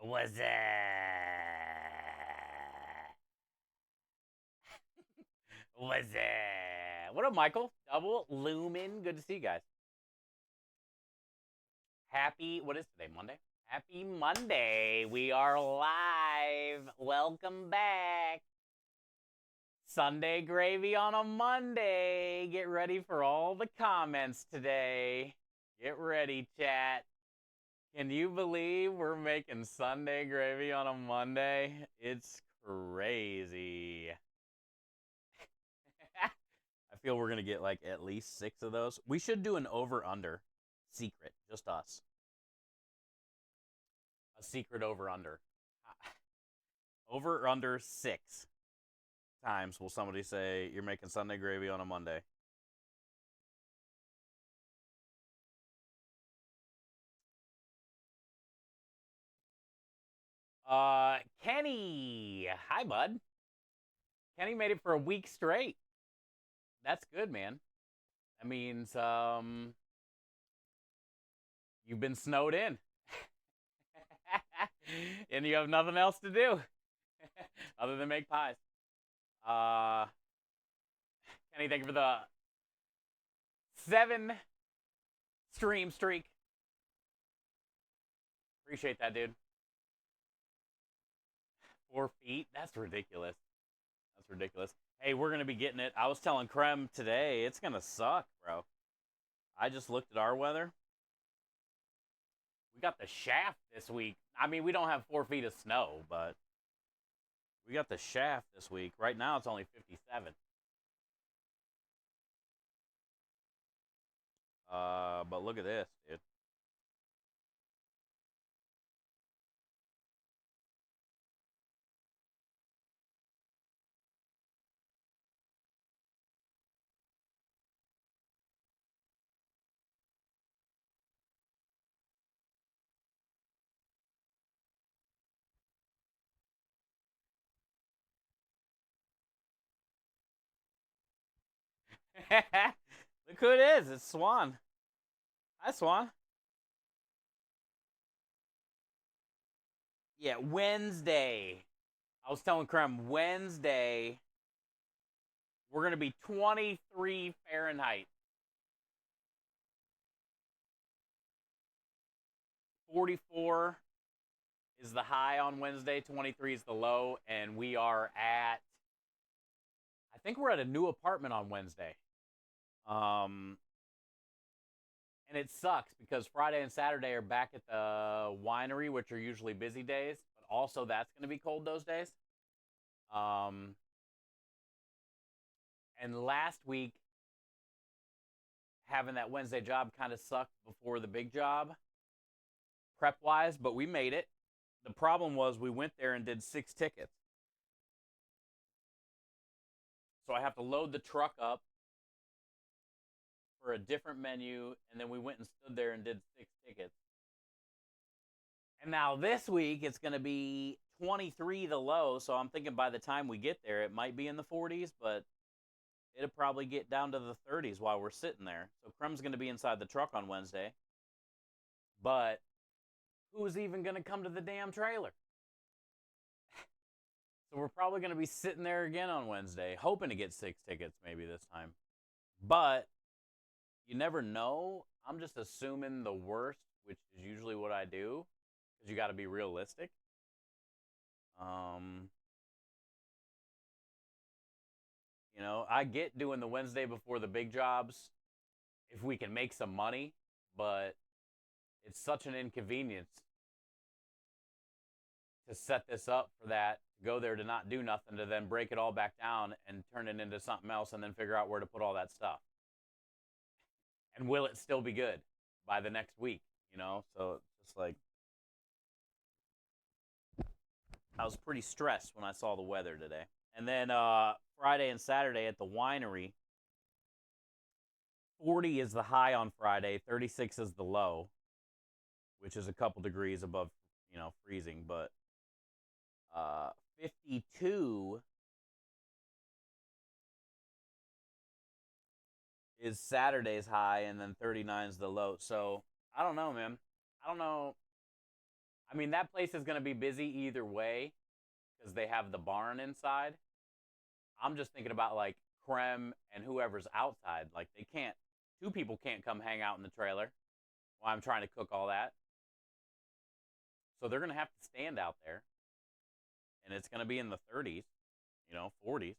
Was What up, Michael? Double Lumen. Good to see you guys. Happy, what is today? Monday? Happy Monday. We are live. Welcome back. Sunday gravy on a Monday. Get ready for all the comments today. Get ready, chat. Can you believe we're making Sunday gravy on a Monday? It's crazy. I feel we're gonna get like at least 6 of those. We should do an over under secret, just us. A secret over under. Over or under 6 times will somebody say you're making Sunday gravy on a Monday. Kenny. Hi, bud. Kenny made it for a week straight. That's good, man. That means you've been snowed in. And you have nothing else to do other than make pies. Uh Kenny, thank you for the 7 stream streak. Appreciate that, dude. 4 feet? That's ridiculous. That's ridiculous. Hey, we're going to be getting it. I was telling Krem today, it's going to suck, bro. I just looked at our weather. We got the shaft this week. I mean, we don't have 4 feet of snow, but we got the shaft this week. Right now, it's only 57. But look at this, dude. Look who it is. It's Swan. Hi, Swan. Yeah, Wednesday. I was telling Krem, Wednesday, we're going to be 23 Fahrenheit. 44 is the high on Wednesday, 23 is the low, and we are at, I think we're at a new apartment on Wednesday. And it sucks because Friday and Saturday are back at the winery, which are usually busy days, but also that's going to be cold those days. Um, and last week, having that Wednesday job kind of sucked before the big job, prep wise, but we made it. The problem was we went there and did 6 tickets. So I have to load the truck up for a different menu, and then we went and stood there and did 6 tickets. And now this week it's going to be 23 the low, so I'm thinking by the time we get there it might be in the 40s, but it'll probably get down to the 30s while we're sitting there. So Krem's going to be inside the truck on Wednesday. But who's even going to come to the damn trailer? So we're probably going to be sitting there again on Wednesday, hoping to get 6 tickets maybe this time. But you never know. I'm just assuming the worst, which is usually what I do, because you got to be realistic. Um, you know, I get doing the Wednesday before the big jobs if we can make some money, but it's such an inconvenience to set this up for that, go there to not do nothing, to then break it all back down and turn it into something else and then figure out where to put all that stuff. And will it still be good by the next week, you know? So it's just like, I was pretty stressed when I saw the weather today. And then Friday and Saturday at the winery, 40 is the high on Friday, 36 is the low, which is a couple degrees above, freezing, but 52 is Saturday's high, and then 39 is the low. So I don't know, man. I don't know. I mean, that place is going to be busy either way because they have the barn inside. I'm just thinking about like Krem and whoever's outside. Like they can't, two people can't come hang out in the trailer while I'm trying to cook all that. So they're going to have to stand out there. And it's going to be in the 30s, 40s.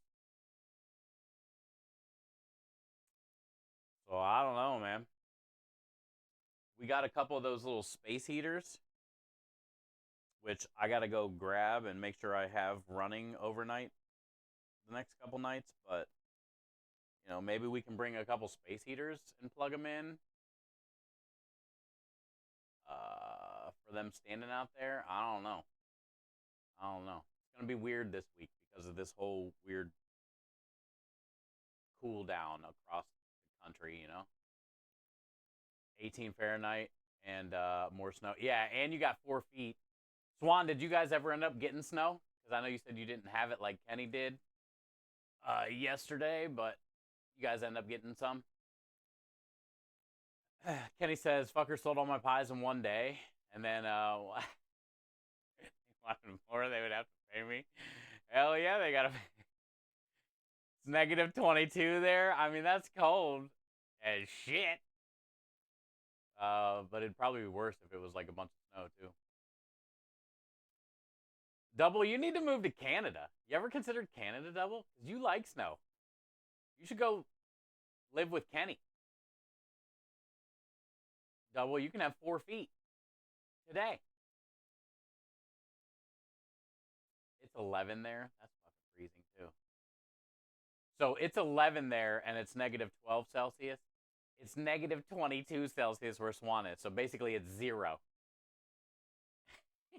So I don't know, man. We got a couple of those little space heaters, which I got to go grab and make sure I have running overnight the next couple nights. But, maybe we can bring a couple space heaters and plug them in for them standing out there. I don't know. It's going to be weird this week because of this whole weird cool down across the country, 18 Fahrenheit and more snow. Yeah, and you got 4 feet. Swan, did you guys ever end up getting snow? Because I know you said you didn't have it like Kenny did yesterday, but you guys end up getting some. Kenny says, fucker sold all my pies in one day. And then, wanted more, they would have to pay me. Hell yeah, they got to pay. It's negative 22 there. I mean, that's cold as shit. But it'd probably be worse if it was like a bunch of snow, too. Double, you need to move to Canada. You ever considered Canada, Double? Because you like snow. You should go live with Kenny. Double, you can have 4 feet today. It's 11 there. That's fucking freezing, too. So it's 11 there, and it's negative 12 Celsius. It's negative 22 Celsius where Swan is. So basically, it's 0.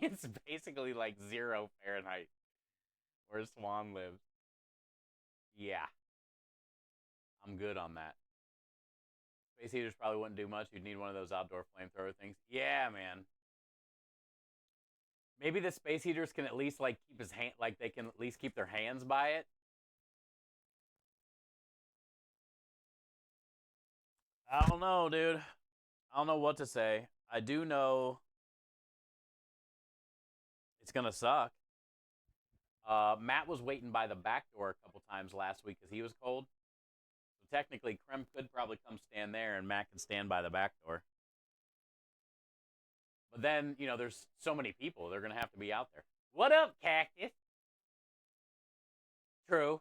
It's basically like 0 Fahrenheit where Swan lives. Yeah. I'm good on that. Space heaters probably wouldn't do much. You'd need one of those outdoor flamethrower things. Yeah, man. Maybe the space heaters can at least like keep his hand, like they can at least keep their hands by it. I don't know, dude. I don't know what to say. I do know it's gonna suck. Matt was waiting by the back door a couple times last week because he was cold. So technically, Krem could probably come stand there, and Matt can stand by the back door. But then, there's so many people, they're gonna have to be out there. What up, Cactus? True.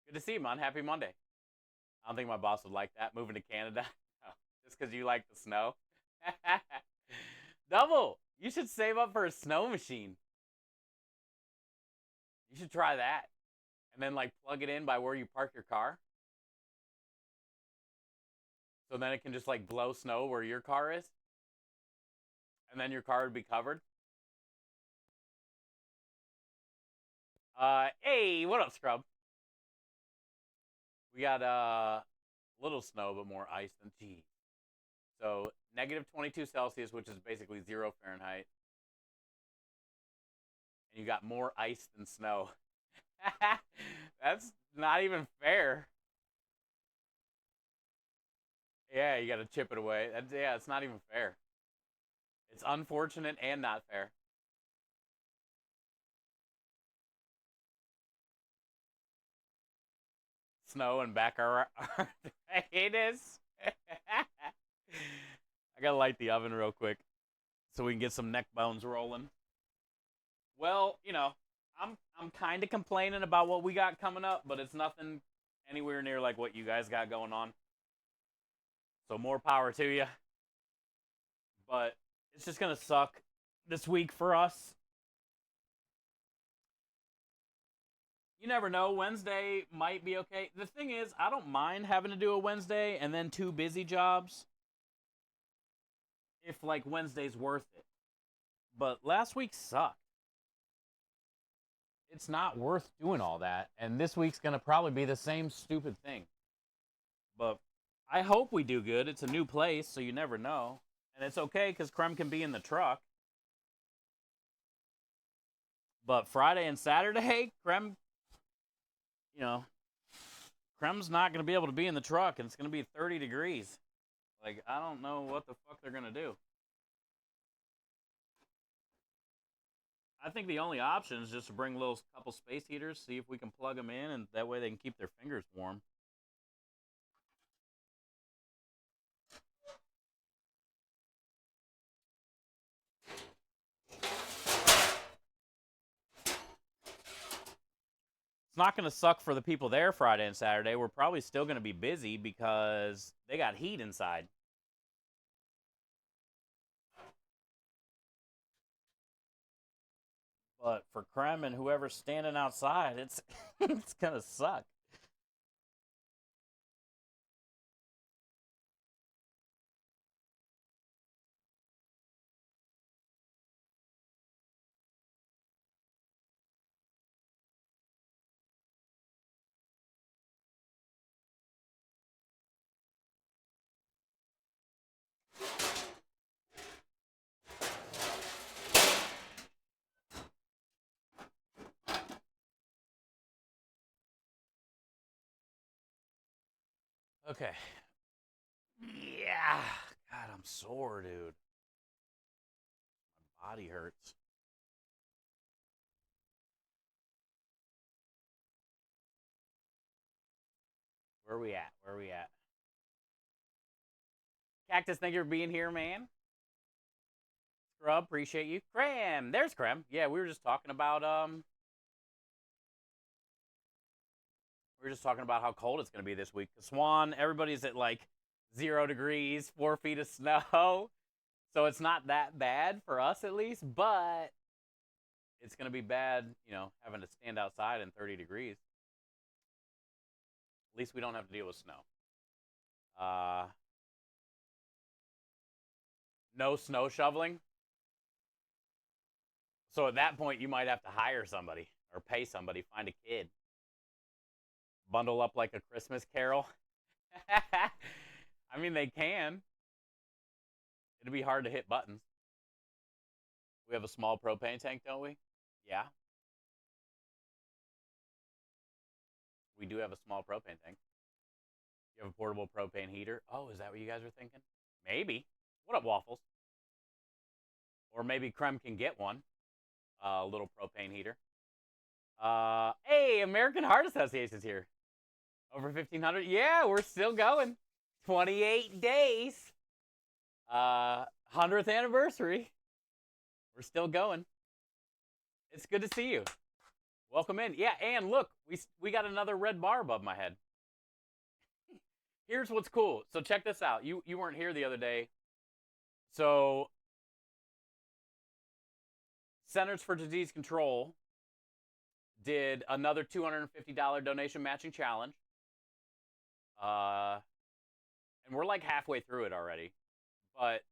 Good to see you, man. Happy Monday. I don't think my boss would like that, moving to Canada. No, just because you like the snow. Double, you should save up for a snow machine. You should try that. And then, like, plug it in by where you park your car. So then it can just, like, blow snow where your car is. And then your car would be covered. Hey, what up, Scrub? We got little snow, but more ice than tea. So negative 22 Celsius, which is basically 0 Fahrenheit. And you got more ice than snow. That's not even fair. Yeah, you got to chip it away. It's not even fair. It's unfortunate and not fair. Snow and back arthritis. I gotta light the oven real quick so we can get some neck bones rolling. Well, I'm kind of complaining about what we got coming up, but it's nothing anywhere near like what you guys got going on. So more power to you. But it's just gonna suck this week for us. You never know. Wednesday might be okay. The thing is, I don't mind having to do a Wednesday and then 2 busy jobs if, like, Wednesday's worth it. But last week sucked. It's not worth doing all that. And this week's going to probably be the same stupid thing. But I hope we do good. It's a new place, so you never know. And it's okay because Krem can be in the truck. But Friday and Saturday, Krem's not going to be able to be in the truck, and it's going to be 30 degrees. Like, I don't know what the fuck they're going to do. I think the only option is just to bring a little couple space heaters, see if we can plug them in, and that way they can keep their fingers warm. It's not going to suck for the people there Friday and Saturday. We're probably still going to be busy because they got heat inside. But for Krem and whoever's standing outside, it's it's going to suck. Okay. Yeah. God, I'm sore, dude. My body hurts. Where are we at? Where are we at? Cactus, thank you for being here, man. Scrub, appreciate you. Krem, there's Krem. Yeah, we were just talking about we were just talking about how cold it's gonna be this week. Swan, everybody's at like 0 degrees, 4 feet of snow. So it's not that bad for us at least, but it's gonna be bad, you know, having to stand outside in 30 degrees. At least we don't have to deal with snow. No snow shoveling. So at that point, you might have to hire somebody or pay somebody, find a kid, bundle up like a Christmas Carol. I mean, they can. It'd be hard to hit buttons. We have a small propane tank, don't we? Yeah, we do have a small propane tank. You have a portable propane heater. Oh, is that what you guys are thinking? Maybe. What up, Waffles? Or maybe Krem can get one. A little propane heater. Hey, American Heart Association's here. Over 1,500. Yeah, we're still going. 28 days. 100th anniversary. We're still going. It's good to see you. Welcome in. Yeah, and look, we got another red bar above my head. Here's what's cool. So check this out. You weren't here the other day. So Centers for Disease Control did another $250 donation matching challenge. And we're like halfway through it already. But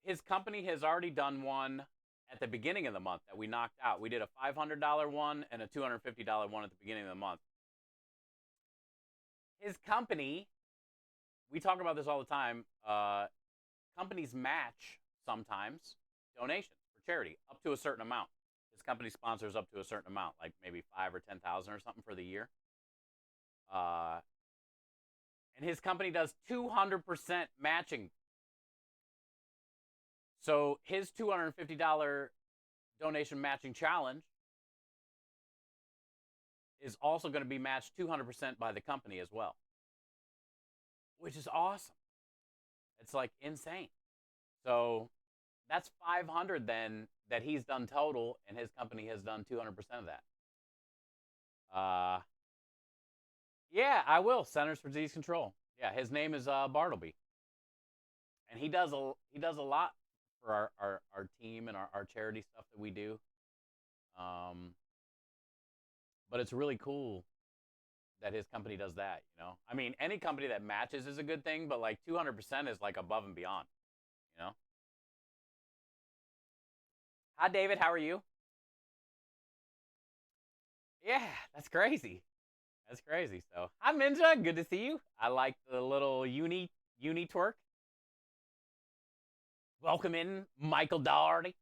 his company has already done one at the beginning of the month that we knocked out. We did a $500 one and a $250 one at the beginning of the month. His company, we talk about this all the time, companies match sometimes donations for charity up to a certain amount. His company sponsors up to a certain amount, like maybe 5 or 10,000 or something for the year. And his company does 200% matching. So his $250 donation matching challenge is also going to be matched 200% by the company as well, which is awesome. It's like insane. So that's 500 then that he's done total, and his company has done 200% of that. Yeah, I will. Centers for Disease Control. Yeah, his name is Bartleby, and he does a lot for our team and our charity stuff that we do. But it's really cool that his company does that. You know, I mean, any company that matches is a good thing, but like 200% is like above and beyond. You know. Hi, David. How are you? Yeah, that's crazy. That's crazy. So, hi, Minja. Good to see you. I like the little uni twerk. Welcome in, Michael Doherty.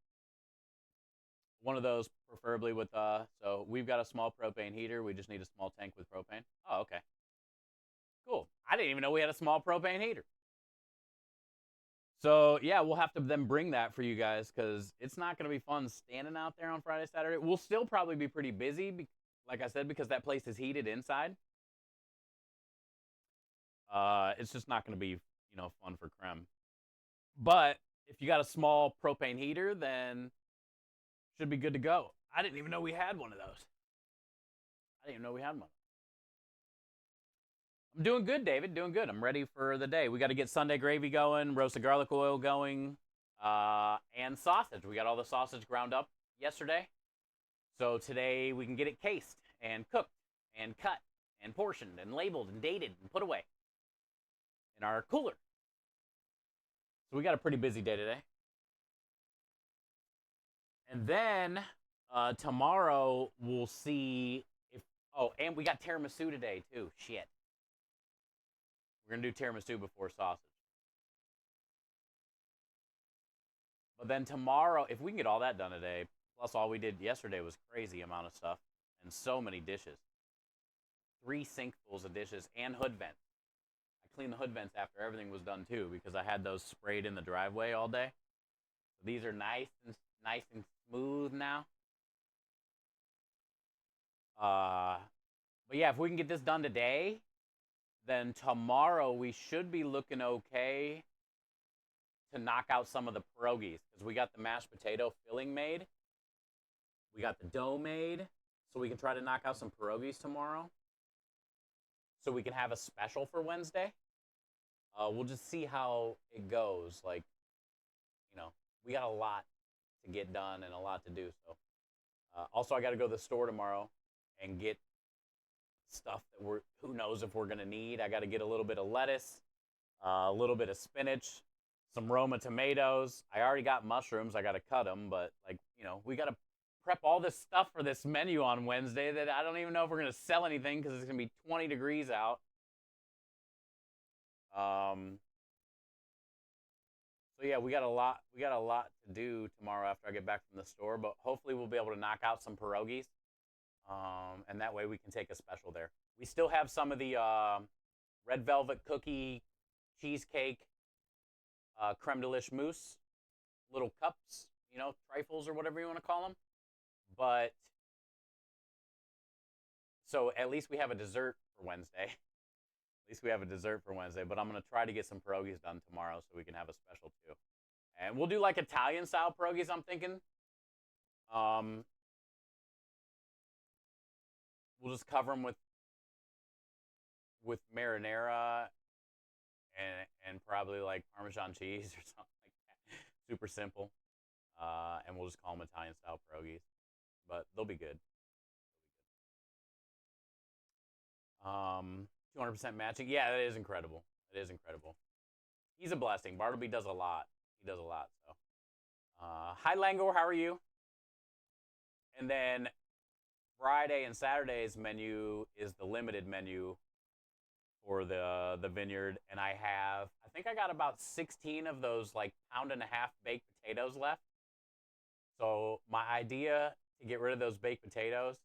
One of those, preferably with So we've got a small propane heater. We just need a small tank with propane. Oh, okay. Cool. I didn't even know we had a small propane heater. So yeah, we'll have to then bring that for you guys because it's not going to be fun standing out there on Friday, Saturday. We'll still probably be pretty busy, like I said, because that place is heated inside. It's just not going to be fun for Creme. But if you got a small propane heater, then should be good to go. I didn't even know we had one of those. I didn't even know we had one. I'm doing good, David. Doing good. I'm ready for the day. We got to get Sunday gravy going, roasted garlic oil going, and sausage. We got all the sausage ground up yesterday. So today we can get it cased and cooked and cut and portioned and labeled and dated and put away in our cooler. So we got a pretty busy day today. And then tomorrow we'll see if... Oh, and we got tiramisu today too. Shit. We're going to do tiramisu before sausage. But then tomorrow, if we can get all that done today, plus all we did yesterday was crazy amount of stuff and so many dishes. 3 sinkfuls of dishes and hood vents. I cleaned the hood vents after everything was done too because I had those sprayed in the driveway all day. So these are nice and smooth now. But yeah, if we can get this done today, then tomorrow we should be looking okay to knock out some of the pierogies because we got the mashed potato filling made. We got the dough made, so we can try to knock out some pierogies tomorrow. So we can have a special for Wednesday. We'll just see how it goes. Like, we got a lot to get done and a lot to do. So, also I got to go to the store tomorrow and get stuff that who knows if we're gonna need. I got to get a little bit of lettuce, a little bit of spinach, some Roma tomatoes. I already got mushrooms. I got to cut them, but we got to prep all this stuff for this menu on Wednesday that I don't even know if we're gonna sell anything because it's gonna be 20 degrees out. So yeah, we got a lot. We got a lot to do tomorrow after I get back from the store. But hopefully we'll be able to knock out some pierogies, and that way we can take a special there. We still have some of the red velvet cookie, cheesecake, creme de lish mousse, little cups, trifles or whatever you want to call them. But so at least we have a dessert for Wednesday. At least we have a dessert for Wednesday, but I'm going to try to get some pierogies done tomorrow so we can have a special too. And we'll do like Italian style pierogies, I'm thinking. We'll just cover them with marinara and probably like Parmesan cheese or something like that. Super simple. And we'll just call them Italian style pierogies. But they'll be good. 200% matching. Yeah, that is incredible. It is incredible. He's a blessing. Bartleby does a lot. He does a lot. So, hi Langor, how are you? And then Friday and Saturday's menu is the limited menu for the vineyard, and I think I got about 16 of those like pound-and-a-half baked potatoes left. So my idea to get rid of those baked potatoes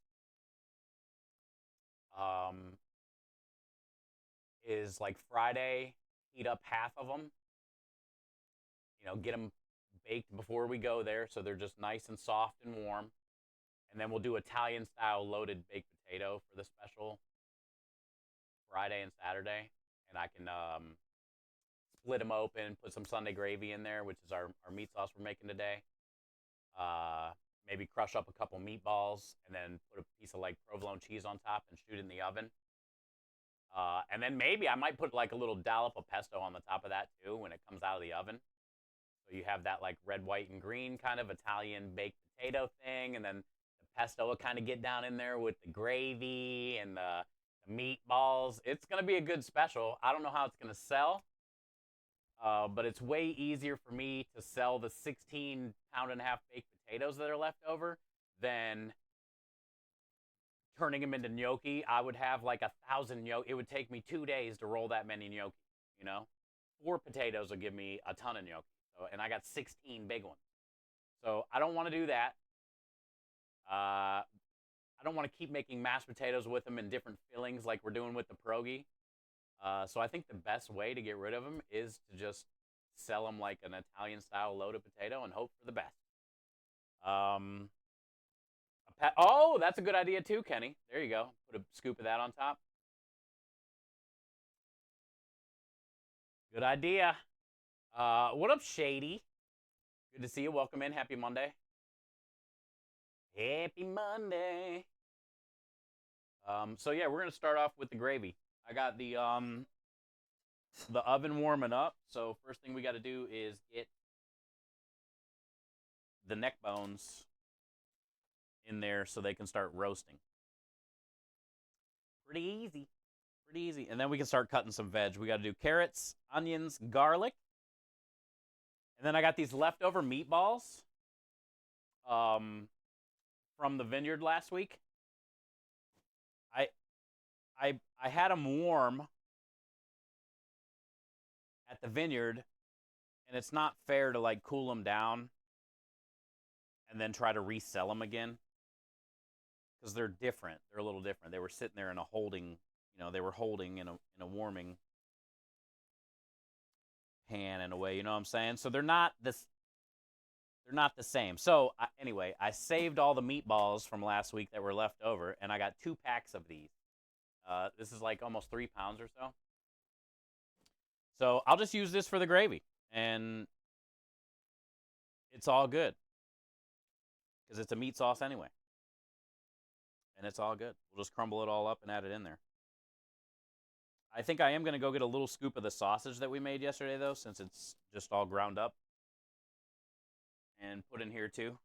is like Friday, heat up half of them, get them baked before we go there so they're just nice and soft and warm. And then we'll do Italian style loaded baked potato for the special Friday and Saturday. And I can split them open, put some Sunday gravy in there, which is our meat sauce we're making today. Maybe crush up a couple meatballs and then put a piece of like provolone cheese on top and shoot it in the oven. And then maybe I might put like a little dollop of pesto on the top of that too when it comes out of the oven. So you have that like red, white, and green kind of Italian baked potato thing, and then the pesto will kind of get down in there with the gravy and the meatballs. It's going to be a good special. I don't know how it's going to sell, but it's way easier for me to sell the 16 pound-and-a-half baked potatoes that are left over than turning them into gnocchi. I would have like 1,000 gnocchi. It would take me 2 days to roll that many gnocchi, 4 potatoes will give me a ton of gnocchi. So, and I got 16 big ones. So I don't want to do that. I don't want to keep making mashed potatoes with them in different fillings like we're doing with the pierogi. So I think the best way to get rid of them is to just sell them like an Italian-style loaded potato and hope for the best. Um, oh, that's a good idea too, Kenny. There you go. Put a scoop of that on top. Good idea. What up, Shady? Good to see you. Welcome in. Happy Monday. Happy Monday. So yeah, we're gonna start off with the gravy. I got the oven warming up. So first thing we got to do is get the neck bones in there so they can start roasting. Pretty easy. Pretty easy. And then we can start cutting some veg. We got to do carrots, onions, garlic. And then I got these leftover meatballs from the vineyard last week. I had them warm at the vineyard, and it's not fair to like cool them down and then try to resell them again because they're different. They're a little different. They were sitting there in a holding, they were holding in a warming pan in a way. You know what I'm saying? So they're not this. They're not the same. So anyway, I saved all the meatballs from last week that were left over, and I got 2 packs of these. This is like almost 3 pounds or so. So I'll just use this for the gravy, and it's all good because it's a meat sauce anyway, and it's all good. We'll just crumble it all up and add it in there. I think I am going to go get a little scoop of the sausage that we made yesterday, though, since it's just all ground up, and put in here too.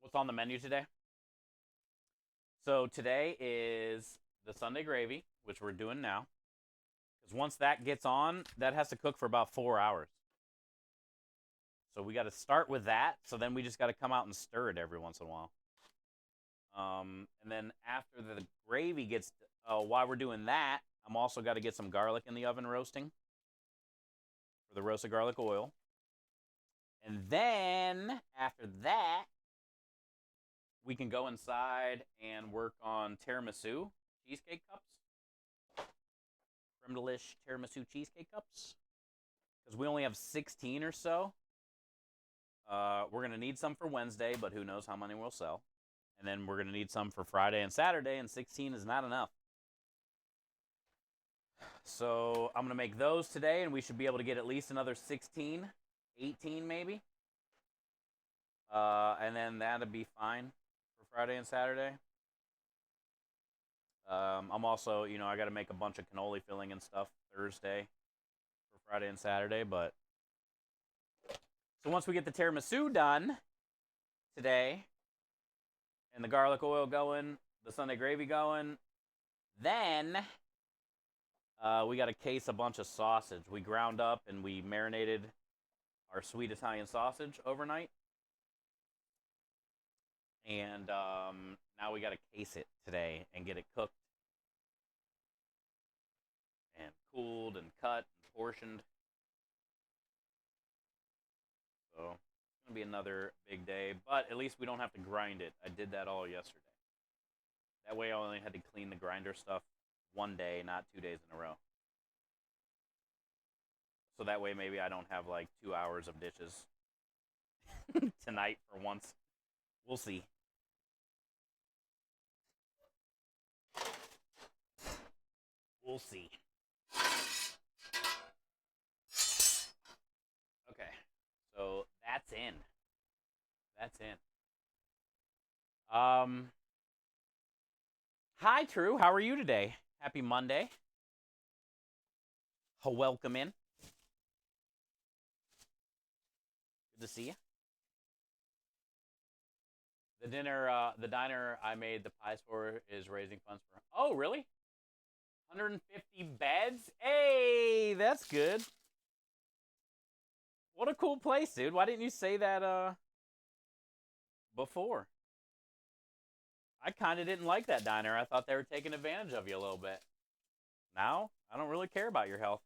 What's on the menu today? So today is the Sunday gravy, which we're doing now. Because once that gets on, that has to cook for about 4 hours. So we got to start with that. So then we just got to come out and stir it every once in a while. And then after the gravy gets, while we're doing that, I'm also got to get some garlic in the oven roasting for the roasted garlic oil. And then after that, we can go inside and work on tiramisu cheesecake cups. Creme delish tiramisu cheesecake cups. Because we only have 16 or so. We're going to need some for Wednesday, but who knows how many we'll sell. And then we're going to need some for Friday and Saturday, and 16 is not enough. So I'm going to make those today, and we should be able to get at least another 16, 18 maybe. And then that'll be fine for Friday and Saturday. I'm also, I got to make a bunch of cannoli filling and stuff Thursday for Friday and Saturday, but so once we get the tiramisu done today and the garlic oil going, the Sunday gravy going, then we got to case a bunch of sausage. We ground up and we marinated our sweet Italian sausage overnight. And now we got to case it today and get it cooked and cooled and cut and portioned. So it's going to be another big day, but at least we don't have to grind it. I did that all yesterday. That way I only had to clean the grinder stuff one day, not 2 days in a row. So that way maybe I don't have like 2 hours of dishes tonight for once. We'll see. We'll see. Okay, so that's in. That's in. Hi, True. How are you today? Happy Monday. Welcome in. Good to see you. The diner I made the pies for is raising funds for. Oh, really? 150 beds? Hey, that's good. What a cool place, dude. Why didn't you say that before? I kind of didn't like that diner. I thought they were taking advantage of you a little bit. Now, I don't really care about your health.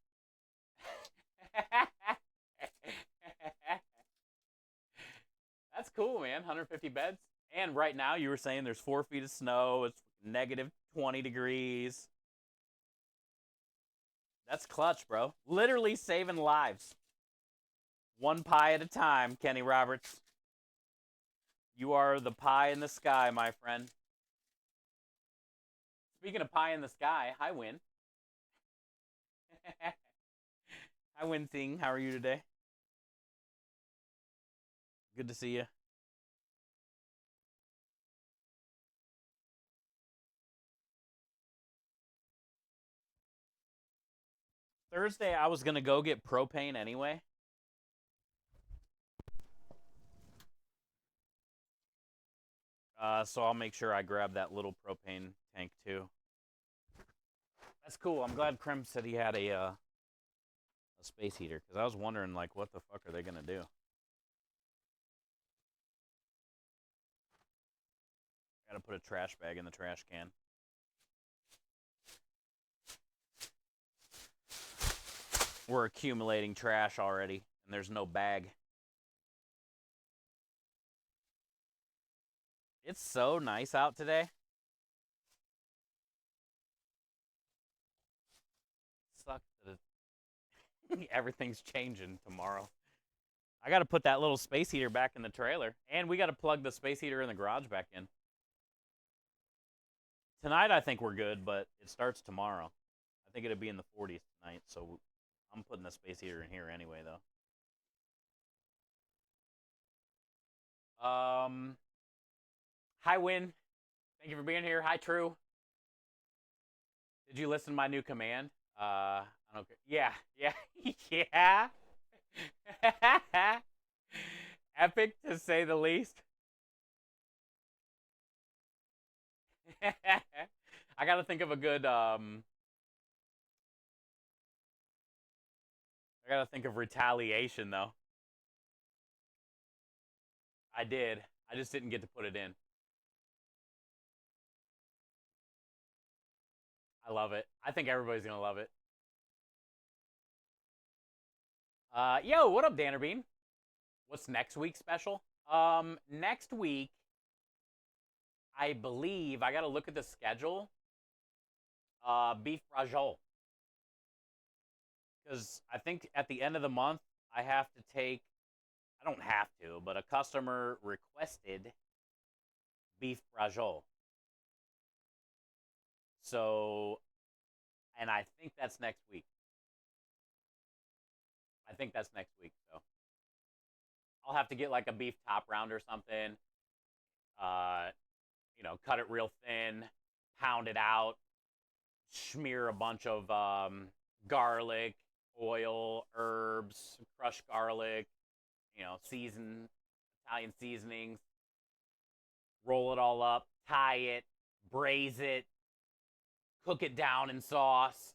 That's cool, man. 150 beds. And right now, you were saying there's 4 feet of snow. It's negative 20 degrees. That's clutch, bro. Literally saving lives. One pie at a time, Kenny Roberts. You are the pie in the sky, my friend. Speaking of pie in the sky, hi, Win. Hi, Win Thing. How are you today? Good to see you. Thursday, I was going to go get propane anyway. So I'll make sure I grab that little propane tank too. That's cool. I'm glad Krim said he had a space heater because I was wondering like what the fuck are they gonna do? Gotta put a trash bag in the trash can. We're accumulating trash already, and there's no bag. It's so nice out today. Sucks that everything's changing tomorrow. I got to put that little space heater back in the trailer, and we got to plug the space heater in the garage back in. Tonight, I think we're good, but it starts tomorrow. I think it'll be in the 40s tonight, so I'm putting the space heater in here anyway, though. Hi, Win. Thank you for being here. Hi, True. Did you listen to my new command? I don't care. Yeah, yeah. Epic, to say the least. I gotta think of a good, I gotta think of retaliation, though. I did. I just didn't get to put it in. I love it. I think everybody's gonna love it. Yo, what up, Dannerbean? What's next week's special? Next week, I believe I gotta look at the schedule. Beef brajol. Because I think at the end of the month, I have to take, I don't have to, but a customer requested beef brajol. So, and I think that's next week. I think that's next week. So, I'll have to get like a beef top round or something. Uh, cut it real thin, pound it out, smear a bunch of garlic, oil, herbs, crushed garlic, season Italian seasonings. Roll it all up, tie it, braise it, cook it down in sauce,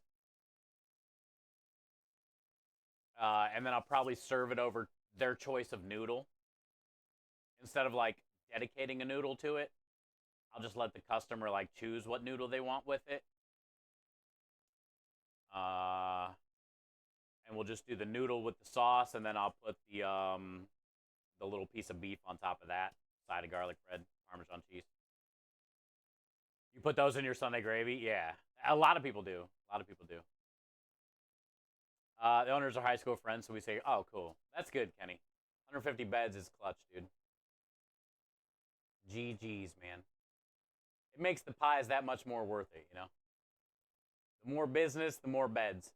and then I'll probably serve it over their choice of noodle. Instead of like dedicating a noodle to it, I'll just let the customer like choose what noodle they want with it. Uh, and we'll just do the noodle with the sauce, and then I'll put the little piece of beef on top of that, side of garlic bread, Parmesan cheese. You put those in your Sunday gravy? Yeah. A lot of people do. A lot of people do. The owners are high school friends, so we say, oh, cool. That's good, Kenny. 150 beds is clutch, dude. GG's, man. It makes the pies that much more worth it, The more business, the more beds.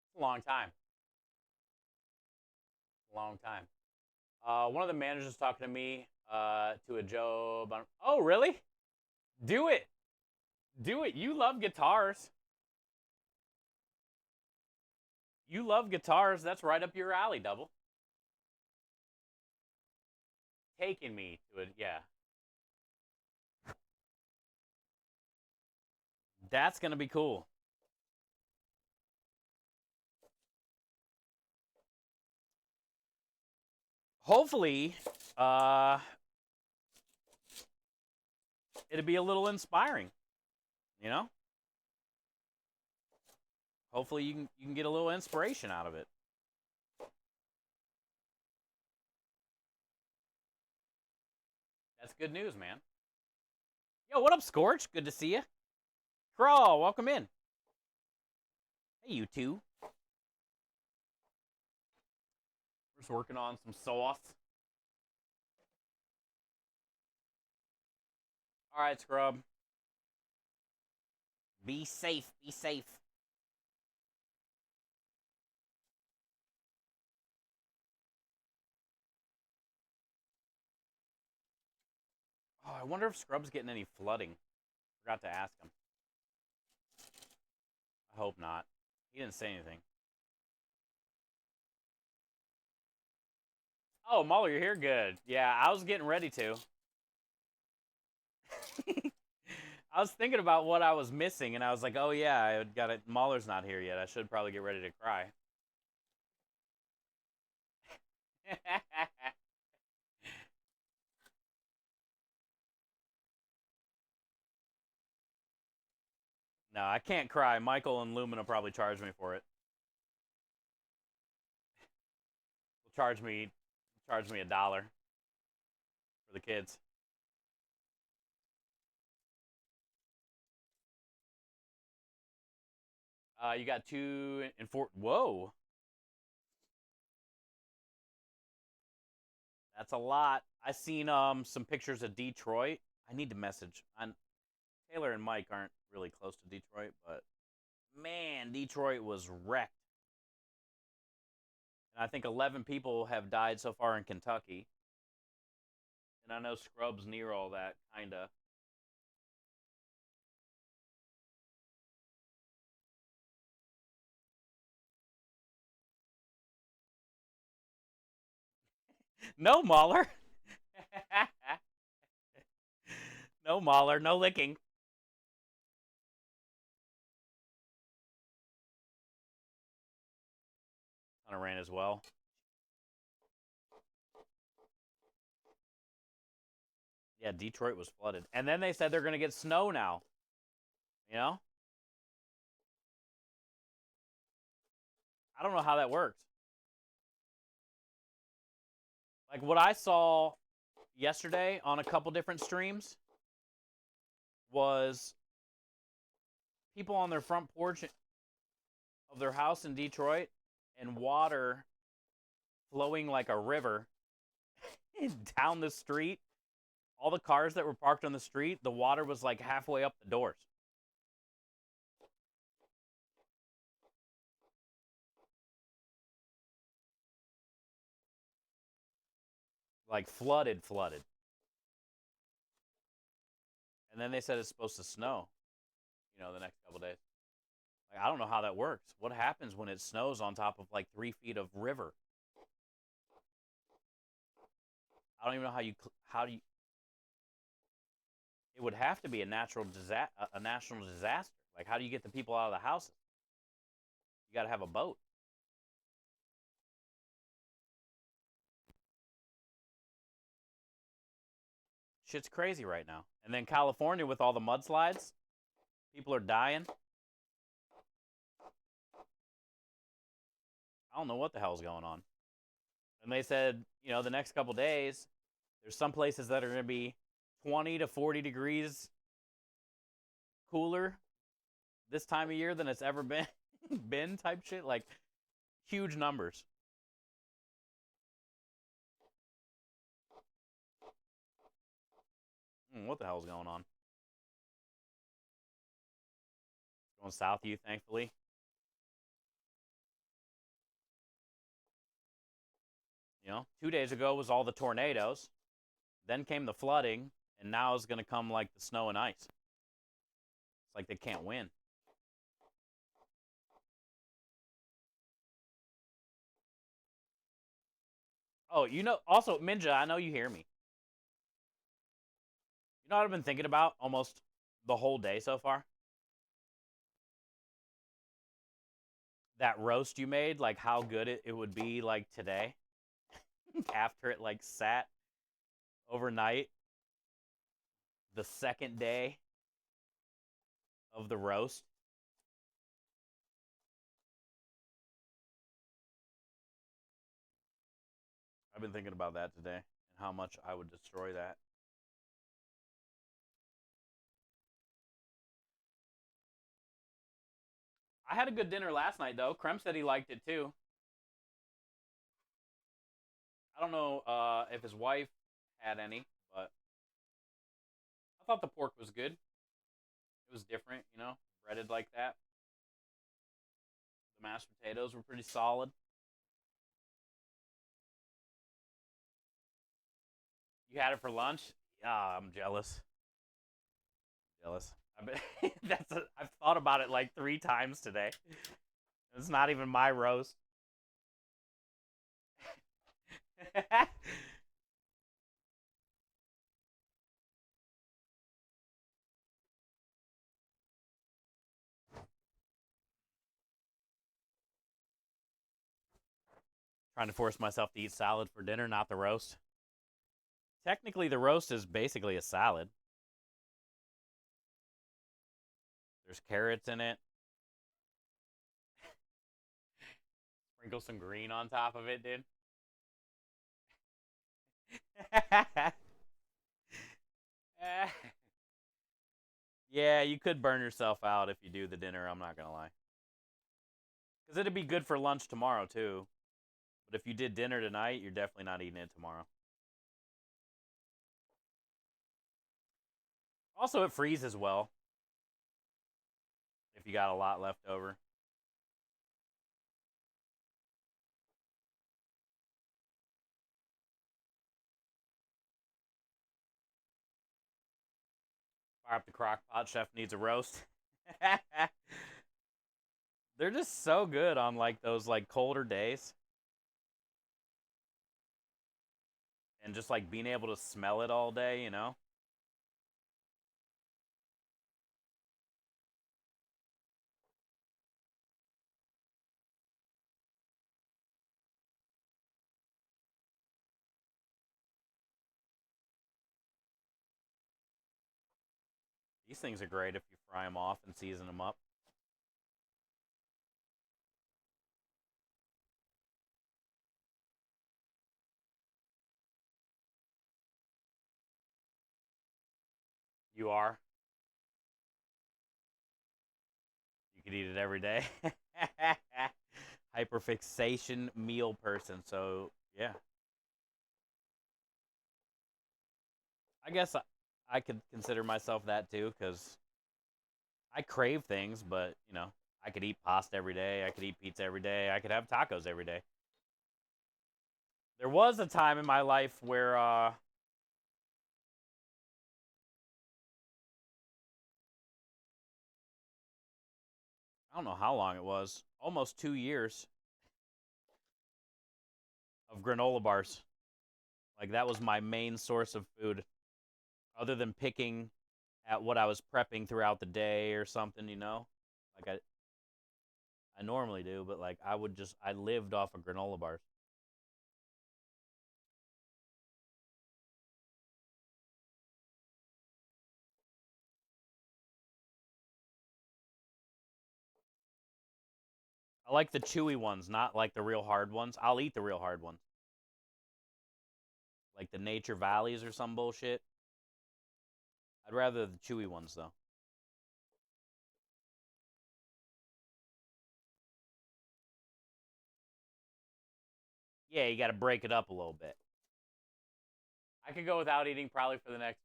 It's a long time. Long time. One of the managers talking to me to a job. Oh, really? Do it. Do it. You love guitars. You love guitars. That's right up your alley, Double. Taking me to it, yeah. That's going to be cool. Hopefully, it'll be a little inspiring, Hopefully you can get a little inspiration out of it. That's good news, man. Yo, what up, Scorch? Good to see you. Crawl, welcome in. Hey, you two. We're just working on some sauce. All right, Scrub. Be safe. Be safe. Oh, I wonder if Scrub's getting any flooding. Forgot to ask him. I hope not. He didn't say anything. Oh, Mahler, you're here? Good. Yeah, I was getting ready to. I was thinking about what I was missing, and I was like, oh, yeah, I got it. Mahler's not here yet. I should probably get ready to cry. No, I can't cry. Michael and Lumina probably charge me for it. Will charge me $1 for the kids. You got 2 and 4. Whoa, that's a lot. I seen some pictures of Detroit. I need to message. Taylor and Mike aren't really close to Detroit, but man, Detroit was wrecked. And I think 11 people have died so far in Kentucky. And I know Scrub's near all that, kinda. No, Mahler. No, Mahler. No licking. Ton of rain as well. Yeah, Detroit was flooded. And then they said they're going to get snow now. You know? I don't know how that works. Like what I saw yesterday on a couple different streams was people on their front porch of their house in Detroit and water flowing like a river down the street. All the cars that were parked on the street, the water was like halfway up the doors. Like flooded. And then they said it's supposed to snow, the next couple days. Like I don't know how that works. What happens when it snows on top of like 3 feet of river? I don't even know how do you. It would have to be a national disaster. Like how do you get the people out of the houses? You got to have a boat. Shit's crazy right now. And then California with all the mudslides, people are dying. I don't know what the hell's going on. And they said, the next couple days, there's some places that are going to be 20 to 40 degrees cooler this time of year than it's ever been, been type shit. Like huge numbers. What the hell's going on? Going south of you, thankfully. 2 days ago was all the tornadoes. Then came the flooding, and now is going to come like the snow and ice. It's like they can't win. Oh, also, Minja, I know you hear me. You know what I've been thinking about almost the whole day so far? That roast you made, like how good it would be like today after it like sat overnight. The second day of the roast. I've been thinking about that today and how much I would destroy that. I had a good dinner last night, though. Krem said he liked it, too. I don't know if his wife had any, but I thought the pork was good. It was different, you know, breaded like that. The mashed potatoes were pretty solid. You had it for lunch? Yeah, I'm jealous. Jealous. I bet I've thought about it like 3 times today. It's not even my roast. Trying to force myself to eat salad for dinner, not the roast. Technically, the roast is basically a salad. There's carrots in it. Sprinkle some green on top of it, dude. Yeah, you could burn yourself out if you do the dinner, I'm not going to lie. Because it'd be good for lunch tomorrow, too. But if you did dinner tonight, you're definitely not eating it tomorrow. Also, it freezes well if you got a lot left over. Fire up the crock pot. Chef needs a roast. They're just so good on like those like colder days. And just like being able to smell it all day, you know? These things are great if you fry them off and season them up. You are. You could eat it every day. Hyperfixation meal person. So, yeah. I guess I could consider myself that too because I crave things, but, you know, I could eat pasta every day. I could eat pizza every day. I could have tacos every day. There was a time in my life where I don't know how long it was, almost 2 years of granola bars. Like that was my main source of food, other than picking at what I was prepping throughout the day or something, you know. Like I normally do, but like I lived off of granola bars. I like the chewy ones, not like the real hard ones. I'll eat the real hard ones, like the Nature Valleys or some bullshit. I'd rather the chewy ones though. Yeah, you got to break it up a little bit. I could go without eating probably for the next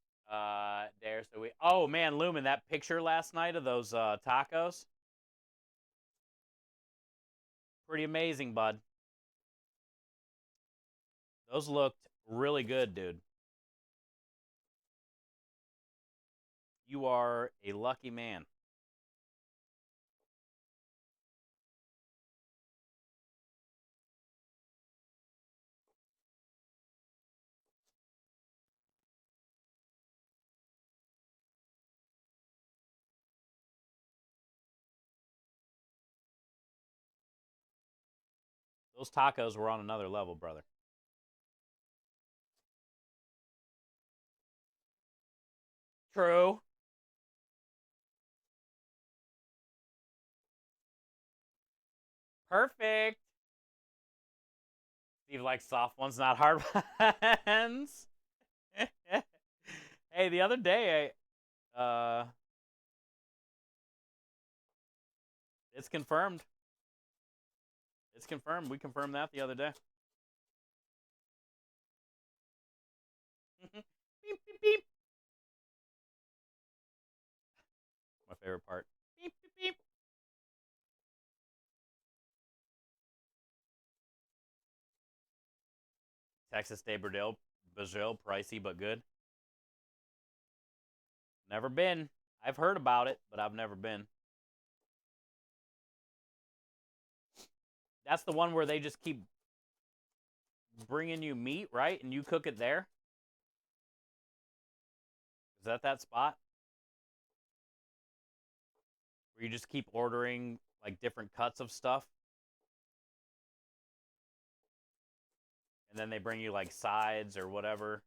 day or so. Oh man, Lumen, that picture last night of those tacos, pretty amazing, bud. Those looked really good, dude. You are a lucky man. Those tacos were on another level, brother. True. Perfect. Steve likes soft ones, not hard ones. Hey, the other day, It's confirmed. It's confirmed. We confirmed that the other day. Beep, beep, beep. My favorite part. Beep, beep, beep. Texas de Brazil, pricey but good. Never been. I've heard about it, but I've never been. That's the one where they just keep bringing you meat, right? And you cook it there? Is that spot? Where you just keep ordering, like, different cuts of stuff? And then they bring you, like, sides or whatever.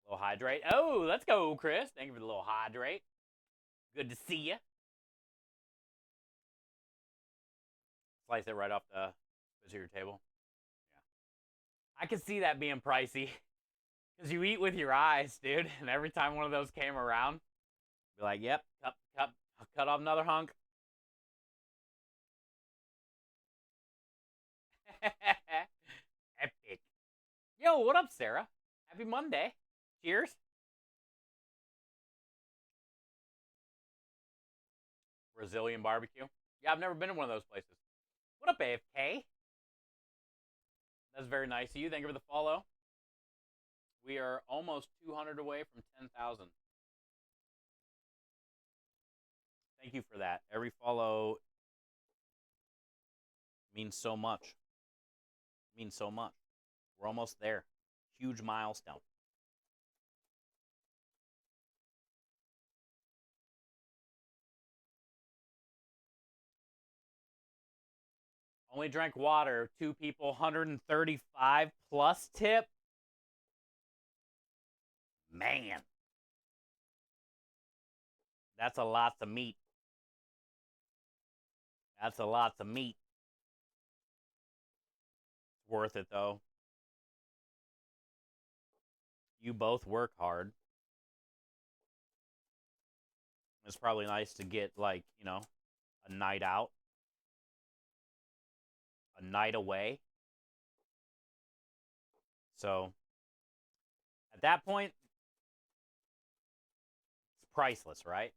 A little hydrate. Oh, let's go, Chris. Thank you for the little hydrate. Good to see you. Slice it right off the your table. Yeah. I could see that being pricey. Because you eat with your eyes, dude. And every time one of those came around, be like, yep, cut off another hunk. Epic. Yo, what up, Sarah? Happy Monday. Cheers. Brazilian barbecue. Yeah, I've never been to one of those places. What up, AFK? That's very nice of you. Thank you for the follow. We are almost 200 away from 10,000. Thank you for that. Every follow means so much. Means so much. We're almost there. Huge milestone. Only drank water. 2 people, 135 plus tip. Man. That's a lot of meat. That's a lot of meat. It's worth it, though. You both work hard. It's probably nice to get, like, you know, a night out. A night away. So, at that point, it's priceless, right?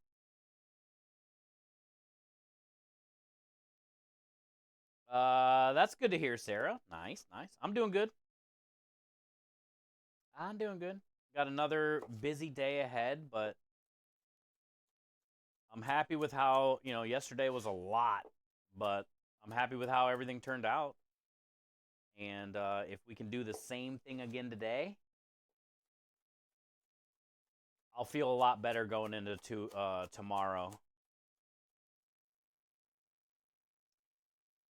That's good to hear, Sarah. Nice, nice. I'm doing good. I'm doing good. Got another busy day ahead, but I'm happy with how, you know, yesterday was a lot, but I'm happy with how everything turned out. And if we can do the same thing again today, I'll feel a lot better going into tomorrow.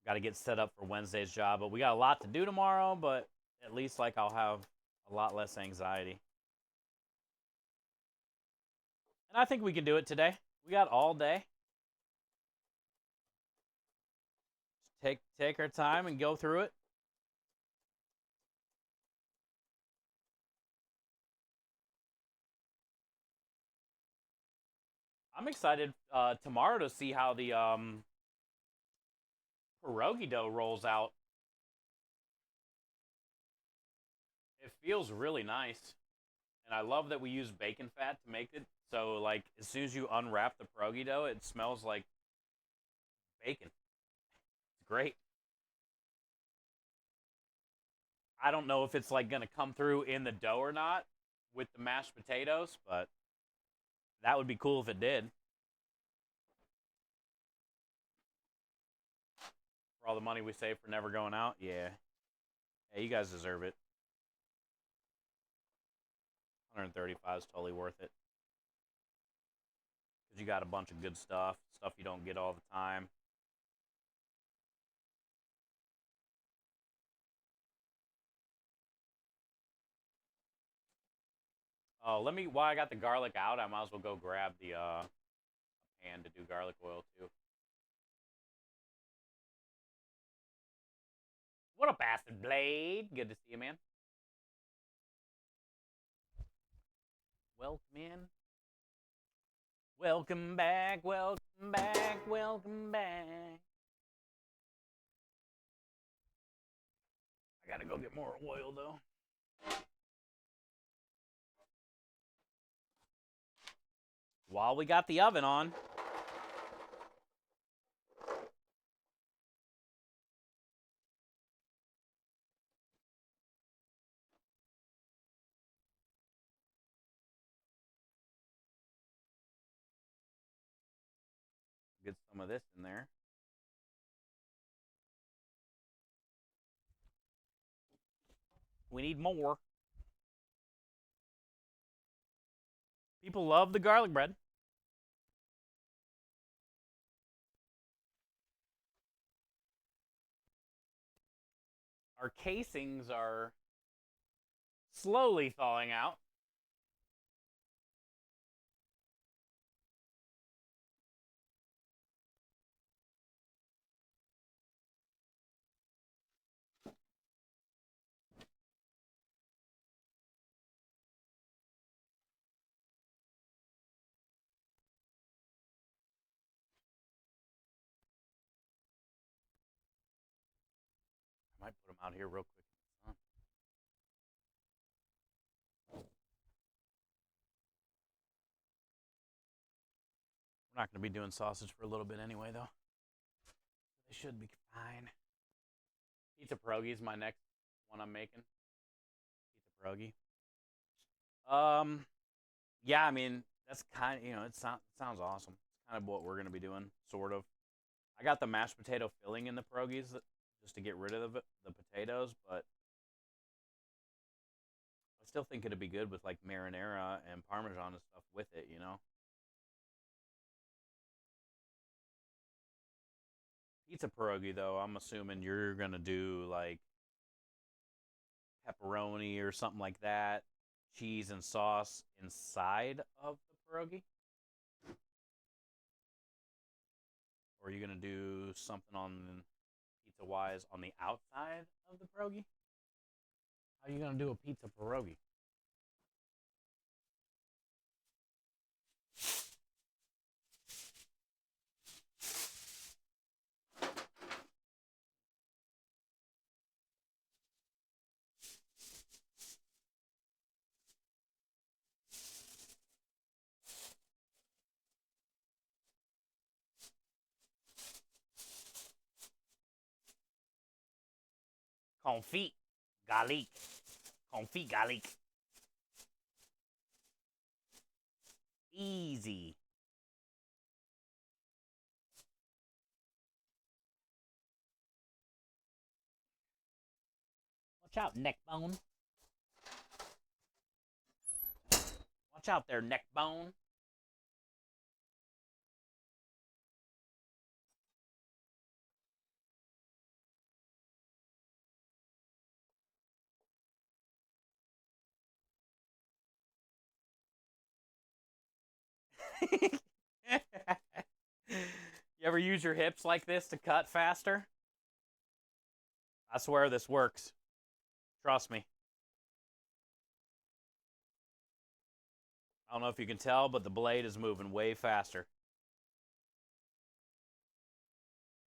Got to get set up for Wednesday's job, but we got a lot to do tomorrow, but at least, like, I'll have a lot less anxiety. And I think we can do it today. We got all day. Just take our time and go through it. I'm excited tomorrow to see how the pierogi dough rolls out. It feels really nice. And I love that we use bacon fat to make it. So, like, as soon as you unwrap the pierogi dough, it smells like bacon. It's great. I don't know if it's, like, going to come through in the dough or not with the mashed potatoes, but that would be cool if it did. For all the money we save for never going out, yeah. Yeah, you guys deserve it. 135 is totally worth it. Because you got a bunch of good stuff you don't get all the time. Oh, while I got the garlic out, I might as well go grab the pan to do garlic oil too. What up, Acid Blade? Good to see you, man. Welcome in. Welcome back. Welcome back, welcome back. I gotta go get more oil though. While we got the oven on. Get some of this in there. We need more. People love the garlic bread. Our casings are slowly thawing out. I might put them out here real quick. We're not going to be doing sausage for a little bit anyway, though. They should be fine. Pizza pierogi is my next one I'm making. Pizza pierogi. Yeah, I mean that's kind of it sounds awesome. It's kind of what we're going to be doing, sort of. I got the mashed potato filling in the pierogies just to get rid of the potatoes, but I still think it'd be good with like marinara and parmesan and stuff with it, Pizza pierogi though, I'm assuming you're gonna do like pepperoni or something like that, cheese and sauce inside of the pierogi, or are you gonna do something on pizza wise on the outside of the pierogi? How are you gonna do a pizza pierogi? Confit garlic. Confit garlic. Easy. Watch out, neck bone. Watch out there, neck bone. You ever use your hips like this to cut faster? I swear this works. Trust me. I don't know if you can tell, but the blade is moving way faster.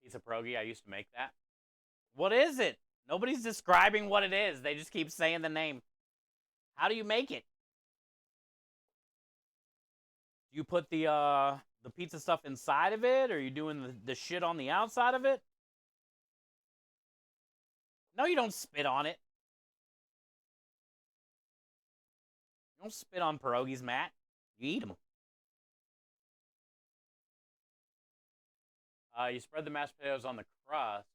Pizza pierogi, I used to make that. What is it? Nobody's describing what it is. They just keep saying the name. How do you make it? Do you put the pizza stuff inside of it, or are you doing the shit on the outside of it? No, you don't spit on it. You don't spit on pierogies, Matt. You eat them. You spread the mashed potatoes on the crust.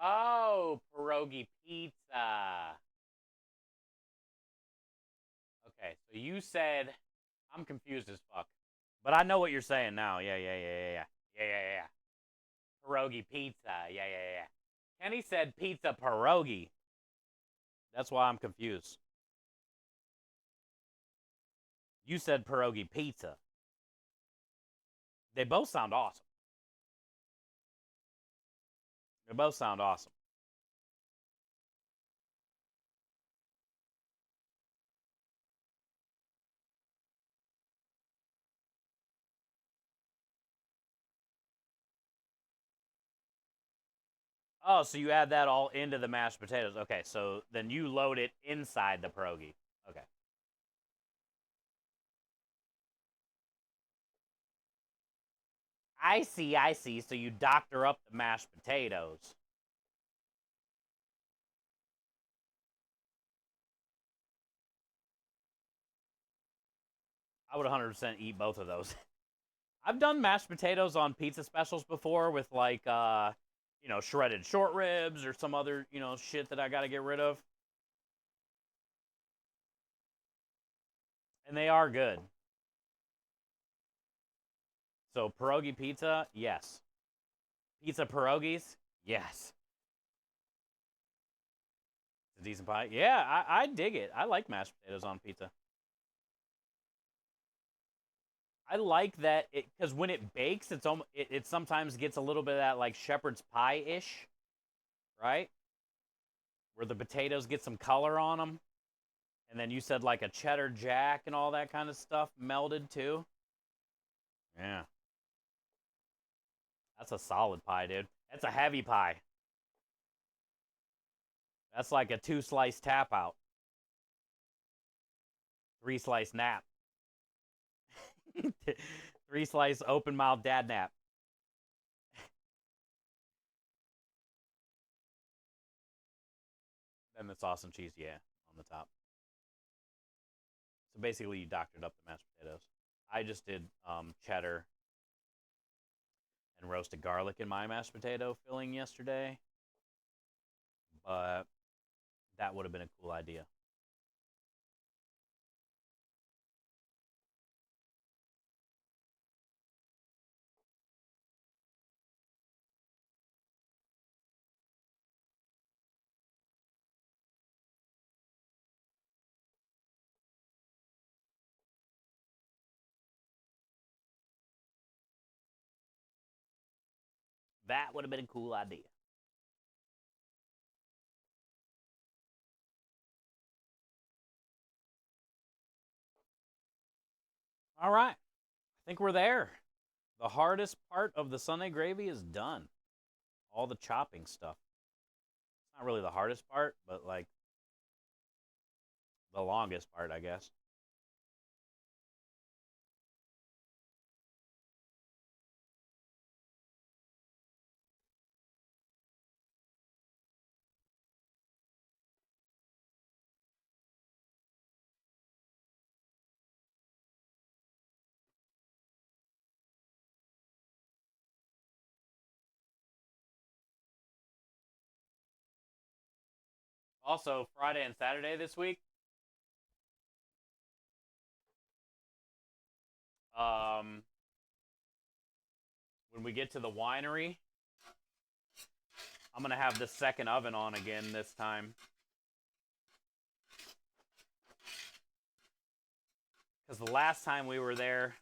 Oh, pierogi pizza. Okay, so you said I'm confused as fuck, but I know what you're saying now. Yeah. Pierogi pizza. Yeah. Kenny said pizza pierogi. That's why I'm confused. You said pierogi pizza. They both sound awesome. They both sound awesome. Oh, so you add that all into the mashed potatoes. Okay, so then you load it inside the pierogi. Okay. I see, I see. So you doctor up the mashed potatoes. I would 100% eat both of those. I've done mashed potatoes on pizza specials before with like shredded short ribs or some other, shit that I got to get rid of. And they are good. So pierogi pizza, yes. Pizza pierogies, yes. It's a decent pie. Yeah, I dig it. I like mashed potatoes on pizza. I like that it because when it bakes, it sometimes gets a little bit of that like shepherd's pie ish, right? Where the potatoes get some color on them, and then you said like a cheddar jack and all that kind of stuff melded too. Yeah, that's a solid pie, dude. That's a heavy pie. That's like a 2-slice tap out, 3-slice nap, 3-slice open mouth dad nap. Then the sauce and cheese, yeah, on the top. So basically, you doctored up the mashed potatoes. I just did cheddar and roasted garlic in my mashed potato filling yesterday, but that would have been a cool idea. That would have been a cool idea. All right, I think we're there. The hardest part of the Sunday gravy is done. All the chopping stuff. It's not really the hardest part, but like the longest part, I guess. Also, Friday and Saturday this week, um, when we get to the winery, I'm gonna have the second oven on again this time. Because the last time we were there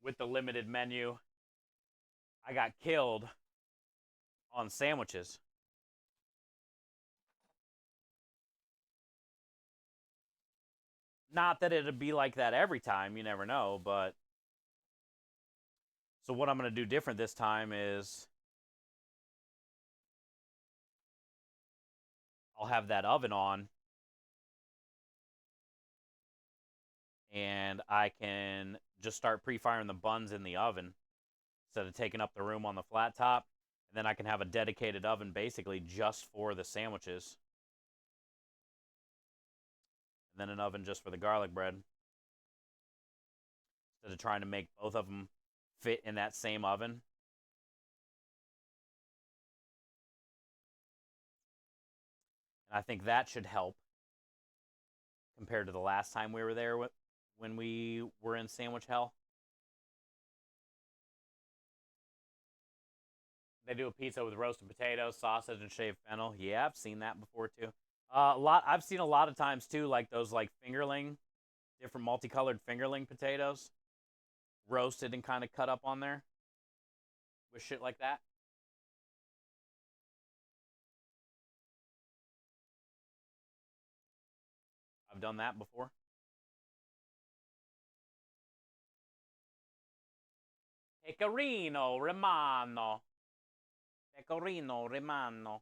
with the limited menu, I got killed on sandwiches. Not that it'd be like that every time, you never know, but so what I'm going to do different this time is I'll have that oven on and I can just start pre-firing the buns in the oven instead of taking up the room on the flat top. And then I can have a dedicated oven basically just for the sandwiches. And then an oven just for the garlic bread. Instead of trying to make both of them fit in that same oven. And I think that should help compared to the last time we were there when we were in sandwich hell. They do a pizza with roasted potatoes, sausage, and shaved fennel. Yeah, I've seen that before too. A lot. I've seen a lot of times too, like those like fingerling, different multicolored fingerling potatoes, roasted and kind of cut up on there with shit like that. I've done that before. Pecorino Romano. Pecorino Romano.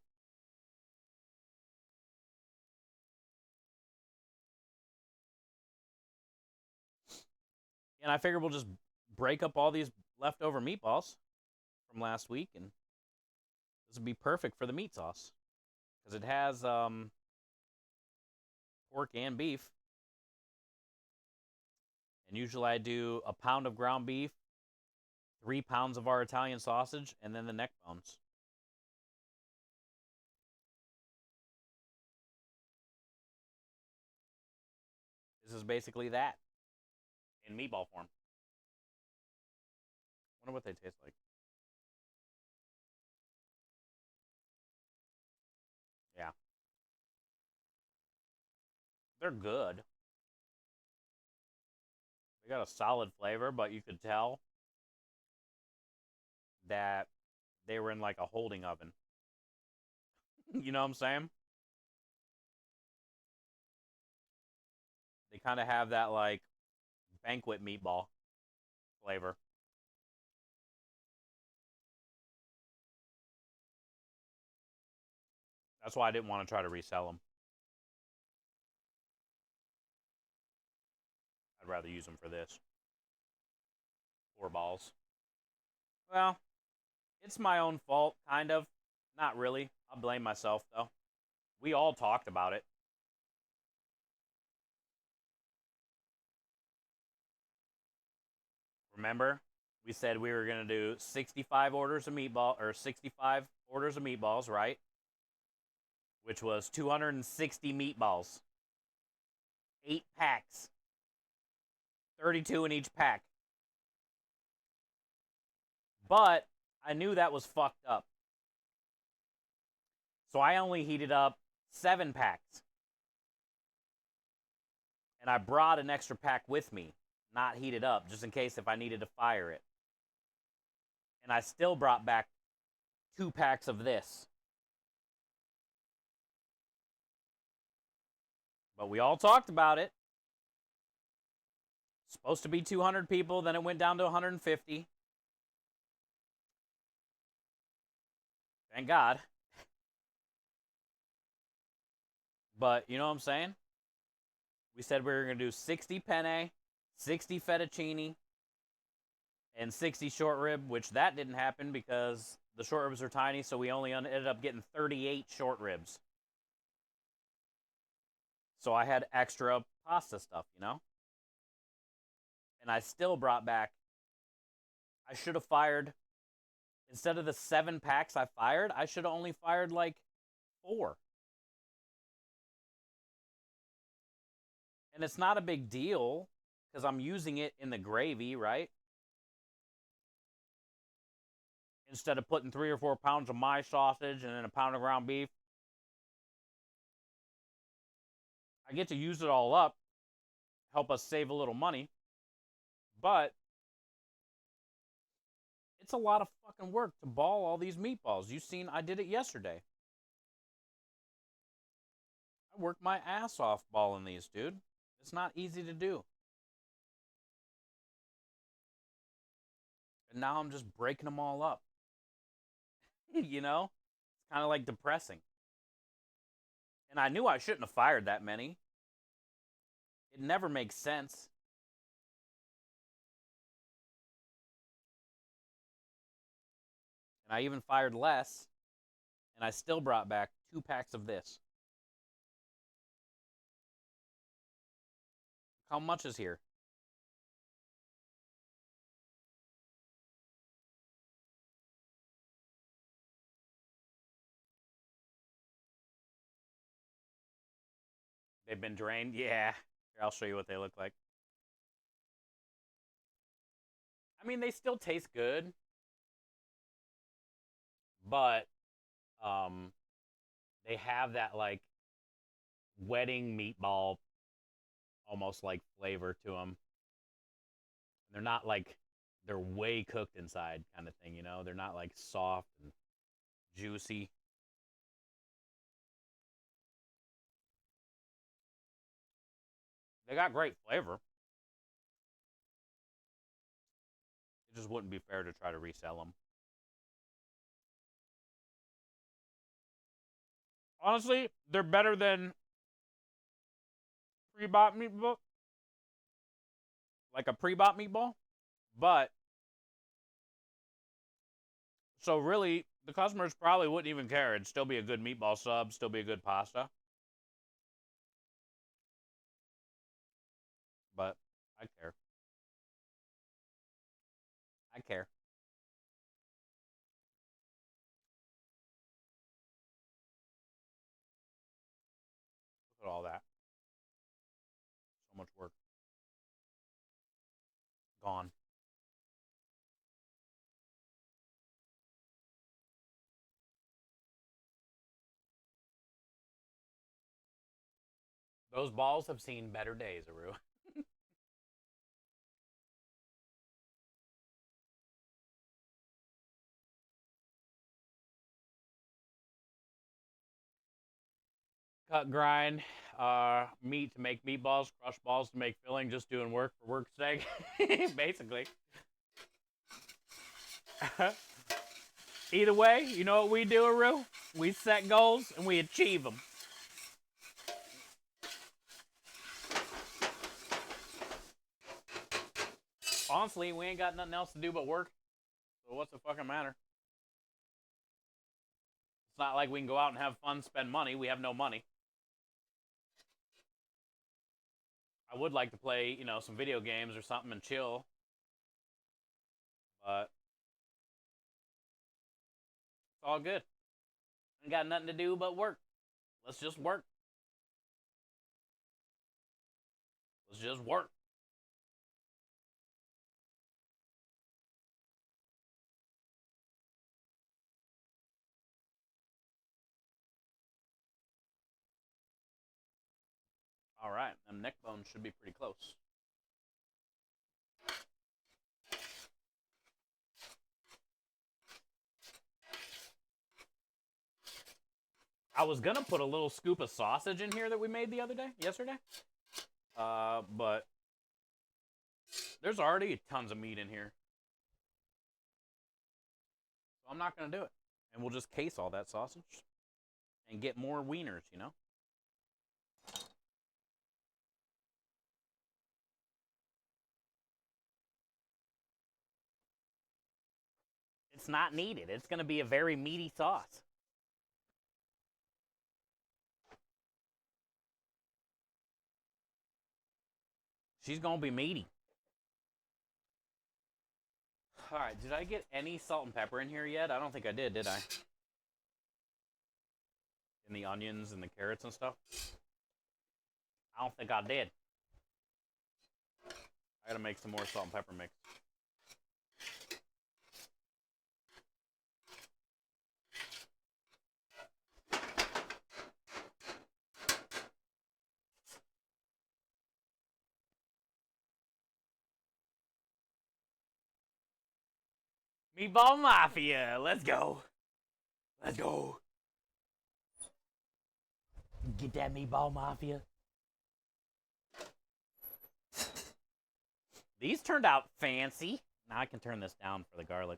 And I figured we'll just break up all these leftover meatballs from last week, and this would be perfect for the meat sauce because it has pork and beef. And usually I do a pound of ground beef, 3 pounds of our Italian sausage, and then the neck bones. This is basically that in meatball form. Wonder what they taste like. Yeah, they're good. They got a solid flavor, but you could tell that they were in like a holding oven. You know what I'm saying? They kind of have that like banquet meatball flavor. That's why I didn't want to try to resell them. I'd rather use them for this. 4 balls. Well, it's my own fault, kind of. Not really. I'll blame myself, though. We all talked about it. Remember? We said we were going to do 65 orders of meatball, or 65 orders of meatballs, right? Which was 260 meatballs. 8 packs. 32 in each pack. But I knew that was fucked up. So I only heated up 7 packs. And I brought an extra pack with me, not heated up, just in case if I needed to fire it. And I still brought back 2 packs of this. But we all talked about it. Supposed to be 200 people, then it went down to 150. Thank God. But you know what I'm saying? We said we were going to do 60 penne, 60 fettuccine, and 60 short rib, which that didn't happen because the short ribs are tiny, so we only ended up getting 38 short ribs. So I had extra pasta stuff, you know? And I still brought back, I should have fired, instead of the 7 packs I fired, I should have only fired like 4. And it's not a big deal because I'm using it in the gravy, right? Instead of putting 3 or 4 pounds of my sausage and then a pound of ground beef. I get to use it all up, help us save a little money. But it's a lot of fucking work to ball all these meatballs. You seen I did it yesterday. I worked my ass off balling these, dude. It's not easy to do. And now I'm just breaking them all up. You know? It's kind of like depressing. And I knew I shouldn't have fired that many. It never makes sense. And I even fired less. And I still brought back 2 packs of this. How much is here? They've been drained? Yeah. Here, I'll show you what they look like. I mean, they still taste good. But um they have that like wedding meatball almost like flavor to them. They're not like they're way cooked inside kind of thing, you know? They're not like soft and juicy. They got great flavor. It just wouldn't be fair to try to resell them. Honestly, they're better than pre-bought meatball, like a pre-bought meatball. But so really, the customers probably wouldn't even care. It'd still be a good meatball sub, still be a good pasta. But I care. I care. Look at all that. So much work gone. Those balls have seen better days, Aru. Cut, grind, meat to make meatballs, crush balls to make filling, just doing work for work's sake. Basically. Either way, you know what we do, Aru? We set goals and we achieve them. Honestly, we ain't got nothing else to do but work. So what's the fucking matter? It's not like we can go out and have fun, spend money. We have no money. I would like to play, you know, some video games or something and chill. But it's all good. Ain't got nothing to do but work. Let's just work. Let's just work. All right, them neck bones should be pretty close. I was gonna put a little scoop of sausage in here that we made yesterday. But there's already tons of meat in here, so I'm not gonna do it. And we'll just case all that sausage and get more wieners, you know. It's not needed. It's gonna be a very meaty sauce. She's gonna be meaty. All right, did I get any salt and pepper in here yet? I don't think I did I? In the onions and the carrots and stuff? I don't think I did. I gotta make some more salt and pepper mix. Meatball Mafia, let's go. Let's go. Get that Meatball Mafia. These turned out fancy. Now I can turn this down for the garlic.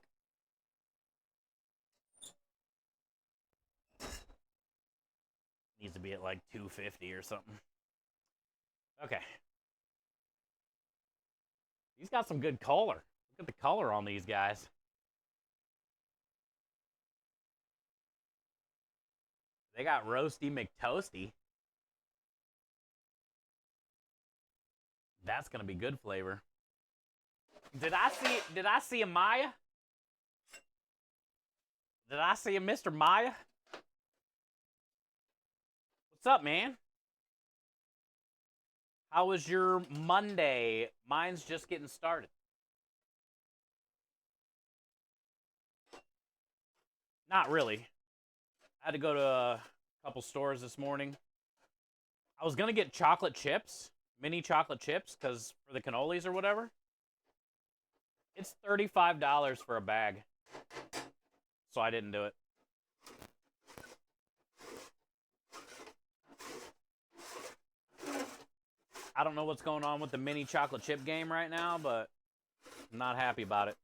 Needs to be at like 250 or something. Okay. He's got some good color. Look at the color on these guys. They got roasty McToasty. That's gonna be good flavor. Did I see a Maya? Did I see a Mr. Maya? What's up, man? How was your Monday? Mine's just getting started. Not really. I had to go to a couple stores this morning. I was gonna get chocolate chips, mini chocolate chips, because for the cannolis or whatever. It's $35 for a bag. So I didn't do it. I don't know what's going on with the mini chocolate chip game right now, but I'm not happy about it.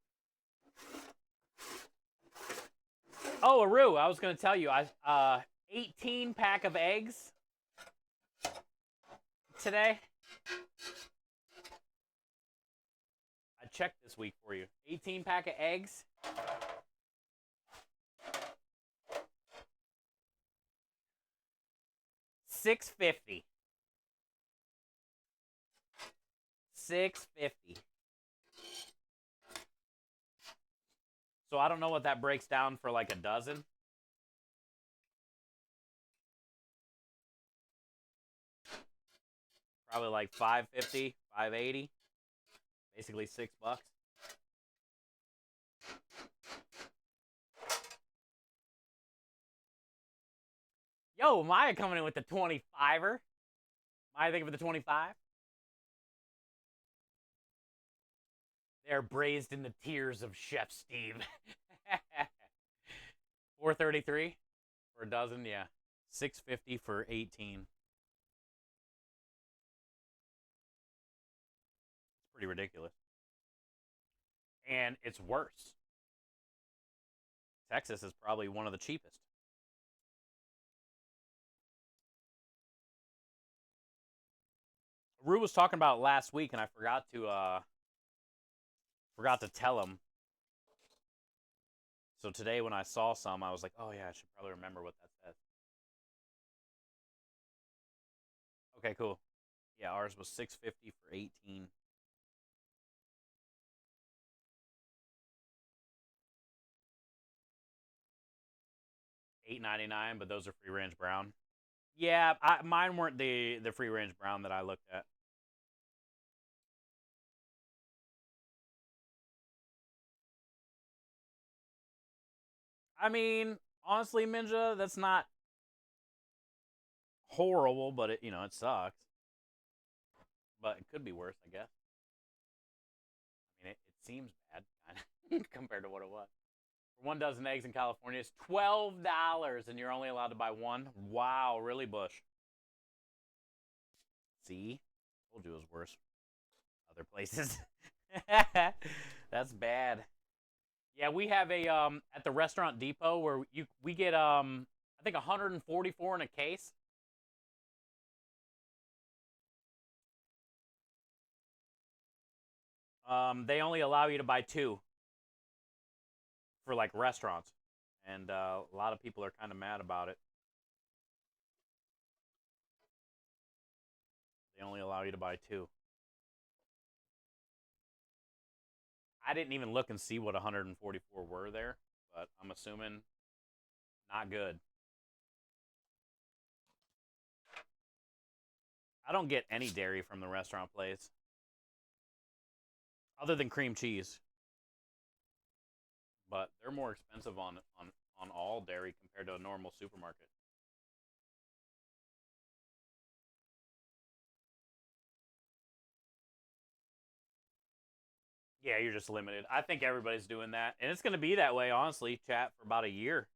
Oh, Aru, I was going to tell you, 18-pack of eggs today. I checked this week for you. 18-pack of eggs. $6.50. $6.50. So I don't know what that breaks down for like a dozen. Probably like $5.50, $5.80. Basically $6. Yo, Maya coming in with the 25er. Maya thinking of the 25? They're braised in the tears of Chef Steve. $4.33 for a dozen, yeah. $6.50 for 18. It's pretty ridiculous. And it's worse. Texas is probably one of the cheapest. Rue was talking about it last week, and I forgot to tell him. So today, when I saw some, I was like, "Oh yeah, I should probably remember what that says." Okay, cool. Yeah, ours was $6.50 for 18. $8.99, but those are free range brown. Yeah, mine weren't the free range brown that I looked at. I mean, honestly, Minja, that's not horrible, but it sucks. But it could be worse, I guess. I mean, it seems bad, kind of, compared to what it was. For 1 dozen eggs in California, it's $12, and you're only allowed to buy one. Wow, really, Bush? See, told you it was worse. Other places. That's bad. Yeah, we have a at the Restaurant Depot where we get I think 144 in a case. They only allow you to buy two for like restaurants, and a lot of people are kind of mad about it. They only allow you to buy two. I didn't even look and see what 144 were there, but I'm assuming not good. I don't get any dairy from the restaurant place other than cream cheese, but they're more expensive on all dairy compared to a normal supermarket. Yeah, you're just limited. I think everybody's doing that, and it's going to be that way, honestly, chat, for about a year.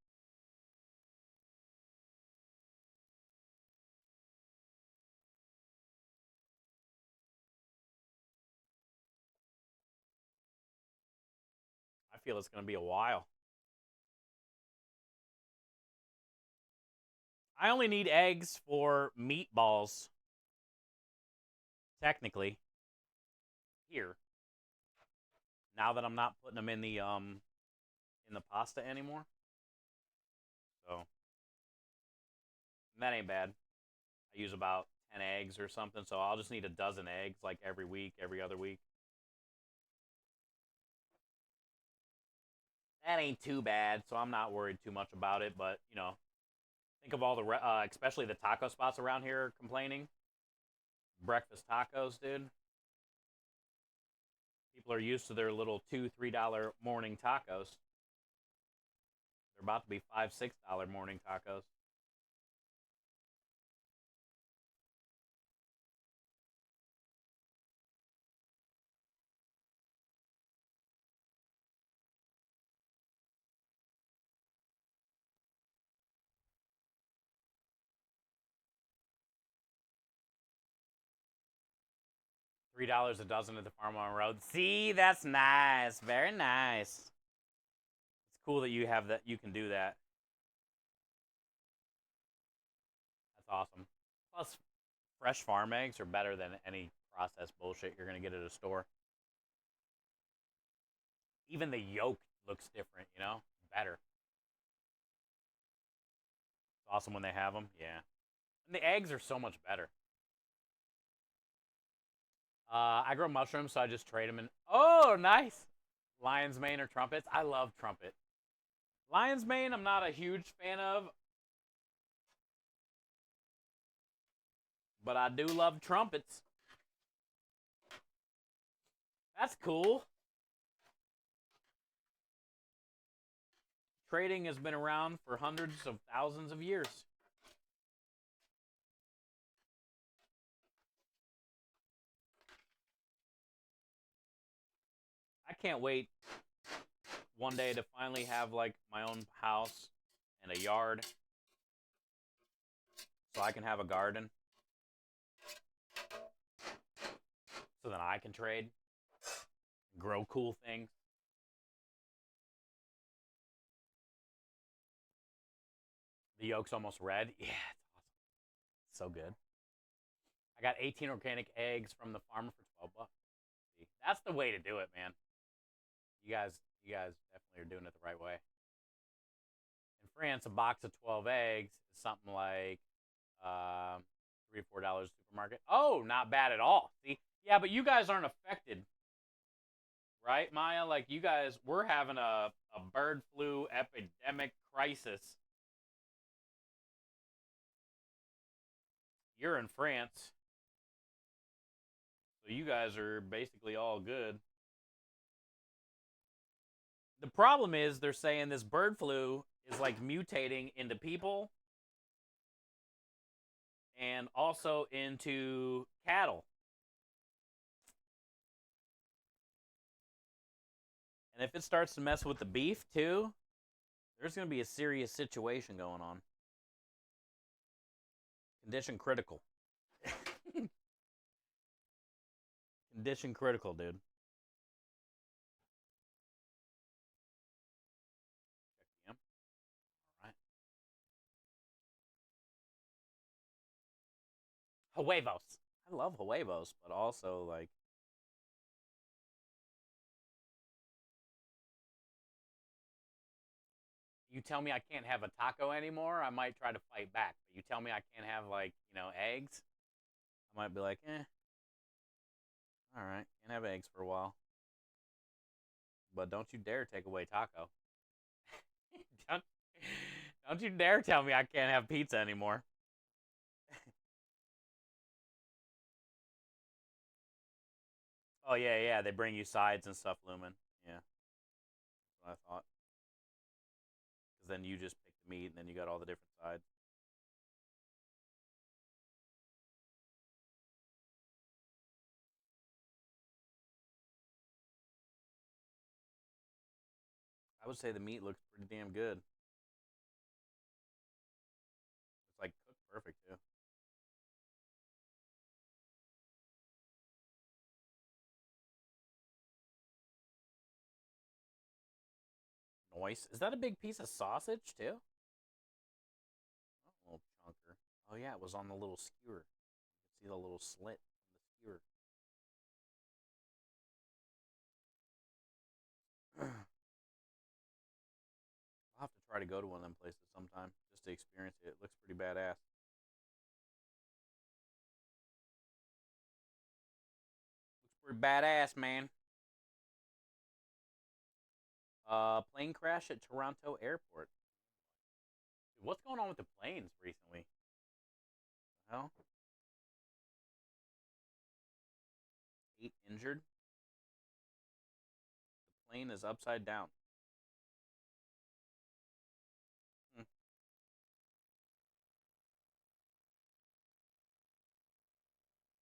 I feel it's going to be a while. I only need eggs for meatballs, technically, here. Now that I'm not putting them in the pasta anymore, so that ain't bad. I use about 10 eggs or something, so I'll just need a dozen eggs like every week, every other week. That ain't too bad, so I'm not worried too much about it. But think of all the especially the taco spots around here complaining. Breakfast tacos, dude. People are used to their little $2, $3 morning tacos. They're about to be $5, $6 morning tacos. $3 a dozen at the farm on road. See, that's nice. Very nice. It's cool that you have that. You can do that. awesome. Plus, fresh farm eggs are better than any processed bullshit you're gonna get at a store. Even the yolk looks different, you know? Better. It's awesome when they have them. Yeah. And the eggs are so much better. I grow mushrooms, so I just trade them in. Oh, nice. Lion's mane or trumpets. I love trumpet. Lion's mane, I'm not a huge fan of, but I do love trumpets. That's cool. Trading has been around for hundreds of thousands of years. I can't wait one day to finally have like my own house and a yard so I can have a garden so then I can trade, grow cool things. The yolk's almost red. Yeah, it's awesome. So good. I got 18 organic eggs from the farmer for 12 bucks. See, that's the way to do it, man. You guys definitely are doing it the right way. In France, a box of 12 eggs is something like $3 or $4 supermarket. Oh, not bad at all. See, yeah, but you guys aren't affected, right, Maya? Like you guys, we're having a bird flu epidemic crisis. You're in France, so you guys are basically all good. The problem is they're saying this bird flu is like mutating into people and also into cattle. And if it starts to mess with the beef too, there's going to be a serious situation going on. Condition critical. Condition critical, dude. Check the All right. Huevos. I love huevos, but also like you tell me I can't have a taco anymore, I might try to fight back. But you tell me I can't have like, eggs, I might be like, all right, can't have eggs for a while. But don't you dare take away taco. don't, don't you dare tell me I can't have pizza anymore. Oh yeah, yeah, they bring you sides and stuff, Lumen. Yeah, that's what I thought. Because then you just pick the meat, and then you got all the different sides. I would say the meat looks pretty damn good. It's like cooked perfect too. Nice. Is that a big piece of sausage too? Oh, a little chunker. Oh yeah, it was on the little skewer. You can see the little slit on the skewer. I'll have to try to go to one of them places sometime just to experience it. It looks pretty badass. Looks pretty badass, man. Plane crash at Toronto Airport. Dude, what's going on with the planes recently? Well, 8 injured. The plane is upside down. Hmm.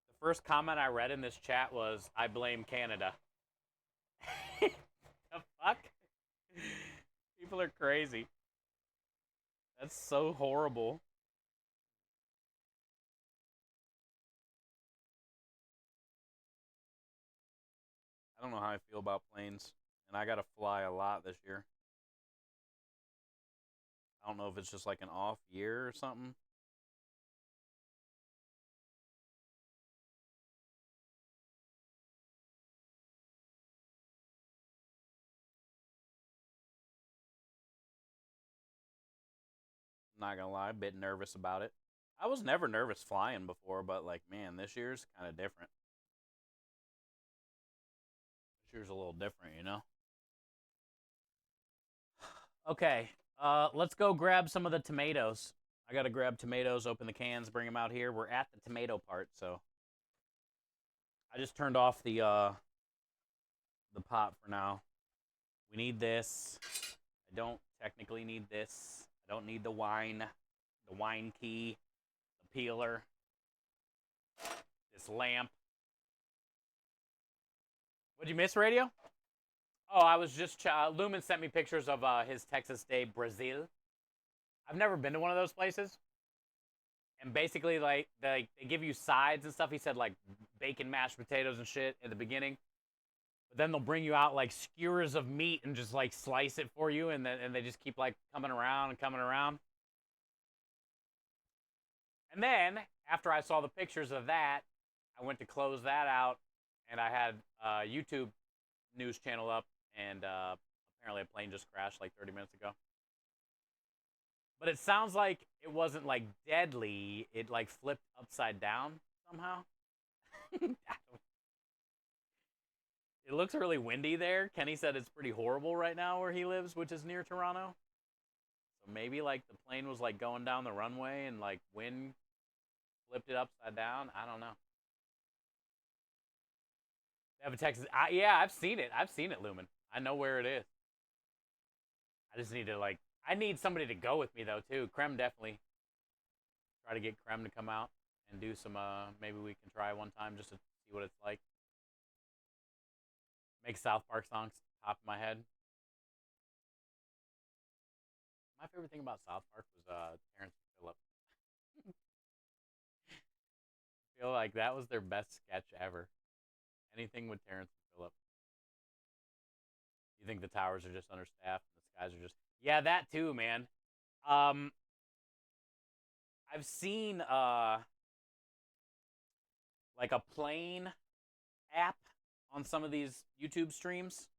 The first comment I read in this chat was, "I blame Canada." The fuck? People are crazy. That's so horrible. I don't know how I feel about planes, and I got to fly a lot this year. I don't know if it's just like an off year or something. I'm not gonna lie, a bit nervous about it. I was never nervous flying before, but like, man, this year's kind of different. This year's a little different, you know? Okay, let's go grab some of the tomatoes. I gotta grab tomatoes, open the cans, bring them out here. We're at the tomato part, so I just turned off the pot for now. We need this. I don't technically need this. I don't need the wine key, the peeler, this lamp. What'd you miss, radio? Oh, I was just Lumen sent me pictures of his Texas Day Brazil. I've never been to one of those places. And basically, like they give you sides and stuff. He said like bacon, mashed potatoes, and shit at the beginning. But then they'll bring you out like skewers of meat and just like slice it for you, and they just keep like coming around and coming around. And then after I saw the pictures of that, I went to close that out, and I had a YouTube news channel up, and apparently a plane just crashed like 30 minutes ago. But it sounds like it wasn't like deadly. It like flipped upside down somehow. It looks really windy there. Kenny said it's pretty horrible right now where he lives, which is near Toronto. So maybe like the plane was like going down the runway and like wind flipped it upside down. I don't know. They have a Texas. Yeah, I've seen it. I've seen it, Lumen. I know where it is. I just need to like. I need somebody to go with me though too. Krem definitely. Try to get Krem to come out and do some. Maybe we can try one time just to see what it's like. Make South Park songs top of my head. My favorite thing about South Park was Terrence and Phillip. I feel like that was their best sketch ever. Anything with Terrence and Phillip. You think the towers are just understaffed and the skies are just... Yeah, that too, man. I've seen like a plane app on some of these YouTube streams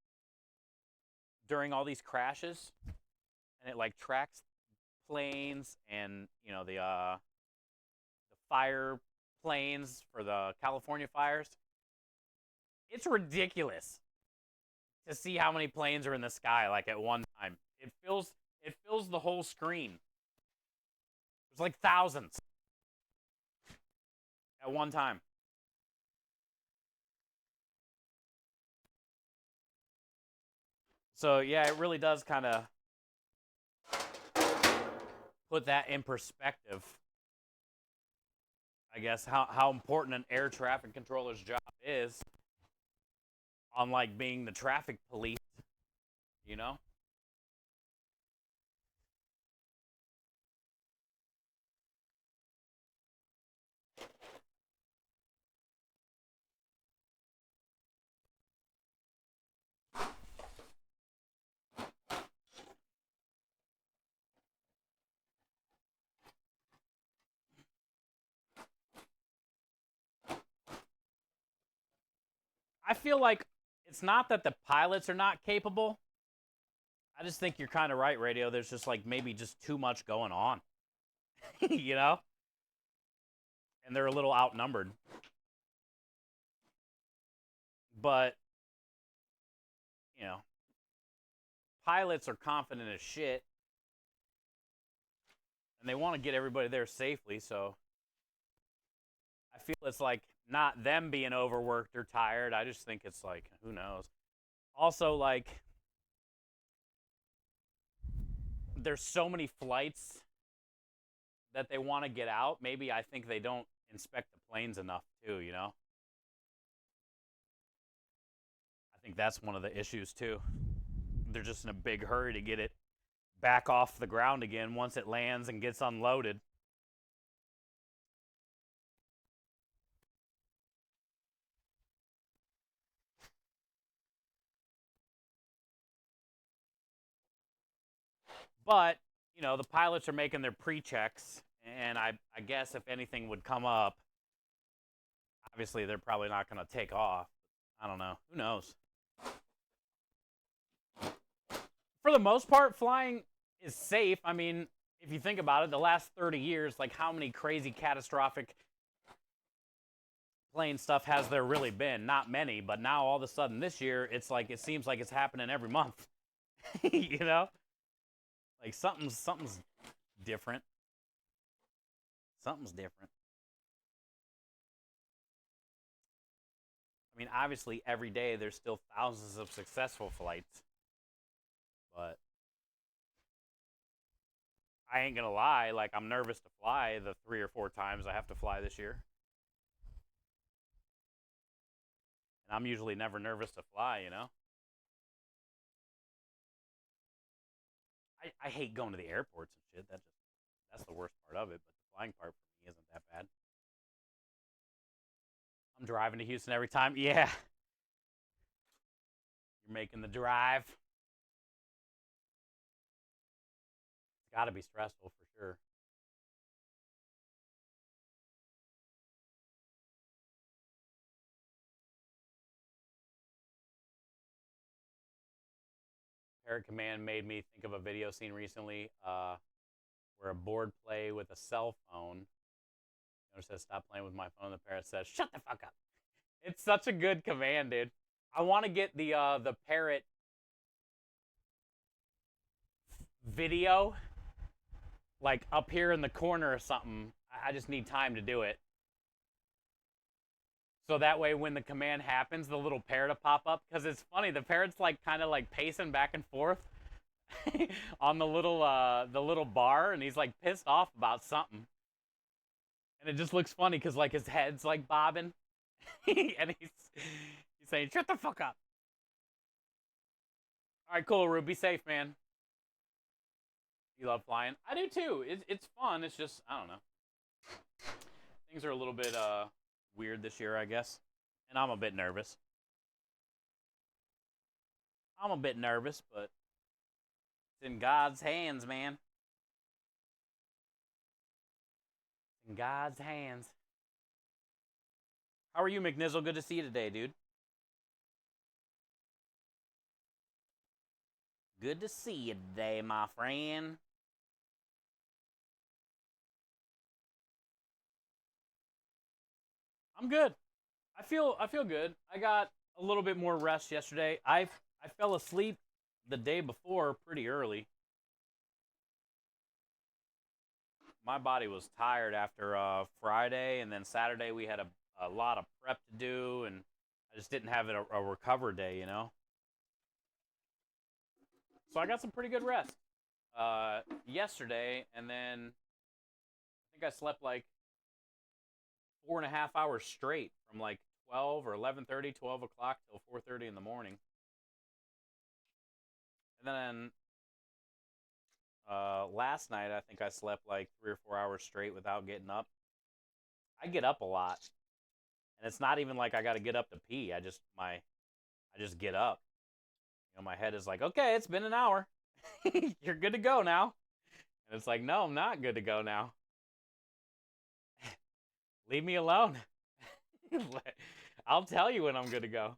during all these crashes, and it like tracks planes and you know the fire planes for the California fires. It's ridiculous to see how many planes are in the sky like at one time. It fills the whole screen. There's like thousands at one time. So yeah, it really does kind of put that in perspective. I guess how important an air traffic controller's job is on like being the traffic police, you know? I feel like it's not that the pilots are not capable. I just think you're kind of right, Radio. There's just like maybe just too much going on, you know? And they're a little outnumbered. But, you know, pilots are confident as shit. And they want to get everybody there safely, so I feel it's like not them being overworked or tired. I just think it's like, who knows? Also, like, there's so many flights that they want to get out. Maybe I think they don't inspect the planes enough, too, you know? I think that's one of the issues, too. They're just in a big hurry to get it back off the ground again once it lands and gets unloaded. But, you know, the pilots are making their pre-checks, and I guess if anything would come up, obviously they're probably not going to take off. I don't know. Who knows? For the most part, flying is safe. I mean, if you think about it, the last 30 years, like how many crazy catastrophic plane stuff has there really been? Not many, but now all of a sudden this year, it's like it seems like it's happening every month. You know, like something's different. Something's different. I mean, obviously, every day there's still thousands of successful flights, but I ain't gonna lie. Like, I'm nervous to fly the 3 or 4 times I have to fly this year, and I'm usually never nervous to fly. You know, I hate going to the airports and shit. That's the worst part of it. But the flying part for me isn't that bad. I'm driving to Houston every time. Yeah, you're making the drive. It's got to be stressful for sure. Parrot Command made me think of a video scene recently where a board play with a cell phone. It says, "Stop playing with my phone." The parrot says, "Shut the fuck up." It's such a good command, dude. I want to get the parrot video like up here in the corner or something. I just need time to do it. So that way when the command happens, the little parrot will pop up. Because it's funny, the parrot's like kind of like pacing back and forth on the little bar, and he's like pissed off about something. And it just looks funny because like his head's like bobbing. And he's saying, "Shut the fuck up." All right, cool, Rube. Be safe, man. You love flying? I do too. It's fun. It's just, I don't know. Things are a little bit weird this year, I guess. And I'm a bit nervous. I'm a bit nervous, but it's in God's hands, man. It's in God's hands. How are you, McNizzle? Good to see you today, dude. Good to see you today, my friend. I'm good. I feel good. I got a little bit more rest yesterday. I fell asleep the day before pretty early. My body was tired after Friday, and then Saturday we had a lot of prep to do, and I just didn't have a recover day, you know. So I got some pretty good rest yesterday, and then I think I slept like 4.5 hours straight from like 12 or 11:30, 12 o'clock till 4:30 in the morning. And then last night I think I slept like 3 or 4 hours straight without getting up. I get up a lot, and it's not even like I got to get up to pee. I just get up. You know, my head is like, okay, it's been an hour. You're good to go now. And it's like, no, I'm not good to go now. Leave me alone. I'll tell you when I'm good to go.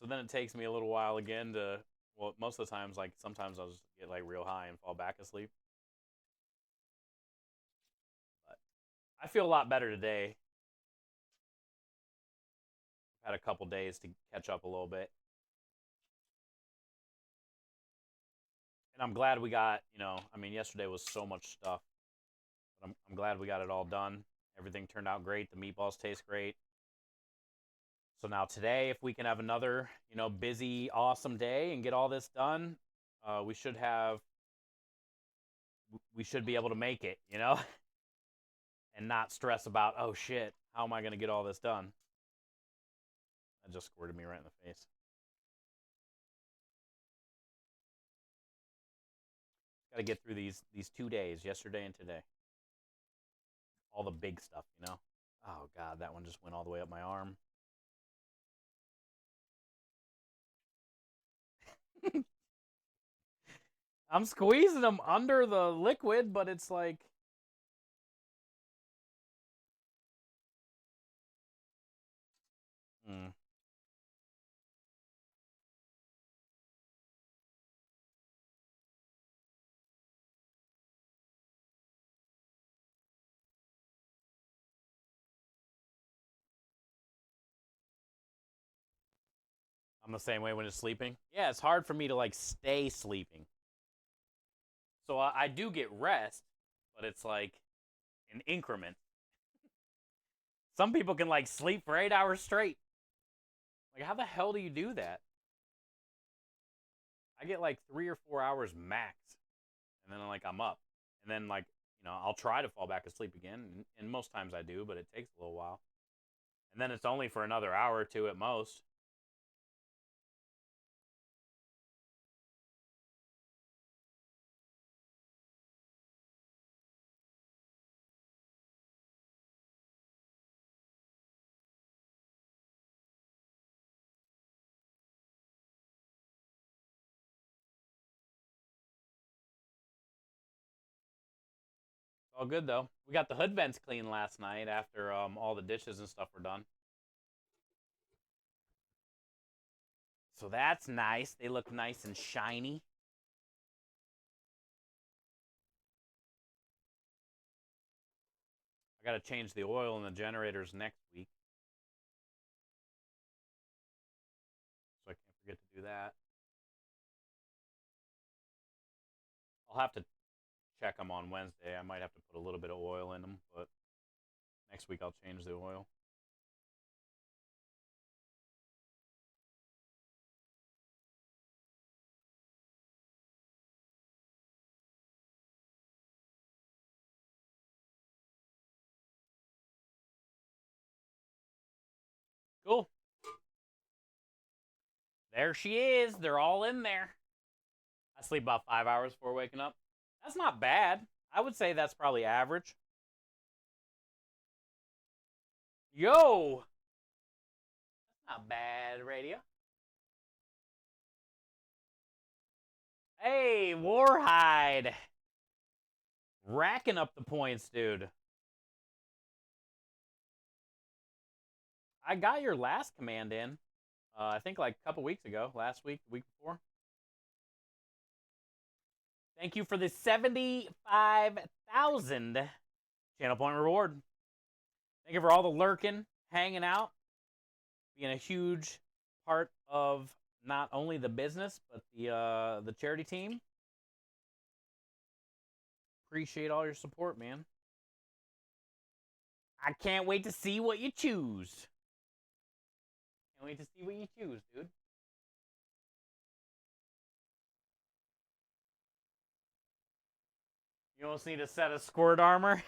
So then it takes me a little while again to, well, most of the times, like sometimes I'll just get like real high and fall back asleep. But I feel a lot better today. I've had a couple days to catch up a little bit. And I'm glad we got, you know, I mean, yesterday was so much stuff. But I'm glad we got it all done. Everything turned out great. The meatballs taste great. So now today, if we can have another, you know, busy, awesome day and get all this done, we should have, we should be able to make it, you know, and not stress about, oh shit, how am I going to get all this done? That just squirted me right in the face. Got to get through these 2 days, yesterday and today. All the big stuff, you know. Oh god, that one just went all the way up my arm. I'm squeezing them under the liquid, but it's like, mm, I'm the same way when it's sleeping. Yeah, it's hard for me to like stay sleeping. So I do get rest, but it's like in increments. Some people can like sleep for 8 hours straight. Like, how the hell do you do that? I get like 3 or 4 hours max, and then like I'm up, and then like I'll try to fall back asleep again, and most times I do, but it takes a little while, and then it's only for another hour or two at most. All good though. We got the hood vents clean last night after all the dishes and stuff were done. So that's nice. They look nice and shiny. I got to change the oil in the generators next week. So I can't forget to do that. I'll have to check them on Wednesday. I might have to put a little bit of oil in them, but next week I'll change the oil. Cool. There she is. They're all in there. I sleep about 5 hours before waking up. That's not bad. I would say that's probably average. Yo! That's not bad, radio. Hey, Warhide. Racking up the points, dude. I got your last command in. I think like a couple weeks ago. Last week, the week before. Thank you for the 75,000 channel point reward. Thank you for all the lurking, hanging out, being a huge part of not only the business but the charity team. Appreciate all your support, man. I can't wait to see what you choose. Can't wait to see what you choose, dude. You almost need a set of squirt armor.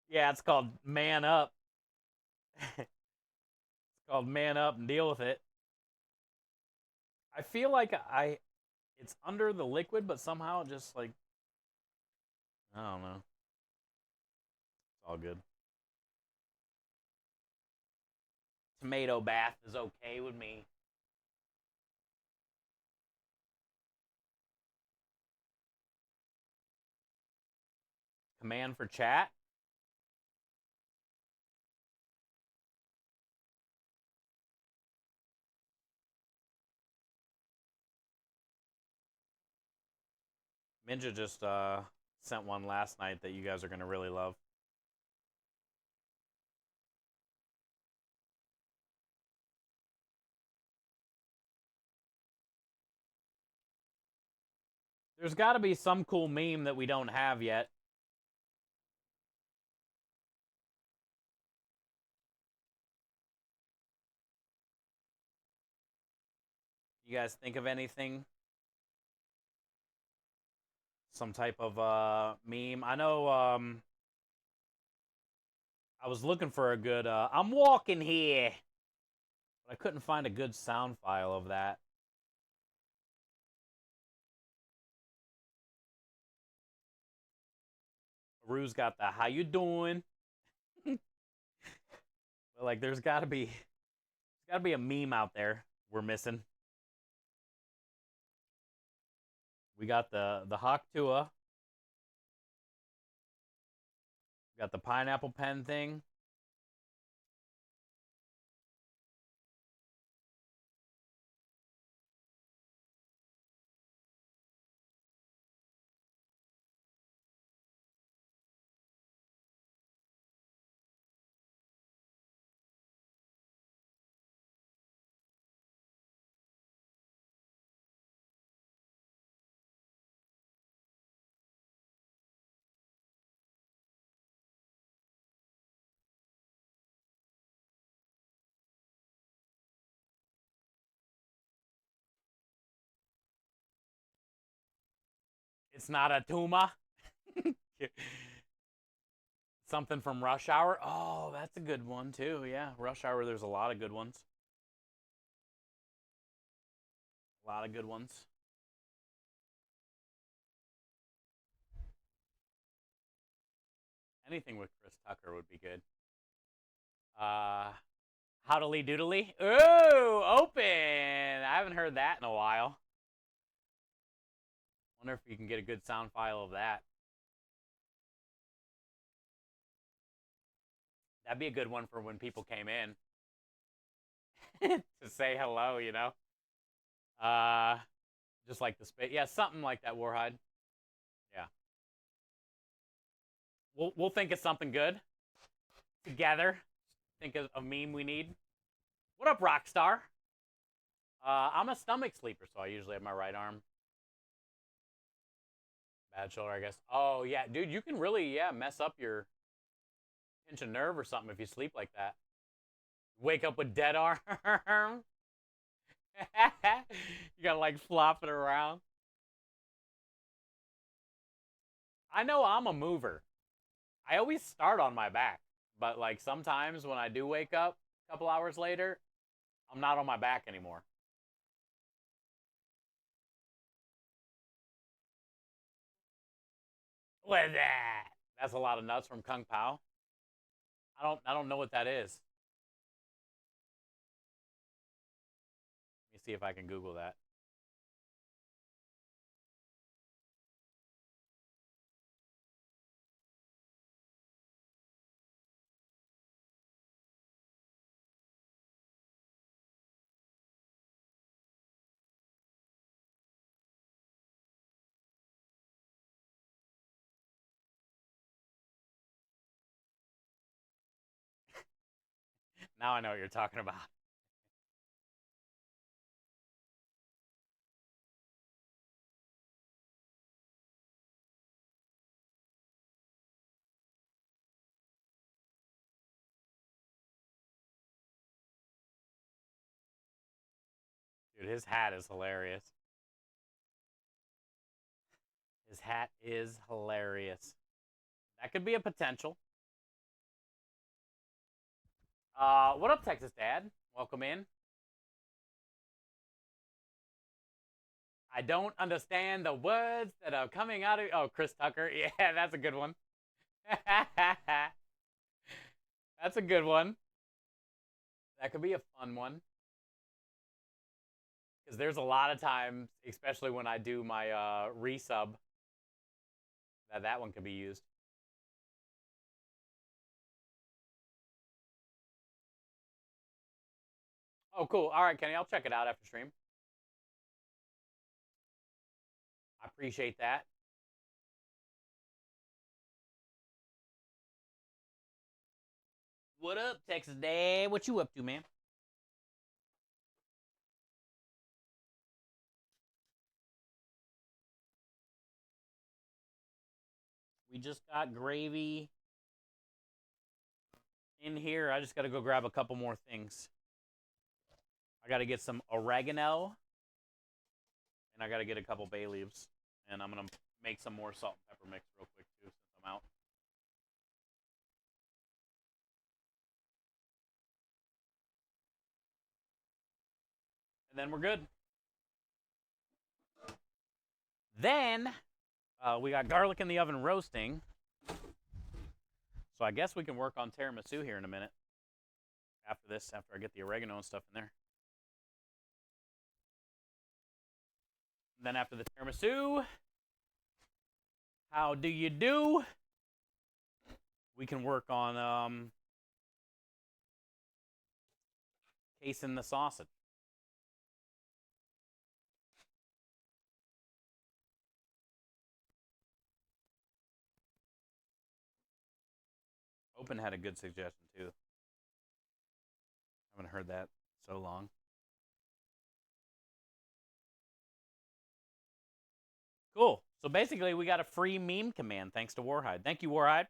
Yeah, it's called Man Up. It's called Man Up and deal with it. I feel like it's under the liquid, but somehow it just like I don't know. It's all good. Tomato bath is okay with me. Command for chat. Minja just sent one last night that you guys are gonna really love. There's got to be some cool meme that we don't have yet. You guys think of anything? Some type of meme? I know I was looking for a good I'm walking here, but I couldn't find a good sound file of that. Rue's got the how you doing? But like there's gotta be a meme out there we're missing. We got the Hawk Tua. We got the pineapple pen thing. It's not a tumor. Something from Rush Hour. Oh, that's a good one too. Yeah, Rush Hour. There's a lot of good ones. A lot of good ones. Anything with Chris Tucker would be good. Howdly doodly. Ooh, open. I haven't heard that in a while. Wonder if you can get a good sound file of that. That'd be a good one for when people came in to say hello, you know? Uh, just like the space. Yeah, something like that, Warhide. Yeah. We'll think of something good together. Think of a meme we need. What up, Rockstar? I'm a stomach sleeper, so I usually have my right arm. Bad shoulder, I guess. Oh, yeah. Dude, you can really, yeah, mess up your pinch a nerve or something if you sleep like that. Wake up with dead arm. You gotta, like, flop it around. I know I'm a mover. I always start on my back. But, like, sometimes when I do wake up a couple hours later, I'm not on my back anymore. What is that? That's a lot of nuts from Kung Pao. I don't know what that is. Let me see if I can Google that. Now I know what you're talking about. Dude, his hat is hilarious. His hat is hilarious. That could be a potential. What up, Texas Dad? Welcome in. I don't understand the words that are coming out of. Oh, Chris Tucker. Yeah, that's a good one. That's a good one. That could be a fun one. Because there's a lot of times, especially when I do my resub, that one could be used. Oh, cool. All right, Kenny, I'll check it out after stream. I appreciate that. What up, Texas Dad? What you up to, man? We just got gravy in here. I just got to go grab a couple more things. I got to get some oregano, and I got to get a couple bay leaves. And I'm going to make some more salt and pepper mix real quick, too, since I'm out. And then we're good. Then we got garlic in the oven roasting. So I guess we can work on tiramisu here in a minute. After this, after I get the oregano and stuff in there. And then after the tiramisu, how do you do? We can work on casing the sausage. Open had a good suggestion too. I haven't heard that so long. Cool. So basically, we got a free meme command thanks to Warhide. Thank you, Warhide.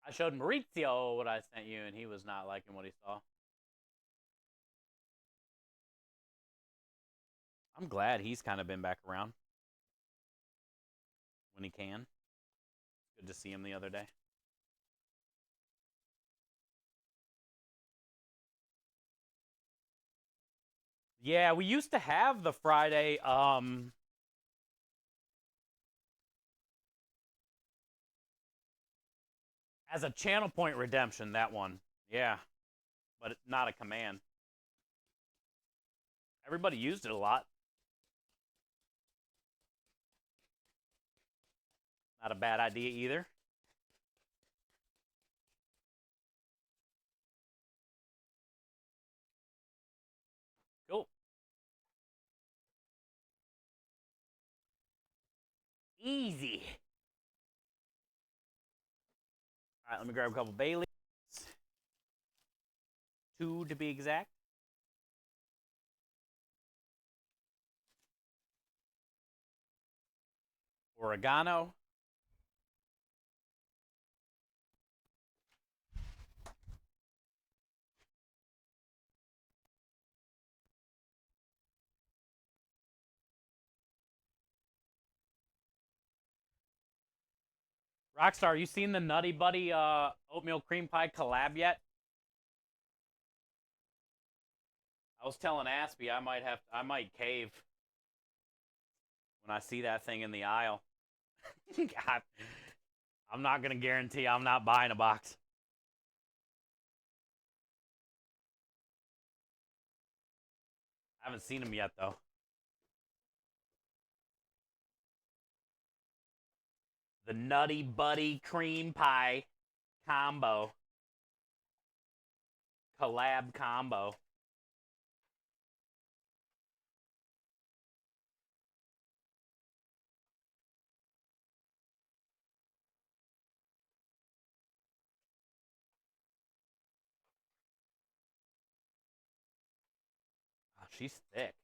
I showed Maurizio what I sent you, and he was not liking what he saw. I'm glad he's kind of been back around when he can. Good to see him the other day. Yeah, we used to have the Friday as a channel point redemption, that one. Yeah, but not a command. Everybody used it a lot. Not a bad idea either. Cool. Easy. All right, let me grab a couple Baileys. 2 to be exact. Oregano. Rockstar, you seen the Nutty Buddy oatmeal cream pie collab yet? I was telling Aspie I might cave when I see that thing in the aisle. God, I'm not gonna guarantee I'm not buying a box. I haven't seen them yet though. The Nutty Buddy cream pie combo. Collab combo. Oh, she's thick.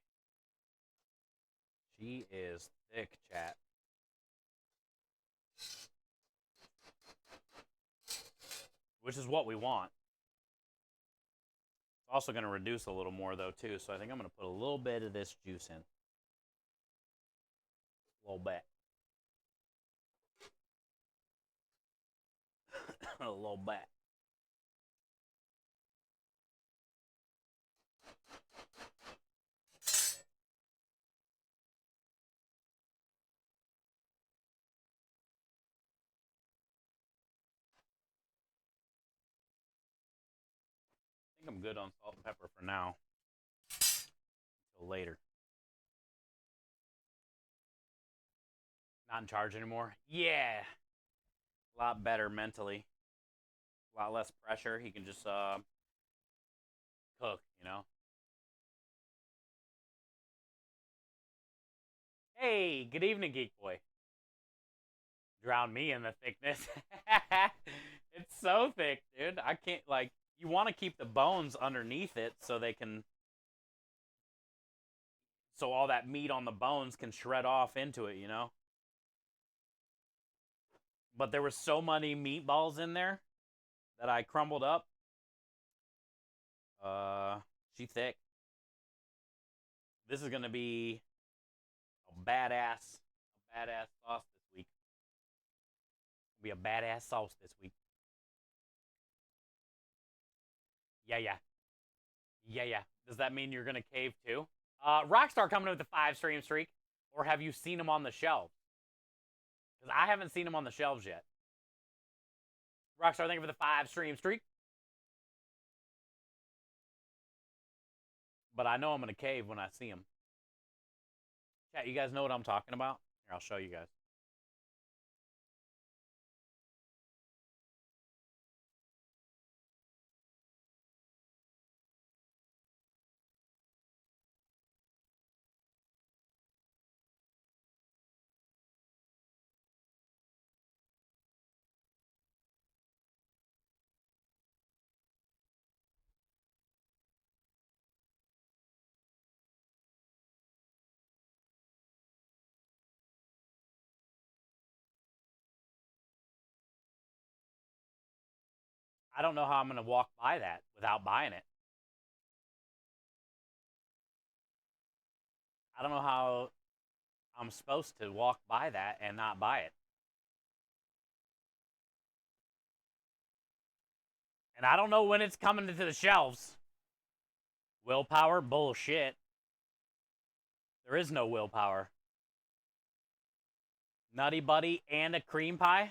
She is thick, chat. Which is what we want. It's also going to reduce a little more, though, too. So I think I'm going to put a little bit of this juice in. A little bit. A little bit. I think I'm good on salt and pepper for now. Until later. Not in charge anymore? Yeah. A lot better mentally. A lot less pressure. He can just cook, you know? Hey, good evening, Geek Boy. Drown me in the thickness. It's so thick, dude. I can't, like, you want to keep the bones underneath it so they can, so all that meat on the bones can shred off into it, you know? But there were so many meatballs in there that I crumbled up. She thick. This is gonna be a badass sauce this week. It'll be a badass sauce this week. Yeah, yeah. Yeah, yeah. Does that mean you're gonna cave too? Rockstar coming with the 5-stream streak, or have you seen him on the shelves? Because I haven't seen him on the shelves yet. Rockstar, thank you for the 5-stream streak. But I know I'm gonna cave when I see him. Chat, you guys know what I'm talking about? Here, I'll show you guys. I don't know how I'm gonna walk by that without buying it. I don't know how I'm supposed to walk by that and not buy it. And I don't know when it's coming to the shelves. Willpower? Bullshit. There is no willpower. Nutty Buddy and a cream pie?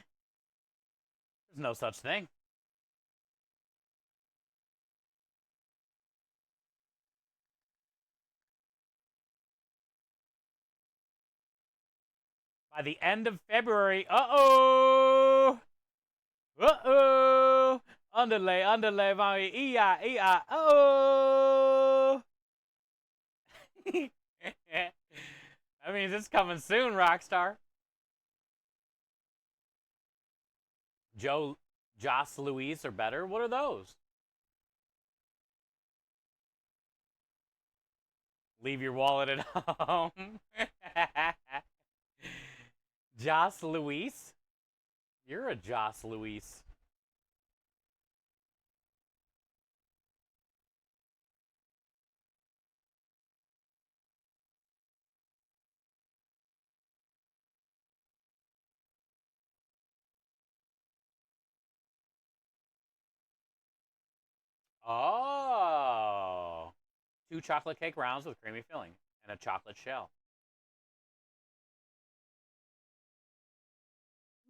There's no such thing. By the end of February, uh-oh! Uh-oh! Underlay, mommy, E-I, uh-oh! That means it's coming soon, Rockstar. Joss Louise are better? What are those? Leave your wallet at home. Joss Louise? You're a Joss Louise. Oh. 2 chocolate cake rounds with creamy filling and a chocolate shell.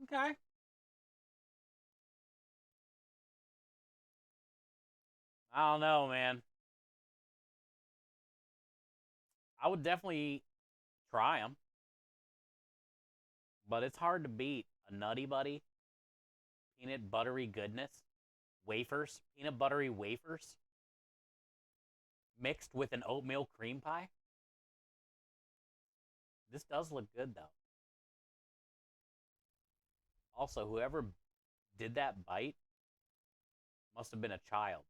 Okay. I don't know, man. I would definitely try them, but it's hard to beat a Nutty Buddy peanut buttery goodness wafers, peanut buttery wafers mixed with an oatmeal cream pie. This does look good though. Also, whoever did that bite must have been a child,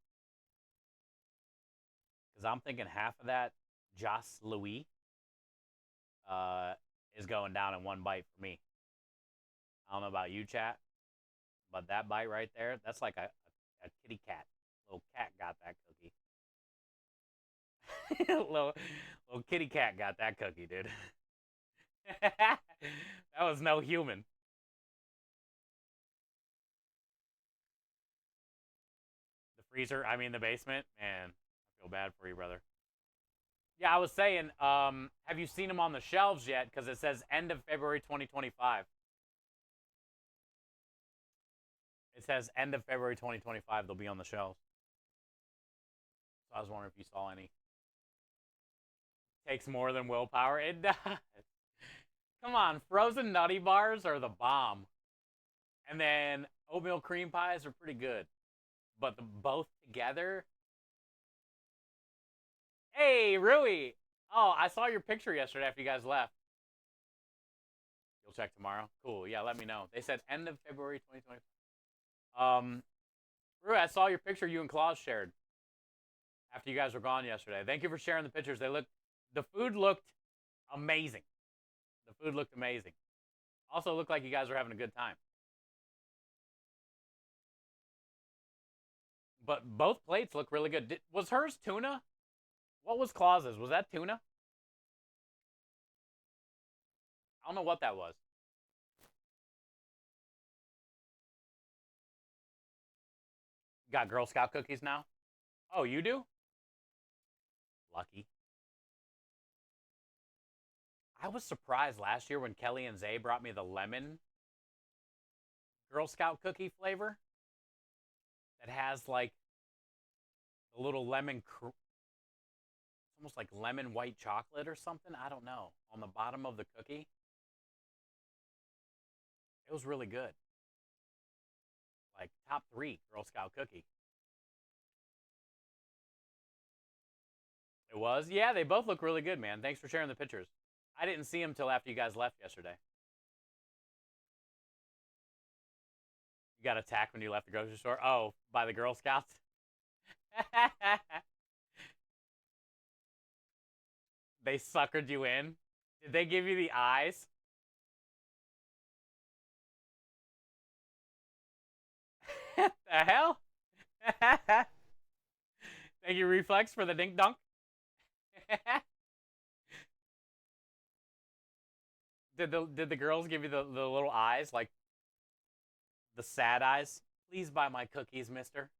because I'm thinking half of that Joss Louis uh, is going down in one bite for me. I don't know about you, chat, but that bite right there, that's like a kitty cat. Little cat got that cookie. little kitty cat got that cookie, dude. That was no human. The freezer, I mean the basement, man, I feel bad for you, brother. Yeah, I was saying, have you seen them on the shelves yet? Because it says end of February 2025. It says end of February 2025. They'll be on the shelves. So I was wondering if you saw any. Takes more than willpower. It does. Come on, frozen nutty bars are the bomb. And then oatmeal cream pies are pretty good. But the both together. Hey, Rui. Oh, I saw your picture yesterday after you guys left. You'll check tomorrow? Cool. Yeah, let me know. They said end of February 2020. Rui, I saw your picture you and Claus shared after you guys were gone yesterday. Thank you for sharing the pictures. The food looked amazing. The food looked amazing. Also looked like you guys were having a good time. But both plates look really good. Was hers tuna? What was Claus's? Was that tuna? I don't know what that was. Got Girl Scout cookies now? Oh, you do? Lucky. I was surprised last year when Kelly and Zay brought me the lemon Girl Scout cookie flavor that has like the little lemon, almost like lemon white chocolate or something. I don't know. On the bottom of the cookie. It was really good. Like top 3 Girl Scout cookie. It was? Yeah, they both look really good, man. Thanks for sharing the pictures. I didn't see them till after you guys left yesterday. You got attacked when you left the grocery store? Oh, by the Girl Scouts? They suckered you in? Did they give you the eyes? The hell? Thank you, Reflex, for the dink dunk. Did the girls give you the little eyes, like the sad eyes? Please buy my cookies, mister.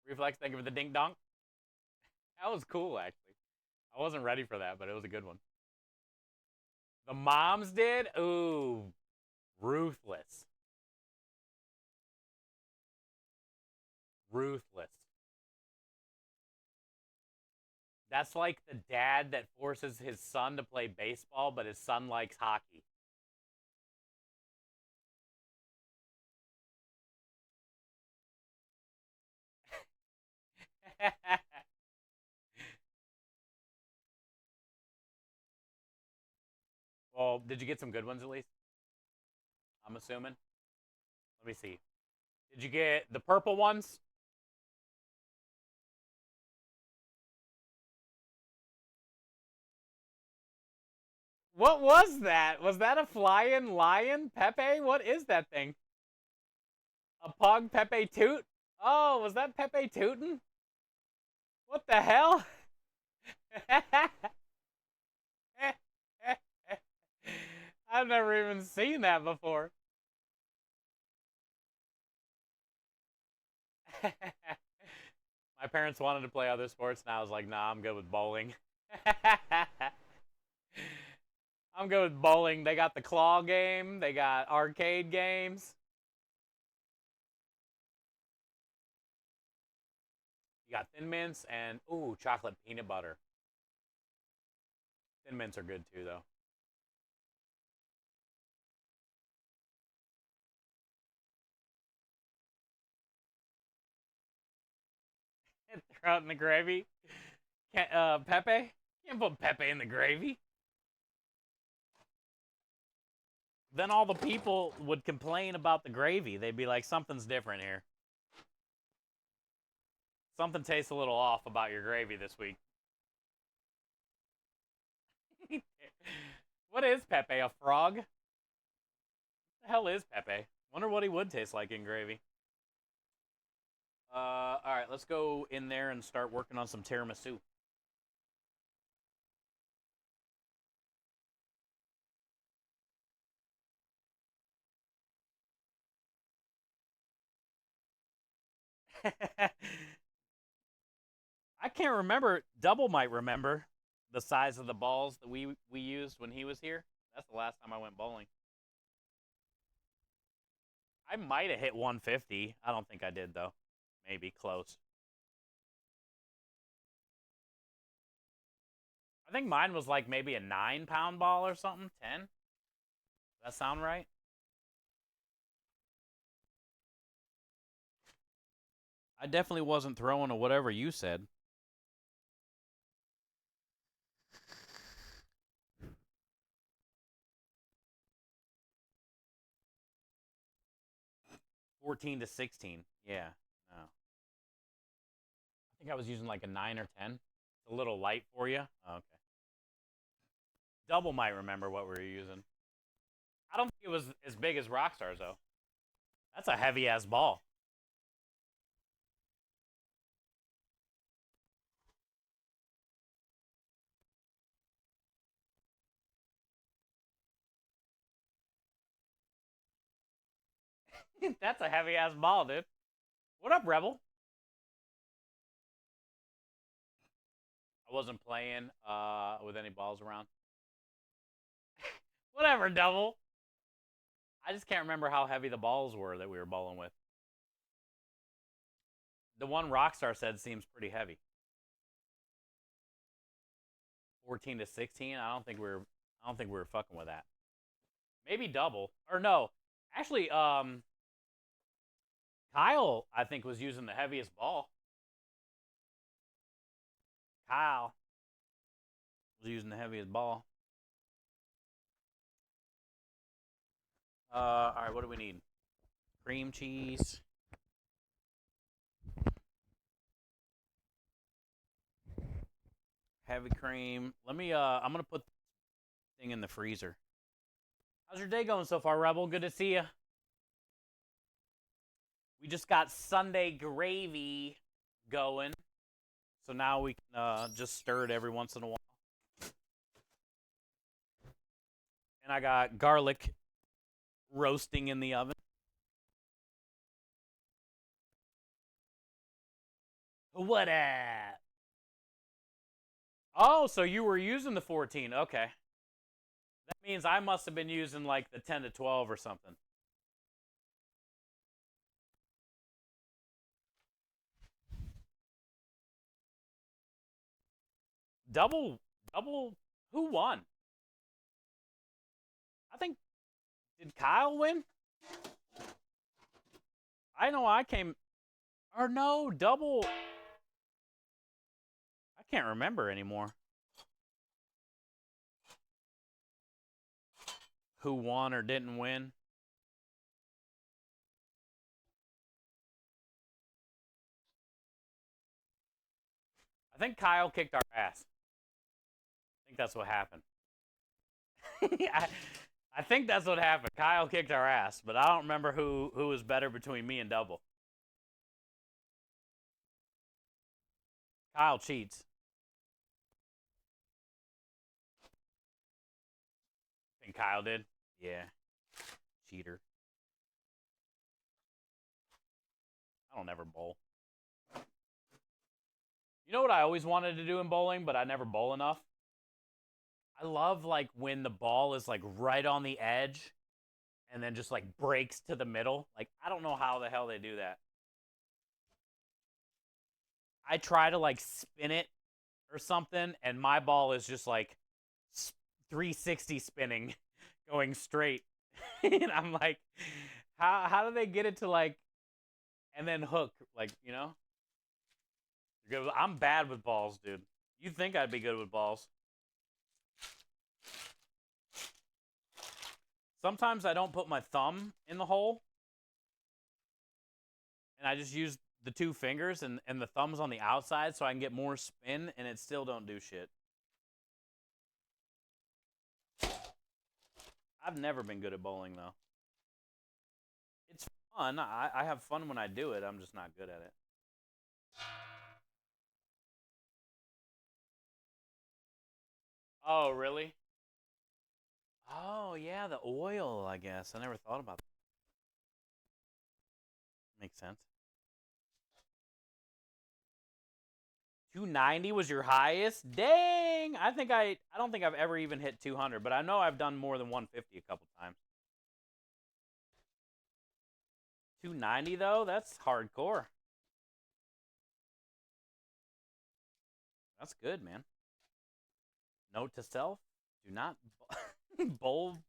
Reflex, thank you for the dink donk. That was cool, actually. I wasn't ready for that, but it was a good one. The moms did? Ooh, ruthless. Ruthless. That's like the dad that forces his son to play baseball, but his son likes hockey. Well, did you get some good ones at least? I'm assuming. Let me see. Did you get the purple ones? What was that? Was that a flying lion? Pepe? What is that thing? A pug Pepe Toot? Oh, was that Pepe Tootin'? What the hell? I've never even seen that before. My parents wanted to play other sports, and I was like, nah, I'm good with bowling. I'm good with bowling. They got the claw game. They got arcade games. You got Thin Mints and, ooh, chocolate peanut butter. Thin Mints are good, too, though. Throw it in the gravy. Pepe? Can't put Pepe in the gravy. Then all the people would complain about the gravy. They'd be like, something's different here. Something tastes a little off about your gravy this week. What is Pepe? A frog? What the hell is Pepe? Wonder what he would taste like in gravy. Alright, let's go in there and start working on some tiramisu. I can't remember. Double might remember the size of the balls that we used when he was here. That's the last time I went bowling. I might have hit 150. I don't think I did though. Maybe close. I think mine was like maybe a 9-pound ball or something. 10. Does that sound right? I definitely wasn't throwing a whatever you said. 14 to 16. Yeah. No. I think I was using like a 9 or 10. It's a little light for you. Oh, okay. Double might remember what we were using. I don't think it was as big as Rockstar's though. That's a heavy ass ball. That's a heavy ass ball, dude. What up, Rebel? I wasn't playing with any balls around. Whatever, Double. I just can't remember how heavy the balls were that we were bowling with. The one Rockstar said seems pretty heavy. 14 to 16. I don't think we were fucking with that. Maybe double or no. Actually, Kyle I think was using the heaviest ball. Kyle was using the heaviest ball. All right, what do we need? Cream cheese. Heavy cream. Let me I'm gonna put the thing in the freezer. How's your day going so far, Rebel? Good to see you. We just got Sunday gravy going. So now we can just stir it every once in a while. And I got garlic roasting in the oven. What at? Oh, so you were using the 14. Okay. That means I must have been using like the 10 to 12 or something. Double, who won? I think, did Kyle win? I know I came, or no, double. I can't remember anymore. Who won or didn't win? I think Kyle kicked our ass. I think that's what happened. I think that's what happened. Kyle kicked our ass, but I don't remember who was better between me and Double. Kyle cheats. I think Kyle did. Yeah. Cheater. I don't ever bowl. You know what I always wanted to do in bowling, but I never bowl enough? I love like when the ball is like right on the edge and then just like breaks to the middle. Like I don't know how the hell they do that. I try to like spin it or something and my ball is just like 360 spinning going straight. And I'm like, how do they get it to like and then hook, like, you know? I'm bad with balls, dude. You'd think I'd be good with balls. Sometimes I don't put my thumb in the hole. And I just use the two fingers and the thumb's on the outside so I can get more spin and it still don't do shit. I've never been good at bowling, though. It's fun. I have fun when I do it. I'm just not good at it. Oh, really? Oh, yeah, the oil, I guess. I never thought about that. Makes sense. 290 was your highest? Dang! I don't think I've ever even hit 200, but I know I've done more than 150 a couple times. 290 though, that's hardcore. That's good, man. Note to self: do not bowl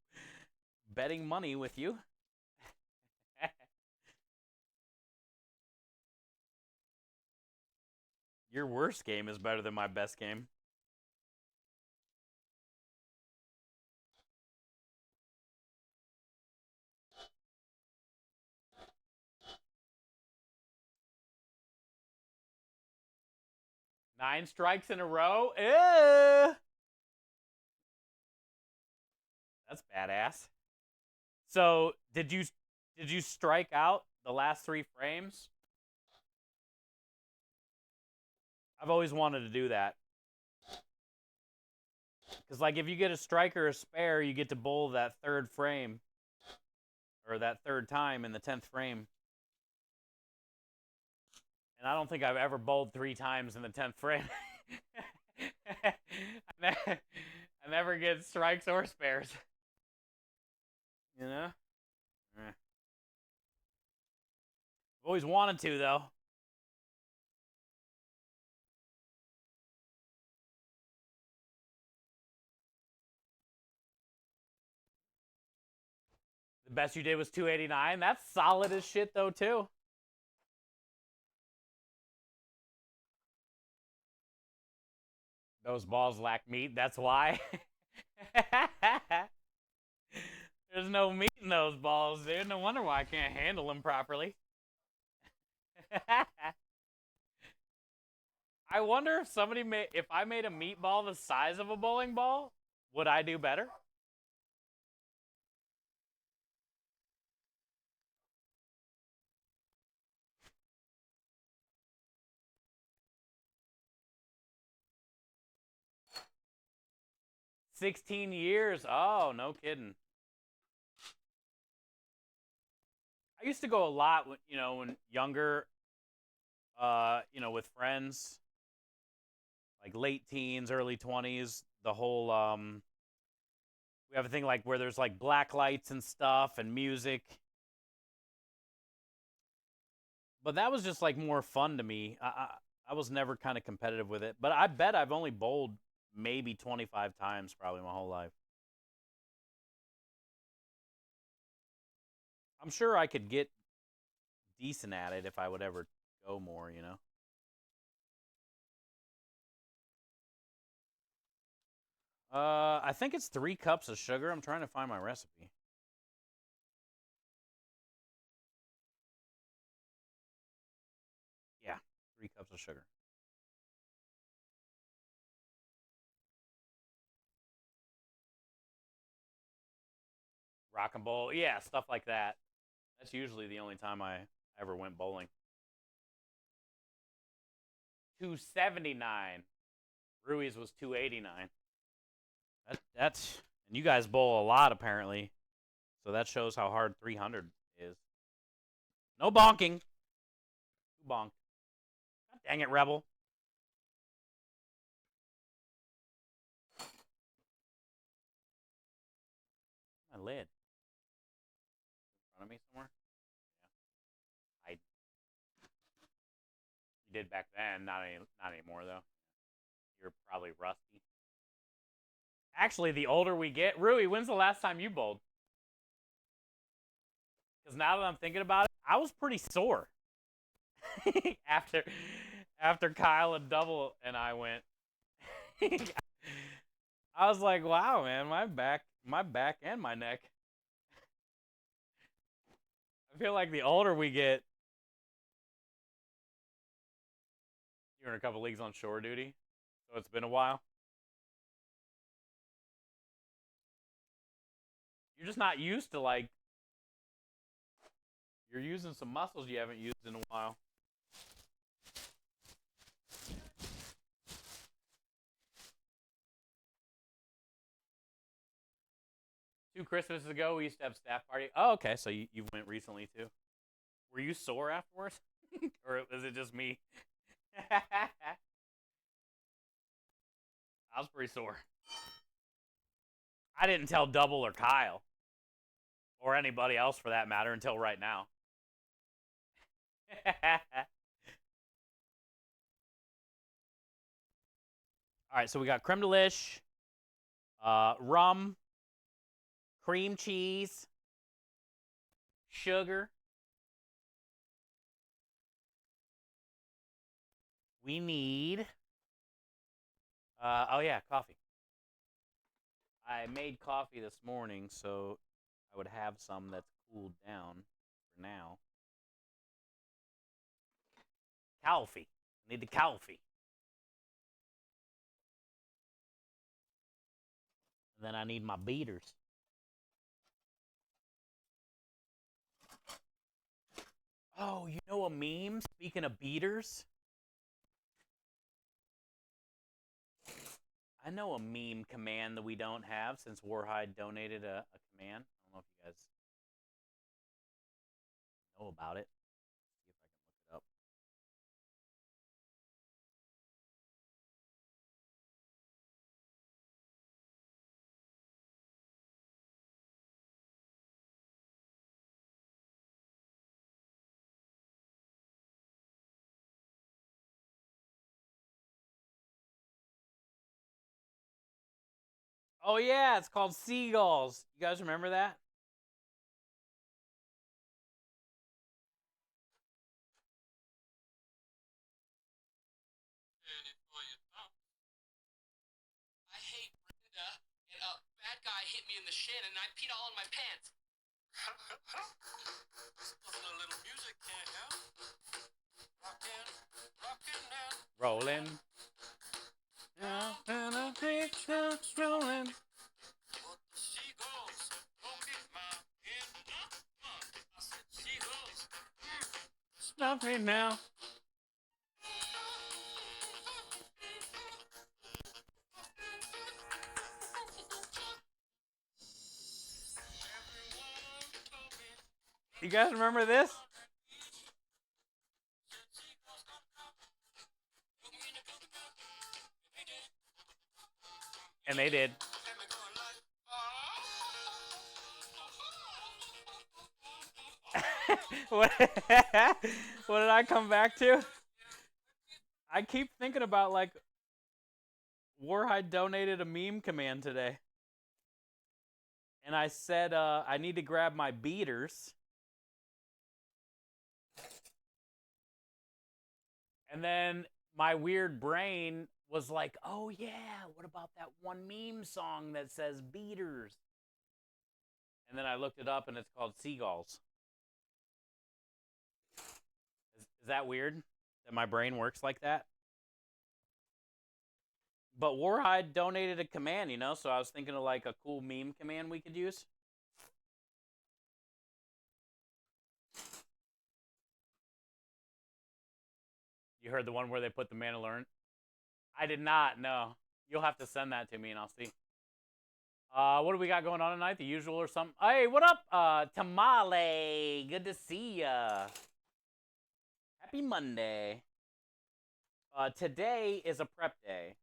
betting money with you. Your worst game is better than my best game. Nine strikes in a row? Ew! That's badass. So, did you strike out the last 3 frames? I've always wanted to do that. Because, like, if you get a strike or a spare, you get to bowl that 3rd frame. Or that 3rd time in the 10th frame. And I don't think I've ever bowled 3 times in the 10th frame. I never get strikes or spares. You know? I've always wanted to, though. The best you did was 289. That's solid as shit, though, too. Those balls lack meat. That's why. There's no meat in those balls, dude. No wonder why I can't handle them properly. I wonder if if I made a meatball the size of a bowling ball, would I do better? 16 years. Oh, no kidding. I used to go a lot when, when younger, with friends, like late teens, early 20s, the whole we have a thing like where there's like black lights and stuff and music. But that was just like more fun to me. I was never kind of competitive with it, but I bet I've only bowled maybe 25 times probably my whole life. I'm sure I could get decent at it if I would ever go more. I think it's 3 cups of sugar. I'm trying to find my recipe. Yeah, 3 cups of sugar. Rock and bowl. Yeah, stuff like that. That's usually the only time I ever went bowling. 279. Rui's was 289. That's and you guys bowl a lot apparently. So that shows how hard 300 is. No bonking. Bonk. God dang it, Rebel. My lid. In front of me somewhere? Yeah. You did back then, not anymore though. You're probably rusty. Actually, the older we get, Rui, when's the last time you bowled? Because now that I'm thinking about it, I was pretty sore after Kyle and Double and I went. I was like, wow, man, my back and my neck. I feel like the older we get, you're in a couple leagues on shore duty, so it's been a while. You're just not used to like you're using some muscles you haven't used in a while. 2 Christmases ago, we used to have staff party. Oh, okay, so you went recently too. Were you sore afterwards, or was it just me? I was pretty sore. I didn't tell Double or Kyle or anybody else for that matter until right now. All right, so we got creme de liche, rum, cream cheese, sugar. We need. Oh yeah, coffee. I made coffee this morning, so I would have some that's cooled down for now. Coffee. I need the coffee. And then I need my beaters. Oh, you know a meme? Speaking of beaters, I know a meme command that we don't have since Warhide donated a command. I don't know if you guys know about it. See if I can look it up. Oh yeah, it's called Seagulls. You guys remember that? I hate Brenda, and a bad guy hit me in the shin, and I peed all in my pants. A little music can't help. Rockin', rockin' now. Rolling. Now and the big truck's rolling. But the seagulls broke in my head. I said, seagulls. Stop me now. You guys remember this? And they did. what, what did I come back to? I keep thinking about like Warhide donated a meme command today. And I said I need to grab my beaters. And then my weird brain was like, oh yeah, what about that one meme song that says beaters? And then I looked it up and it's called Seagulls. Is that weird that my brain works like that? But Warhide donated a command, you know, so I was thinking of like a cool meme command we could use. You heard the one where they put the Mandalorian? I did not, no. You'll have to send that to me and I'll see. What do we got going on tonight? The usual or something? Hey, what up? Tamale. Good to see ya. Happy Monday. Today is a prep day.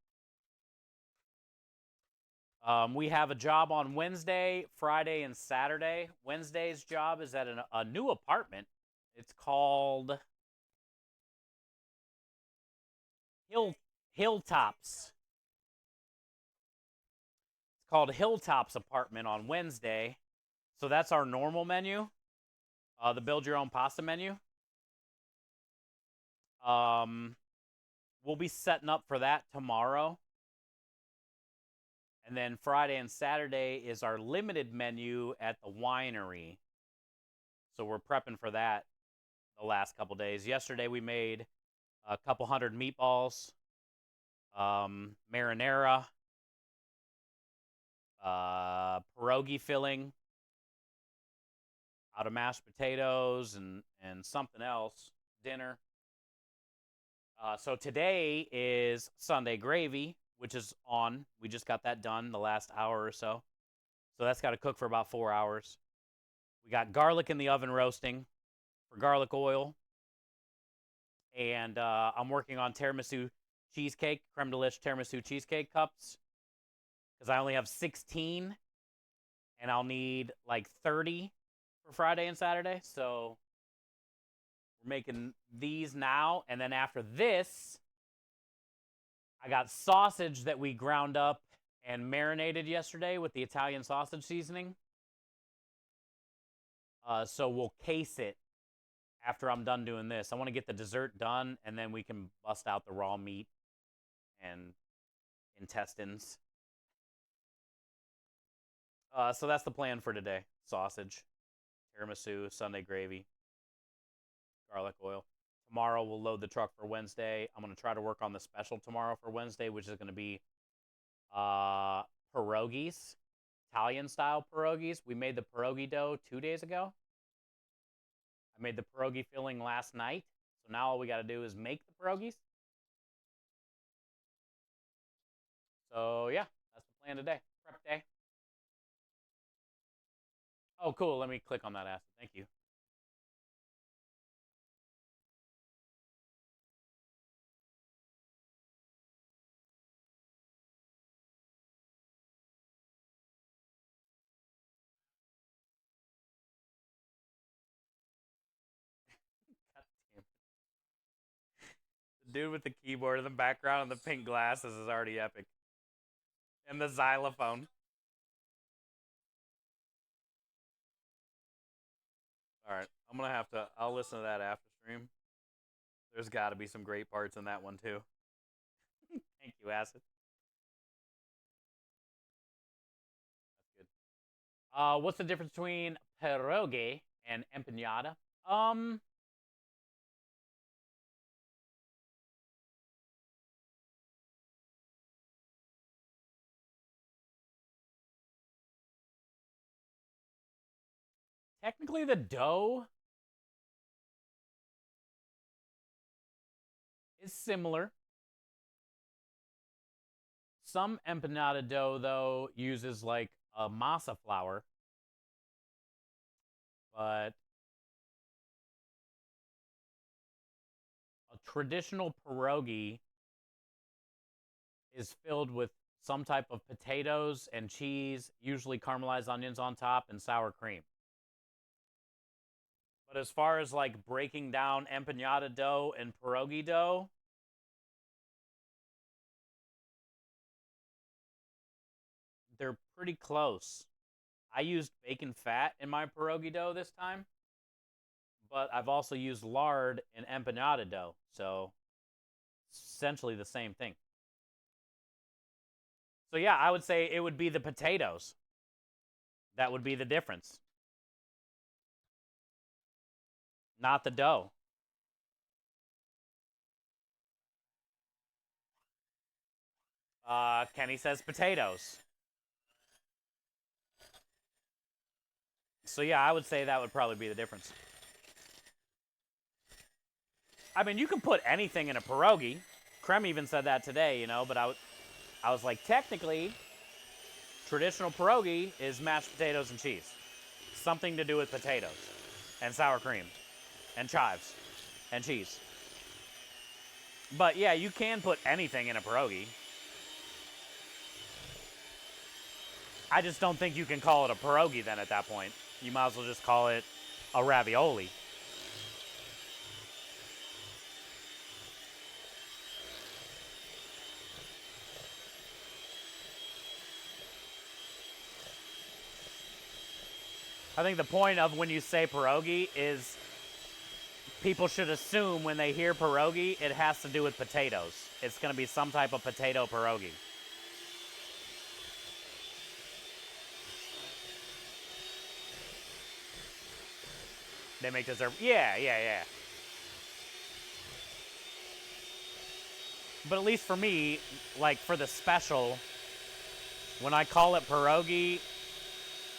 We have a job on Wednesday, Friday, and Saturday. Wednesday's job is at a new apartment. It's called Hilltops. It's called Hilltops Apartment on Wednesday. So that's our normal menu. The build your own pasta menu. We'll be setting up for that tomorrow. And then Friday and Saturday is our limited menu at the winery. So we're prepping for that the last couple days. Yesterday we made a couple hundred meatballs, marinara, pierogi filling out of mashed potatoes and something else, dinner. So today is Sunday gravy, which is on. We just got that done the last hour or so. So that's got to cook for about 4 hours. We got garlic in the oven roasting for garlic oil. And I'm working on tiramisu cheesecake, creme de lish tiramisu cheesecake cups. Because I only have 16. And I'll need like 30 for Friday and Saturday. So we're making these now. And then after this, I got sausage that we ground up and marinated yesterday with the Italian sausage seasoning. So we'll case it after I'm done doing this. I want to get the dessert done, and then we can bust out the raw meat and intestines. So that's the plan for today. Sausage, tiramisu, Sunday gravy, garlic oil. Tomorrow we'll load the truck for Wednesday. I'm going to try to work on the special tomorrow for Wednesday, which is going to be pierogies, Italian-style pierogies. We made the pierogi dough 2 days ago. I made the pierogi filling last night. So now all we got to do is make the pierogies. So, yeah, that's the plan today. Prep day. Oh, cool. Let me click on that acid. Thank you. God damn it. The dude with the keyboard in the background and the pink glasses is already epic. And the xylophone. All right. I'm going to have to, I'll listen to that after stream. There's got to be some great parts in that one, too. Thank you, Acid. That's good. What's the difference between pierogi and empanada? Technically, the dough is similar. Some empanada dough, though, uses like a masa flour. But traditional pierogi is filled with some type of potatoes and cheese, usually caramelized onions on top, and sour cream. But as far as like breaking down empanada dough and pierogi dough, they're pretty close. I used bacon fat in my pierogi dough this time, but I've also used lard in empanada dough, so essentially the same thing. So yeah, I would say it would be the potatoes. That would be the difference, not the dough. Kenny says potatoes. So yeah, I would say that would probably be the difference. I mean, you can put anything in a pierogi. Krem even said that today, you know, but I was like, technically, traditional pierogi is mashed potatoes and cheese. Something to do with potatoes and sour cream and chives and cheese. But yeah, you can put anything in a pierogi. I just don't think you can call it a pierogi then at that point. You might as well just call it a ravioli. I think the point of when you say pierogi is people should assume when they hear pierogi, it has to do with potatoes. It's going to be some type of potato pierogi. They make dessert. Yeah, yeah, yeah. But at least for me, like for the special, when I call it pierogi,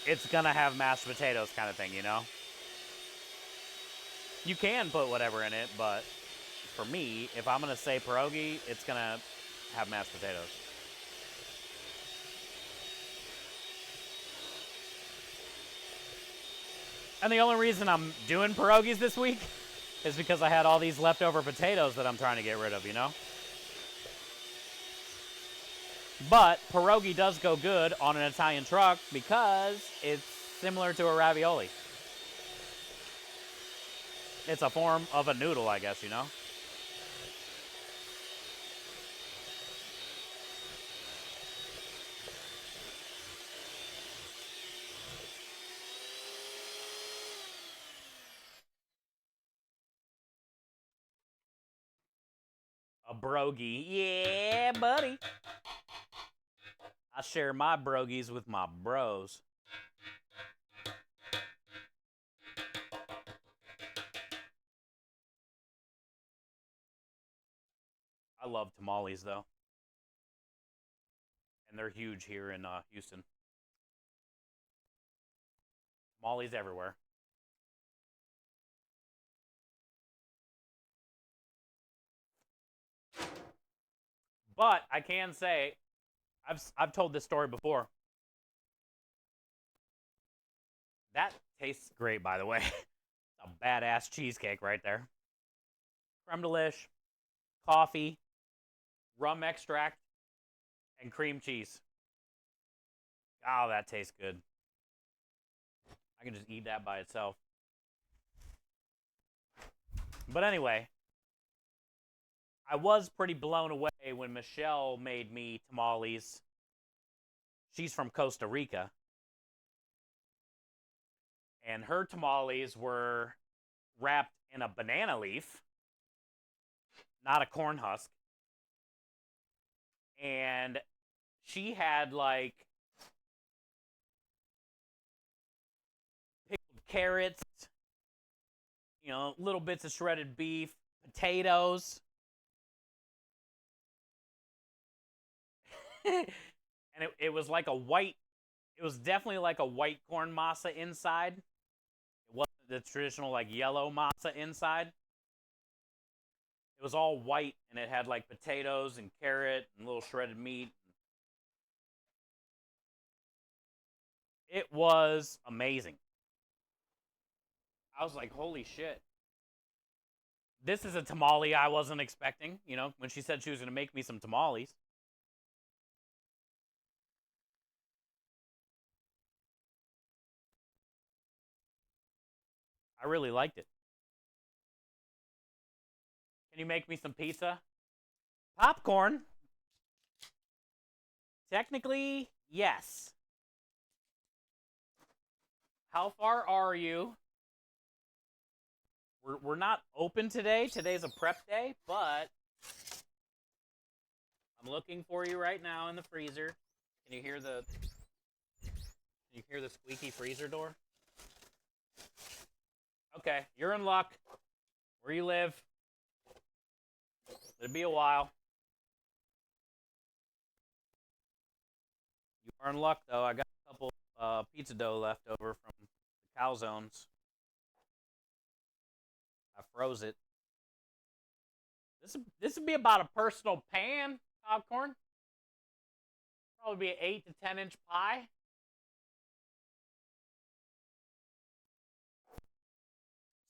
it's going to have mashed potatoes kind of thing, you know? You can put whatever in it, but for me, if I'm going to say pierogi, it's going to have mashed potatoes. And the only reason I'm doing pierogies this week is because I had all these leftover potatoes that I'm trying to get rid of, you know? But pierogi does go good on an Italian truck because it's similar to a ravioli. It's a form of a noodle, I guess, you know? A brogie. Yeah, buddy. I share my brogies with my bros. I love tamales, though. And they're huge here in Houston. Tamales everywhere. But I can say, I've told this story before. That tastes great, by the way. A badass cheesecake right there. Creme de lish, coffee, rum extract, and cream cheese. Oh, that tastes good. I can just eat that by itself. But anyway, I was pretty blown away when Michelle made me tamales. She's from Costa Rica. And her tamales were wrapped in a banana leaf, not a corn husk. And she had like pickled carrots, you know, little bits of shredded beef, potatoes. And it was like a white, it was definitely like a white corn masa inside. It wasn't the traditional like yellow masa inside. It was all white and it had like potatoes and carrot and little shredded meat. It was amazing. I was like, holy shit. This is a tamale I wasn't expecting, you know, when she said she was going to make me some tamales. I really liked it. Can you make me some pizza? Popcorn? Technically, yes. How far are you? We're not open today. Today's a prep day, but I'm looking for you right now in the freezer. Can you hear the squeaky freezer door? Okay, you're in luck. Where you live? It'll be a while. You are in luck though. I got a couple pizza dough left over from the calzones. I froze it. This would be about a personal pan popcorn. Probably be an 8 to 10 inch pie.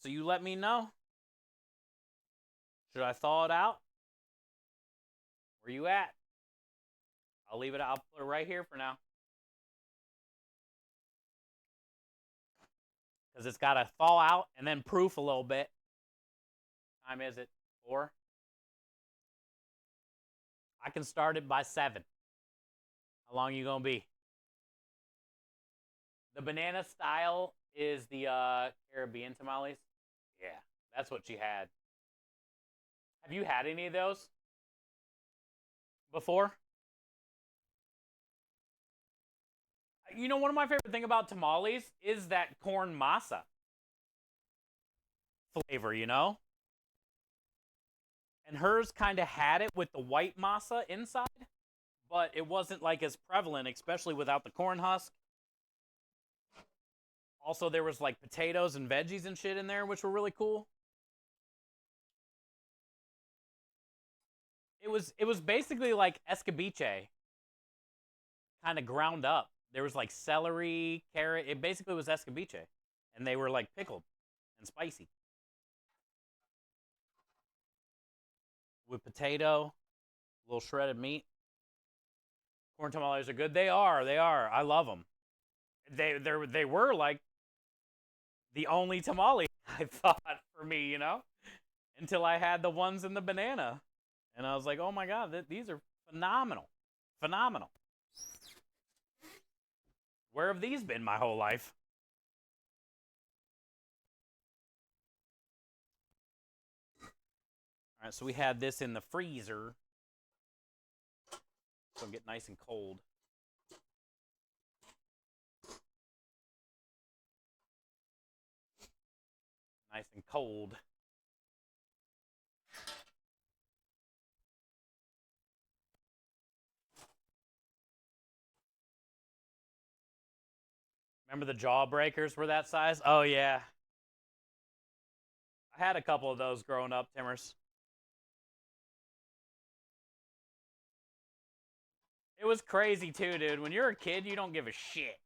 So you let me know. Should I thaw it out? Where you at? I'll leave it. I'll put it right here for now. Because it's got to thaw out and then proof a little bit. What time is it? 4? I can start it by 7. How long you gonna be? The banana style is the Caribbean tamales. Yeah, that's what she had. Have you had any of those before? You know, one of my favorite thing about tamales is that corn masa flavor, you know? And hers kind of had it with the white masa inside, but it wasn't like as prevalent, especially without the corn husk. Also, there was like potatoes and veggies and shit in there, which were really cool. It was basically like escabeche, kind of ground up. There was like celery, carrot. It basically was escabeche, and they were like pickled and spicy with potato, a little shredded meat. Corn tamales are good. They are. They are. I love them. They were like the only tamale I thought for me, you know, until I had the ones in the banana, and I was like, oh my god, these are phenomenal, phenomenal. Where have these been my whole life? All right, so we had this in the freezer, so it'll get nice and cold. Nice and cold. Remember the jawbreakers were that size? Oh yeah. I had a couple of those growing up, Timmers. It was crazy too, dude. When you're a kid, you don't give a shit.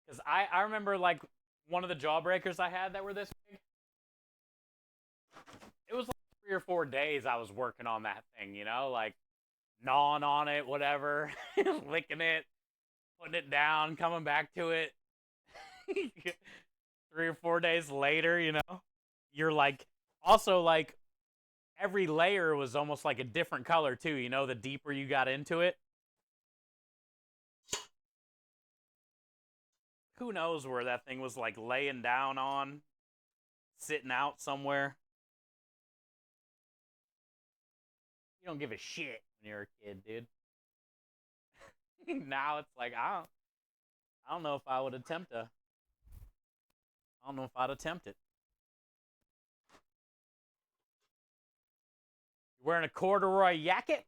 Because I remember like one of the jawbreakers I had that were this big. It was like 3 or 4 days I was working on that thing, you know, like gnawing on it, whatever, licking it, putting it down, coming back to it. 3 or 4 days later, you know, you're like, also like every layer was almost like a different color too, you know, the deeper you got into it. Who knows where that thing was like laying down on, sitting out somewhere. You don't give a shit when you're a kid, dude. Now it's like I don't know if I would attempt to. I don't know if I'd attempt it. You wearing a corduroy jacket?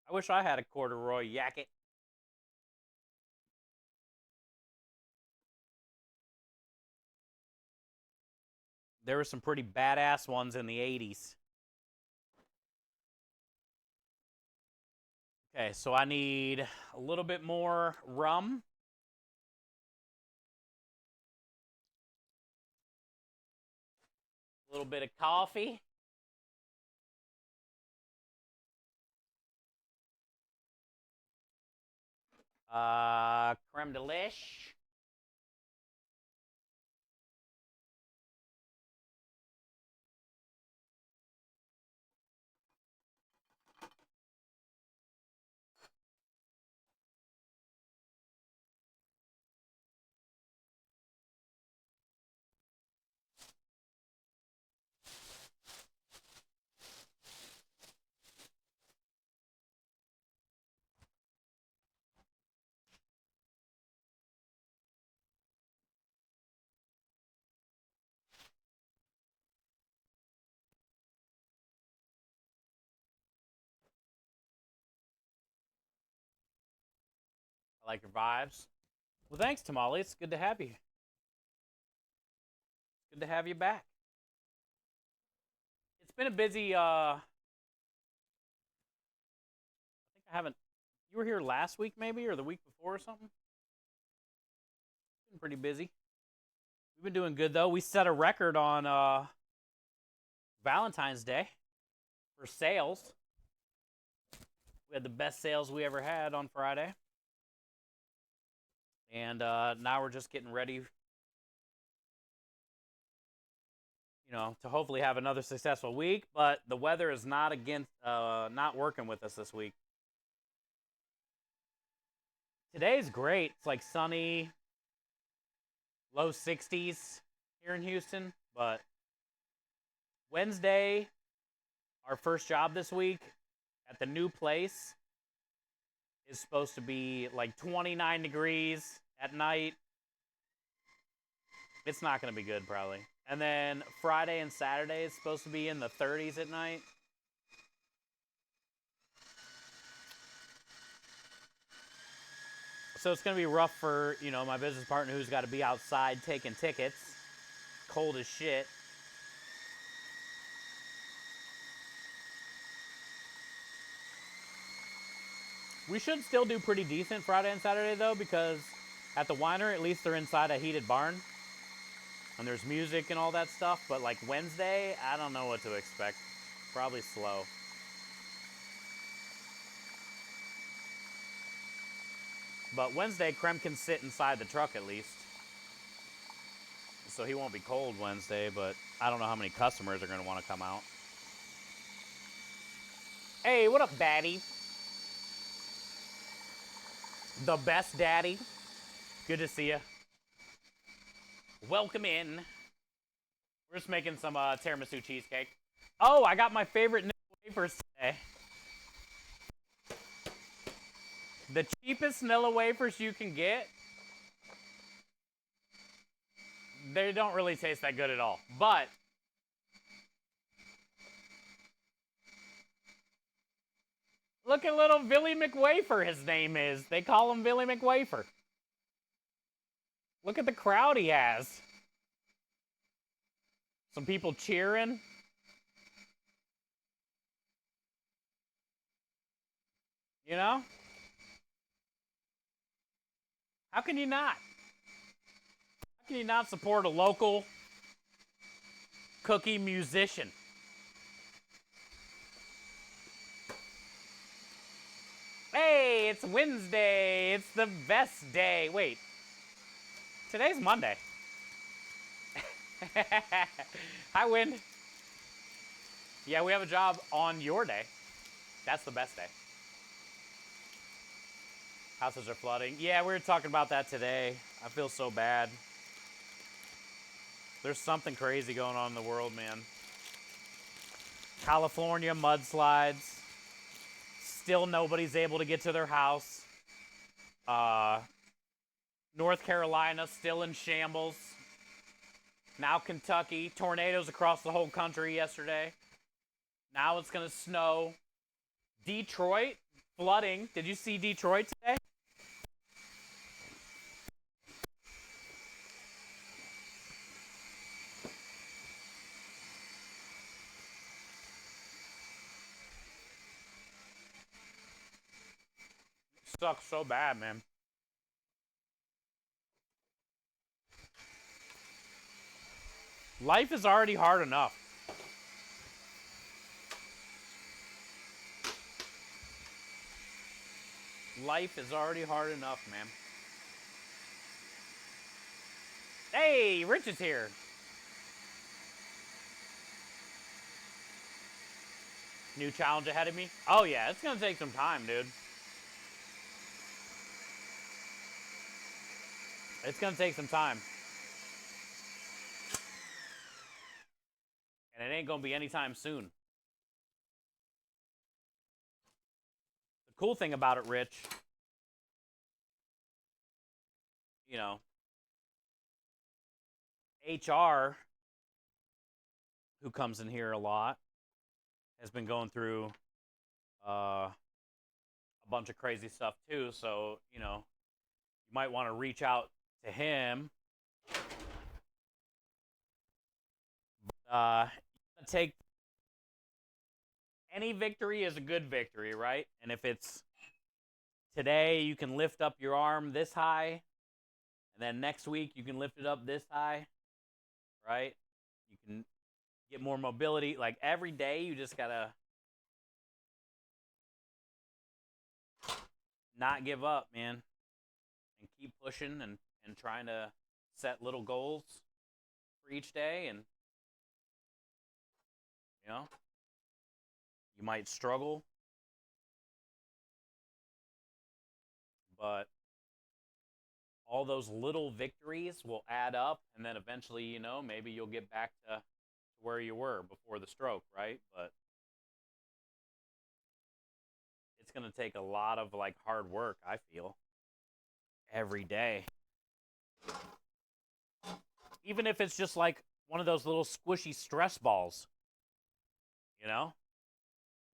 I wish I had a corduroy jacket. There were some pretty badass ones in the 80s. Okay, so I need a little bit more rum. A little bit of coffee. Creme de lish. I like your vibes. Well, thanks, Tamale. It's good to have you. Good to have you back. It's been a busy, I think I haven't, you were here last week maybe, or the week before or something? Been pretty busy. We've been doing good, though. We set a record on, Valentine's Day for sales. We had the best sales we ever had on Friday. And now we're just getting ready, to hopefully have another successful week. But the weather is not working with us this week. Today's great. It's like sunny, low 60s here in Houston. But Wednesday, our first job this week at the new place, is supposed to be like 29 degrees at night. It's not going to be good, probably. And then Friday and Saturday is supposed to be in the 30s at night. So it's going to be rough for, my business partner who's got to be outside taking tickets. Cold as shit. We should still do pretty decent Friday and Saturday, though, because at the winery, at least they're inside a heated barn. And there's music and all that stuff. But like Wednesday, I don't know what to expect. Probably slow. But Wednesday, Krem can sit inside the truck at least. So he won't be cold Wednesday, but I don't know how many customers are going to want to come out. Hey, what up, Daddy? The best daddy. Good to see you. Welcome in. We're just making some tiramisu cheesecake. Oh, I got my favorite wafers today. The cheapest vanilla wafers you can get, they don't really taste that good at all. But look at little Billy McWafer, his name is. They call him Billy McWafer. Look at the crowd he has. Some people cheering. You know? How can you not? How can you not support a local cookie musician? Hey, it's Wednesday. It's the best day. Wait. Today's Monday. Hi, Win. Yeah, we have a job on your day. That's the best day. Houses are flooding. Yeah, we were talking about that today. I feel so bad. There's something crazy going on in the world, man. California mudslides. Still nobody's able to get to their house. North Carolina still in shambles. Now Kentucky. Tornadoes across the whole country yesterday. Now it's going to snow. Detroit, flooding. Did you see Detroit today? Sucks so bad, man. Life is already hard enough. life is already hard enough, man. Hey, Rich is here. New challenge ahead of me? Oh, yeah, it's gonna take some time, dude. It's gonna take some time. And it ain't gonna be anytime soon. The cool thing about it, Rich, you know, HR, who comes in here a lot, has been going through a bunch of crazy stuff too. So, you know, you might want to reach out to him. Take any victory is a good victory, right? And if it's today, you can lift up your arm this high, and then next week you can lift it up this high, right? You can get more mobility. Like every day, you just gotta not give up, man, and keep pushing and trying to set little goals for each day. And you know, you might struggle, but all those little victories will add up, and then eventually, you know, maybe you'll get back to where you were before the stroke, right? But it's going to take a lot of like hard work, I feel, every day. Even if it's just like one of those little squishy stress balls, you know?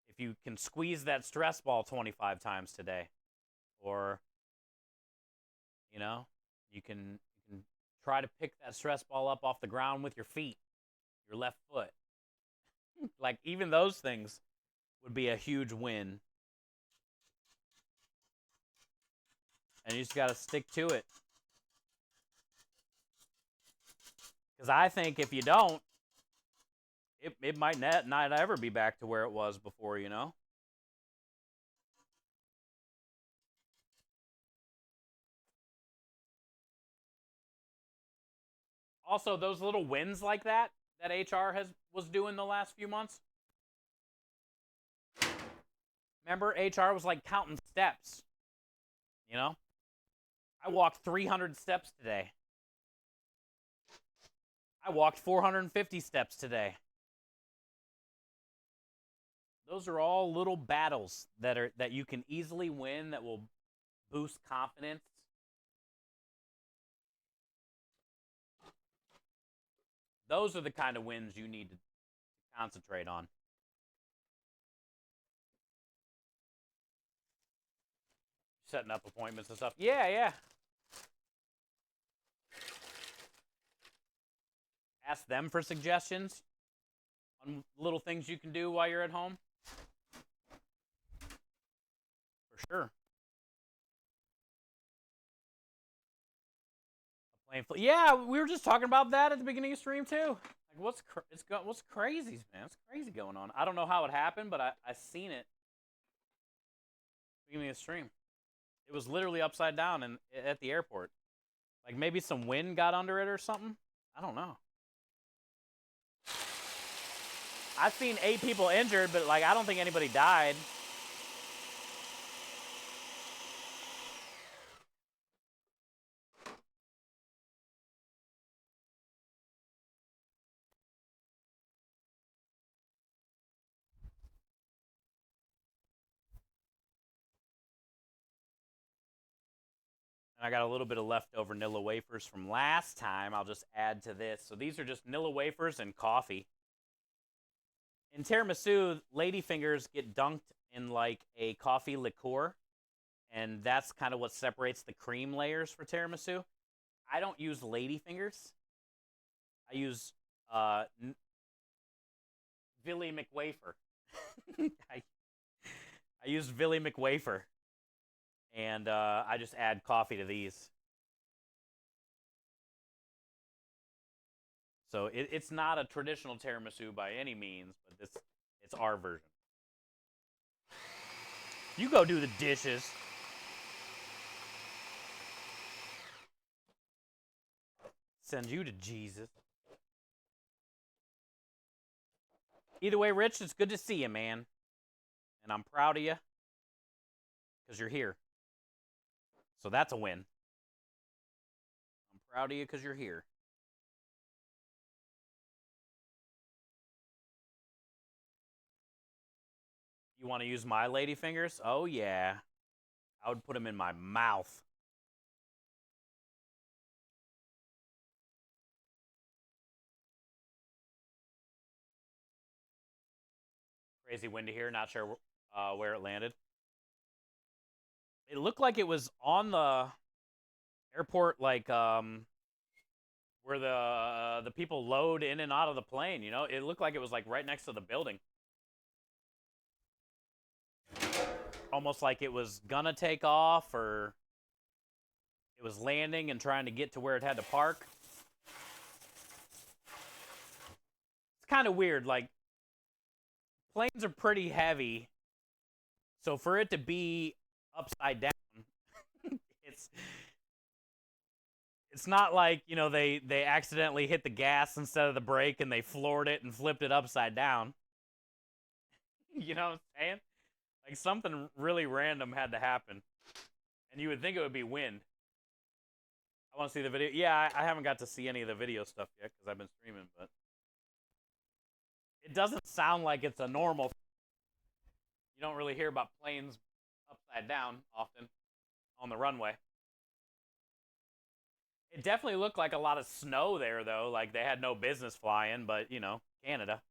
If you can squeeze that stress ball 25 times today, or you know, you can try to pick that stress ball up off the ground with your feet, your left foot. Like even those things would be a huge win. And you just got to stick to it. Because I think if you don't, it might not ever be back to where it was before, you know? Also, those little wins like that HR was doing the last few months. Remember, HR was like counting steps. You know? I walked 300 steps today. I walked 450 steps today. Those are all little battles that you can easily win that will boost confidence. Those are the kind of wins you need to concentrate on. Setting up appointments and stuff. Yeah. Ask them for suggestions on little things you can do while you're at home. For sure. Yeah, we were just talking about that at the beginning of stream too. Like, what's crazy, man? It's crazy going on. I don't know how it happened, but I seen it beginning of the stream. It was literally upside down and at the airport. Like maybe some wind got under it or something. I don't know. I've seen 8 people injured, but like I don't think anybody died. And I got a little bit of leftover Nilla wafers from last time. I'll just add to this. So these are just Nilla wafers and coffee. In tiramisu, ladyfingers get dunked in like a coffee liqueur, and that's kind of what separates the cream layers for tiramisu. I don't use ladyfingers. I use Billy McWafer. I use Billy McWafer, and I just add coffee to these. So it's not a traditional tiramisu by any means, but it's our version. You go do the dishes. Send you to Jesus. Either way, Rich, it's good to see you, man. And I'm proud of you because you're here. So that's a win. I'm proud of you because you're here. You want to use my lady fingers? Oh, yeah. I would put them in my mouth. Crazy windy here. Not sure where it landed. It looked like it was on the airport, like where the people load in and out of the plane. You know, it looked like it was like right next to the building. Almost like it was gonna take off, or it was landing and trying to get to where it had to park. It's kind of weird. Like, planes are pretty heavy, so for it to be upside down, it's not like, you know, they accidentally hit the gas instead of the brake and they floored it and flipped it upside down. You know what I'm saying? Like, something really random had to happen. And you would think it would be wind. I want to see the video. Yeah, I haven't got to see any of the video stuff yet because I've been streaming, but it doesn't sound like it's a normal thing. You don't really hear about planes upside down often on the runway. It definitely looked like a lot of snow there, though. Like, they had no business flying, but, you know, Canada.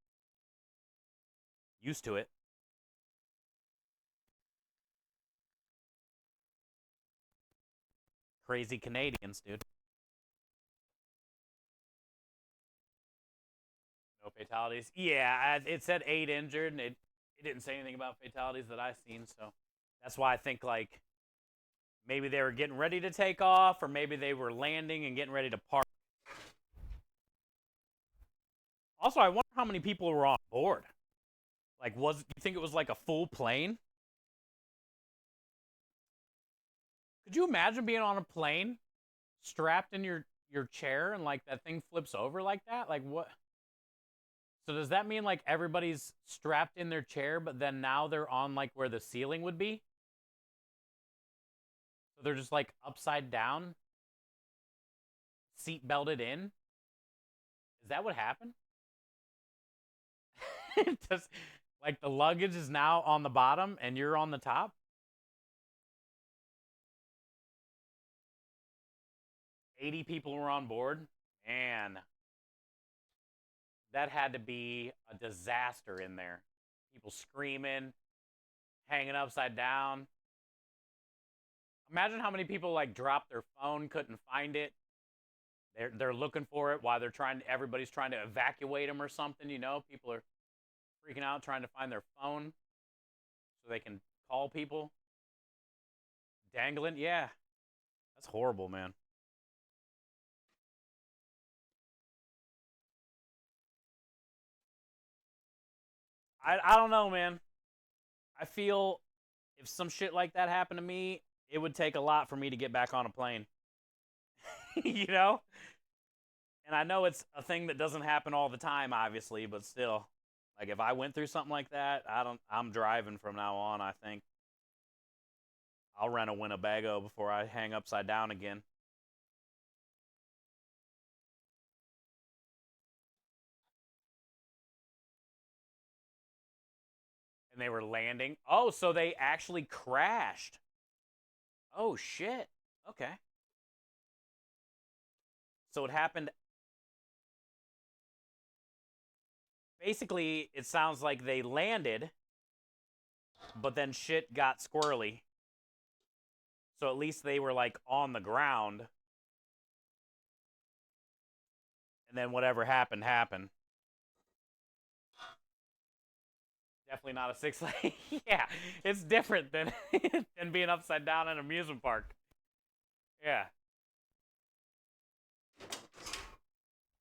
Used to it. Crazy Canadians, dude. No fatalities. Yeah, it said 8 injured, and it didn't say anything about fatalities that I've seen, so that's why I think, like, maybe they were getting ready to take off, or maybe they were landing and getting ready to park. Also, I wonder how many people were on board. Like, do you think it was like a full plane? Could you imagine being on a plane, strapped in your chair, and like that thing flips over like that? Like, what? So does that mean like everybody's strapped in their chair, but then now they're on like where the ceiling would be? So they're just like upside down, seat belted in? Is that what happened? Does, like, the luggage is now on the bottom and you're on the top? 80 people were on board? Man, that had to be a disaster in there. People screaming, hanging upside down. Imagine how many people like dropped their phone, couldn't find it. They're looking for it while everybody's trying to evacuate them or something, you know? People are freaking out trying to find their phone so they can call people. Dangling, yeah. That's horrible, man. I don't know, man. I feel if some shit like that happened to me, it would take a lot for me to get back on a plane. You know? And I know it's a thing that doesn't happen all the time, obviously, but still. Like, if I went through something like that, I'm driving from now on, I think. I'll rent a Winnebago before I hang upside down again. And they were landing. Oh, so they actually crashed. Oh, shit. Okay. So it happened. Basically, it sounds like they landed, but then shit got squirrely. So at least they were like on the ground. And then whatever happened, happened. Definitely not a 6 lane. Yeah, it's different than than being upside down in an amusement park. Yeah.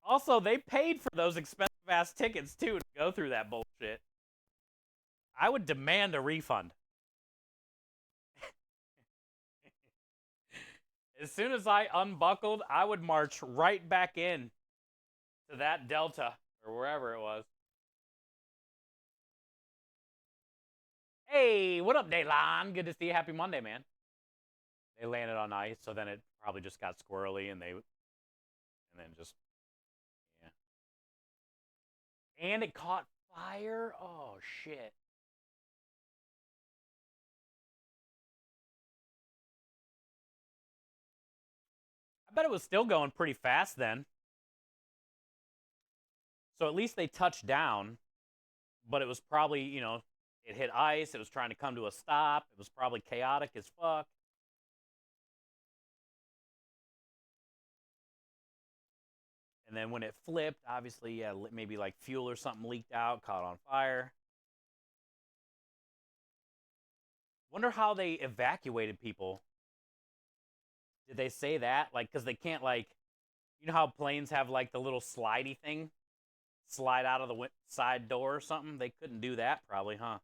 Also, they paid for those expensive ass tickets too to go through that bullshit. I would demand a refund. As soon as I unbuckled, I would march right back in to that Delta or wherever it was. Hey, what up, Daylon? Good to see you. Happy Monday, man. They landed on ice, so then it probably just got squirrely, and then just yeah. And it caught fire. Oh shit. I bet it was still going pretty fast then. So at least they touched down, but it was probably, it hit ice. It was trying to come to a stop. It was probably chaotic as fuck. And then when it flipped, obviously, yeah, maybe like fuel or something leaked out, caught on fire. Wonder how they evacuated people. Did they say that? Like, because they can't, like, you know how planes have, like, the little slidey thing? Slide out of the side door or something? They couldn't do that, probably, huh?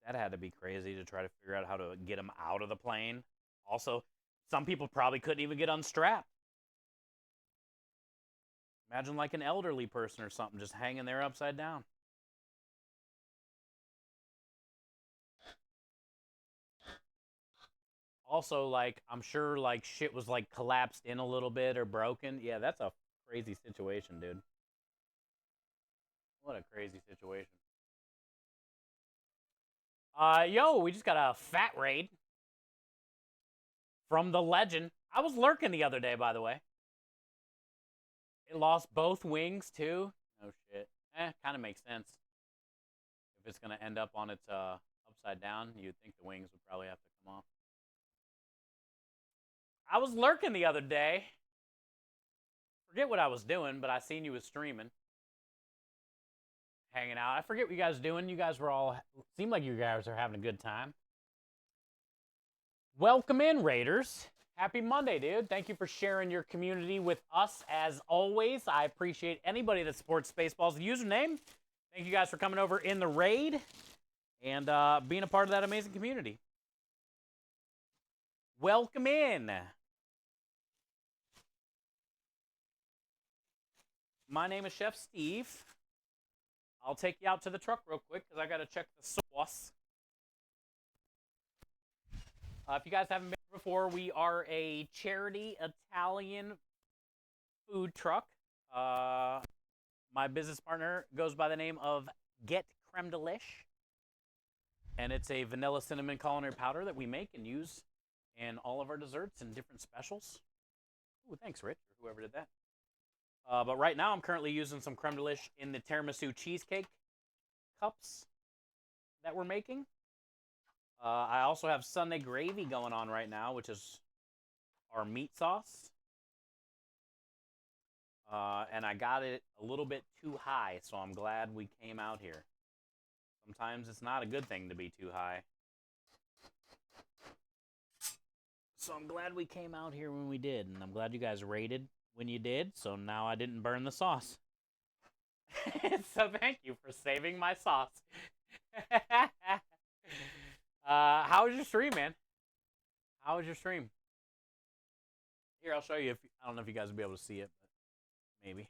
That had to be crazy to try to figure out how to get them out of the plane. Also, some people probably couldn't even get unstrapped. Imagine like an elderly person or something just hanging there upside down. Also, like, I'm sure like shit was like collapsed in a little bit or broken. Yeah, that's a crazy situation, dude. What a crazy situation. Yo, we just got a fat raid from the legend. I was lurking the other day, by the way. It lost both wings too. No shit. Kind of makes sense. If it's gonna end up on its upside down, you'd think the wings would probably have to come off. I was lurking the other day. Forget what I was doing, but I seen you was streaming, hanging out. I forget what you guys doing. You guys were all seemed like you guys are having a good time. Welcome in, Raiders. Happy Monday, dude. Thank you for sharing your community with us as always. I appreciate anybody that supports Spaceballs. The username. Thank you guys for coming over in the raid and being a part of that amazing community. Welcome in. My name is Chef Steve. I'll take you out to the truck real quick because I got to check the sauce. If you guys haven't been here before, we are a charity Italian food truck. My business partner goes by the name of Get Creme Delish. And it's a vanilla cinnamon culinary powder that we make and use in all of our desserts and different specials. Ooh, thanks, Rich, or whoever did that. But right now, I'm currently using some creme delish in the tiramisu cheesecake cups that we're making. I also have Sunday gravy going on right now, which is our meat sauce. And I got it a little bit too high, so I'm glad we came out here. Sometimes it's not a good thing to be too high. So I'm glad we came out here when we did, and I'm glad you guys rated when you did, so now I didn't burn the sauce. So thank you for saving my sauce. How was your stream, man? How was your stream? Here, I'll show you. I don't know if you guys will be able to see it, but maybe.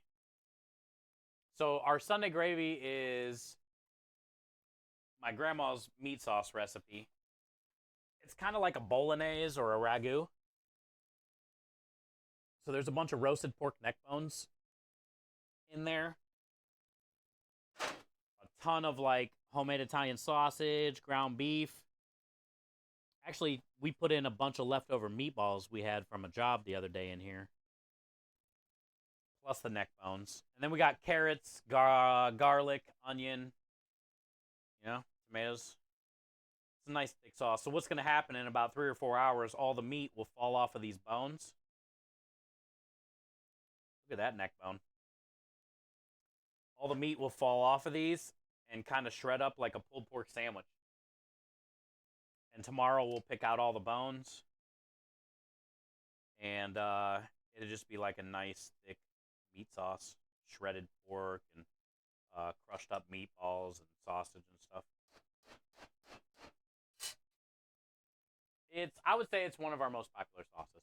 So our Sunday gravy is my grandma's meat sauce recipe. It's kind of like a bolognese or a ragu. So there's a bunch of roasted pork neck bones in there. A ton of like homemade Italian sausage, ground beef. Actually, we put in a bunch of leftover meatballs we had from a job the other day in here. Plus the neck bones. And then we got carrots, garlic, onion, tomatoes. It's a nice thick sauce. So what's going to happen in about 3 or 4 hours, all the meat will fall off of these bones. Look at that neck bone. All the meat will fall off of these and kind of shred up like a pulled pork sandwich. And tomorrow we'll pick out all the bones. And it'll just be like a nice thick meat sauce. Shredded pork and crushed up meatballs and sausage and stuff. I would say it's one of our most popular sauces.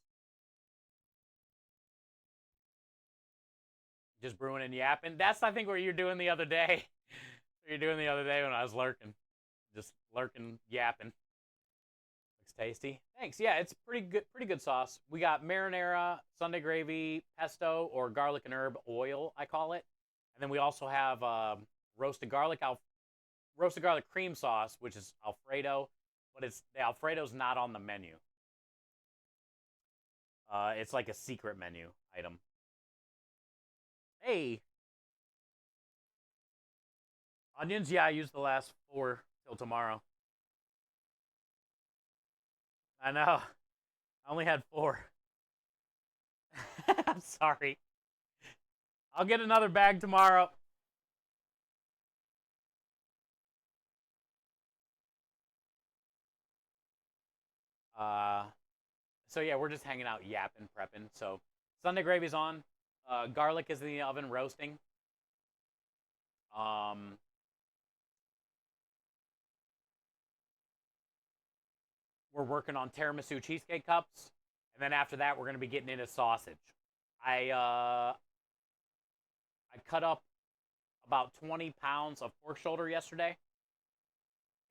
Just brewing and yapping. That's I think what you're doing the other day. What you're doing the other day when I was lurking. Just lurking, yapping. Looks tasty. Thanks. Yeah, it's pretty good sauce. We got marinara, Sunday gravy, pesto, or garlic and herb oil, I call it. And then we also have roasted garlic roasted garlic cream sauce, which is Alfredo, but the Alfredo's not on the menu. It's like a secret menu item. Hey, onions. Yeah, I used the last 4 till tomorrow. I know. I only had 4. I'm sorry. I'll get another bag tomorrow. Uh, so yeah, we're just hanging out, yapping, prepping. So Sunday gravy's on. Garlic is in the oven roasting. Um, we're working on tiramisu cheesecake cups, and then after that, we're gonna be getting into sausage. I cut up about 20 pounds of pork shoulder yesterday,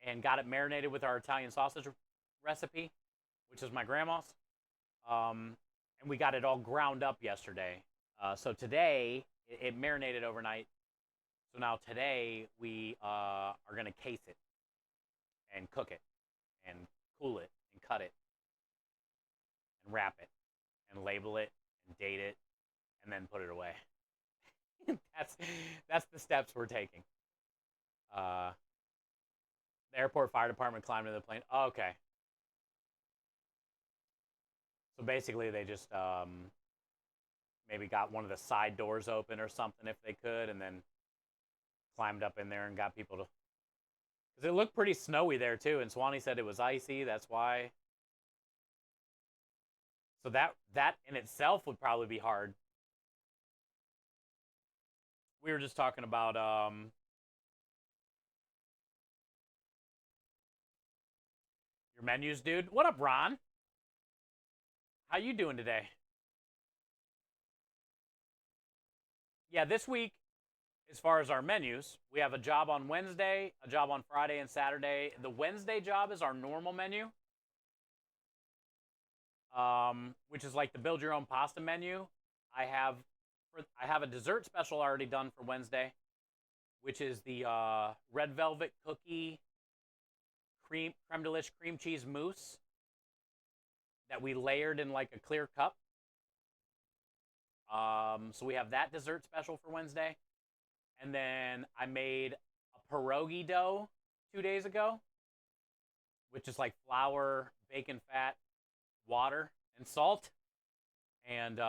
and got it marinated with our Italian sausage recipe, which is my grandma's. And we got it all ground up yesterday. So today it marinated overnight. So now today we are gonna case it and cook it and cool it and cut it and wrap it and label it and date it and then put it away. that's that's the steps we're taking. Uh, the airport fire department climbed into the plane. Oh, okay. So basically, they just maybe got one of the side doors open or something if they could, and then climbed up in there and got people to. Because it looked pretty snowy there too, and Swanee said it was icy. That's why. So that in itself would probably be hard. We were just talking about your menus, dude. What up, Ron? How you doing today? Yeah, this week, as far as our menus, we have a job on Wednesday, a job on Friday and Saturday. The Wednesday job is our normal menu, which is like the build your own pasta menu. I have I have a dessert special already done for Wednesday, which is the red velvet cookie creme delish cream cheese mousse that we layered in like a clear cup. So we have that dessert special for Wednesday. And then I made a pierogi dough 2 days ago, which is like flour, bacon fat, water, and salt. And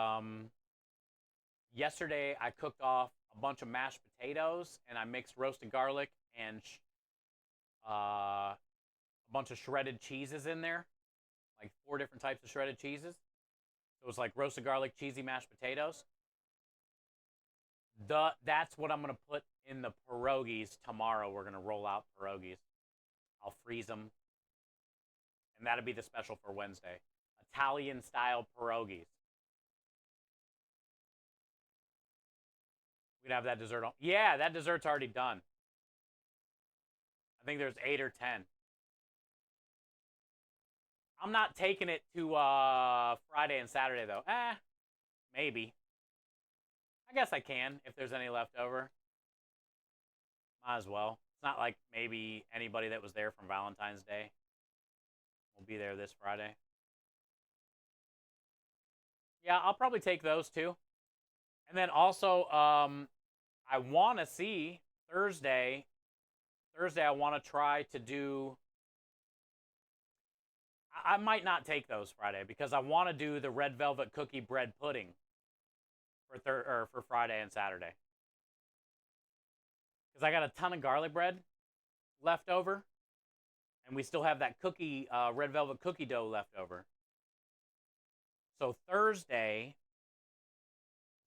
yesterday I cooked off a bunch of mashed potatoes and I mixed roasted garlic and a bunch of shredded cheeses in there, like 4 different types of shredded cheeses. So it was like roasted garlic, cheesy mashed potatoes. That's what I'm gonna put in the pierogies tomorrow. We're gonna roll out pierogies. I'll freeze them, and that'll be the special for Wednesday. Italian style pierogies. We'd have that dessert on. Yeah, that dessert's already done. I think there's 8 or 10. I'm not taking it to Friday and Saturday though. Maybe. I guess I can if there's any left over. Might as well. It's not like maybe anybody that was there from Valentine's Day will be there this Friday. Yeah, I'll probably take those too. And then also, I want to see Thursday. Thursday, I want to try to do. I might not take those Friday because I want to do the red velvet cookie bread pudding for Friday and Saturday. Because I got a ton of garlic bread left over, and we still have that red velvet cookie dough left over. So Thursday,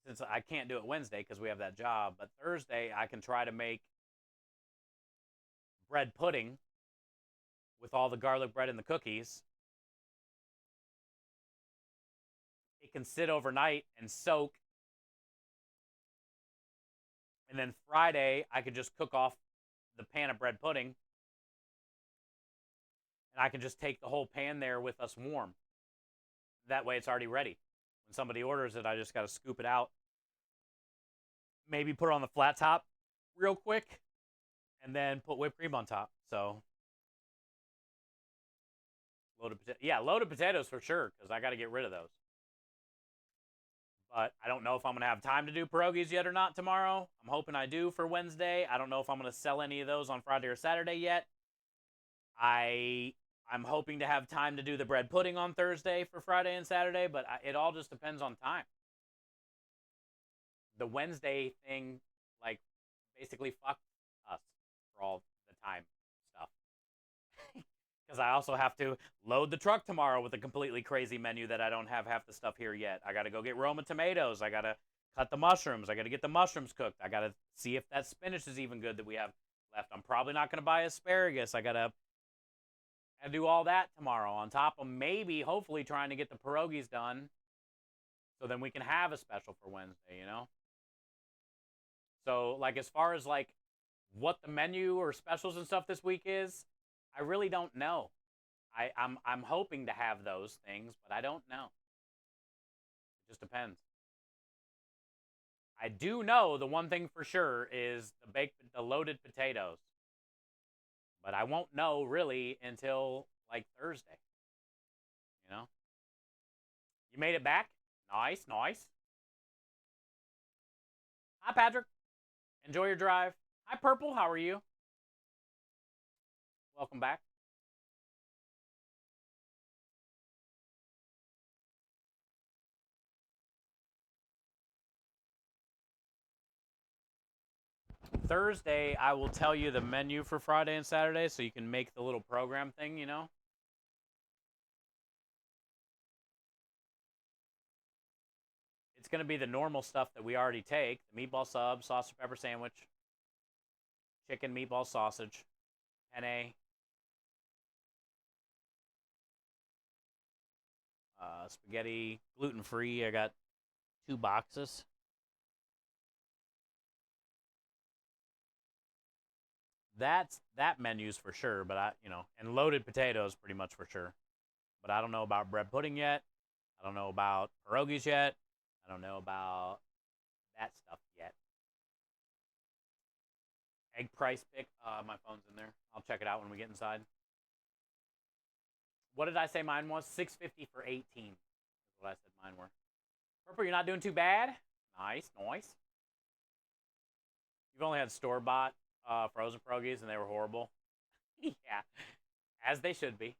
since I can't do it Wednesday because we have that job, but Thursday I can try to make bread pudding with all the garlic bread and the cookies, it can sit overnight and soak. And then Friday, I could just cook off the pan of bread pudding. And I can just take the whole pan there with us warm. That way it's already ready. When somebody orders it, I just got to scoop it out. Maybe put it on the flat top real quick. And then put whipped cream on top. So, loaded potatoes for sure, because I got to get rid of those. But I don't know if I'm going to have time to do pierogies yet or not tomorrow. I'm hoping I do for Wednesday. I don't know if I'm going to sell any of those on Friday or Saturday yet. I'm hoping to have time to do the bread pudding on Thursday for Friday and Saturday, but it all just depends on time. The Wednesday thing, like, basically fucked us for all the time stuff. Because I also have to load the truck tomorrow with a completely crazy menu that I don't have half the stuff here yet. I got to go get Roma tomatoes. I got to cut the mushrooms. I got to get the mushrooms cooked. I got to see if that spinach is even good that we have left. I'm probably not going to buy asparagus. I got to do all that tomorrow on top of maybe, hopefully, trying to get the pierogies done so then we can have a special for Wednesday, you know? So, like, as far as, like, what the menu or specials and stuff this week is, I really don't know. I'm hoping to have those things, but I don't know. It just depends. I do know the one thing for sure is the loaded potatoes. But I won't know really until like Thursday. You know? You made it back? Nice, nice. Hi, Patrick. Enjoy your drive. Hi, Purple. How are you? Welcome back. Thursday, I will tell you the menu for Friday and Saturday so you can make the little program thing, you know? It's going to be the normal stuff that we already take. The meatball sub, sausage pepper sandwich, chicken meatball sausage, penne, spaghetti, gluten-free. I got 2 boxes. That menu's for sure, but and loaded potatoes pretty much for sure. But I don't know about bread pudding yet. I don't know about pierogies yet. I don't know about that stuff yet. Egg price pick. My phone's in there. I'll check it out when we get inside. What did I say mine was? $6.50 for 18. That's what I said mine were. Purple, you're not doing too bad. Nice, nice. You've only had store-bought frozen pierogies, and they were horrible. Yeah, as they should be.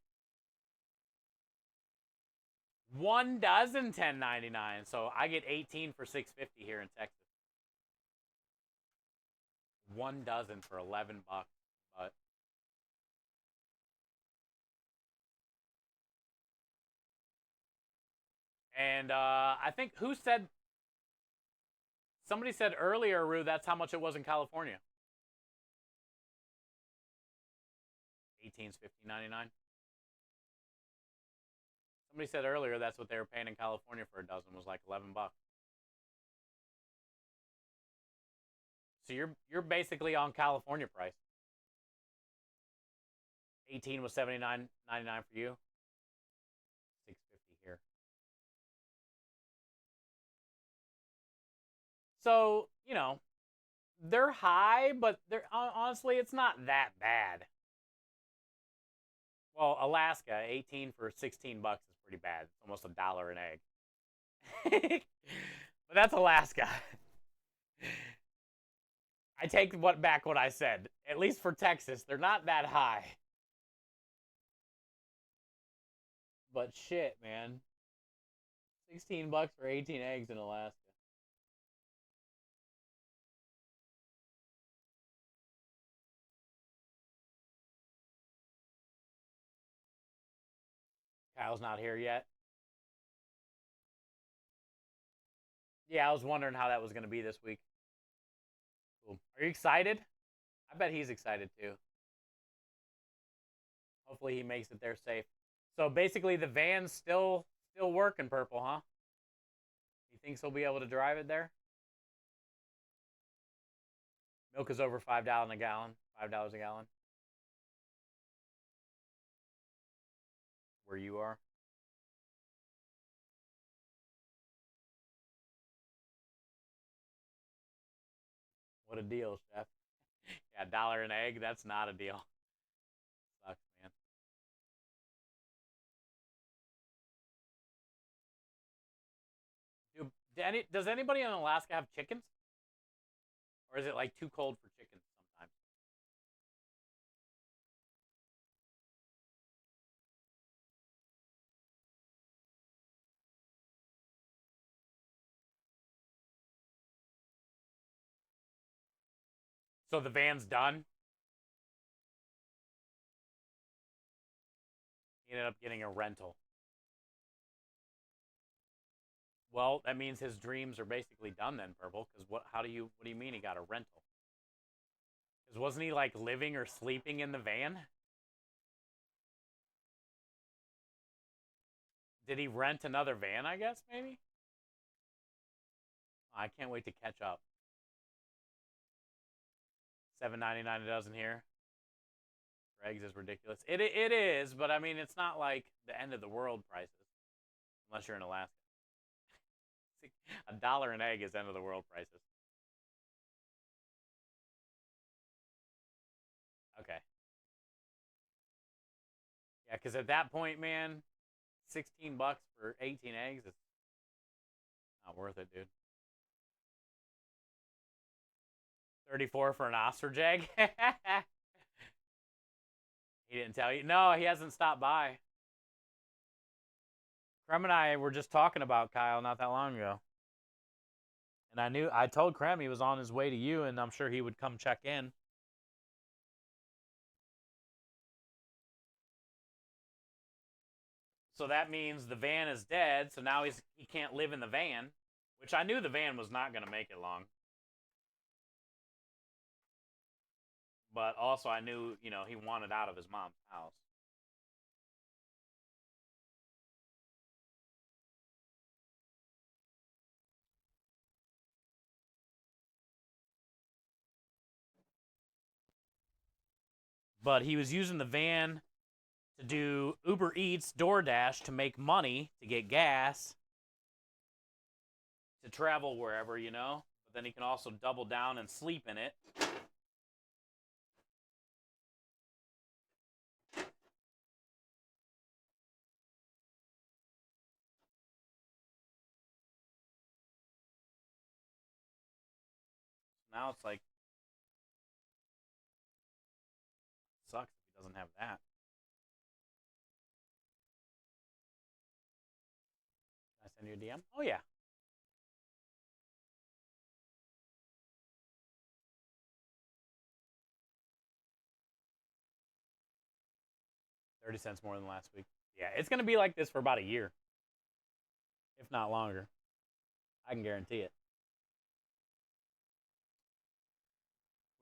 1 dozen $10.99, so I get 18 for $6.50 here in Texas. 1 dozen for $11, but and I think somebody said earlier, Rue, that's how much it was in California. 18's $15.99. Somebody said earlier that's what they were paying in California for a dozen, was like $11. So you're basically on California price. 18 was $79.99 for you. $6.50 here. So, they're high, but they're honestly, it's not that bad. Well, Alaska, 18 for $16 is pretty bad. It's almost $1 an egg. But that's Alaska. I take back what I said. At least for Texas, they're not that high. But shit, man. $16 for 18 eggs in Alaska. Kyle's not here yet. Yeah, I was wondering how that was going to be this week. Cool. Are you excited? I bet he's excited too. Hopefully he makes it there safe. So basically the van's still working, Purple, huh? thinks he'll be able to drive it there. Milk is over $5 a gallon. $5 a gallon. Where you are. What a deal, chef. Yeah, $1 an egg. That's not a deal. Sucks, man. Does anybody in Alaska have chickens? Or is it like too cold for chickens sometimes? So the van's done. He ended up getting a rental. Well, that means his dreams are basically done then, Purple. Because what? How do you? What do you mean he got a rental? Because wasn't he like living or sleeping in the van? Did he rent another van? I guess maybe. I can't wait to catch up. $7.99 a dozen here. For eggs is ridiculous. It is, but I mean it's not like the end of the world prices, unless you're in Alaska. $1 an egg is end of the world prices. Okay. Yeah, because at that point, man, $16 for 18 eggs is not worth it, dude. 34 for an ostrich egg? He didn't tell you? No, he hasn't stopped by. Krem and I were just talking about Kyle not that long ago. And I told Krem he was on his way to you, and I'm sure he would come check in. So that means the van is dead, so now he can't live in the van, which I knew the van was not going to make it long. But also I knew, he wanted out of his mom's house. But he was using the van to do Uber Eats, DoorDash to make money, to get gas, to travel wherever, But then he can also double down and sleep in it. Now it's like, sucks if he doesn't have that. Can I send you a DM? Oh, yeah. $0.30 more than last week. Yeah, it's going to be like this for about a year, if not longer. I can guarantee it.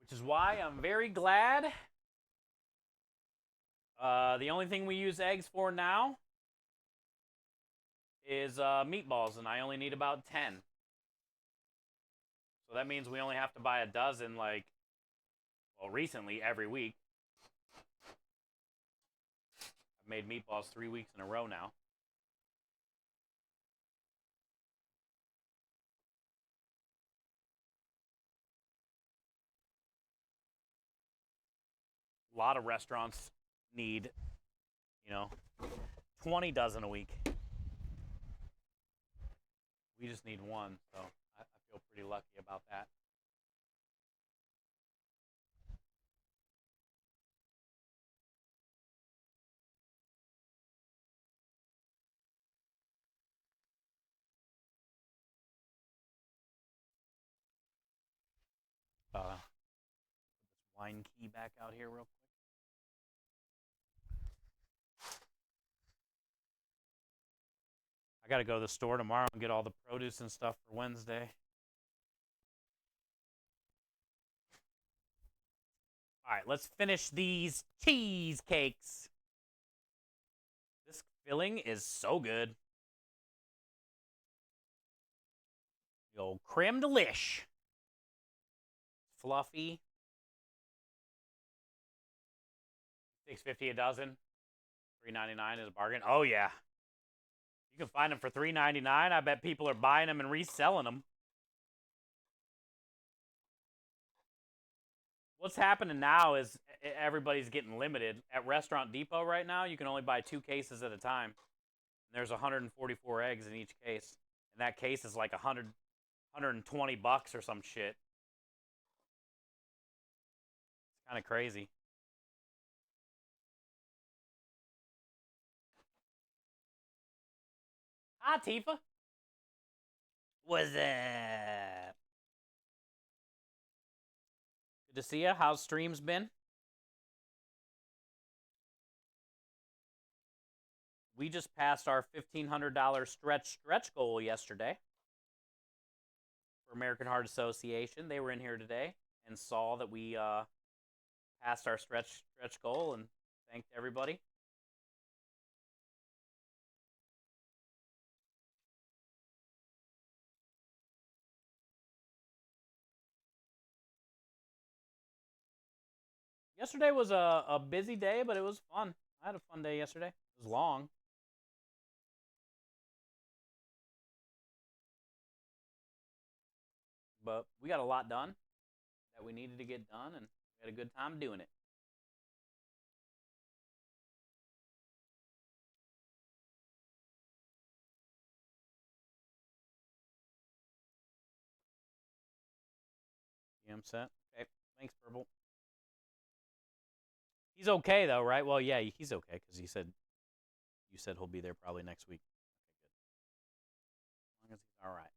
Which is why I'm very glad. The only thing we use eggs for now is meatballs, and I only need about 10. So that means we only have to buy a dozen, recently, every week. I've made meatballs 3 weeks in a row now. A lot of restaurants need, 20 dozen a week. We just need one, so I feel pretty lucky about that. Put this wine key back out here real quick. I got to go to the store tomorrow and get all the produce and stuff for Wednesday. All right, let's finish these cheesecakes. This filling is so good. The old creme delish. Fluffy. $6.50 a dozen. $3.99 is a bargain. Oh yeah, you can find them for $3.99. I bet people are buying them and reselling them. What's happening now is everybody's getting limited. At Restaurant Depot right now, you can only buy 2 cases at a time. There's 144 eggs in each case. And that case is like $120 or some shit. It's kind of crazy. Hi, Tifa. What's up? Good to see you. How's streams been? We just passed our $1,500 stretch goal yesterday for American Heart Association. They were in here today and saw that we passed our stretch goal and thanked everybody. Yesterday was a busy day, but it was fun. I had a fun day yesterday. It was long. But we got a lot done that we needed to get done, and we had a good time doing it. I'm set. Okay. Thanks, Purple. He's okay though, right? Well, yeah, he's okay because you said he'll be there probably next week. Okay, good. As long as he's all right.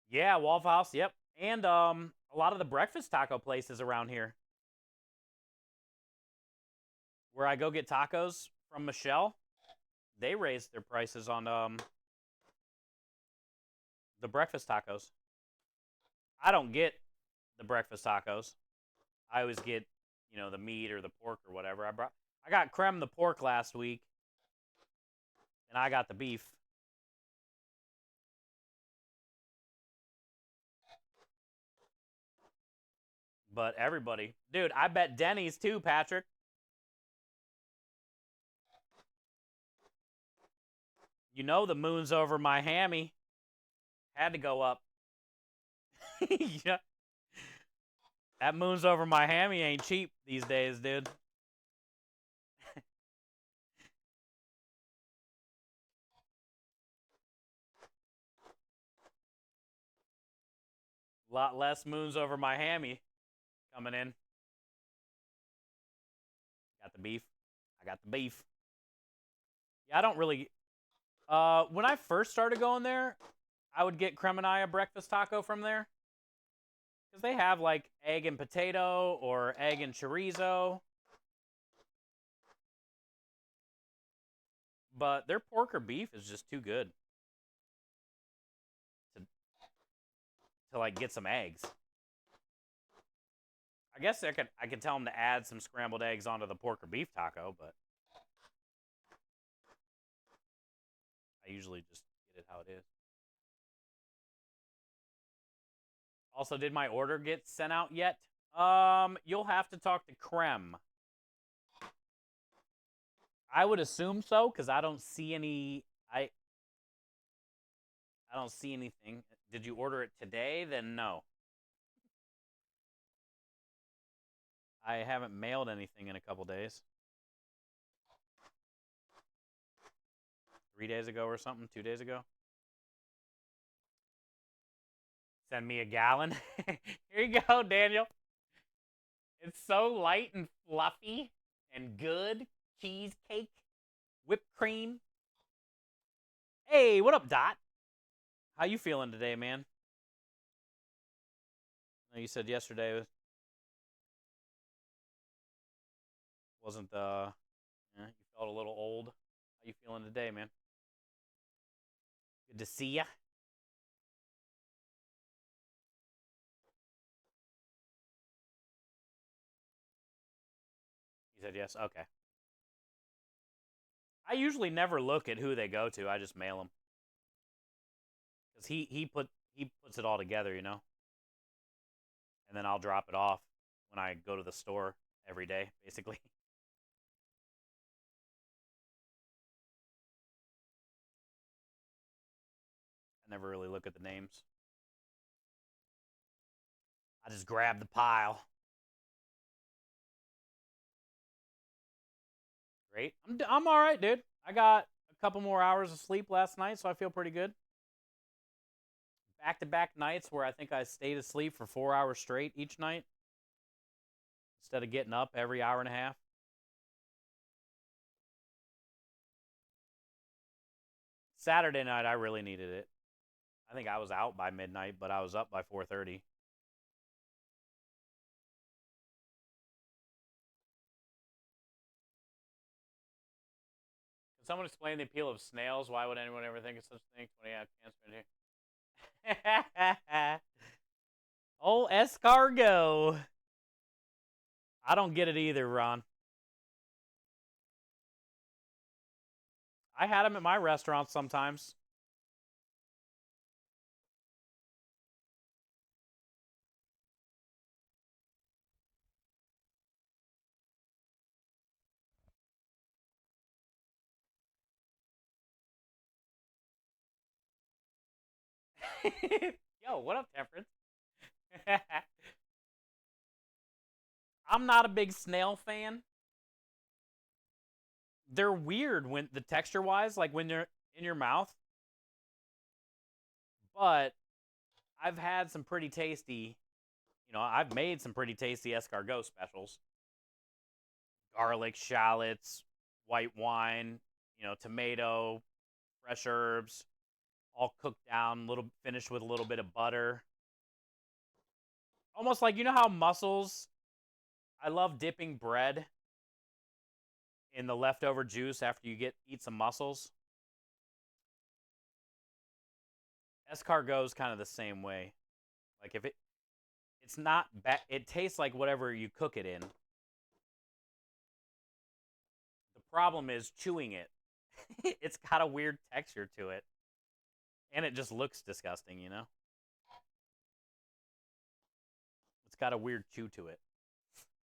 Yeah, Waffle House. Yep, and a lot of the breakfast taco places around here, where I go get tacos from Michelle, they raised their prices on the breakfast tacos. I don't get the breakfast tacos. I always get, the meat or the pork or whatever. I got creme the pork last week, and I got the beef. But everybody, dude, I bet Denny's too, Patrick. You know the moon's over my hammy. Had to go up. Yeah. That moon's over my hammy ain't cheap these days, dude. A lot less moons over my hammy coming in. Got the beef. I got the beef. Yeah, I don't really. When I first started going there, I would get Creminaya breakfast taco from there. Because they have like egg and potato or egg and chorizo. But their pork or beef is just too good to like get some eggs. I guess I could tell them to add some scrambled eggs onto the pork or beef taco, but I usually just get it how it is. Also, did my order get sent out yet? You'll have to talk to Creme. I would assume so, because I don't see any. I don't see anything. Did you order it today? Then no. I haven't mailed anything in a couple days. 3 days ago or something. 2 days ago. Send me a gallon. Here you go, Daniel. It's so light and fluffy and good. Cheesecake, whipped cream. Hey, what up, Dot? How you feeling today, man? I know you said yesterday wasn't you felt a little old. How you feeling today, man? Good to see ya. He said yes. Okay. I usually never look at who they go to. I just mail them. 'Cause he puts it all together, and then I'll drop it off when I go to the store every day, basically. I never really look at the names. I just grab the pile. Great. I'm all right, dude. I got a couple more hours of sleep last night, so I feel pretty good. Back-to-back nights where I think I stayed asleep for 4 hours straight each night instead of getting up every hour and a half. Saturday night, I really needed it. I think I was out by midnight, but I was up by 4:30. Can someone explain the appeal of snails? Why would anyone ever think of such things when you have cancer here? Oh, escargot. I don't get it either, Ron. I had them at my restaurant sometimes. Yo, what up, Temperance? I'm not a big snail fan. They're weird when the texture wise, like when they're in your mouth. But I've had some pretty tasty, I've made some pretty tasty escargot specials. Garlic, shallots, white wine, tomato, fresh herbs, all cooked down, little finished with a little bit of butter. Almost like how mussels. I love dipping bread in the leftover juice after you eat some mussels. Escargot's kind of the same way. Like if it's not bad, it tastes like whatever you cook it in. The problem is chewing it. It's got a weird texture to it, and it just looks disgusting. It's got a weird chew to it.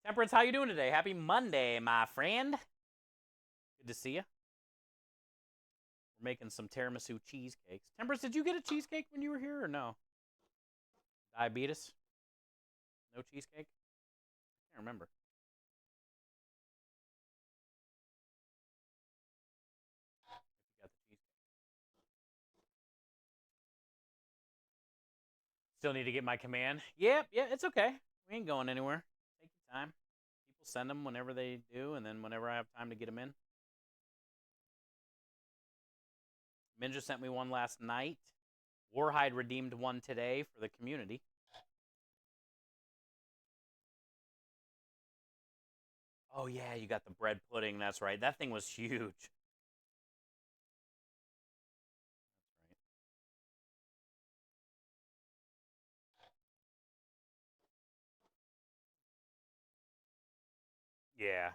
Temperance, how you doing today? Happy Monday, my friend. Good to see you. We're making some tiramisu cheesecakes. Temperance, did you get a cheesecake when you were here or no? Diabetes? No cheesecake? I can't remember. If you got the cheesecake. Still need to get my command. Yep, yeah, it's okay. We ain't going anywhere. Take your time. People send them whenever they do, and then whenever I have time to get them in. Minja sent me one last night. Warhide redeemed one today for the community. Oh, yeah, you got the bread pudding. That's right. That thing was huge. That's right. Yeah.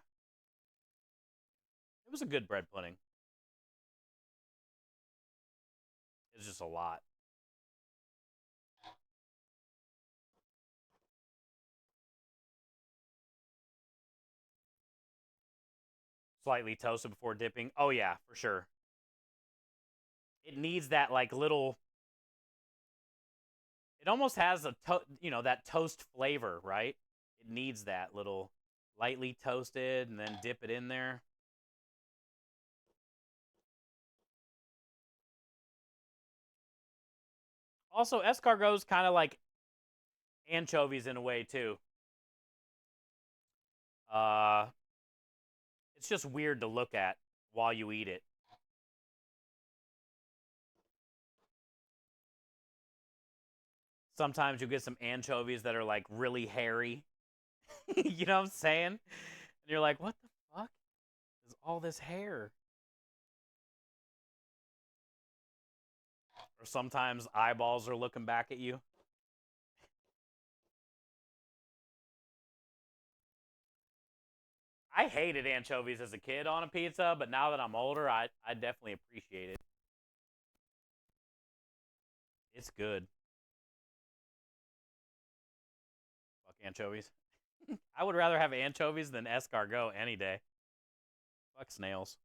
It was a good bread pudding. It was just a lot. Slightly toasted before dipping. Oh, yeah, for sure. It needs that, like, little. It almost has that toast flavor, right? It needs that little lightly toasted and then dip it in there. Also, escargot's kind of like anchovies in a way too. Uh, it's just weird to look at while you eat it. Sometimes you get some anchovies that are like really hairy. You know what I'm saying? And you're like, what the fuck is all this hair? Or sometimes eyeballs are looking back at you. I hated anchovies as a kid on a pizza, but now that I'm older, I definitely appreciate it. It's good. Fuck anchovies. I would rather have anchovies than escargot any day. Fuck snails.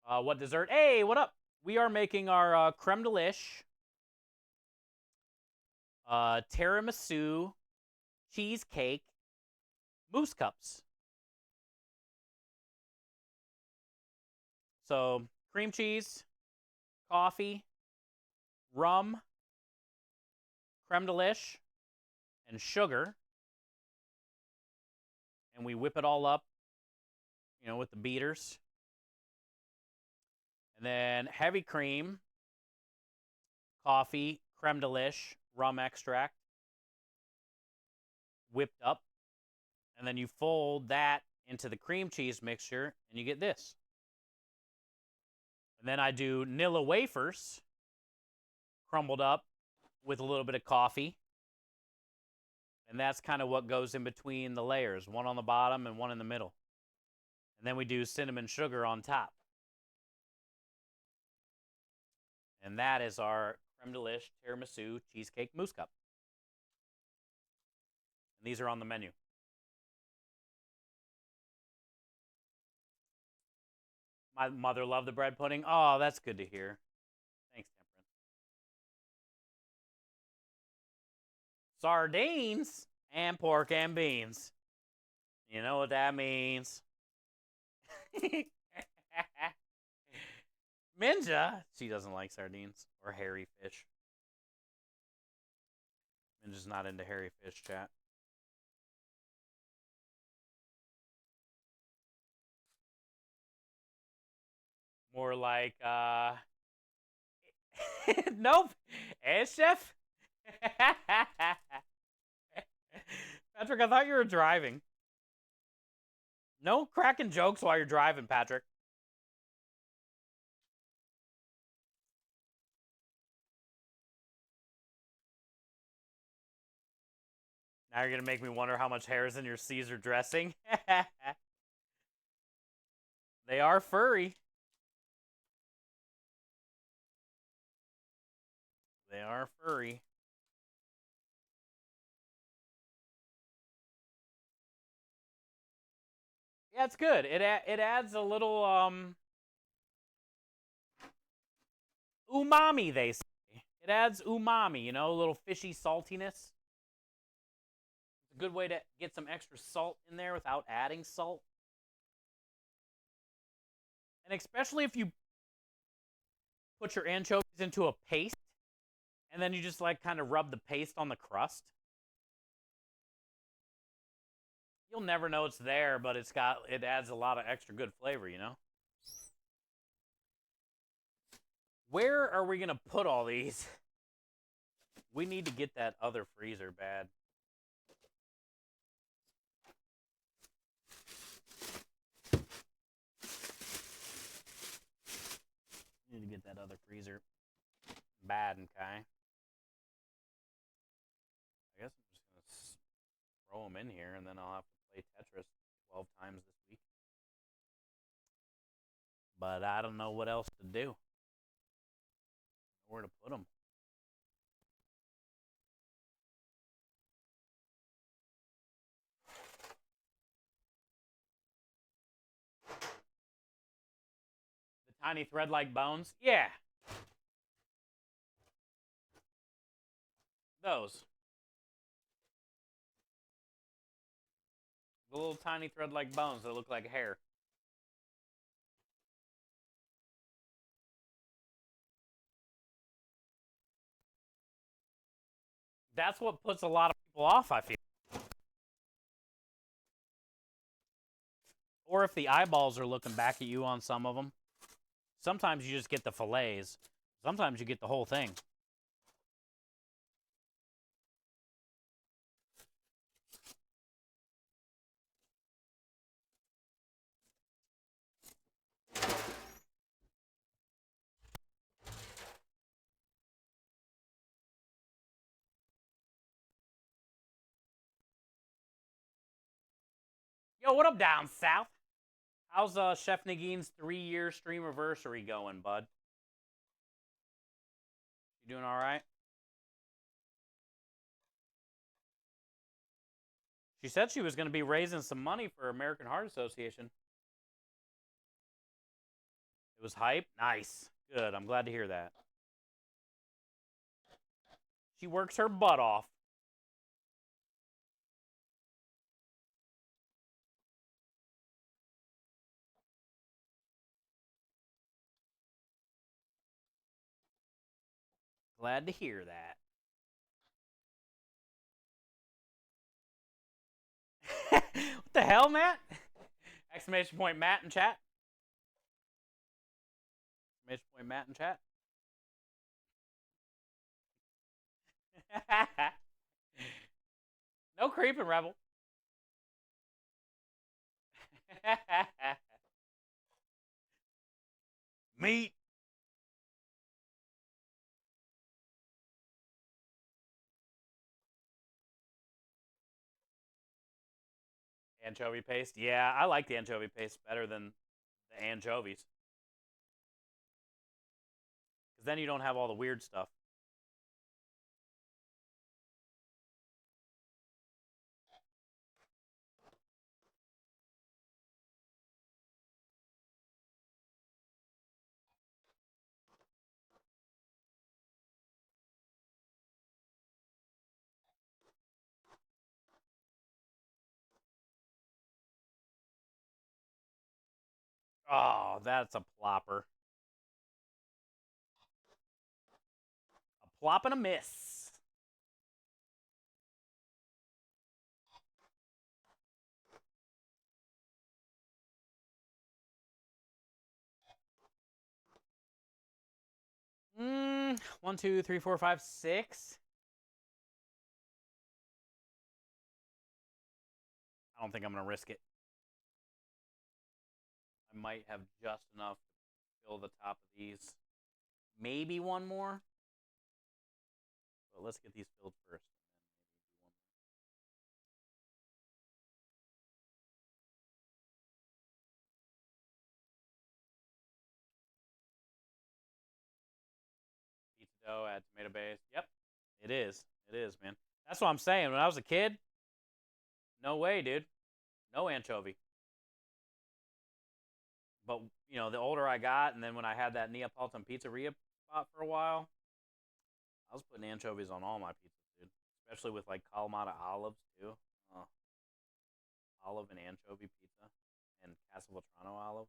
What dessert? Hey, what up? We are making our creme de lish, tiramisu, cheesecake, mousse cups. So cream cheese, coffee, rum, creme de lish, and sugar, and we whip it all up, with the beaters. And then heavy cream, coffee, creme de lish, rum extract, whipped up. And then you fold that into the cream cheese mixture, and you get this. And then I do Nilla wafers, crumbled up with a little bit of coffee. And that's kind of what goes in between the layers, one on the bottom and one in the middle. And then we do cinnamon sugar on top. And that is our creme de lish tiramisu cheesecake mousse cup. And these are on the menu. My mother loved the bread pudding. Oh, that's good to hear. Thanks, Temperance. Sardines and pork and beans. You know what that means. Minja, she doesn't like sardines or hairy fish. Minja's not into hairy fish, chat. More like, nope. Eh, chef? Patrick, I thought you were driving. No cracking jokes while you're driving, Patrick. Now you're going to make me wonder how much hair is in your Caesar dressing. They are furry. They are furry. Yeah, it's good. It adds a little umami, they say. It adds umami, a little fishy saltiness. It's a good way to get some extra salt in there without adding salt. And especially if you put your anchovies into a paste and then you just like kind of rub the paste on the crust. You'll never know it's there, but it adds a lot of extra good flavor, Where are we gonna put all these? We need to get that other freezer bad. Need to get that other freezer bad, okay? I guess I'm just gonna throw them in here, and then I'll have to play Tetris 12 times this week. But I don't know what else to do. Where to put them. The tiny thread-like bones? Yeah. Those. The little tiny thread-like bones that look like hair. That's what puts a lot of people off, I feel. Or if the eyeballs are looking back at you on some of them. Sometimes you just get the fillets. Sometimes you get the whole thing. Yo, what up down south? How's Chef Nagin's 3-year stream anniversary going, bud? You doing all right? She said she was going to be raising some money for American Heart Association. It was hype. Nice. Good. I'm glad to hear that. She works her butt off. Glad to hear that. What the hell, Matt? Exclamation point Matt in chat. Exclamation point Matt in chat. No creeping, Rebel. Meat. Anchovy paste. Yeah, I like the anchovy paste better than the anchovies. Because then you don't have all the weird stuff. Oh, that's a plopper. A plop and a miss. One, two, three, four, five, six. I don't think I'm going to risk it. I might have just enough to fill the top of these. Maybe one more. But let's get these filled first. Pizza dough, add tomato base. Yep, it is. It is, man. That's what I'm saying. When I was a kid, no way, dude. No anchovy. But, you know, the older I got, and then when I had that Neapolitan pizzeria spot for a while, I was putting anchovies on all my pizzas, dude. Especially with, like, Kalamata olives, too. Olive and anchovy pizza. And Castelvetrano olive.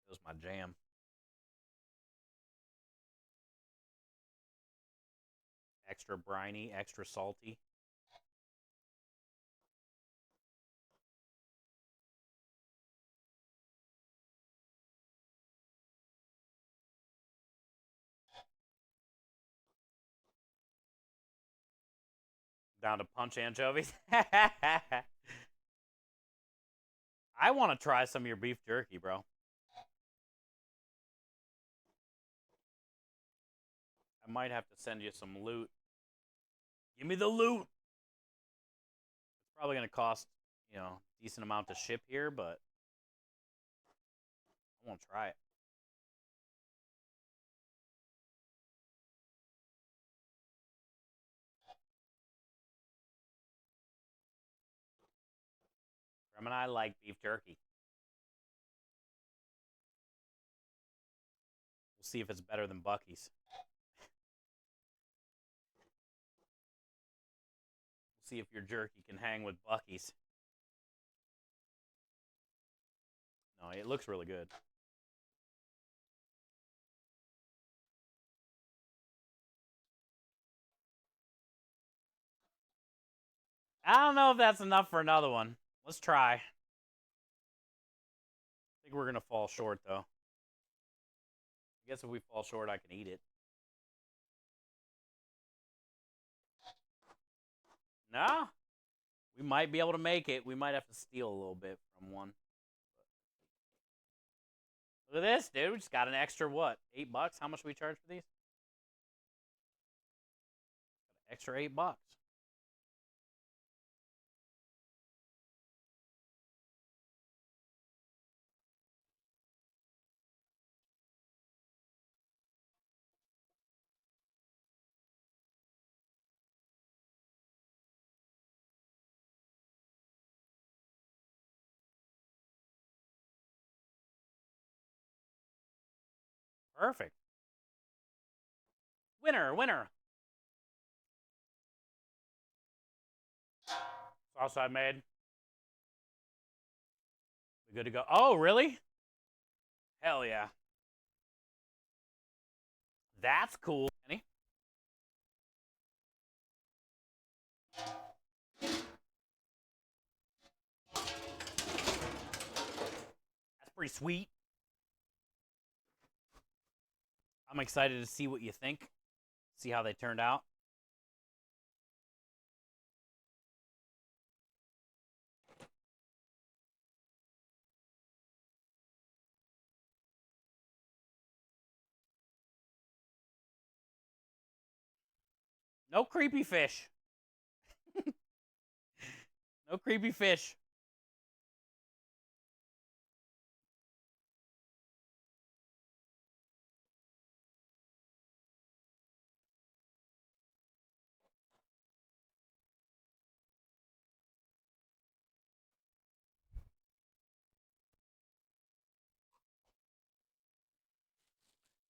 It was my jam. Extra briny, extra salty. Down to punch anchovies. I want to try some of your beef jerky, bro. I might have to send you some loot. Give me the loot. It's probably going to cost, you know, decent amount to ship here, but I want to try it. Graham and I like beef jerky. We'll see if it's better than Bucky's. We'll see if your jerky can hang with Bucky's. No, it looks really good. I don't know if that's enough for another one. Let's try. I think we're going to fall short, though. I guess if we fall short, I can eat it. No? We might be able to make it. We might have to steal a little bit from one. Look at this, dude. We just got an extra, what, $8? How much do we charge for these? Extra $8. Perfect. Winner, winner. Sauce I made. We good to go. Oh, really? Hell yeah. That's cool. Kenny. That's pretty sweet. I'm excited to see what you think. See how they turned out. No creepy fish. No creepy fish.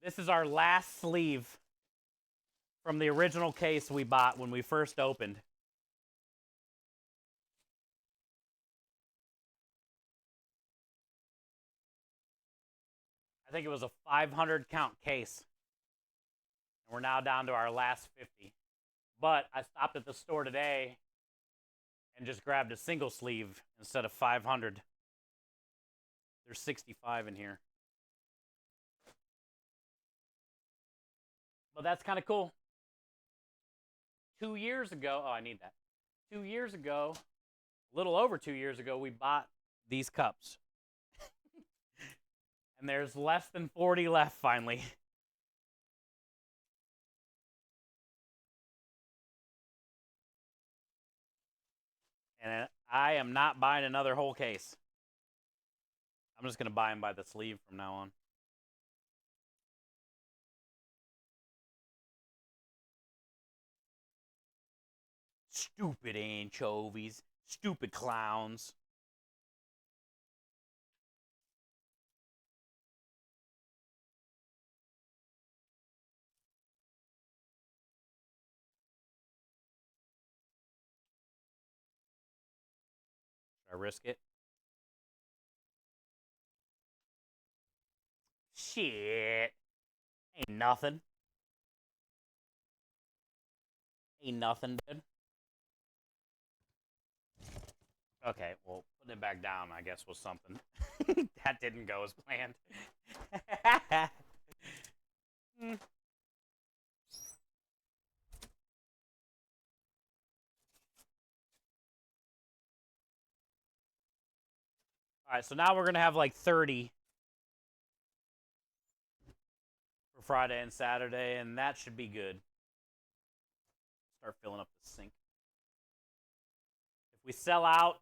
This is our last sleeve from the original case we bought when we first opened. I think it was a 500 count case. And we're now down to our last 50. But I stopped at the store today and just grabbed a single sleeve instead of 500. There's 65 in here. But that's kind of cool. 2 years ago, oh, I need that. 2 years ago, a little over 2 years ago, we bought these cups. And there's less than 40 left finally. And I am not buying another whole case. I'm just going to buy them by the sleeve from now on. Stupid anchovies. Stupid clowns. Should I risk it? Shit. Ain't nothing. Ain't nothing, dude. Okay, well, putting it back down, I guess, was something. That didn't go as planned. Alright, so now we're going to have like 30 for Friday and Saturday, and that should be good. Start filling up the sink. If we sell out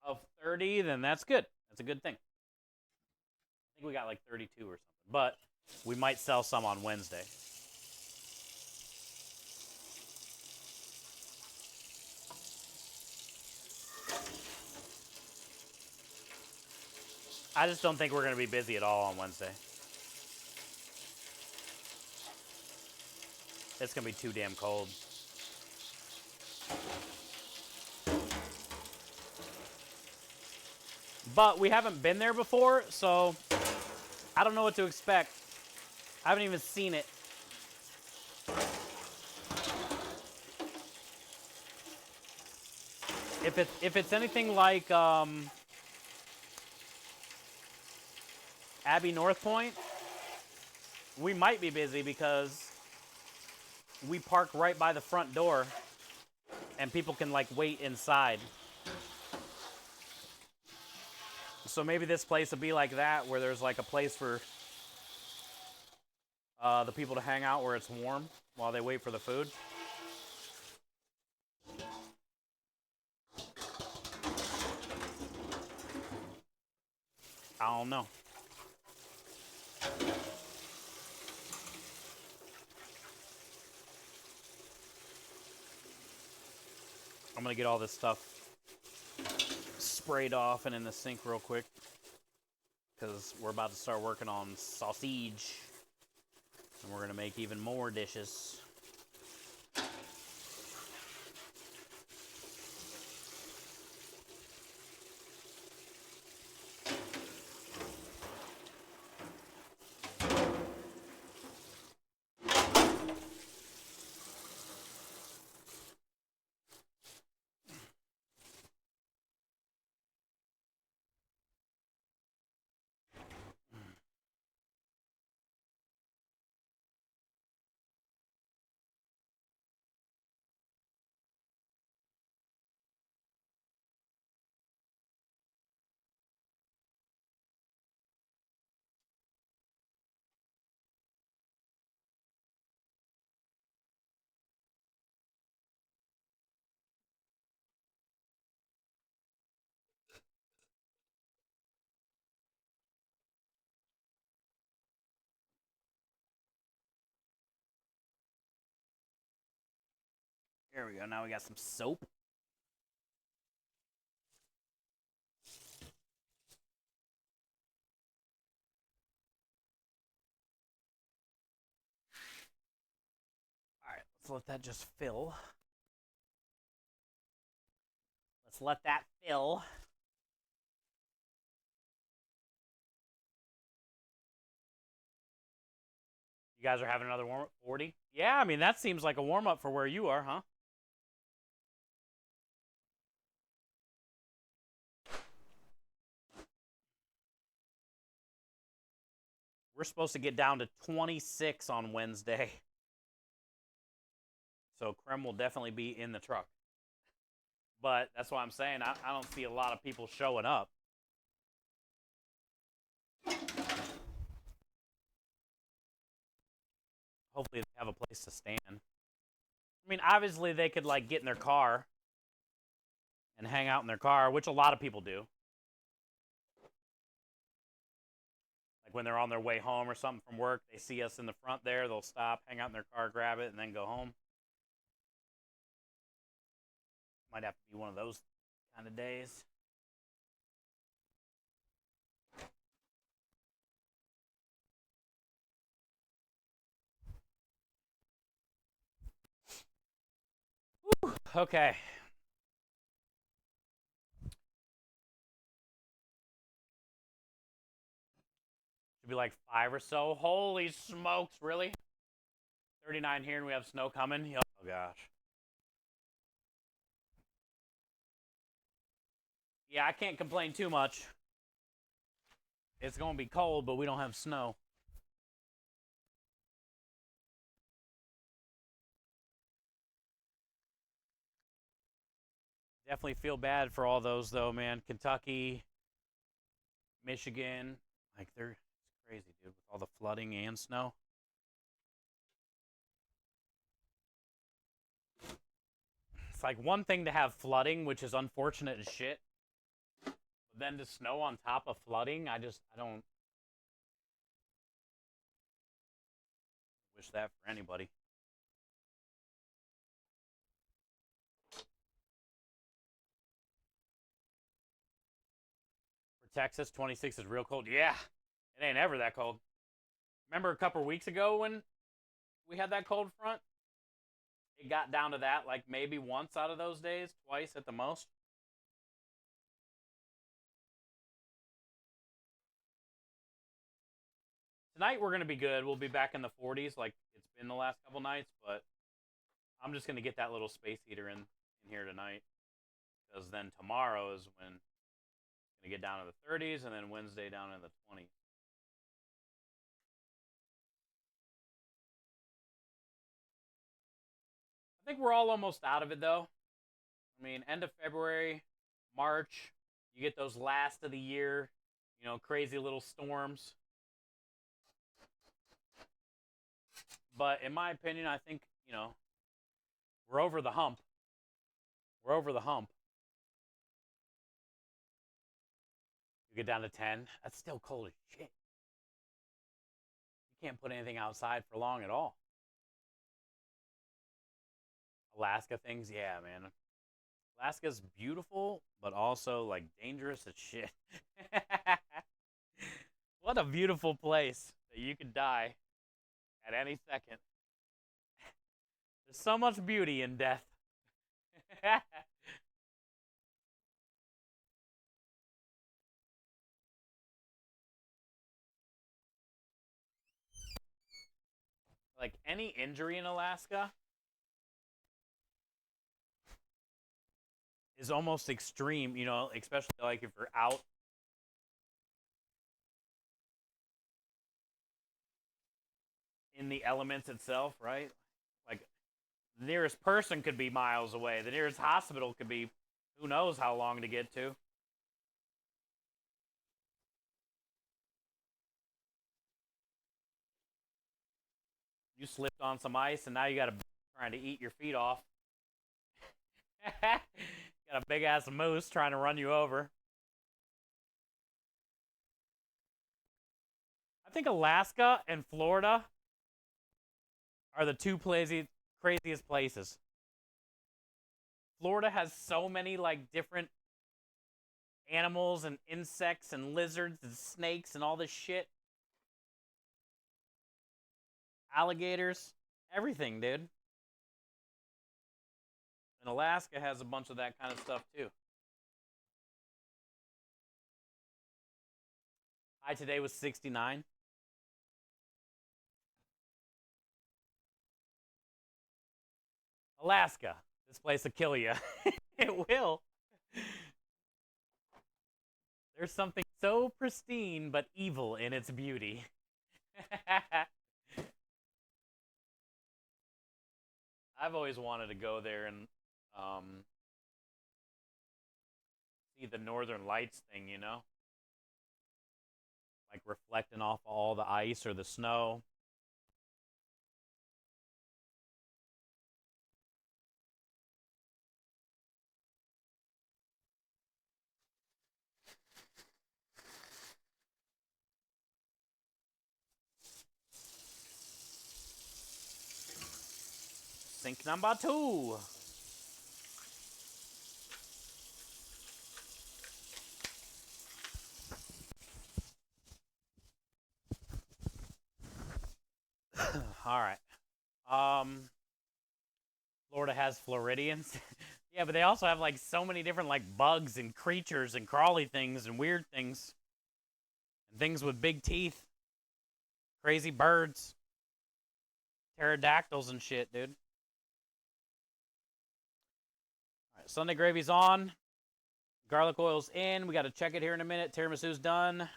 of 30, then that's good. That's a good thing. I think we got like 32 or something, but we might sell some on Wednesday. I just don't think we're going to be busy at all on Wednesday. It's going to be too damn cold. But we haven't been there before, so I don't know what to expect. I haven't even seen it. If it's anything like Abbey North Point, we might be busy because we park right by the front door and people can like wait inside. So maybe this place will be like that, where there's like a place for the people to hang out where it's warm while they wait for the food. I don't know. I'm gonna get all this stuff sprayed off and in the sink real quick, because we're about to start working on sausage. And we're going to make even more dishes. There we go. Now we got some soap. All right, let's let that just fill. Let's let that fill. You guys are having another warm up 40? Yeah, I mean, that seems like a warm up for where you are, huh? We're supposed to get down to 26 on Wednesday. So Krem will definitely be in the truck. But that's why I'm saying I don't see a lot of people showing up. Hopefully they have a place to stand. I mean, obviously they could like get in their car and hang out in their car, which a lot of people do. Like when they're on their way home or something from work, they see us in the front there, they'll stop, hang out in their car, grab it, and then go home. Might have to be one of those kind of days. Whew, okay. Should be like 5 or so. Holy smokes, really? 39 here and we have snow coming? Oh gosh. Yeah, I can't complain too much. It's going to be cold, but we don't have snow. Definitely feel bad for all those, though, man. Kentucky, Michigan. Like, it's crazy, dude, with all the flooding and snow. It's like one thing to have flooding, which is unfortunate as shit. But then to snow on top of flooding, I don't wish that for anybody. For Texas, 26 is real cold. Yeah, it ain't ever that cold. Remember a couple weeks ago when we had that cold front? It got down to that like maybe once out of those days, twice at the most. Tonight we're gonna be good. We'll be back in the 40s like it's been the last couple nights, but I'm just gonna get that little space heater in here tonight because then tomorrow is when it's gonna get down to the 30s, and then Wednesday down in the 20s. I think we're all almost out of it though. I mean, end of February, March, you get those last of the year, crazy little storms. But in my opinion, I think, we're over the hump. We're over the hump. You get down to 10, that's still cold as shit. You can't put anything outside for long at all. Alaska things, yeah, man. Alaska's beautiful, but also like dangerous as shit. What a beautiful place that you could die. at any second. There's so much beauty in death. Like any injury in Alaska is almost extreme, you know, especially like if you're out in the elements itself, right? Like the nearest person could be miles away. The nearest hospital could be who knows how long to get to. You slipped on some ice and now you got a trying to eat your feet off. Got a big ass moose trying to run you over. I think Alaska and Florida are the two craziest places. Florida has so many like different animals and insects and lizards and snakes and all this shit. Alligators, everything, dude. And Alaska has a bunch of that kind of stuff too. High today was 69. Alaska, this place will kill you. It will. There's something so pristine but evil in its beauty. I've always wanted to go there and see the Northern Lights thing, you know? Like reflecting off all the ice or the snow. Sink number 2. All right. Florida has Floridians. Yeah, but they also have like so many different like bugs and creatures and crawly things and weird things. And things with big teeth. Crazy birds. Pterodactyls and shit, dude. All right, Sunday gravy's on. Garlic oil's in. We got to check it here in a minute. Tiramisu's done.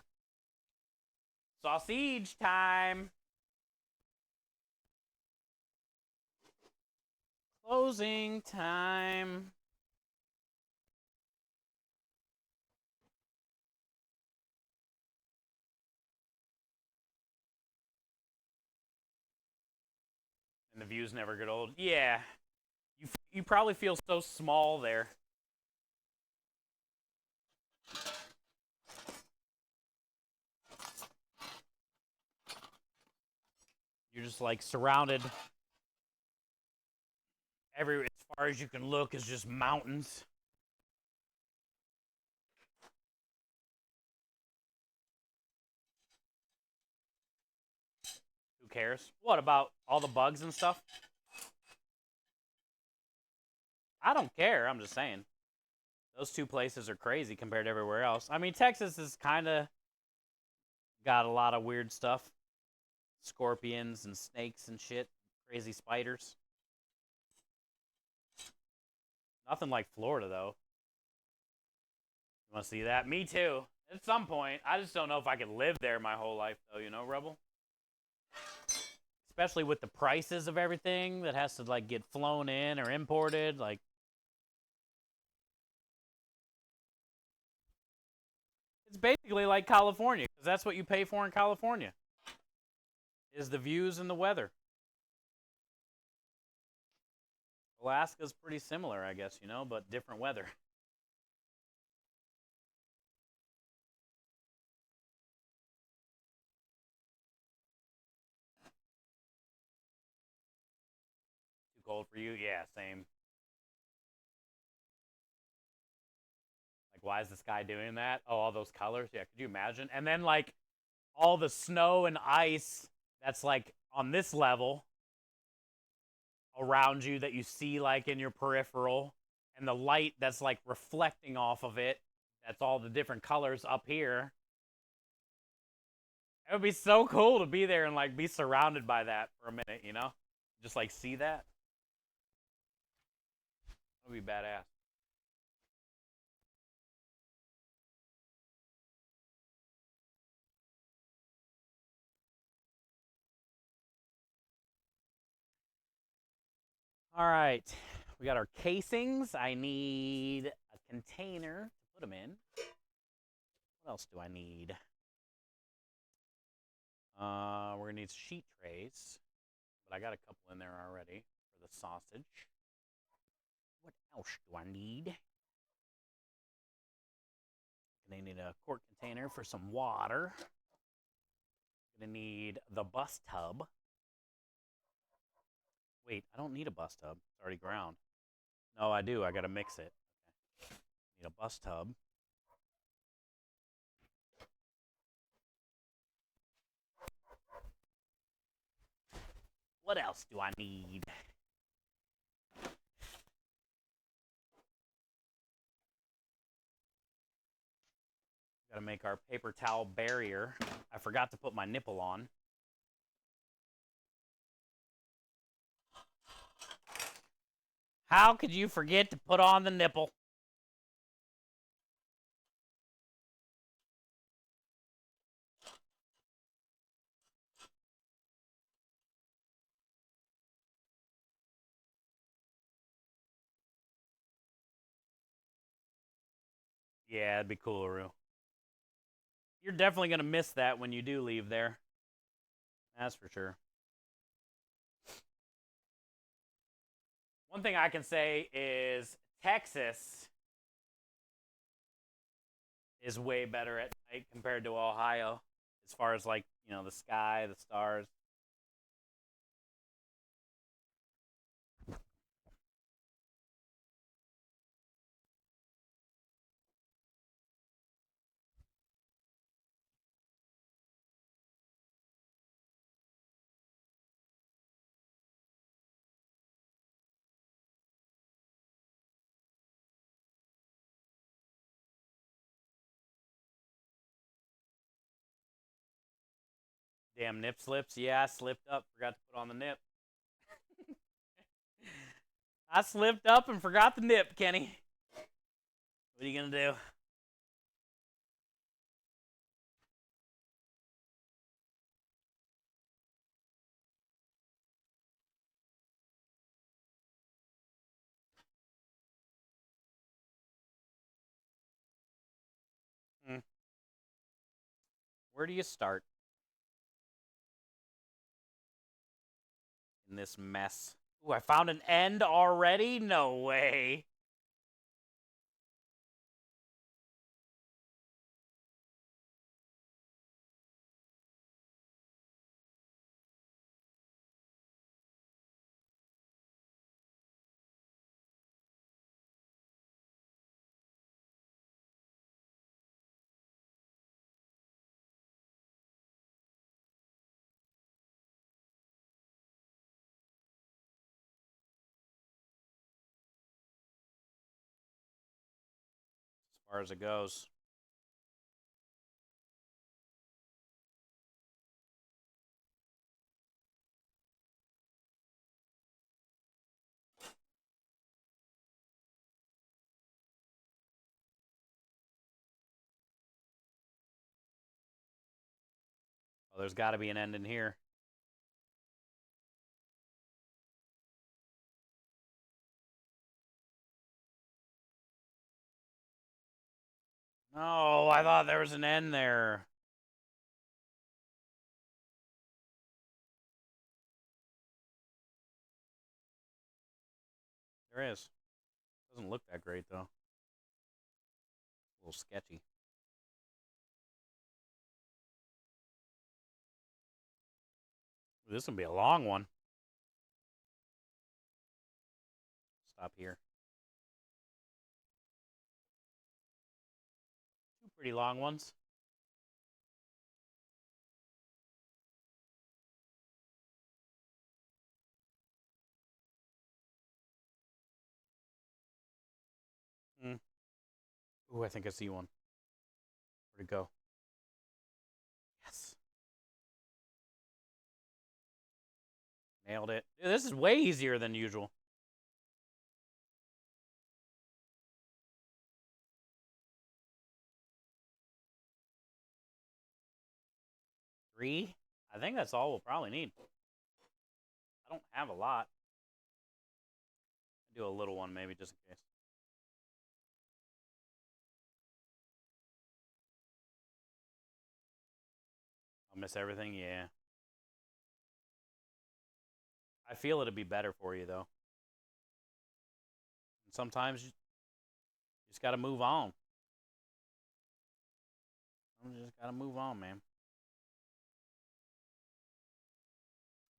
Sausage time. Closing time. And the views never get old. Yeah. You probably feel so small there. You're just like surrounded. As far as you can look is just mountains. Who cares? What about all the bugs and stuff? I don't care. I'm just saying. Those two places are crazy compared to everywhere else. I mean, Texas is kind of got a lot of weird stuff. Scorpions and snakes and shit. Crazy spiders. Nothing like Florida, though. You want to see that? Me too. At some point. I just don't know if I could live there my whole life, though, you know, Rebel? Especially with the prices of everything that has to, like, get flown in or imported. Like, it's basically like California, because that's what you pay for in California, is the views and the weather. Alaska's pretty similar, I guess, you know, but different weather. Too cold for you? Yeah, same. Like, why is this guy doing that? Oh, all those colors? Yeah, could you imagine? And then, like, all the snow and ice that's, like, on this level around you that you see like in your peripheral, and the light that's like reflecting off of it, that's all the different colors up here. It would be so cool to be there and like be surrounded by that for a minute, you know? Just like see that. That would be badass. All right. We got our casings. I need a container to put them in. What else do I need? We're gonna need sheet trays, but I got a couple in there already for the sausage. What else do I need? Gonna need a quart container for some water. Gonna need the bus tub. Wait, I don't need a bus tub. It's already ground. No, I do. I gotta mix it. Okay. Need a bus tub. What else do I need? Gotta make our paper towel barrier. I forgot to put my nipple on. How could you forget to put on the nipple? Yeah, it'd be cool, Roo. You're definitely gonna miss that when you do leave there. That's for sure. One thing I can say is Texas is way better at night compared to Ohio as far as like, you know, the sky, the stars. Damn nip slips. Yeah, I slipped up, forgot to put on the nip. I slipped up and forgot the nip, Kenny. What are you gonna do? Hmm. Where do you start in this mess? Ooh, I found an end already? No way. As far as it goes. Well, there's got to be an end in here. No, I thought there was an end there. There is. Doesn't look that great, though. A little sketchy. This will be a long one. Stop here. Two pretty long ones. Ooh, I think I see one. Where'd it go? Yes. Nailed it. Dude, this is way easier than usual. Three? I think that's all we'll probably need. I don't have a lot. I'll do a little one maybe just in case. I'll miss everything, yeah. I feel it'd be better for you though. And sometimes you just gotta move on. You just gotta move on, man.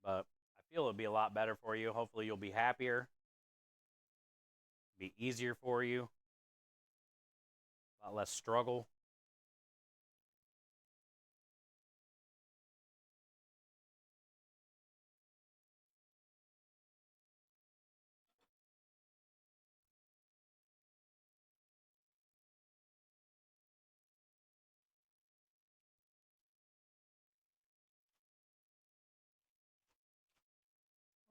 But I feel it'd be a lot better for you. Hopefully you'll be happier. Be easier for you. A lot less struggle.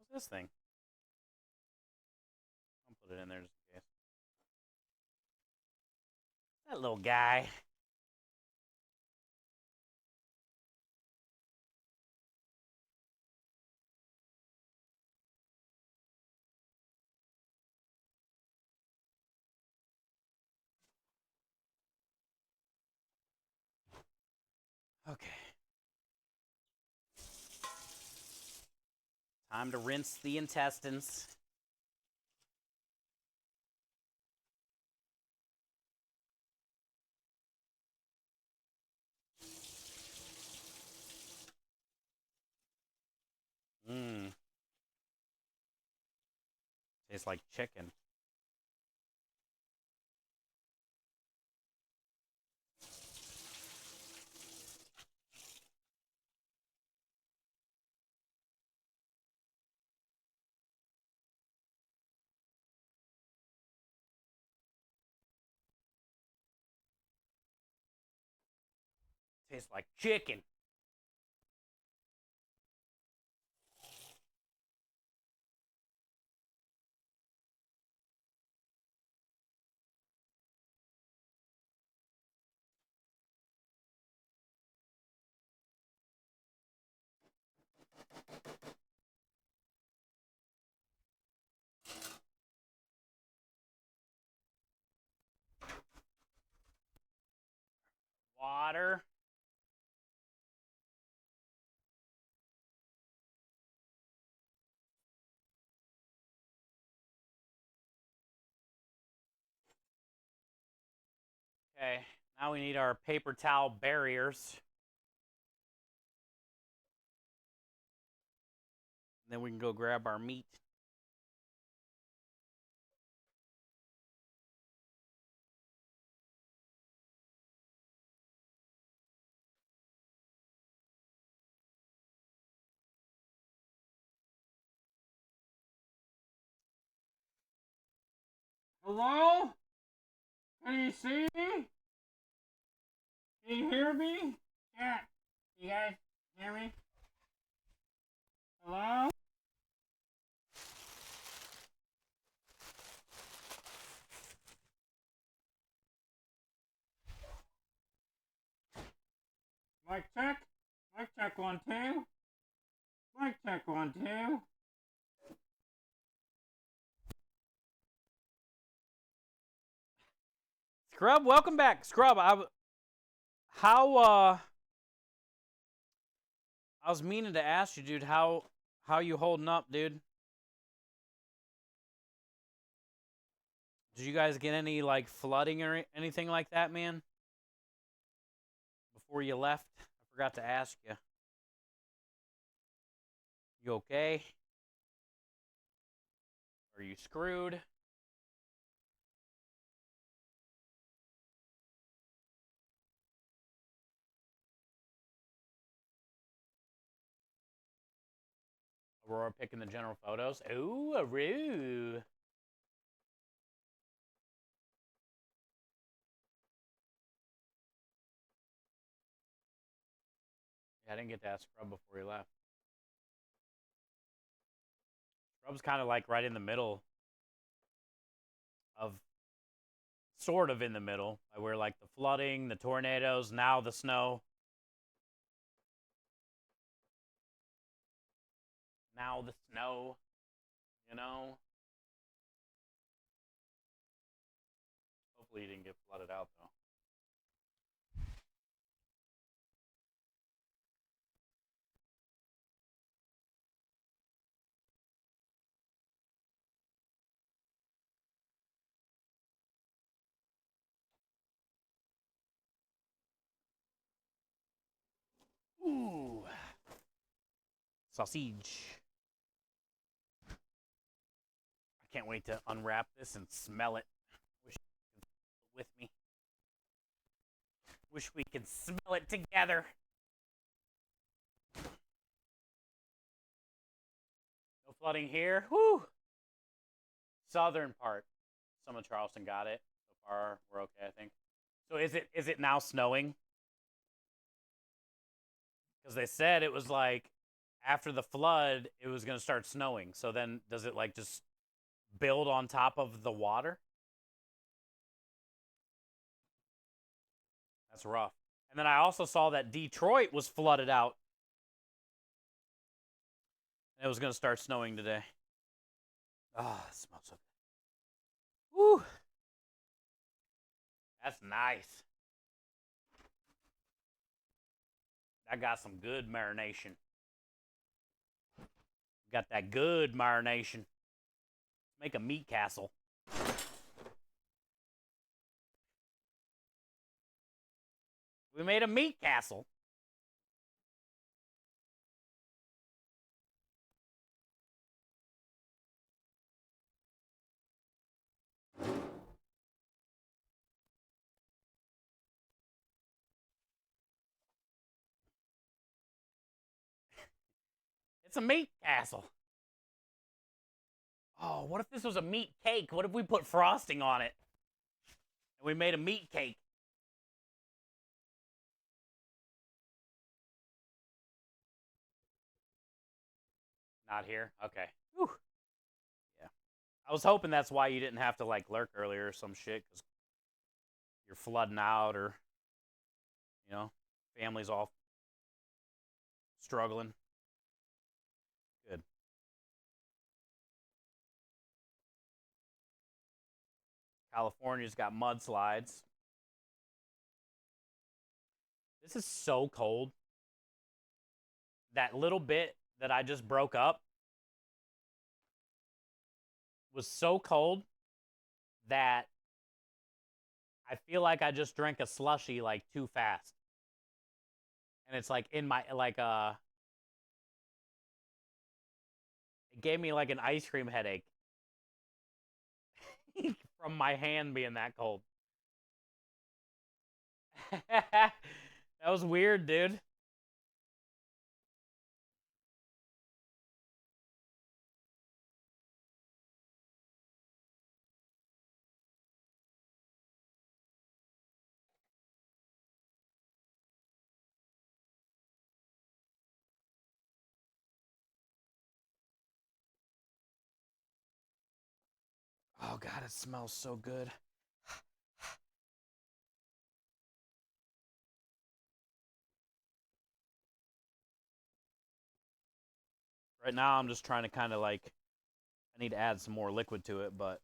What's this thing? I'll put it in there just in case. That little guy. Okay. Time to rinse the intestines. Mmm. Tastes like chicken. Tastes like chicken. Water. Okay. Now we need our paper towel barriers. Then we can go grab our meat. Hello? Can you see me? Can you hear me? Yeah. You guys hear me? Hello? Mic check. Mic check 1 2. Mic check 1 2. Scrub, welcome back. Scrub, how I was meaning to ask you, dude, how you holding up, dude? Did you guys get any like flooding or anything like that, man? Before you left, I forgot to ask you. You okay? Are you screwed? Aurora picking the general photos. Ooh, a roo. Yeah, I didn't get to ask Scrub before he left. Scrub's kind of like right in the middle of, sort of in the middle, where like the flooding, the tornadoes, now the snow. Now the snow, you know? Hopefully he didn't get flooded out, though. Ooh. Sausage. I can't wait to unwrap this and smell it. Wish you could with me. Wish we could smell it together. No flooding here. Woo! Southern part. Some of Charleston got it. So far, we're okay, I think. So is it now snowing? Because they said it was like after the flood, it was going to start snowing. So then does it like just build on top of the water? That's rough. And then I also saw that Detroit was flooded out. And it was going to start snowing today. Ah, it smells so good. Woo! That's nice. I got some good marination. Got that good marination. Make a meat castle. We made a meat castle. It's a meat castle. Oh, what if this was a meat cake? What if we put frosting on it? And we made a meat cake. Not here? Okay. Whew. Yeah. I was hoping that's why you didn't have to like lurk earlier or some shit, because you're flooding out, or, family's all struggling. Good. California's got mudslides. This is so cold. That little bit that I just broke up was so cold that I feel like I just drank a slushy like too fast. And it's like in my it gave me like an ice cream headache from my hand being that cold. That was weird, dude. Oh god, it smells so good. Right now I'm just trying to kind of like, I need to add some more liquid to it, but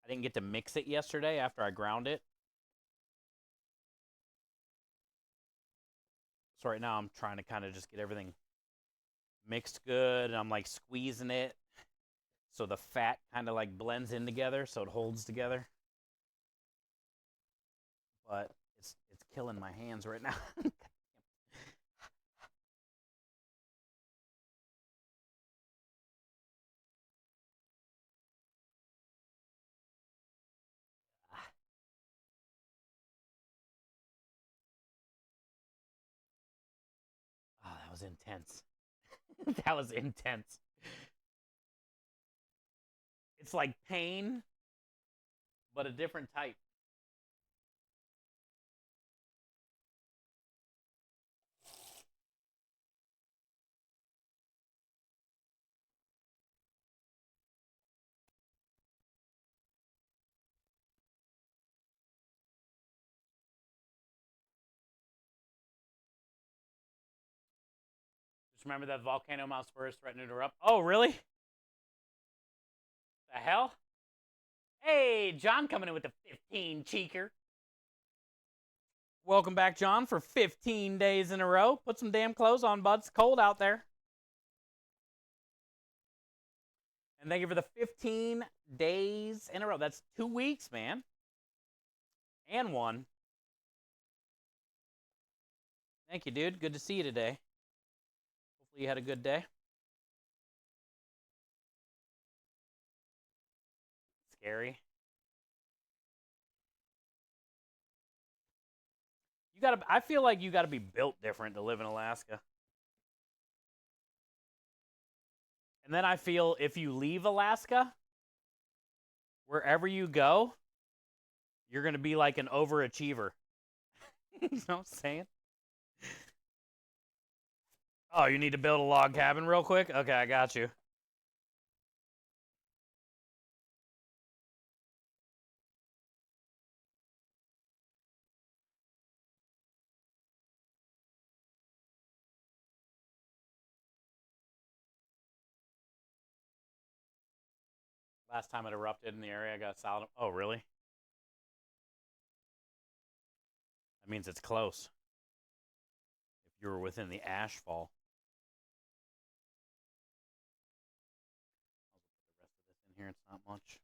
I didn't get to mix it yesterday after I ground it. So right now I'm trying to kind of just get everything mixed good, and I'm like squeezing it so the fat kind of like blends in together so it holds together. But it's killing my hands right now. Oh, that was intense. That was intense. It's like pain, but a different type. Just remember that volcano mouse spurs threatening to erupt. Oh, really? The hell? Hey, John coming in with the 15 cheeker. Welcome back, John, for 15 days in a row. Put some damn clothes on, bud. It's cold out there. And thank you for the 15 days in a row. That's 2 weeks, man. And 1. Thank you, dude. Good to see you today. Hopefully you had a good day. Scary. I feel like you gotta be built different to live in Alaska. And then I feel if you leave Alaska, wherever you go, you're gonna be like an overachiever. You know what I'm saying? Oh, you need to build a log cabin real quick? Okay, I got you. Last time it erupted in the area, I got solid. Oh, really? That means it's close. If you were within the ash fall. I'll put the rest of this in here. It's not much.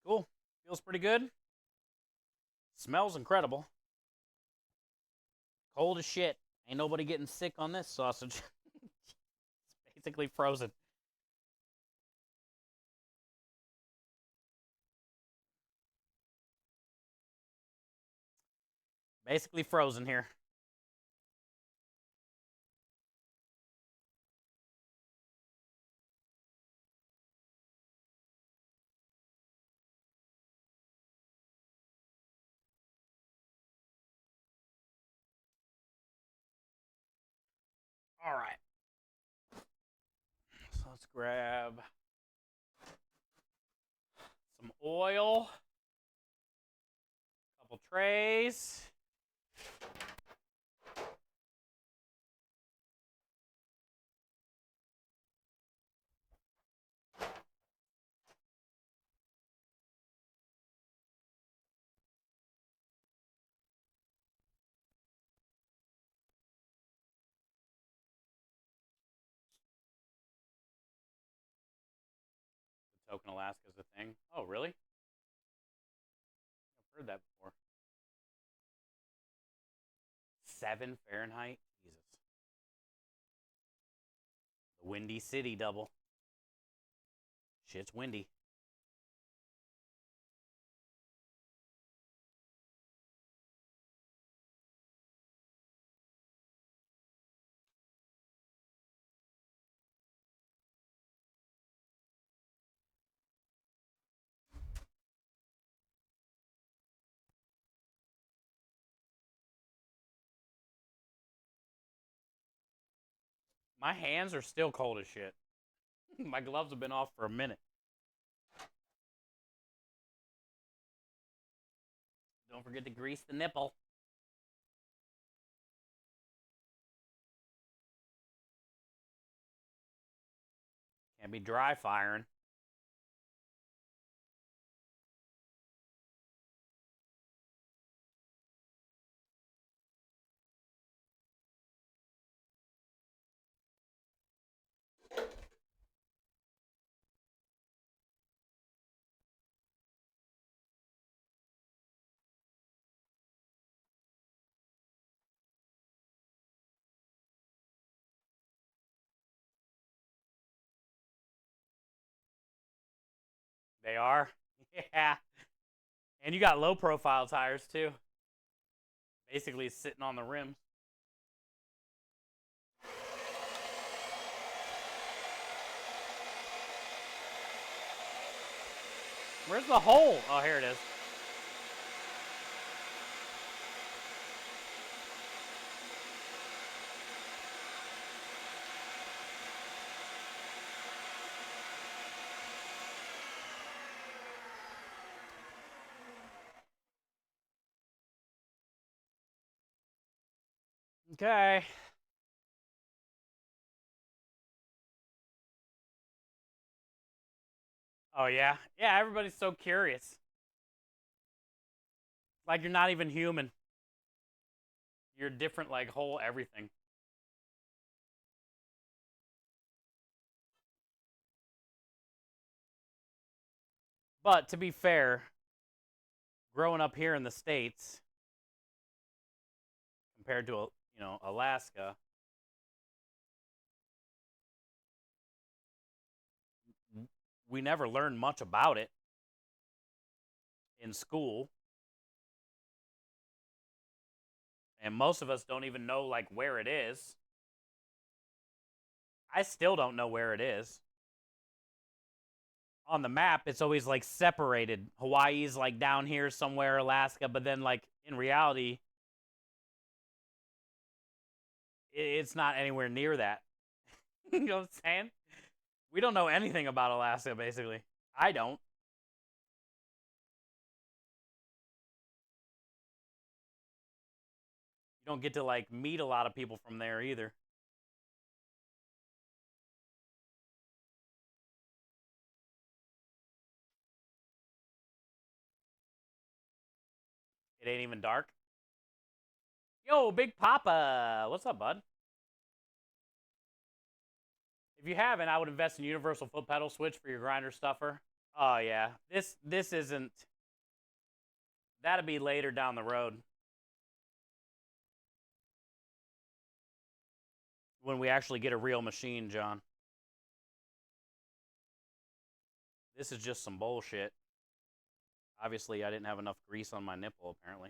Cool. Feels pretty good. Smells incredible. Cold as shit. Ain't nobody getting sick on this sausage. It's basically frozen. Basically frozen here. All right. So let's grab some oil, a couple trays. The token Alaska is a thing. Oh, really? I've heard that before. 7 Fahrenheit? Jesus. The Windy City double. Shit's windy. My hands are still cold as shit. My gloves have been off for a minute. Don't forget to grease the nipple. Can't be dry firing. They are? Yeah. And you got low profile tires too. Basically sitting on the rims. Where's the hole? Oh, here it is. Okay. Oh, yeah? Yeah, everybody's so curious. Like you're not even human. You're different, like, whole everything. But to be fair, growing up here in the States compared to, Alaska, we never learned much about it in school. And most of us don't even know, like, where it is. I still don't know where it is. On the map, it's always, like, separated. Hawaii's, like, down here somewhere, Alaska, but then, like, in reality, it's not anywhere near that. You know what I'm saying? We don't know anything about Alaska, basically. I don't. You don't get to, like, meet a lot of people from there either. It ain't even dark. Yo, Big Papa! What's up, bud? If you haven't, I would invest in universal foot pedal switch for your grinder stuffer. Oh, yeah. This isn't... That'll be later down the road. When we actually get a real machine, John. This is just some bullshit. Obviously, I didn't have enough grease on my nipple, apparently.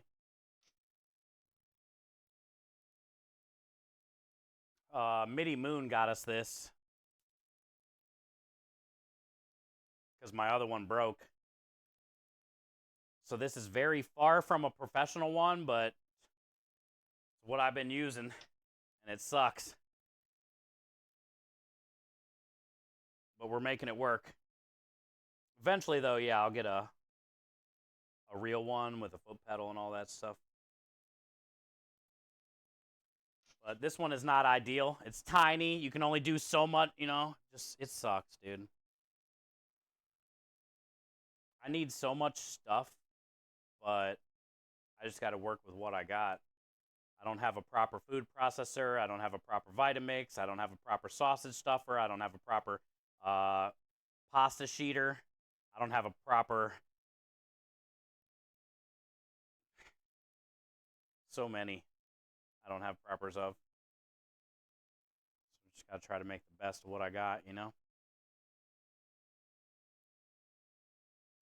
Midi Moon got us this. Because my other one broke. So this is very far from a professional one, but it's what I've been using. And it sucks. But we're making it work. Eventually, though, yeah, I'll get a real one with a foot pedal and all that stuff. But this one is not ideal. It's tiny. You can only do so much, Just, it sucks, dude. I need so much stuff, but I just got to work with what I got. I don't have a proper food processor. I don't have a proper Vitamix. I don't have a proper sausage stuffer. I don't have a proper pasta sheeter. I don't have a proper... So many I don't have propers of. So just got to try to make the best of what I got,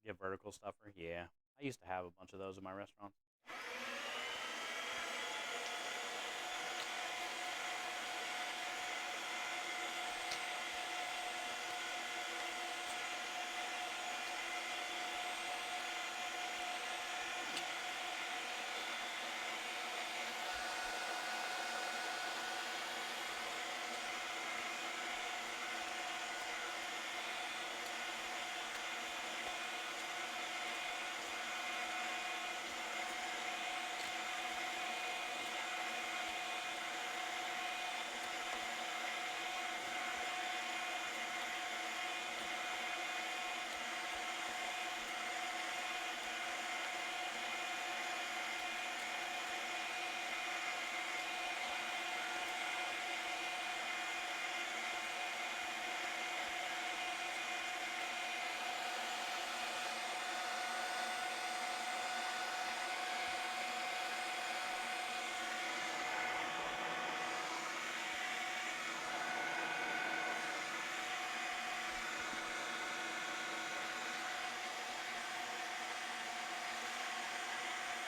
Get vertical stuffer. Yeah. I used to have a bunch of those in my restaurant.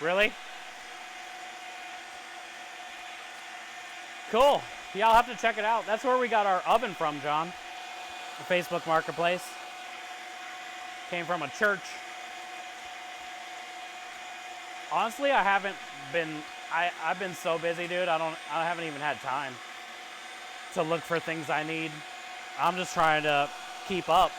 Really? Cool. Yeah, I'll have to check it out. That's where we got our oven from, John. The Facebook Marketplace. Came from a church. Honestly, I haven't been... I've been so busy, dude. I haven't even had time to look for things I need. I'm just trying to keep up.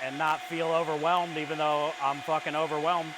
And not feel overwhelmed, even though I'm fucking overwhelmed.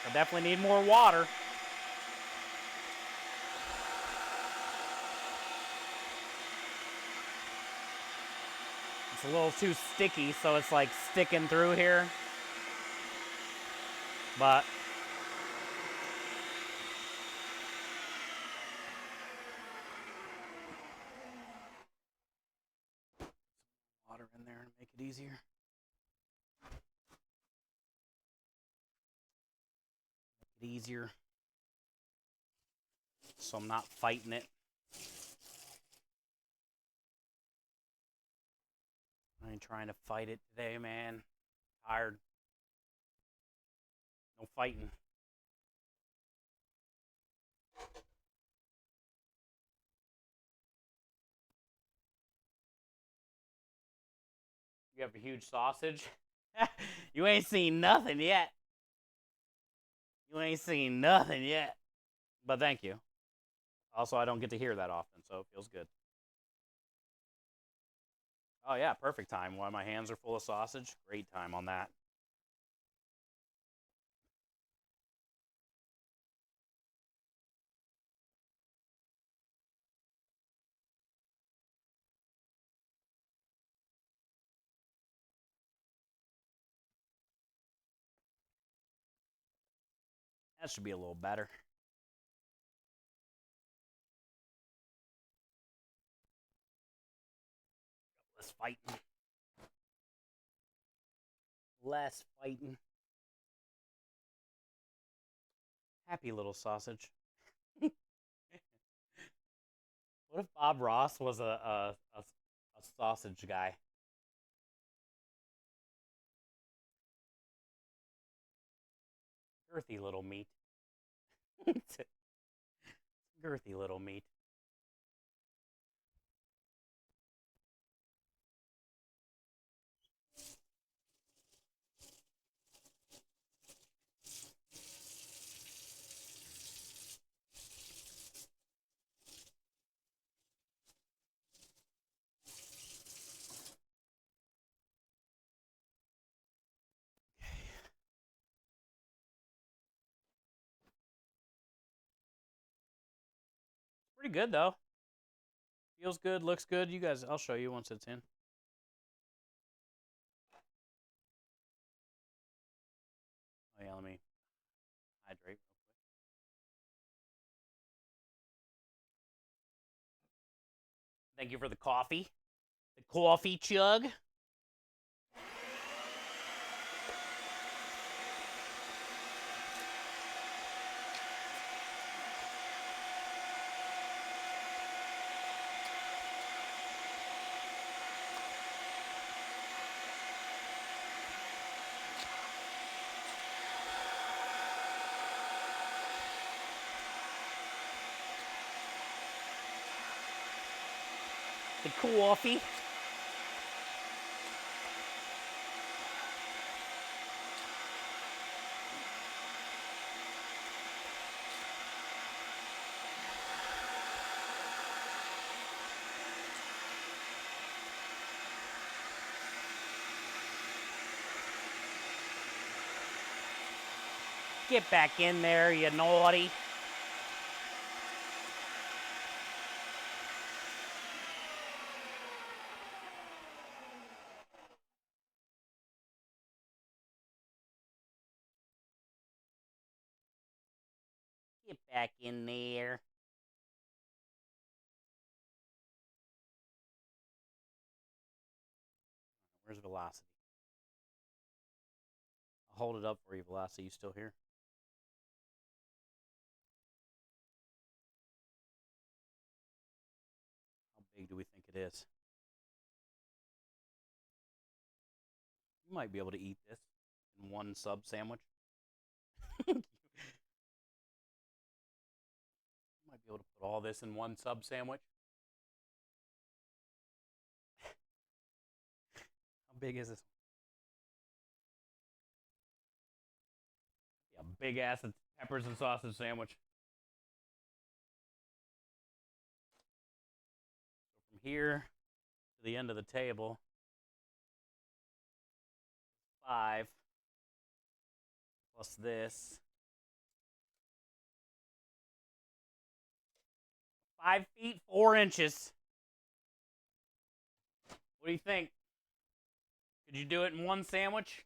I definitely need more water. It's a little too sticky, so it's like sticking through here. But water in there to make it easier. Make it easier. So I'm not fighting it. I ain't trying to fight it today, man. Tired. No fighting. You have a huge sausage? You ain't seen nothing yet. You ain't seen nothing yet. But thank you. Also, I don't get to hear that often, so it feels good. Oh, yeah, perfect time. While my hands are full of sausage, great time on that. That should be a little better. Less fighting. Less fighting. Happy little sausage. What if Bob Ross was a sausage guy? Girthy little meat. Girthy little meat. Pretty good though. Feels good, looks good. You guys, I'll show you once it's in. Oh yeah, let me hydrate. Thank you for the coffee. The coffee chug. The coffee. Get back in there, you naughty. Get back in there. Where's Velocity? I'll hold it up for you, Velocity. You still here? How big do we think it is? You might be able to eat this in one sub sandwich. You might be able to put all this in one sub sandwich. How big is this? Yeah, big ass peppers and sausage sandwich. So from here to the end of the table, 5 plus this. 5 feet 4 inches. What do you think? Could you do it in one sandwich?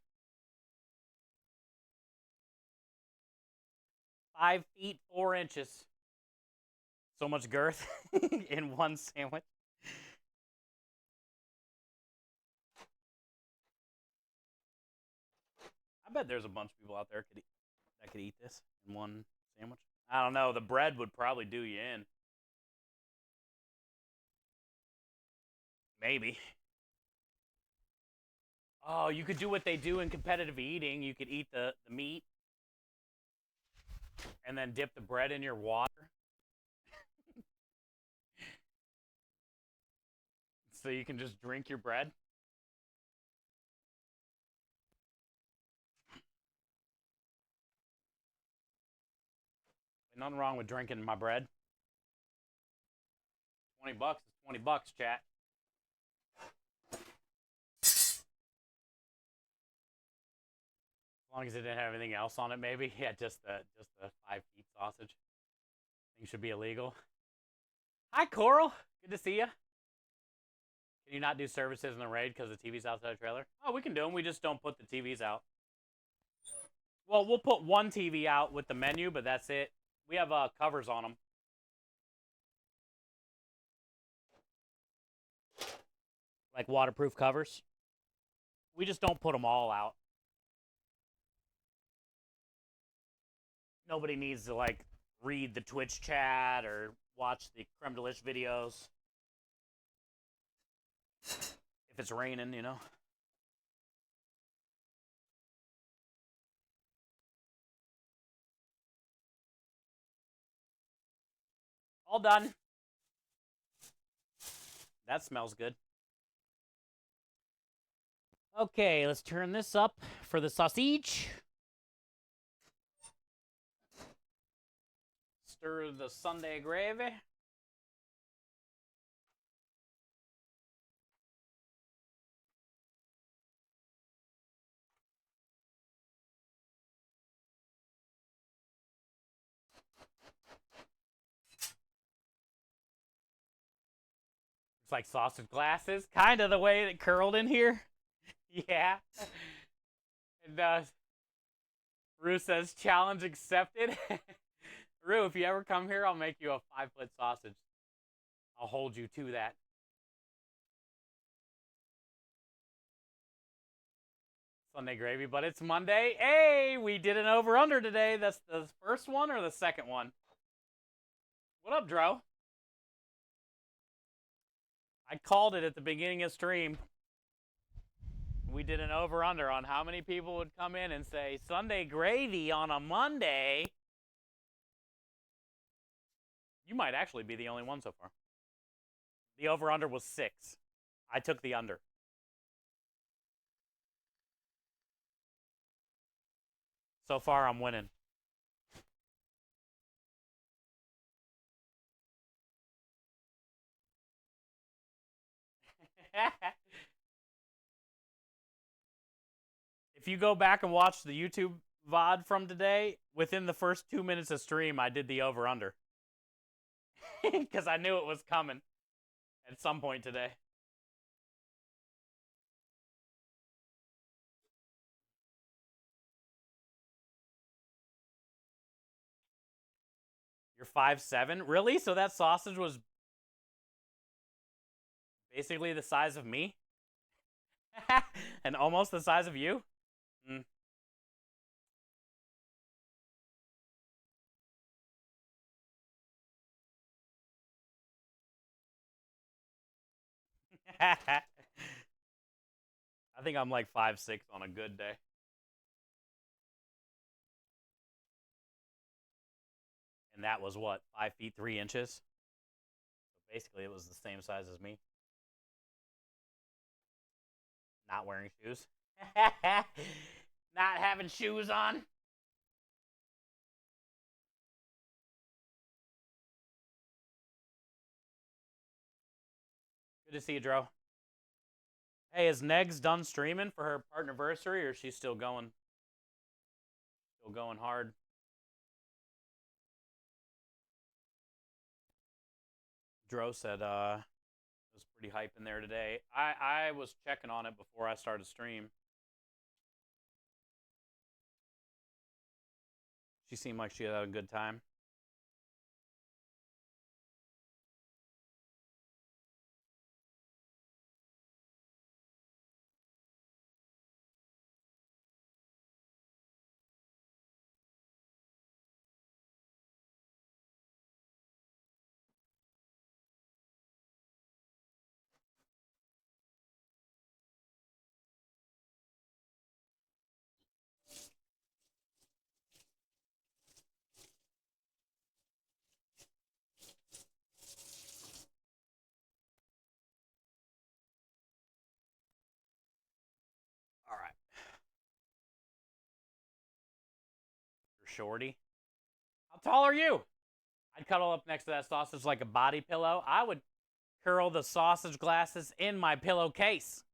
5 feet 4 inches. So much girth in one sandwich. I bet there's a bunch of people out there that could eat this in one sandwich. I don't know. The bread would probably do you in. Maybe. Oh, you could do what they do in competitive eating. You could eat the meat and then dip the bread in your water. So you can just drink your bread. Nothing wrong with drinking my bread. $20 is $20, chat. As long as it didn't have anything else on it, maybe. Yeah, just the 5 feet sausage. Things should be illegal. Hi, Coral. Good to see you. Can you not do services in the raid because the TV's outside the trailer? Oh, we can do them. We just don't put the TVs out. Well, we'll put one TV out with the menu, but that's it. We have covers on them. Like waterproof covers. We just don't put them all out. Nobody needs to, like, read the Twitch chat or watch the Creme Delish videos. If it's raining, you know. All done. That smells good. Okay, let's turn this up for the sausage. Stir the Sunday gravy. It's like sausage glasses, kind of the way it curled in here. Yeah. And Rue says, challenge accepted. Rue, if you ever come here, I'll make you a 5-foot sausage. I'll hold you to that. Sunday gravy, but it's Monday. Hey, we did an over-under today. That's the first one or the second one? What up, Dro? I called it at the beginning of stream. We did an over-under on how many people would come in and say, Sunday gravy on a Monday. You might actually be the only one so far. The over-under was 6. I took the under. So far, I'm winning. If you go back and watch the YouTube VOD from today, within the first 2 minutes of stream, I did the over-under. Because I knew it was coming at some point today. You're 5'7"? Really? So that sausage was basically the size of me? And almost the size of you? Mm. I think I'm like 5'6" on a good day. And that was what? 5 feet 3 inches? So basically, it was the same size as me. Not wearing shoes. Not having shoes on. Good to see you, Dro. Hey, is Negs done streaming for her partnerversary, or is she still going? Still going hard. Dro said it was pretty hype in there today. I was checking on it before I started stream. She seemed like she had a good time. All right. You're shorty. How tall are you? I'd cuddle up next to that sausage like a body pillow. I would curl the sausage glasses in my pillowcase.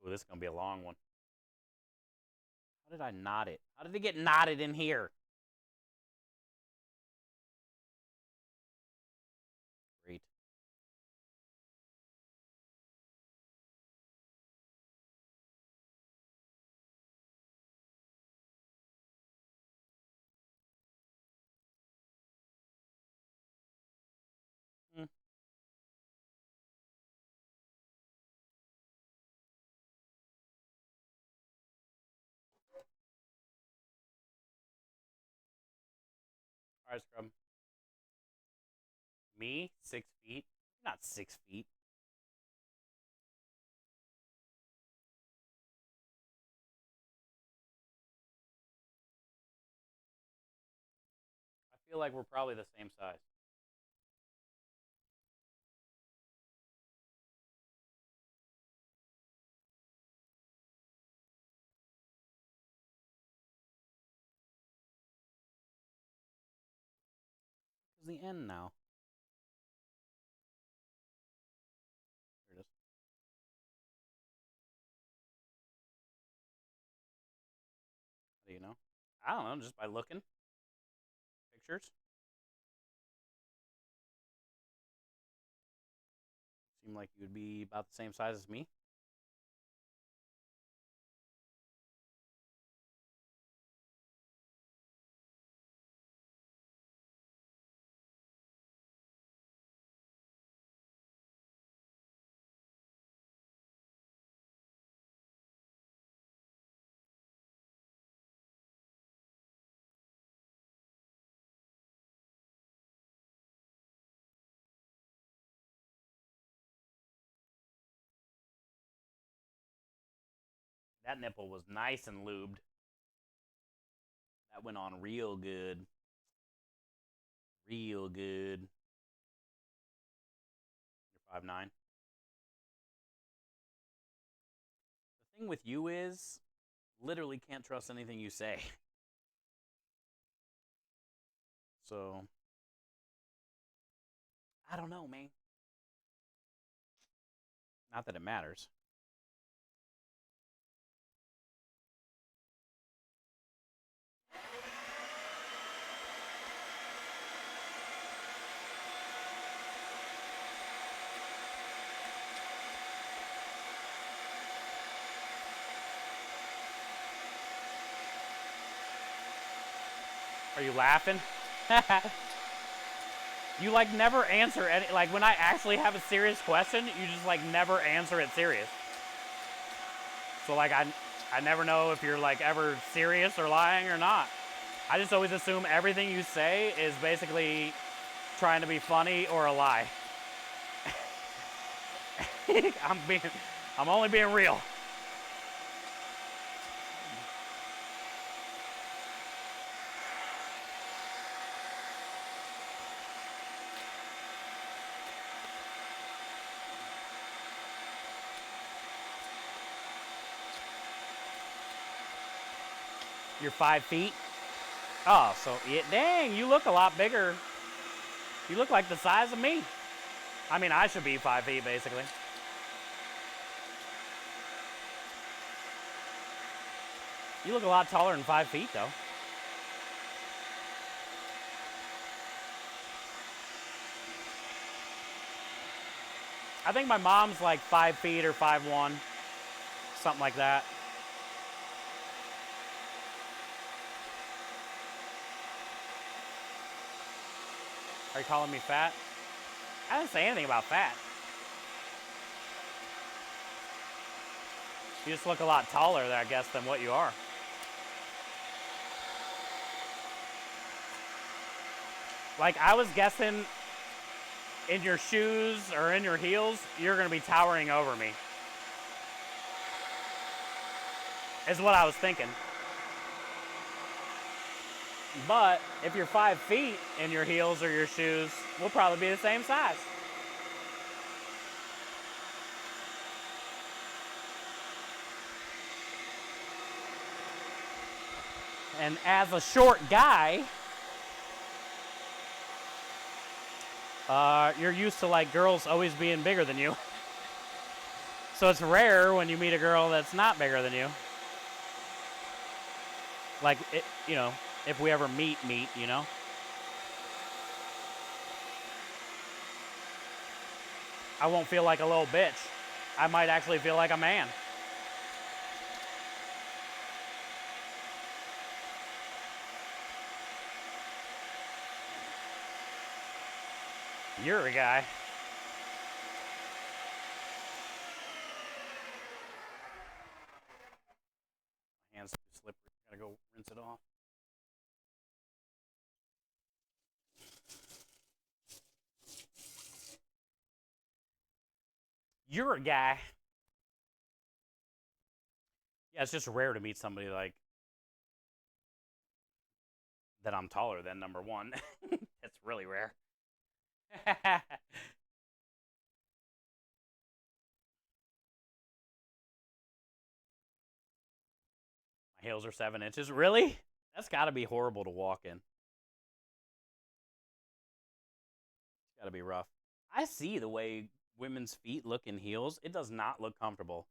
Ooh, this is going to be a long one. How did I knot it? How did it get knotted in here? Great. Hmm. All right, scrub. Me? 6 feet? Not 6 feet. I feel like we're probably the same size. It's the end now. Here it is. How do you know? I don't know, just by looking. Pictures. Seem like you would be about the same size as me. That nipple was nice and lubed. That went on real good. Real good. You're 5'9". The thing with you is, literally can't trust anything you say. So, I don't know, man. Not that it matters. Are you laughing? You like never answer any, like when I actually have a serious question, you just like never answer it serious. So like I never know if you're like ever serious or lying or not. I just always assume everything you say is basically trying to be funny or a lie. I'm only being real. You're 5 feet? Oh, so yeah, dang, you look a lot bigger. You look like the size of me. I mean, I should be 5 feet, basically. You look a lot taller than 5 feet, though. I think my mom's like 5 feet or 5'1", something like that. Are you calling me fat? I didn't say anything about fat. You just look a lot taller, I guess, than what you are. Like, I was guessing in your shoes or in your heels, you're going to be towering over me. Is what I was thinking. But if you're 5 feet in your heels or your shoes, we'll probably be the same size. And as a short guy, you're used to like girls always being bigger than you. So it's rare when you meet a girl that's not bigger than you. Like, it, you know, if we ever meet, you know. I won't feel like a little bitch. I might actually feel like a man. You're a guy. My hand's too slippery. Gotta go rinse it off. You're a guy. Yeah, it's just rare to meet somebody like that I'm taller than, number one. It's really rare. My heels are 7 inches. Really? That's got to be horrible to walk in. It's got to be rough. I see the way women's feet look in heels. It does not look comfortable.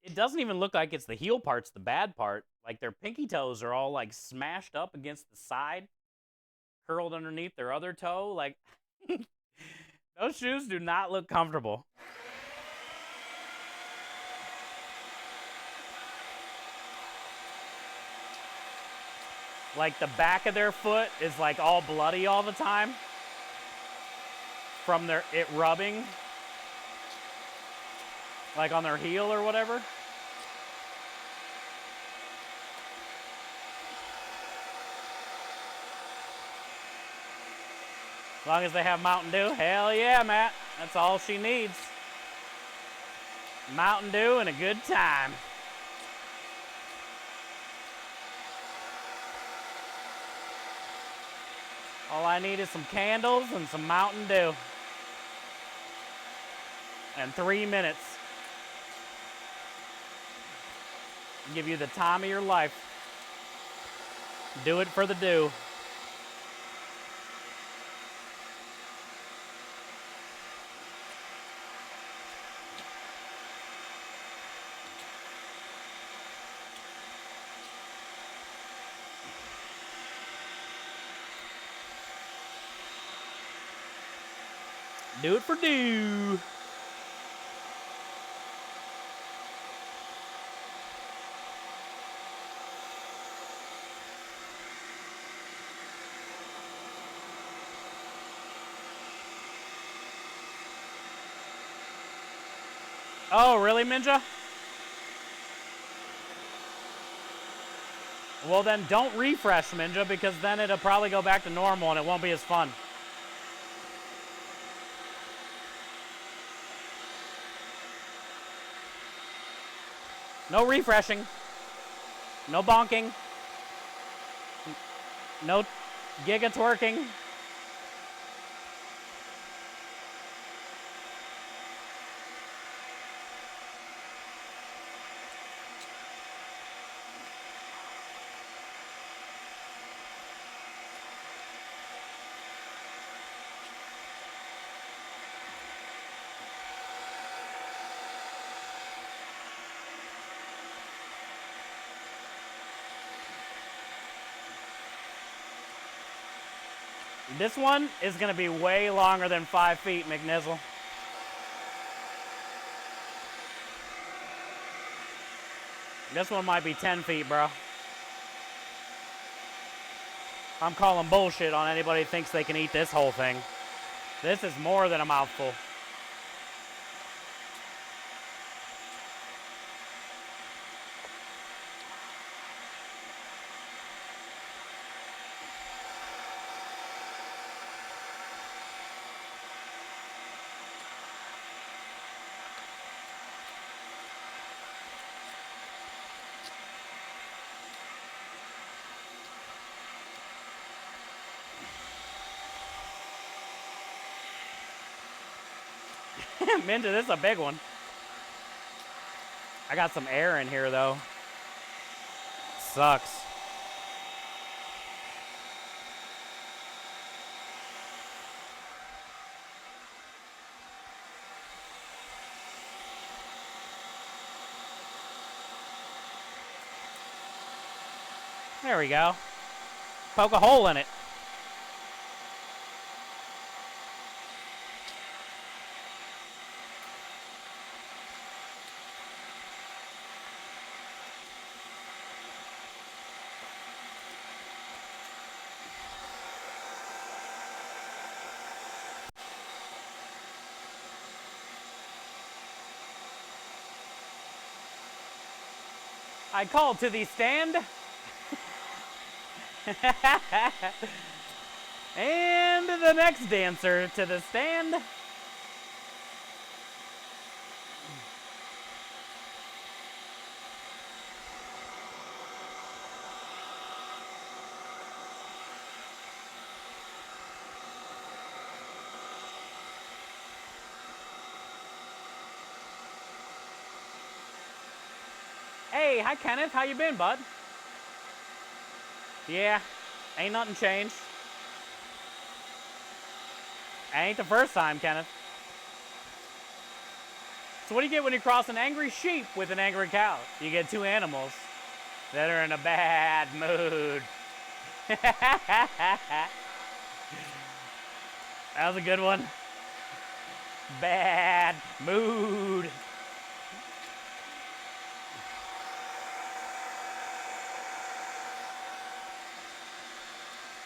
It doesn't even look like it's the heel part's the bad part. Like, their pinky toes are all like smashed up against the side, curled underneath their other toe. Like, those shoes do not look comfortable. Like, the back of their foot is like all bloody all the time from it rubbing, like on their heel or whatever. As long as they have Mountain Dew, hell yeah, Matt. That's all she needs. Mountain Dew and a good time. All I need is some candles and some Mountain Dew. And 3 minutes. Give you the time of your life. Do it for the dew. Do it for dew. Oh, really, Minja? Well, then don't refresh, Minja, because then it'll probably go back to normal and it won't be as fun. No refreshing. No bonking. No giga twerking. This one is going to be way longer than 5 feet, McNizzle. This one might be 10 feet, bro. I'm calling bullshit on anybody who thinks they can eat this whole thing. This is more than a mouthful. Minta, this is a big one. I got some air in here, though. Sucks. There we go. Poke a hole in it. I call to thee stand. And the next dancer to the stand. Hey, hi Kenneth, how you been, bud? Yeah, ain't nothing changed. Ain't the first time, Kenneth. So what do you get when you cross an angry sheep with an angry cow? You get two animals that are in a bad mood. That was a good one. Bad mood.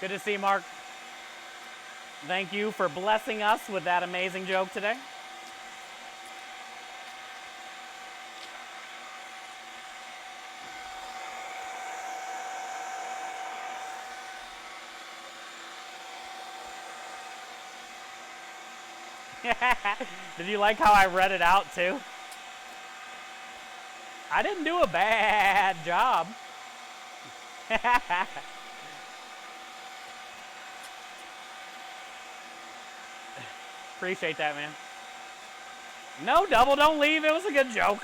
Good to see you, Mark. Thank you for blessing us with that amazing joke today. Did you like how I read it out too? I didn't do a bad job. Appreciate that, man. No, Double, don't leave. It was a good joke.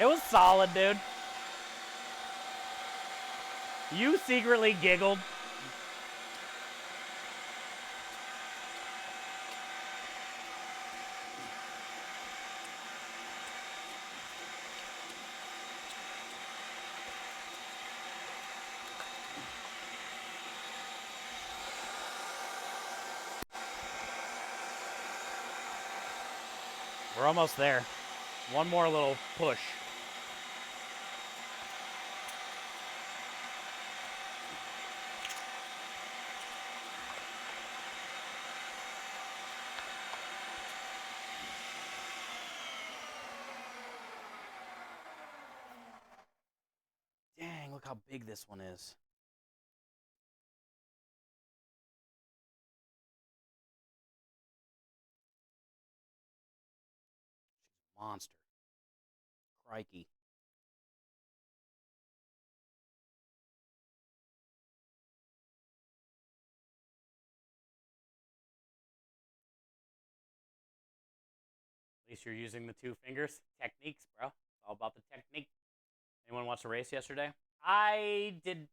It was solid, dude. You secretly giggled. We're almost there. One more little push. Dang, look how big this one is. Monster. Crikey. At least you're using the two fingers. Techniques, bro. It's all about the technique. Anyone watch the race yesterday? I did,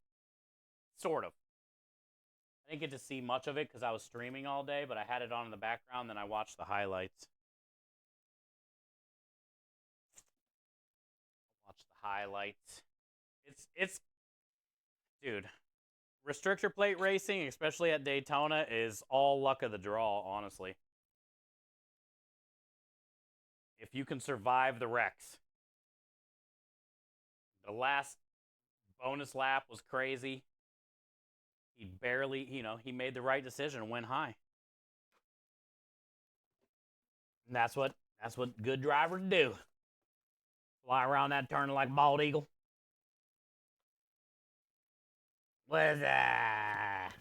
sort of. I didn't get to see much of it because I was streaming all day, but I had it on in the background, then I watched the highlights. Watch the highlights. It's Dude, restrictor plate racing, especially at Daytona, is all luck of the draw, honestly. If you can survive the wrecks. The last bonus lap was crazy. He barely, he made the right decision and went high. And that's what good drivers do. Fly around that turn like a bald eagle. What is that?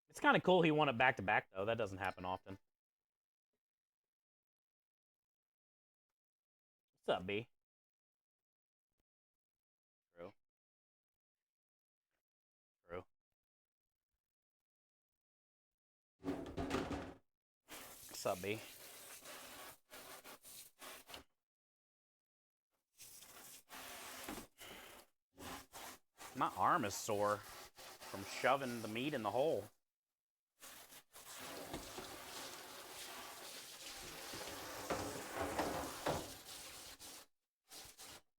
It's kind of cool he won it back to back, though. That doesn't happen often. What's up, B? True. True. What's up, B? My arm is sore from shoving the meat in the hole.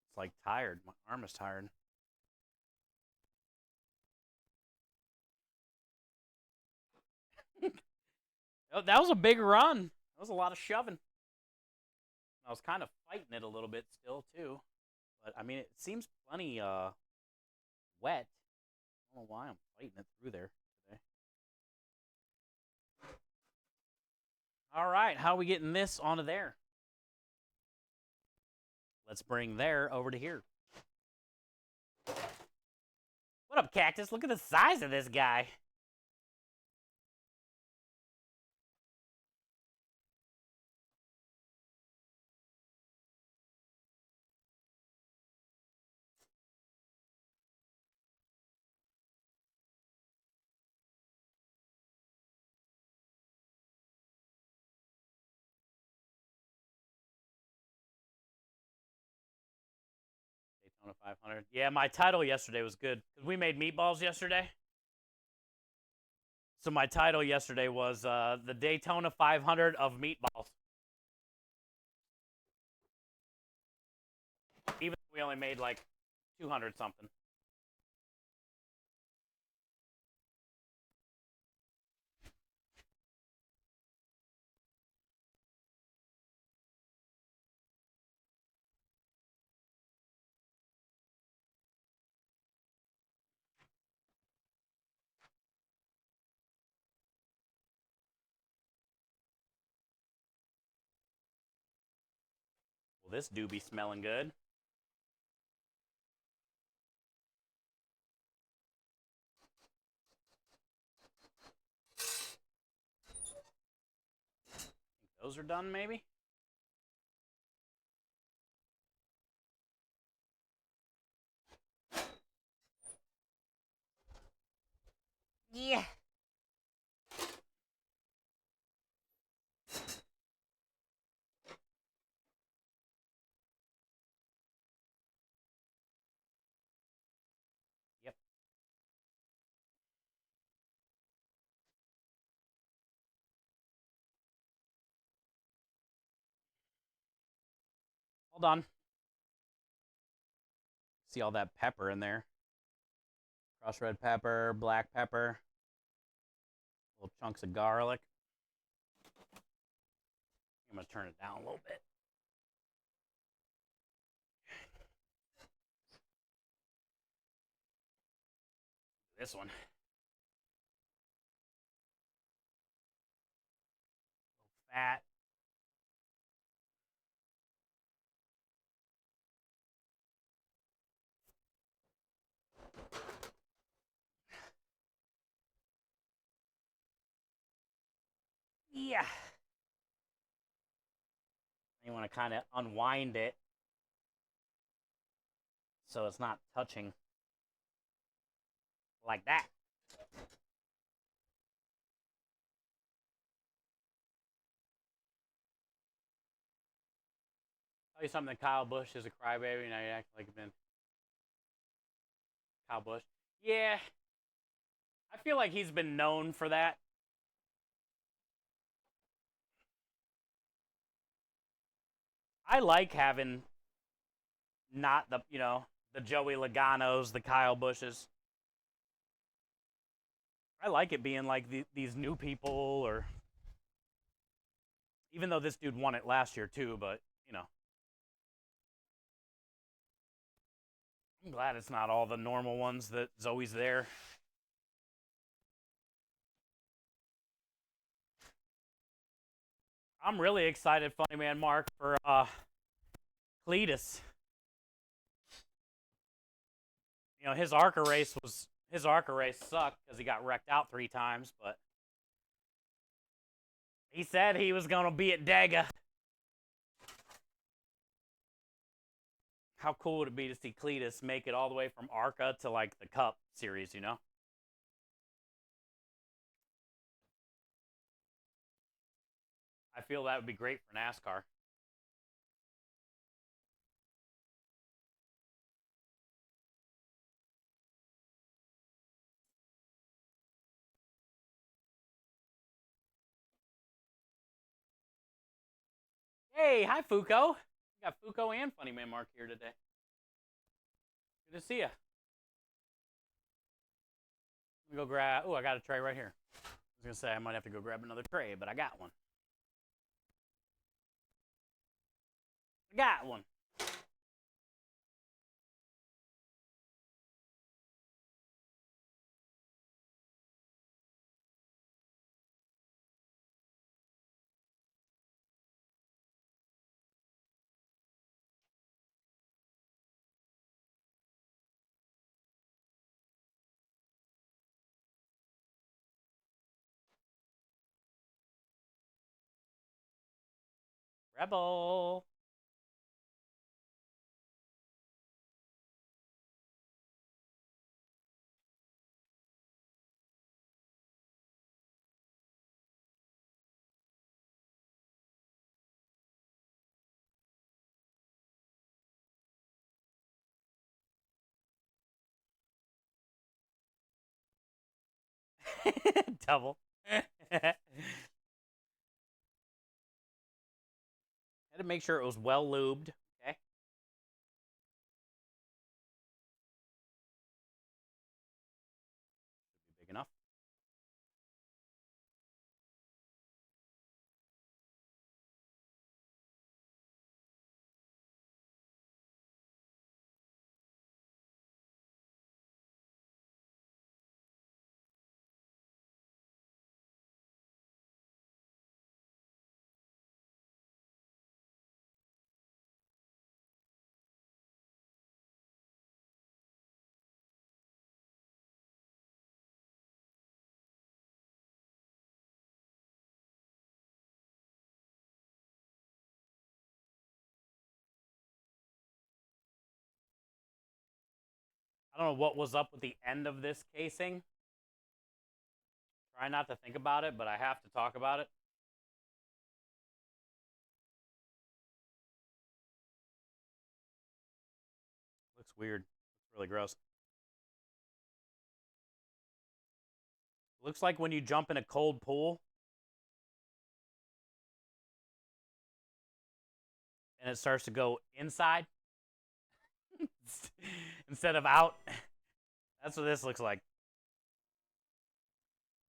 It's like tired. My arm is tired. Oh, that was a big run. That was a lot of shoving. I was kind of fighting it a little bit still, too. But, I mean, it seems plenty wet. I don't know why I'm fighting it through there today. All right, how are we getting this onto there? Let's bring there over to here. What up, Cactus? Look at the size of this guy. Daytona 500. Yeah, my title yesterday was good. We made meatballs yesterday. So my title yesterday was the Daytona 500 of meatballs. Even though we only made like 200 something. Well, this do be smelling good. Those are done, maybe? Yeah. Yep. Hold on. See all that pepper in there. Crushed red pepper, black pepper, little chunks of garlic. I'm going to turn it down a little bit. This one. Fat. Yeah. You want to kind of unwind it so it's not touching like that. Tell you something, Kyle Busch is a crybaby. Now you act like you've been Kyle Busch. Yeah. I feel like he's been known for that. I like having not the, the Joey Logano's, the Kyle Bushes. I like it being like these new people, or even though this dude won it last year too, but I'm glad it's not all the normal ones that's always there. I'm really excited, Funny Man Mark, for Cletus. His ARCA race sucked because he got wrecked out 3 times, but he said he was gonna be at Dega. How cool would it be to see Cletus make it all the way from ARCA to like the Cup series, I feel that would be great for NASCAR. Hey, hi Fuko. We got Fuko and Funny Man Mark here today. Good to see you. Let me go grab. Oh, I got a tray right here. I was gonna say I might have to go grab another tray, but I got one. I got one. Rebel. Double. Had to make sure it was well lubed. Okay. Should be big enough. I don't know what was up with the end of this casing. Try not to think about it, but I have to talk about it. Looks weird. Looks really gross. Looks like when you jump in a cold pool and it starts to go inside instead of out. That's what this looks like.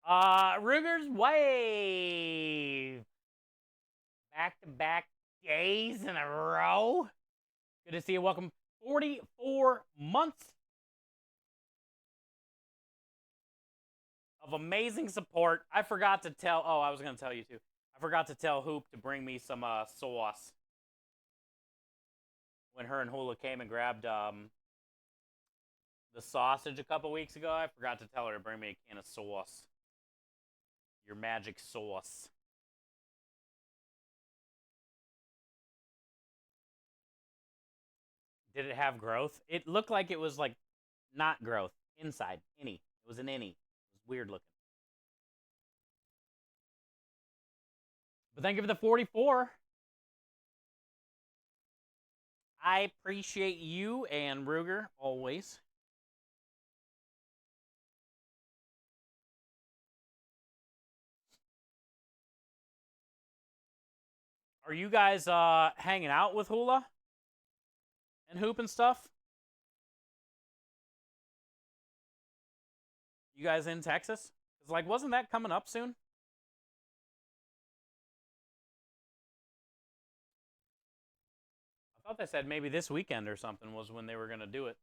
Ruger's Wave. Back-to-back days in a row. Good to see you. Welcome. 44 months of amazing support. I forgot to tell. Oh, I was going to tell you too. I forgot to tell Hoop to bring me some sauce. When her and Hula came and grabbed the sausage a couple weeks ago, I forgot to tell her to bring me a can of sauce. Your magic sauce. Did it have growth? It looked like it was like not growth. Inside. Innie. It was an innie. It was weird looking. But thank you for the 44. I appreciate you and Ruger always. Are you guys hanging out with Hula and hoop and stuff? You guys in Texas? Cause like, wasn't that coming up soon? I thought they said maybe this weekend or something was when they were gonna do it,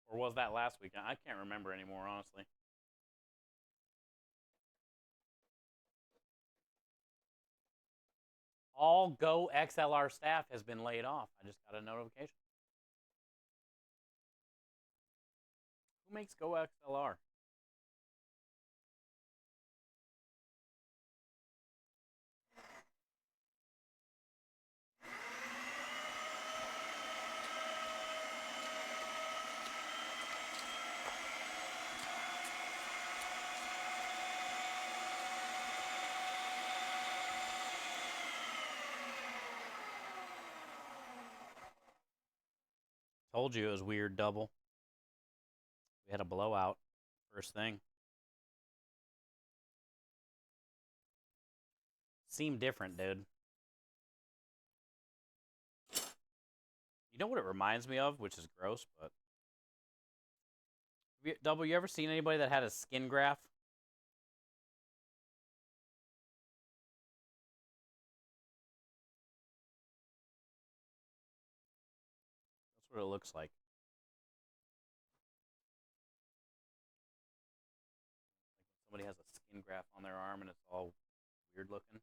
or was that last weekend? I can't remember anymore, honestly. All Go XLR staff has been laid off. I just got a notification. Who makes Go XLR? Told you it was weird, double. We had a blowout first thing. Seemed different, dude. You know what it reminds me of, which is gross, but double. You ever seen anybody that had a skin graft? That's what it looks like. Like when somebody has a skin graft on their arm and it's all weird looking.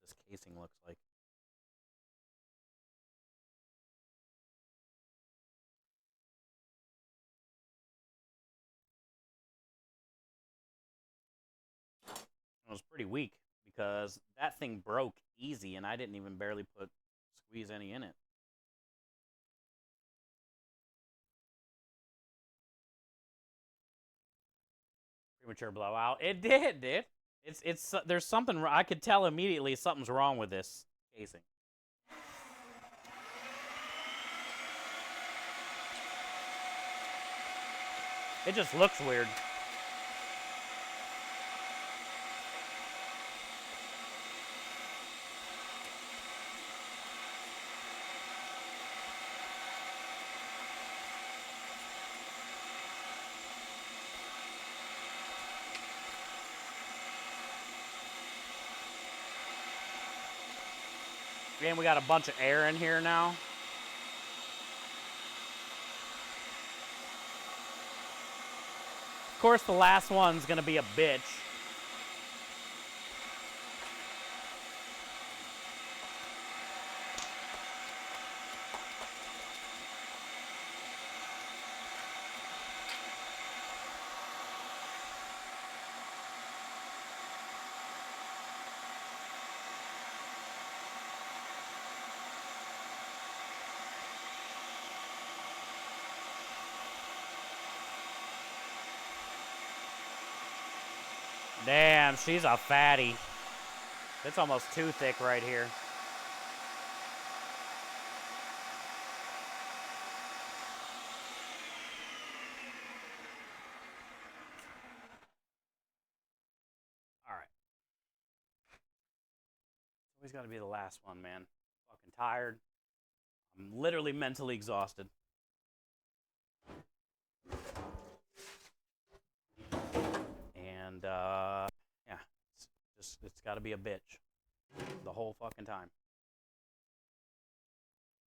That's what this casing looks like. It was pretty weak because that thing broke easy and I didn't even barely squeeze any in it. Premature blowout. It did, dude. It's there's something I could tell immediately something's wrong with this casing. It just looks weird. And we got a bunch of air in here now. Of course, the last one's gonna be a bitch. Damn, she's a fatty. It's almost too thick right here. All right. Always got to be the last one, man. Fucking tired. I'm literally mentally exhausted. And yeah, it's got to be a bitch the whole fucking time.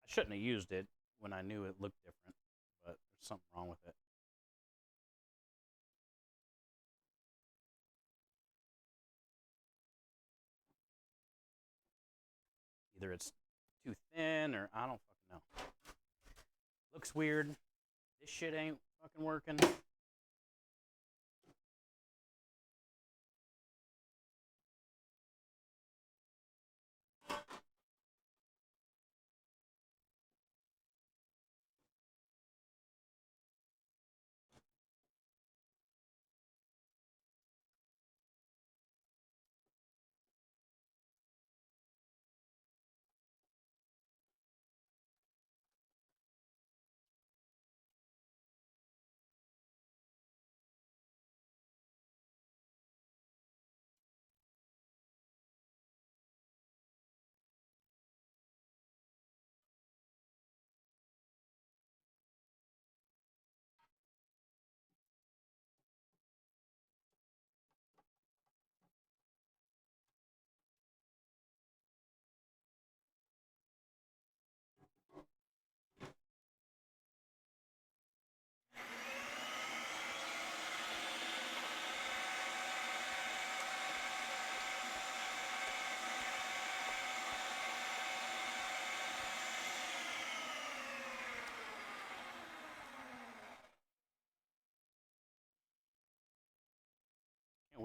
I shouldn't have used it when I knew it looked different, but there's something wrong with it. Either it's too thin or I don't fucking know. Looks weird. This shit ain't fucking working.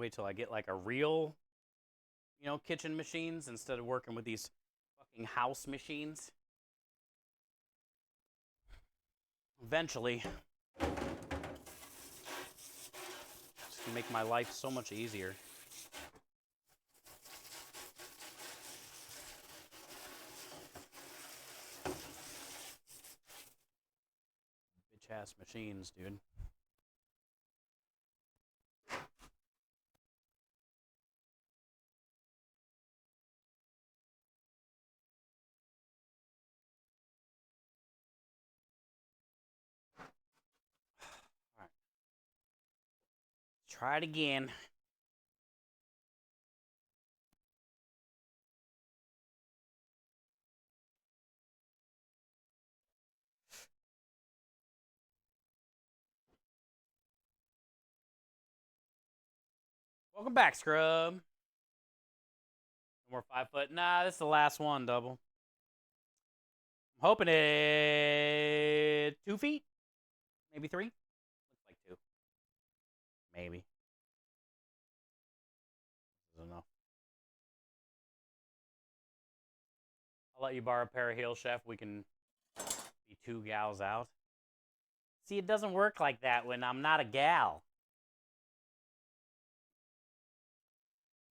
wait till I get like a real, kitchen machines instead of working with these fucking house machines. Eventually. It's gonna make my life so much easier. Bitch ass machines, dude. Alright. Try it again. Welcome back, scrub. More 5 foot. Nah, this is the last one, double. I'm hoping it 2 feet, maybe 3. Looks like 2, maybe. I don't know. I'll let you borrow a pair of heels, chef. We can be 2 gals out. See, it doesn't work like that when I'm not a gal.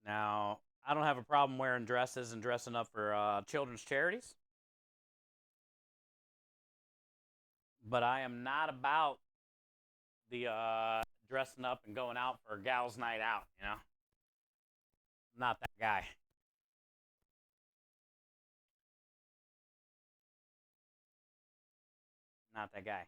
Now, I don't have a problem wearing dresses and dressing up for children's charities. But I am not about the dressing up and going out for a gal's night out, I'm not that guy. Not that guy.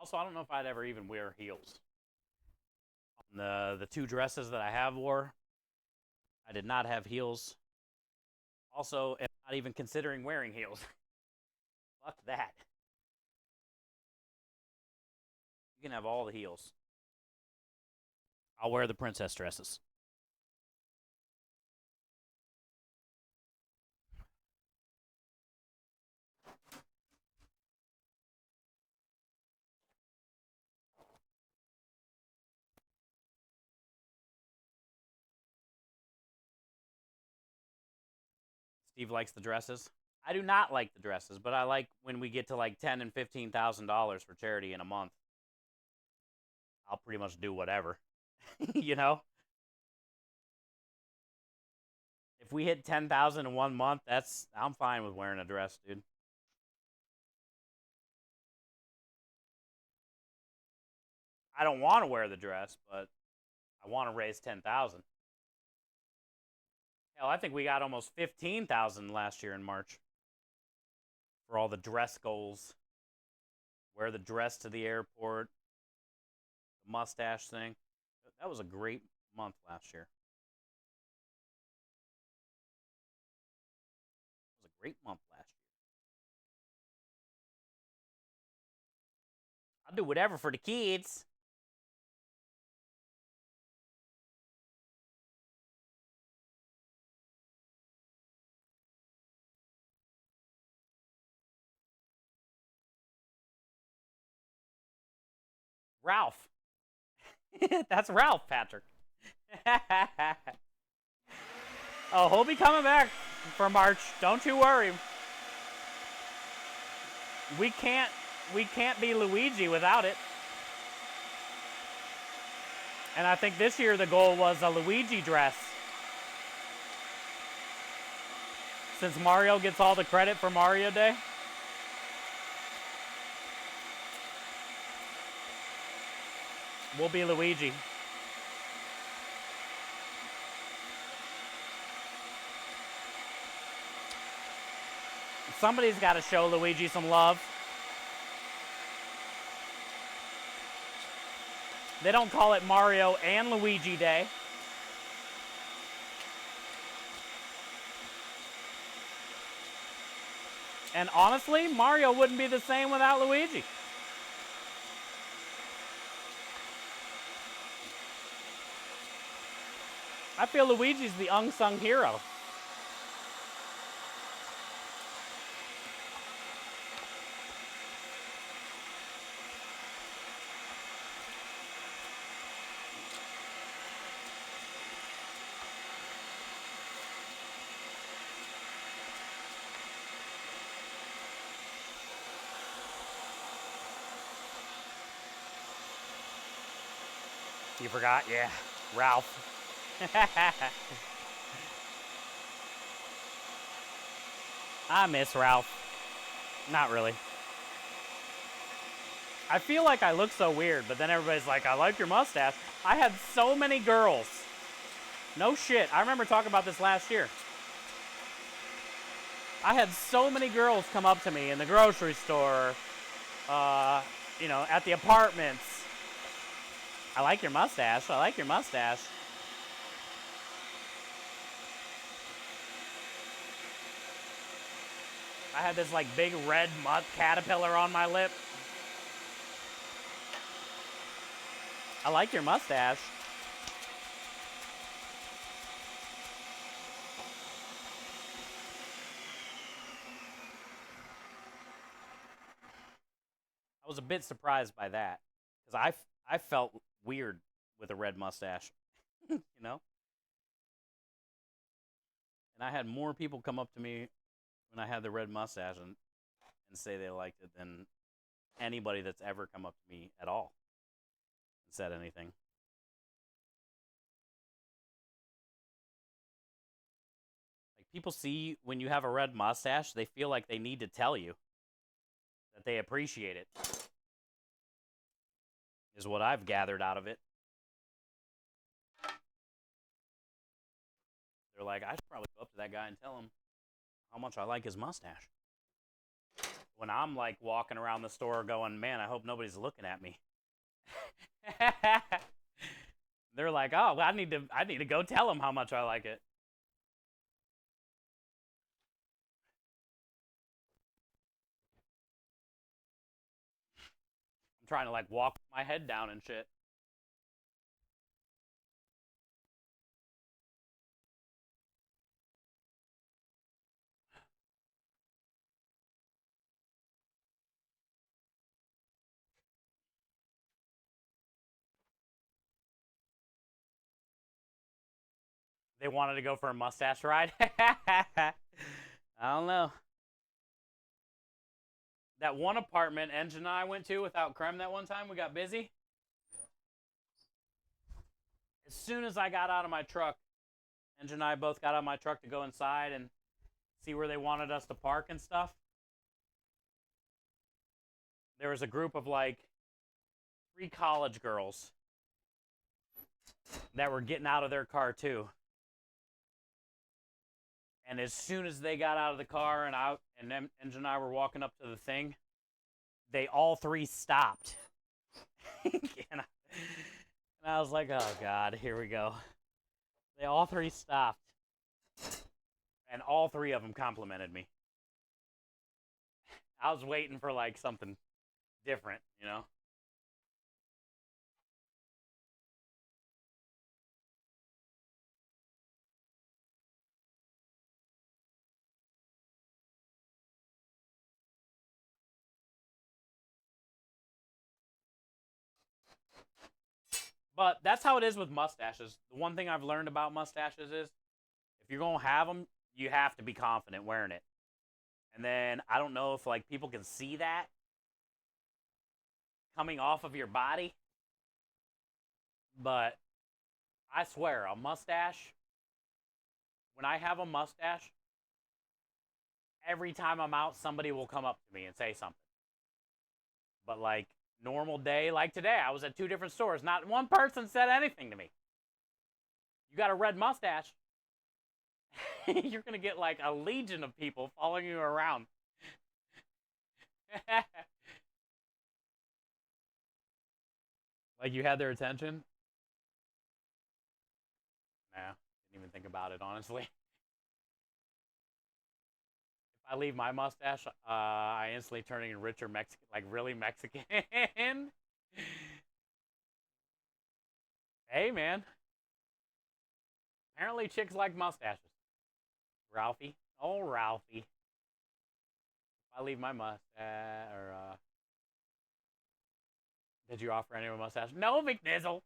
Also, I don't know if I'd ever even wear heels. On the 2 dresses that I have wore, I did not have heels. Also, am not even considering wearing heels. Fuck that. You can have all the heels. I'll wear the princess dresses. Steve likes the dresses. I do not like the dresses, but I like when we get to like $10,000 and $15,000 for charity in a month. I'll pretty much do whatever, you know. If we hit 10,000 in 1 month, I'm fine with wearing a dress, dude. I don't want to wear the dress, but I want to raise 10,000. Hell, I think we got almost 15,000 last year in March for all the dress goals. Wear the dress to the airport, the mustache thing. That was a great month last year. It was a great month last year. I'll do whatever for the kids. Ralph. That's Ralph, Patrick. Oh, he'll be coming back for March. Don't you worry. We can't be Luigi without it. And I think this year the goal was a Luigi dress. Since Mario gets all the credit for Mario Day. We'll be Luigi. Somebody's got to show Luigi some love. They don't call it Mario and Luigi Day. And honestly, Mario wouldn't be the same without Luigi. I feel Luigi's the unsung hero. You forgot? Yeah. Ralph. I miss Ralph. Not really. I feel like I look so weird, but then everybody's like, I like your mustache. I had so many girls. No shit. I remember talking about this last year. I had so many girls come up to me in the grocery store, you know, at the apartments. I like your mustache. I like your mustache. I had this like big red caterpillar on my lip. I like your mustache. I was a bit surprised by that because I felt weird with a red mustache, you know. And I had more people come up to me when I had the red mustache and say they liked it than anybody that's ever come up to me at all and said anything. Like people see when you have a red mustache, they feel like they need to tell you that they appreciate it. Is what I've gathered out of it. They're like, I should probably go up to that guy and tell him how much I like his mustache. When I'm like walking around the store going, man, I hope nobody's looking at me. They're like, oh, I need to go tell him how much I like it. I'm trying to like walk my head down and shit. They wanted to go for a mustache ride. I don't know. That one apartment Engine and I went to without Creme that one time, we got busy. As soon as I got out of my truck, Engine and I both got out of my truck to go inside and see where they wanted us to park and stuff. There was a group of like 3 college girls that were getting out of their car too. And as soon as they got out of the car and Engine and I were walking up to the thing, they all 3 stopped. and I was like, oh God, here we go. They all 3 stopped. And all 3 of them complimented me. I was waiting for like something different, you know? But that's how it is with mustaches. The one thing I've learned about mustaches is if you're going to have them, you have to be confident wearing it. And then I don't know if like people can see that coming off of your body, but I swear a mustache, when I have a mustache, every time I'm out somebody will come up to me and say something. But like normal day, like today, I was at 2 different stores. Not one person said anything to me. You got a red mustache. You're going to get like a legion of people following you around. Like you had their attention? Nah, didn't even think about it, honestly. If I leave my mustache, I instantly turn into richer Mexican, like really Mexican. Hey, man. Apparently chicks like mustaches. Ralphie. Oh, Ralphie. If I leave my mustache, or, did you offer anyone a mustache? No, McNizzle.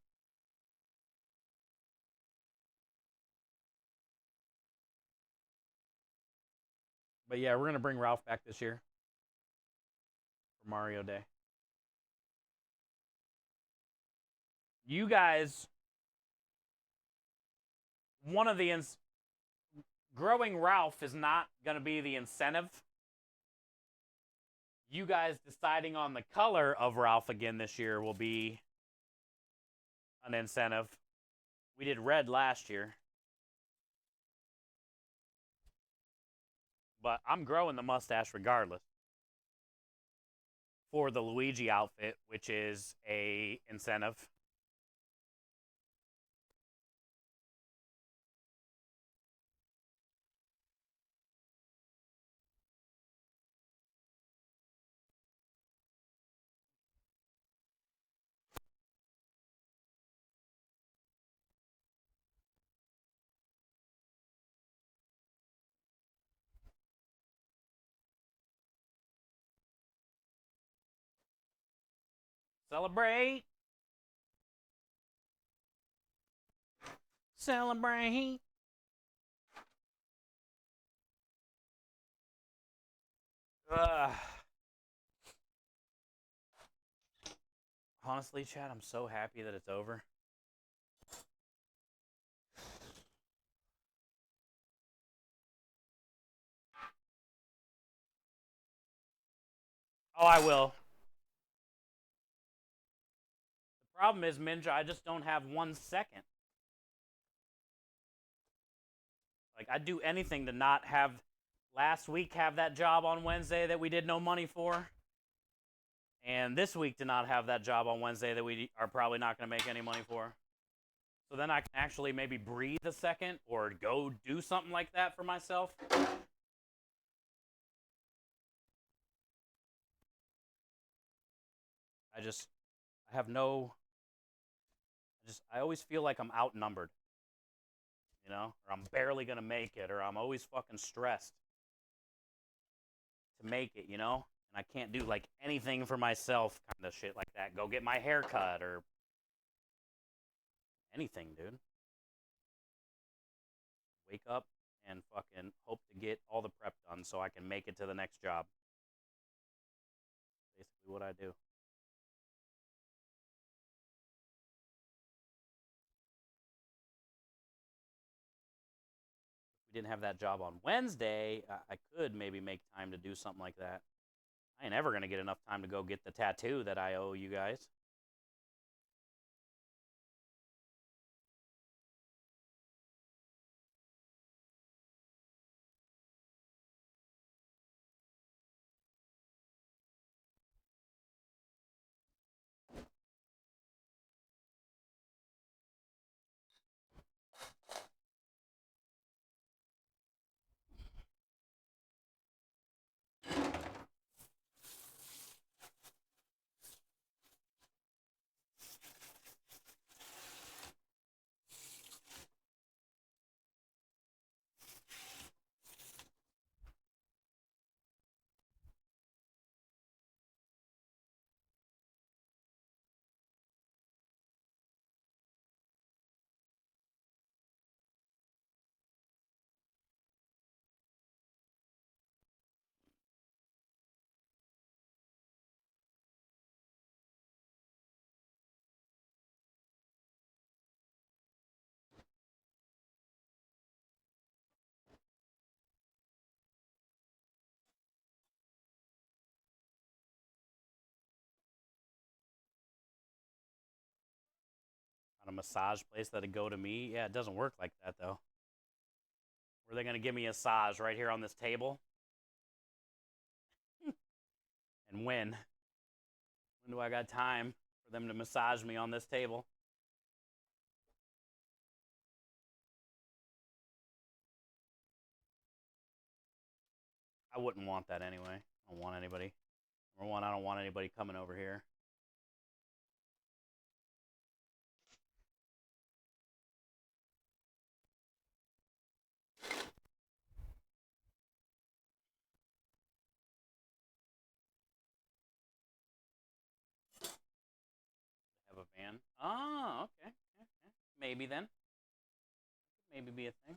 But yeah, we're going to bring Ralph back this year for Mario Day. You guys, growing Ralph is not going to be the incentive. You guys deciding on the color of Ralph again this year will be an incentive. We did red last year. But I'm growing the mustache regardless for the Luigi outfit, which is a incentive. Celebrate. Celebrate. Ugh. Honestly, Chad, I'm so happy that it's over. Oh, I will. The problem is, Minja, I just don't have 1 second. Like, I'd do anything to not have last week have that job on Wednesday that we did no money for. And this week to not have that job on Wednesday that we are probably not going to make any money for. So then I can actually maybe breathe a second or go do something like that for myself. I have no, I always feel like I'm outnumbered, you know, or I'm barely going to make it, or I'm always fucking stressed to make it, you know, and I can't do like anything for myself, kind of shit like that. Go get my hair cut or anything, dude. Wake up and fucking hope to get all the prep done so I can make it to the next job. Basically what I do. If we didn't have that job on Wednesday, I could maybe make time to do something like that. I ain't ever gonna get enough time to go get the tattoo that I owe you guys. On a massage place that'd go to me. Yeah, it doesn't work like that though. Were they gonna give me a massage right here on this table? And when? When do I got time for them to massage me on this table? I wouldn't want that anyway. I don't want anybody. Number one, I don't want anybody coming over here. Have a van. Oh, okay. Okay. Maybe then. Maybe be a thing.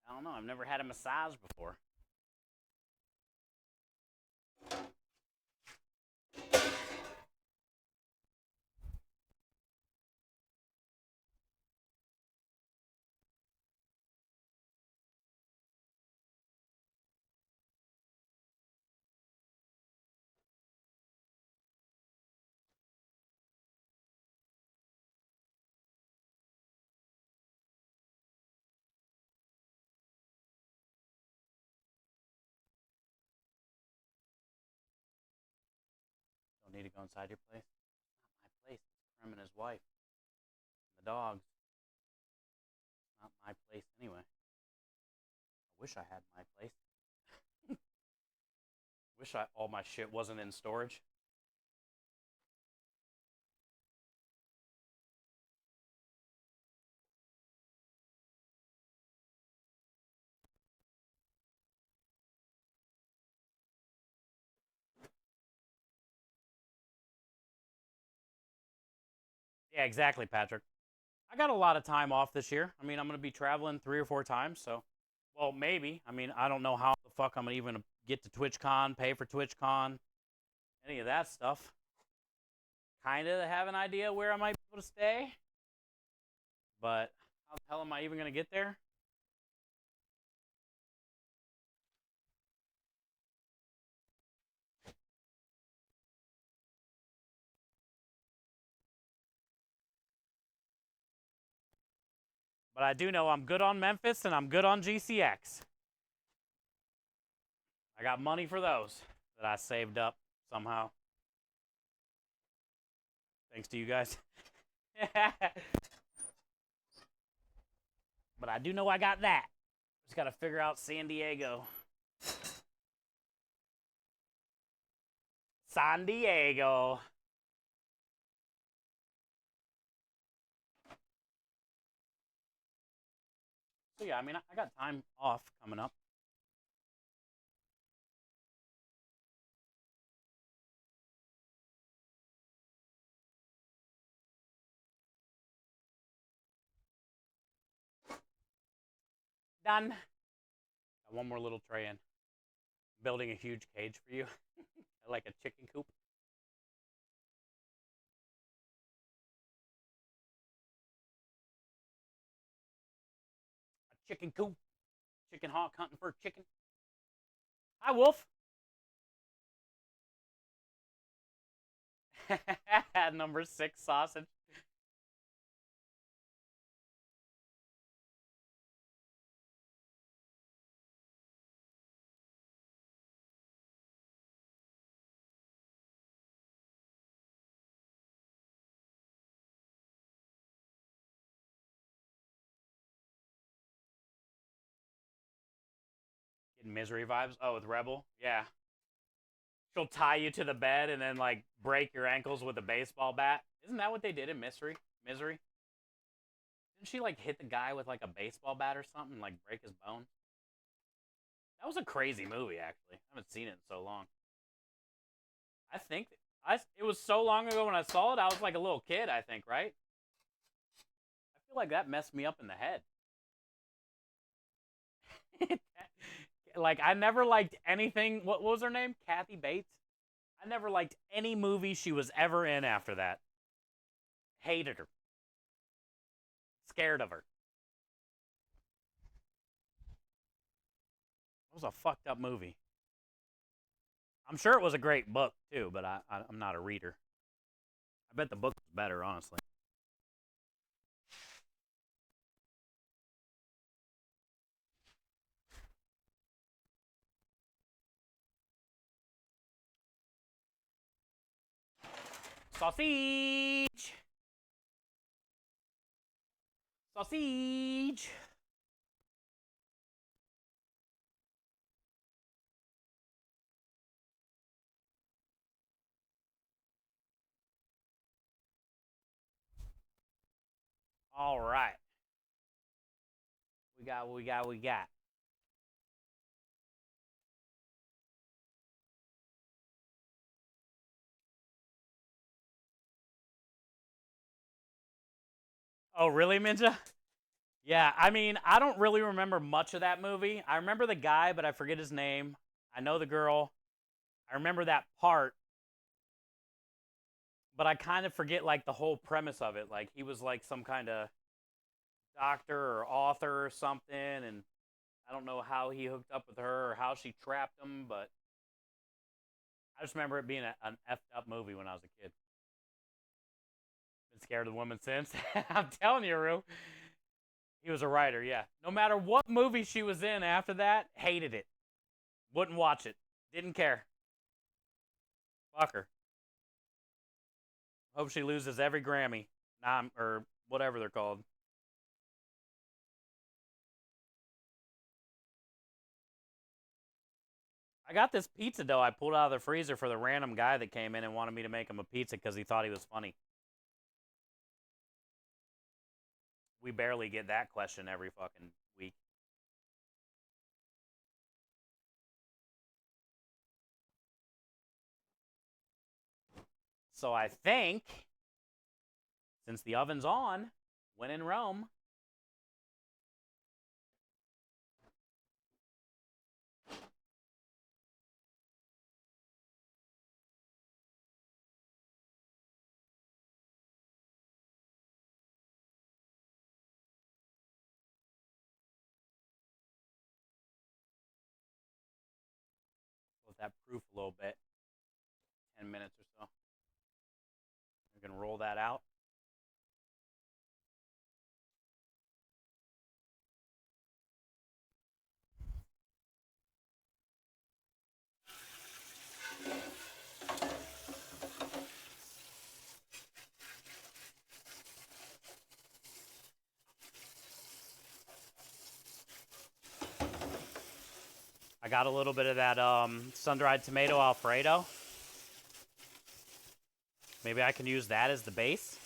I don't know. I've never had a massage before. Don't need to go inside your place. It's not my place. It's Krim and his wife. And the dogs. It's not my place anyway. I wish I had my place. Wish all my shit wasn't in storage. Yeah, exactly, Patrick. I got a lot of time off this year. I mean, I'm going to be traveling 3 or 4 times, so well, maybe. I mean, I don't know how the fuck I'm even gonna get to TwitchCon, pay for TwitchCon, any of that stuff. Kind of have an idea where I might be able to stay, but how the hell am I even gonna get there? But I do know I'm good on Memphis and I'm good on GCX. I got money for those that I saved up somehow. Thanks to you guys. But I do know I got that. Just got to figure out San Diego. San Diego. So yeah, I mean, I got time off coming up. Done. Got one more little tray in. Building a huge cage for you. Like a chicken coop. A chicken coop. Chicken hawk hunting for chicken. Hi, Wolf. Number 6 sausage. Getting misery vibes. Oh, with Rebel? Yeah. She'll tie you to the bed and then, like, break your ankles with a baseball bat. Isn't that what they did in Misery? Misery? Didn't she, like, hit the guy with, like, a baseball bat or something and, like, break his bone? That was a crazy movie, actually. I haven't seen it in so long. I think it was so long ago when I saw it, I was like a little kid, I think, right? I feel like that messed me up in the head. Like, I never liked anything. What was her name? Kathy Bates? I never liked any movie she was ever in after that. Hated her. Scared of her. It was a fucked up movie. I'm sure it was a great book, too, but I'm not a reader. I bet the book was better, honestly. Sausage! Sausage! All right. We got what we got. Oh, really, Minja? Yeah, I mean, I don't really remember much of that movie. I remember the guy, but I forget his name. I know the girl. I remember that part, but I kind of forget like the whole premise of it. Like he was like some kind of doctor or author or something, and I don't know how he hooked up with her or how she trapped him, but I just remember it being an effed up movie when I was a kid. Been scared of the woman since. I'm telling you, Rue. He was a writer, yeah. No matter what movie she was in after that, hated it. Wouldn't watch it. Didn't care. Fuck her. Hope she loses every Grammy. Or whatever they're called. I got this pizza dough I pulled out of the freezer for the random guy that came in and wanted me to make him a pizza because he thought he was funny. We barely get that question every fucking week. So I think, since the oven's on, when in Rome, let that proof a little bit, 10 minutes or so. We can roll that out. I got a little bit of that sun-dried tomato Alfredo. Maybe I can use that as the base.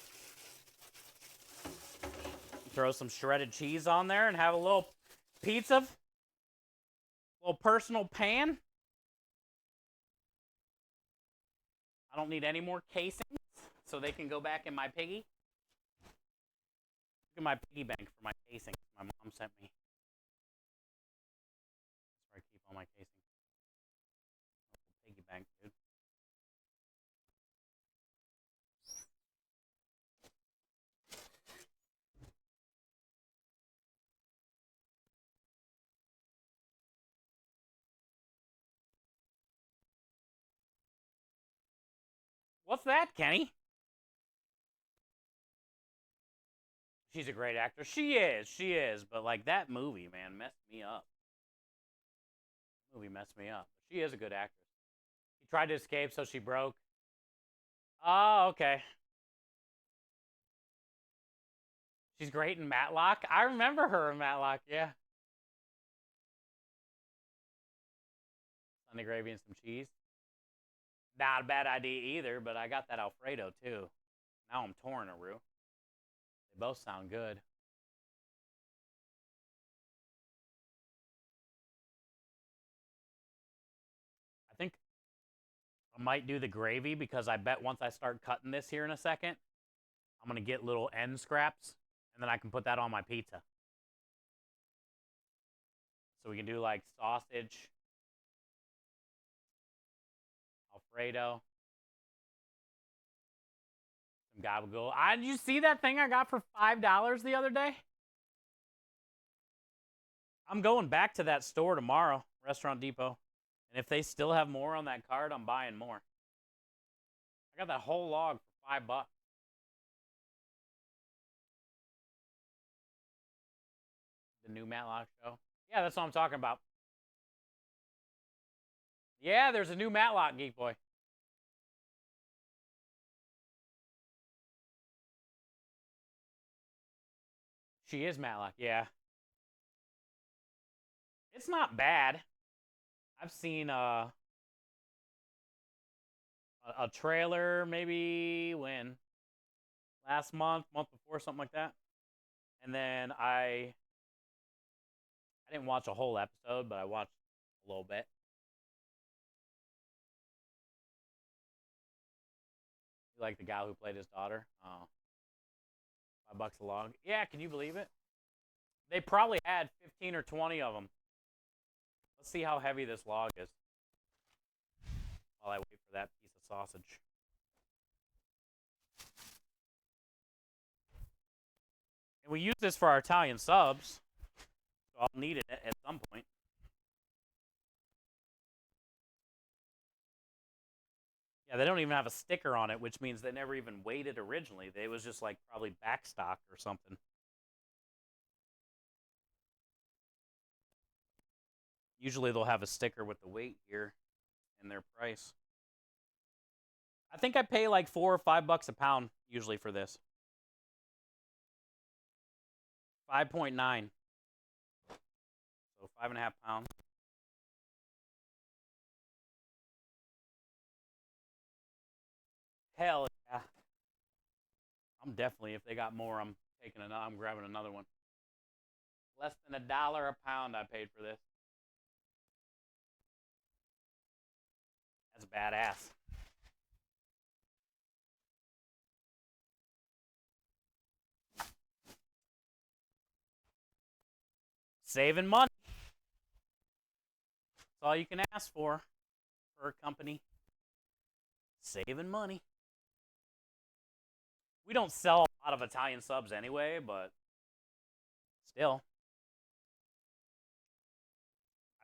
Throw some shredded cheese on there and have a little pizza, a little personal pan. I don't need any more casings, so they can go back in my piggy. Look at my piggy bank for my casings my mom sent me. That's where I keep all my casings. Piggy bank, dude. What's that, Kenny? She's a great actress. She is. But like that movie, man, messed me up. The movie messed me up. She is a good actress. She tried to escape, so she broke. Oh, okay. She's great in Matlock. I remember her in Matlock, yeah. Sunday gravy and some cheese. Not a bad idea either, but I got that Alfredo too. Now I'm torn, Aru. They both sound good. I think I might do the gravy because I bet once I start cutting this here in a second, I'm going to get little end scraps, and then I can put that on my pizza. So we can do like sausage, Alfredo, some gabagool. Did you see that thing I got for $5 the other day? I'm going back to that store tomorrow, Restaurant Depot. And if they still have more on that card, I'm buying more. I got that whole log for $5. The new Matlock show. Yeah, that's what I'm talking about. Yeah, there's a new Matlock, Geek Boy. She is Matlock, yeah. It's not bad. I've seen a trailer maybe when last month before, something like that. And then I didn't watch a whole episode, but I watched a little bit. You like the guy who played his daughter? Oh, $5 a log. Yeah, can you believe it? They probably had 15 or 20 of them. Let's see how heavy this log is while I wait for that piece of sausage. And we use this for our Italian subs, so I'll need it at some point. Yeah, they don't even have a sticker on it, which means they never even weighed it originally. It was just like probably backstock or something. Usually they'll have a sticker with the weight here and their price. I think I pay like $4 or $5 a pound usually for this. 5.9. So 5.5 pounds. Hell yeah. I'm definitely, if they got more, I'm taking another. I'm grabbing another one. Less than $1 a pound I paid for this. That's badass. Saving money. That's all you can ask for a company. Saving money. We don't sell a lot of Italian subs anyway, but still.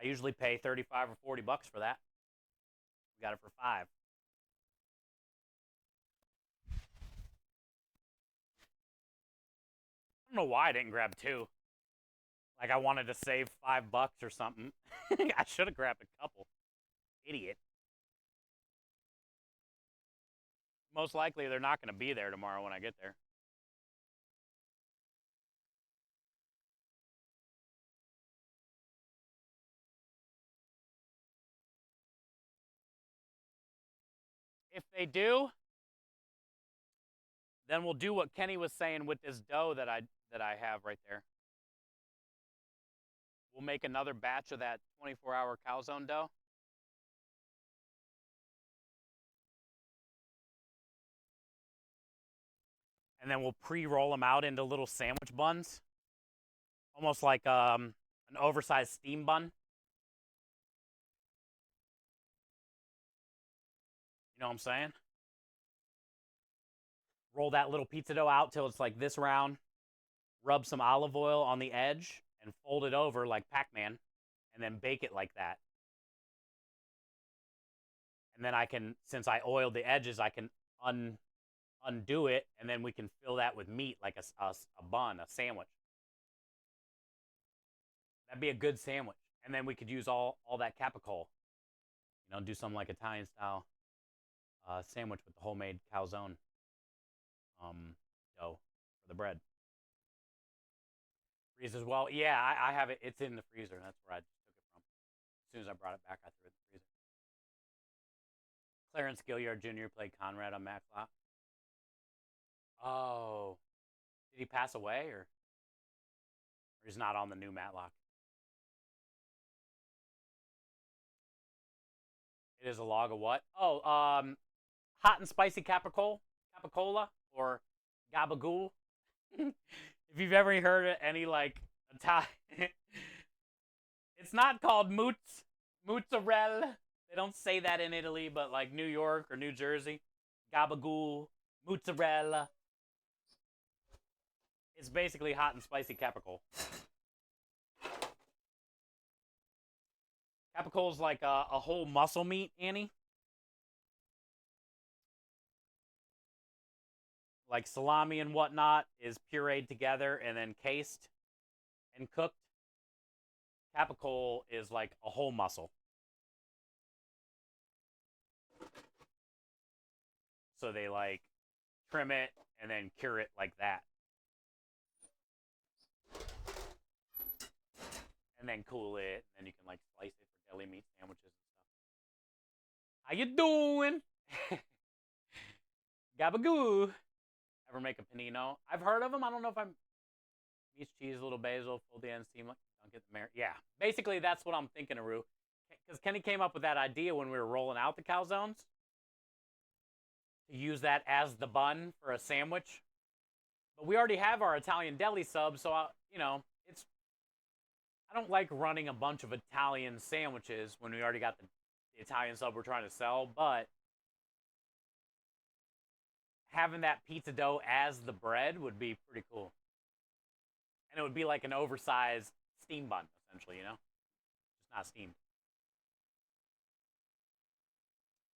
I usually pay 35 or 40 bucks for that. We got it for 5. I don't know why I didn't grab 2. Like I wanted to save $5 or something. I should have grabbed a couple. Idiot. Most likely they're not going to be there tomorrow when I get there. If they do, then we'll do what Kenny was saying with this dough that I have right there. We'll make another batch of that 24-hour calzone dough. And then we'll pre-roll them out into little sandwich buns. Almost like an oversized steam bun. You know what I'm saying? Roll that little pizza dough out till it's like this round. Rub some olive oil on the edge and fold it over like Pac-Man. And then bake it like that. And then I can, since I oiled the edges, I can undo it, and then we can fill that with meat like a bun, a sandwich. That'd be a good sandwich. And then we could use all that capicola. You know, do something like Italian style sandwich with the homemade calzone dough for the bread. Freeze as well. Yeah, I have it. It's in the freezer. That's where I took it from. As soon as I brought it back, I threw it in the freezer. Clarence Gilliard Jr. played Conrad on Matlock. Oh, did he pass away or he's not on the new Matlock? It is a log of what? Oh, hot and spicy capicola or gabagool. If you've ever heard of any like Italian, it's not called mozzarella. They don't say that in Italy, but like New York or New Jersey, gabagool, mozzarella. It's basically hot and spicy capicola. Capicola is like a whole muscle meat, Annie. Like salami and whatnot is pureed together and then cased and cooked. Capicola is like a whole muscle. So they like trim it and then cure it like that. And then cool it, and then you can like slice it for deli meat sandwiches and stuff. How you doing? Gabagoo. Ever make a panino? I've heard of them. I don't know if I'm meat, cheese, a little basil, full the end steam. Don't get the yeah. Basically, that's what I'm thinking, Aru. Because Kenny came up with that idea when we were rolling out the calzones to use that as the bun for a sandwich. But we already have our Italian deli sub, so you know, it's. I don't like running a bunch of Italian sandwiches when we already got the Italian sub we're trying to sell, but having that pizza dough as the bread would be pretty cool. And it would be like an oversized steam bun, essentially, you know? Just not steamed.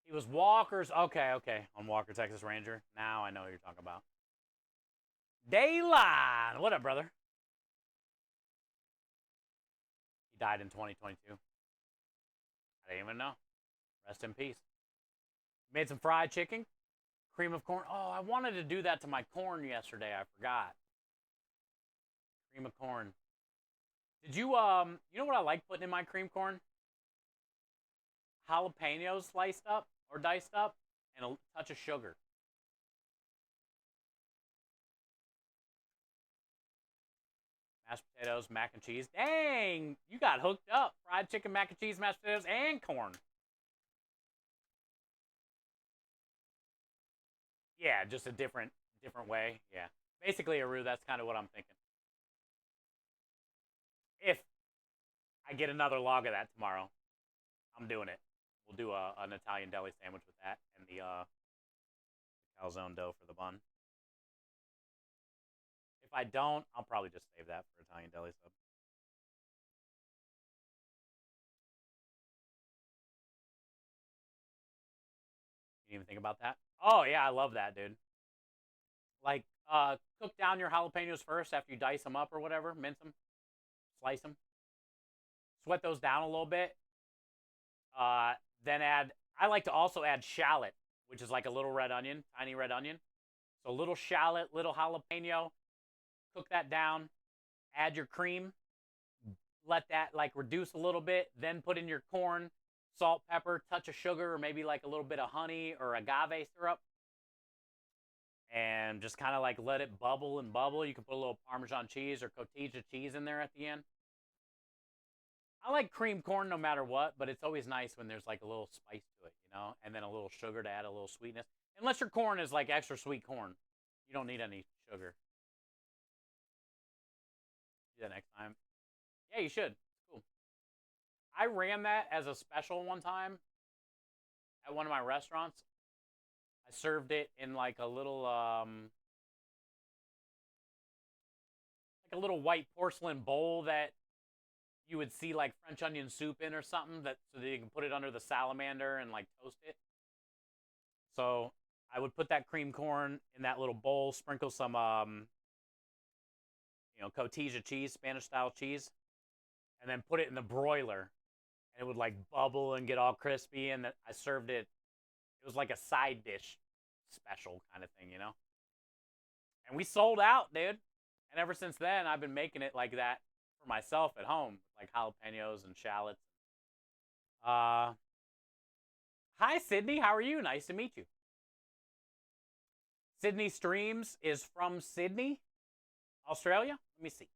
He was Walker's. Okay. On Walker, Texas Ranger. Now I know what you're talking about. Dayline. What up, brother? He died in 2022. I didn't even know. Rest in peace. Made some fried chicken. Cream of corn. Oh, I wanted to do that to my corn yesterday. I forgot. Cream of corn. Did you you know what I like putting in my cream corn? Jalapenos sliced up or diced up and a touch of sugar. Mashed potatoes, mac and cheese. Dang, you got hooked up. Fried chicken, mac and cheese, mashed potatoes, and corn. Yeah, just a different way. Yeah. Basically a roux, that's kind of what I'm thinking. If I get another log of that tomorrow, I'm doing it. We'll do an Italian deli sandwich with that and the calzone dough for the bun. If I don't, I'll probably just save that for Italian deli sub. You didn't even think about that? Oh yeah, I love that, dude. Like, cook down your jalapenos first after you dice them up or whatever, mince them, slice them, sweat those down a little bit. Uh, then add. I like to also add shallot, which is like a little red onion, tiny red onion. So little shallot, little jalapeno. Cook that down. Add your cream. Let that like reduce a little bit. Then put in your corn, salt, pepper, touch of sugar, or maybe like a little bit of honey or agave syrup. And just kind of like let it bubble and bubble. You can put a little Parmesan cheese or cottage cheese in there at the end. I like cream corn no matter what, but it's always nice when there's like a little spice to it, you know, and then a little sugar to add a little sweetness. Unless your corn is like extra sweet corn, you don't need any sugar. Do that next time. Yeah, you should. It's cool. I ran that as a special one time at one of my restaurants. I served it in like a little white porcelain bowl that you would see like French onion soup in or something that so that you can put it under the salamander and like toast it. So I would put that cream corn in that little bowl, sprinkle some cotija cheese, Spanish style cheese, and then put it in the broiler, and it would like bubble and get all crispy. And I served it. It was like a side dish special kind of thing, you know. And we sold out, dude. And ever since then, I've been making it like that for myself at home, like jalapenos and shallots. Uh, Hi, Sydney. How are you? Nice to meet you. Sydney Streams is from Sydney, Australia. Let me see.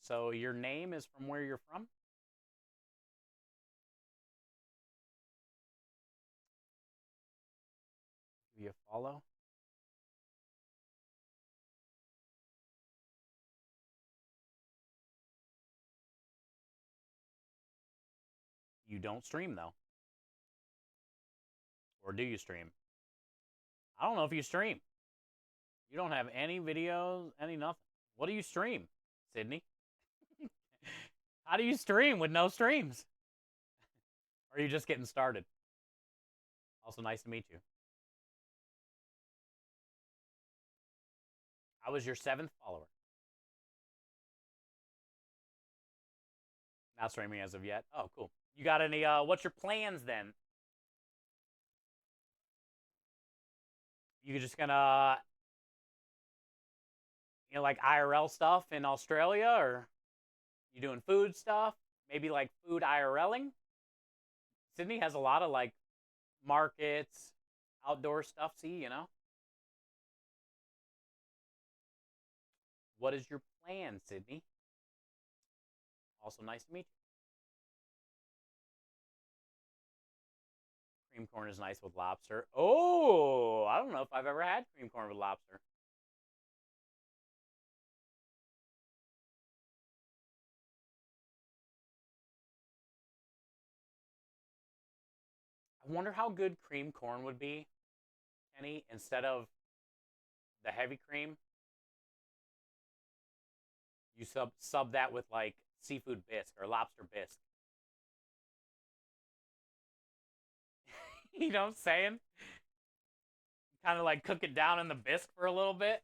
So your name is from where you're from? Do you follow? You don't stream though. Or do you stream? I don't know if you stream. You don't have any videos, any nothing. What do you stream, Sydney? How do you stream with no streams? Or are you just getting started? Also, nice to meet you. I was your 7th follower. Not streaming as of yet. Oh, cool. You got any, what's your plans then? You just gonna, like IRL stuff in Australia, or you doing food stuff? Maybe like food IRLing? Sydney has a lot of like markets, outdoor stuff. See, you know? What is your plan, Sydney? Also, nice to meet you. Cream corn is nice with lobster. Oh, I don't know if I've ever had cream corn with lobster. I wonder how good cream corn would be, Kenny, instead of the heavy cream. You sub that with like seafood bisque or lobster bisque. You know what I'm saying? Kind of like cook it down in the bisque for a little bit.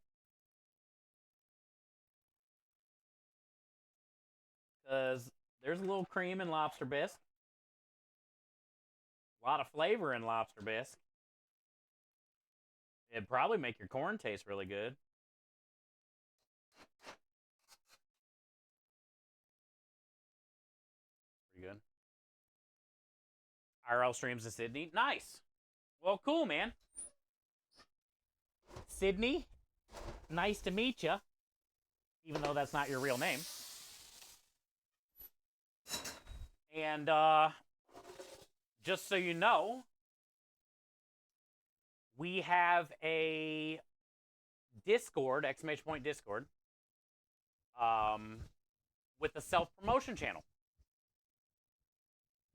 Because there's a little cream in lobster bisque. A lot of flavor in lobster bisque. It'd probably make your corn taste really good. Pretty good. IRL streams in Sydney. Nice. Well, cool, man. Sydney, nice to meet you. Even though that's not your real name. And just so you know, we have a Discord, exclamation point Discord, with a self-promotion channel.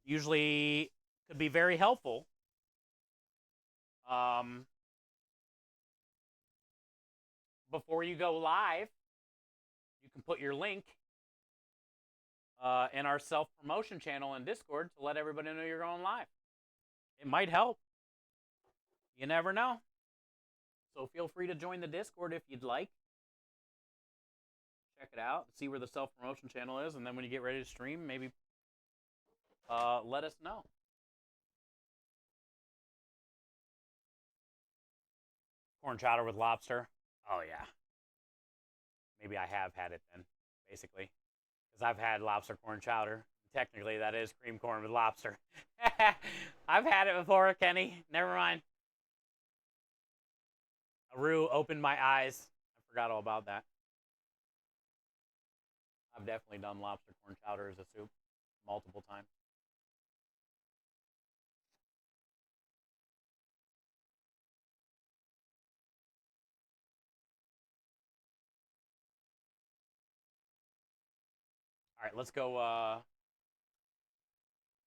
Usually could be very helpful. Before you go live, you can put your link in our self-promotion channel in Discord to let everybody know you're going live. It might help. You never know. So feel free to join the Discord if you'd like. Check it out. See where the self-promotion channel is. And then when you get ready to stream, maybe let us know. Corn chowder with lobster. Oh, yeah. Maybe I have had it then, basically. Because I've had lobster corn chowder. Technically, that is cream corn with lobster. I've had it before, Kenny. Never mind. Aru opened my eyes. I forgot all about that. I've definitely done lobster corn chowder as a soup multiple times. All right, let's go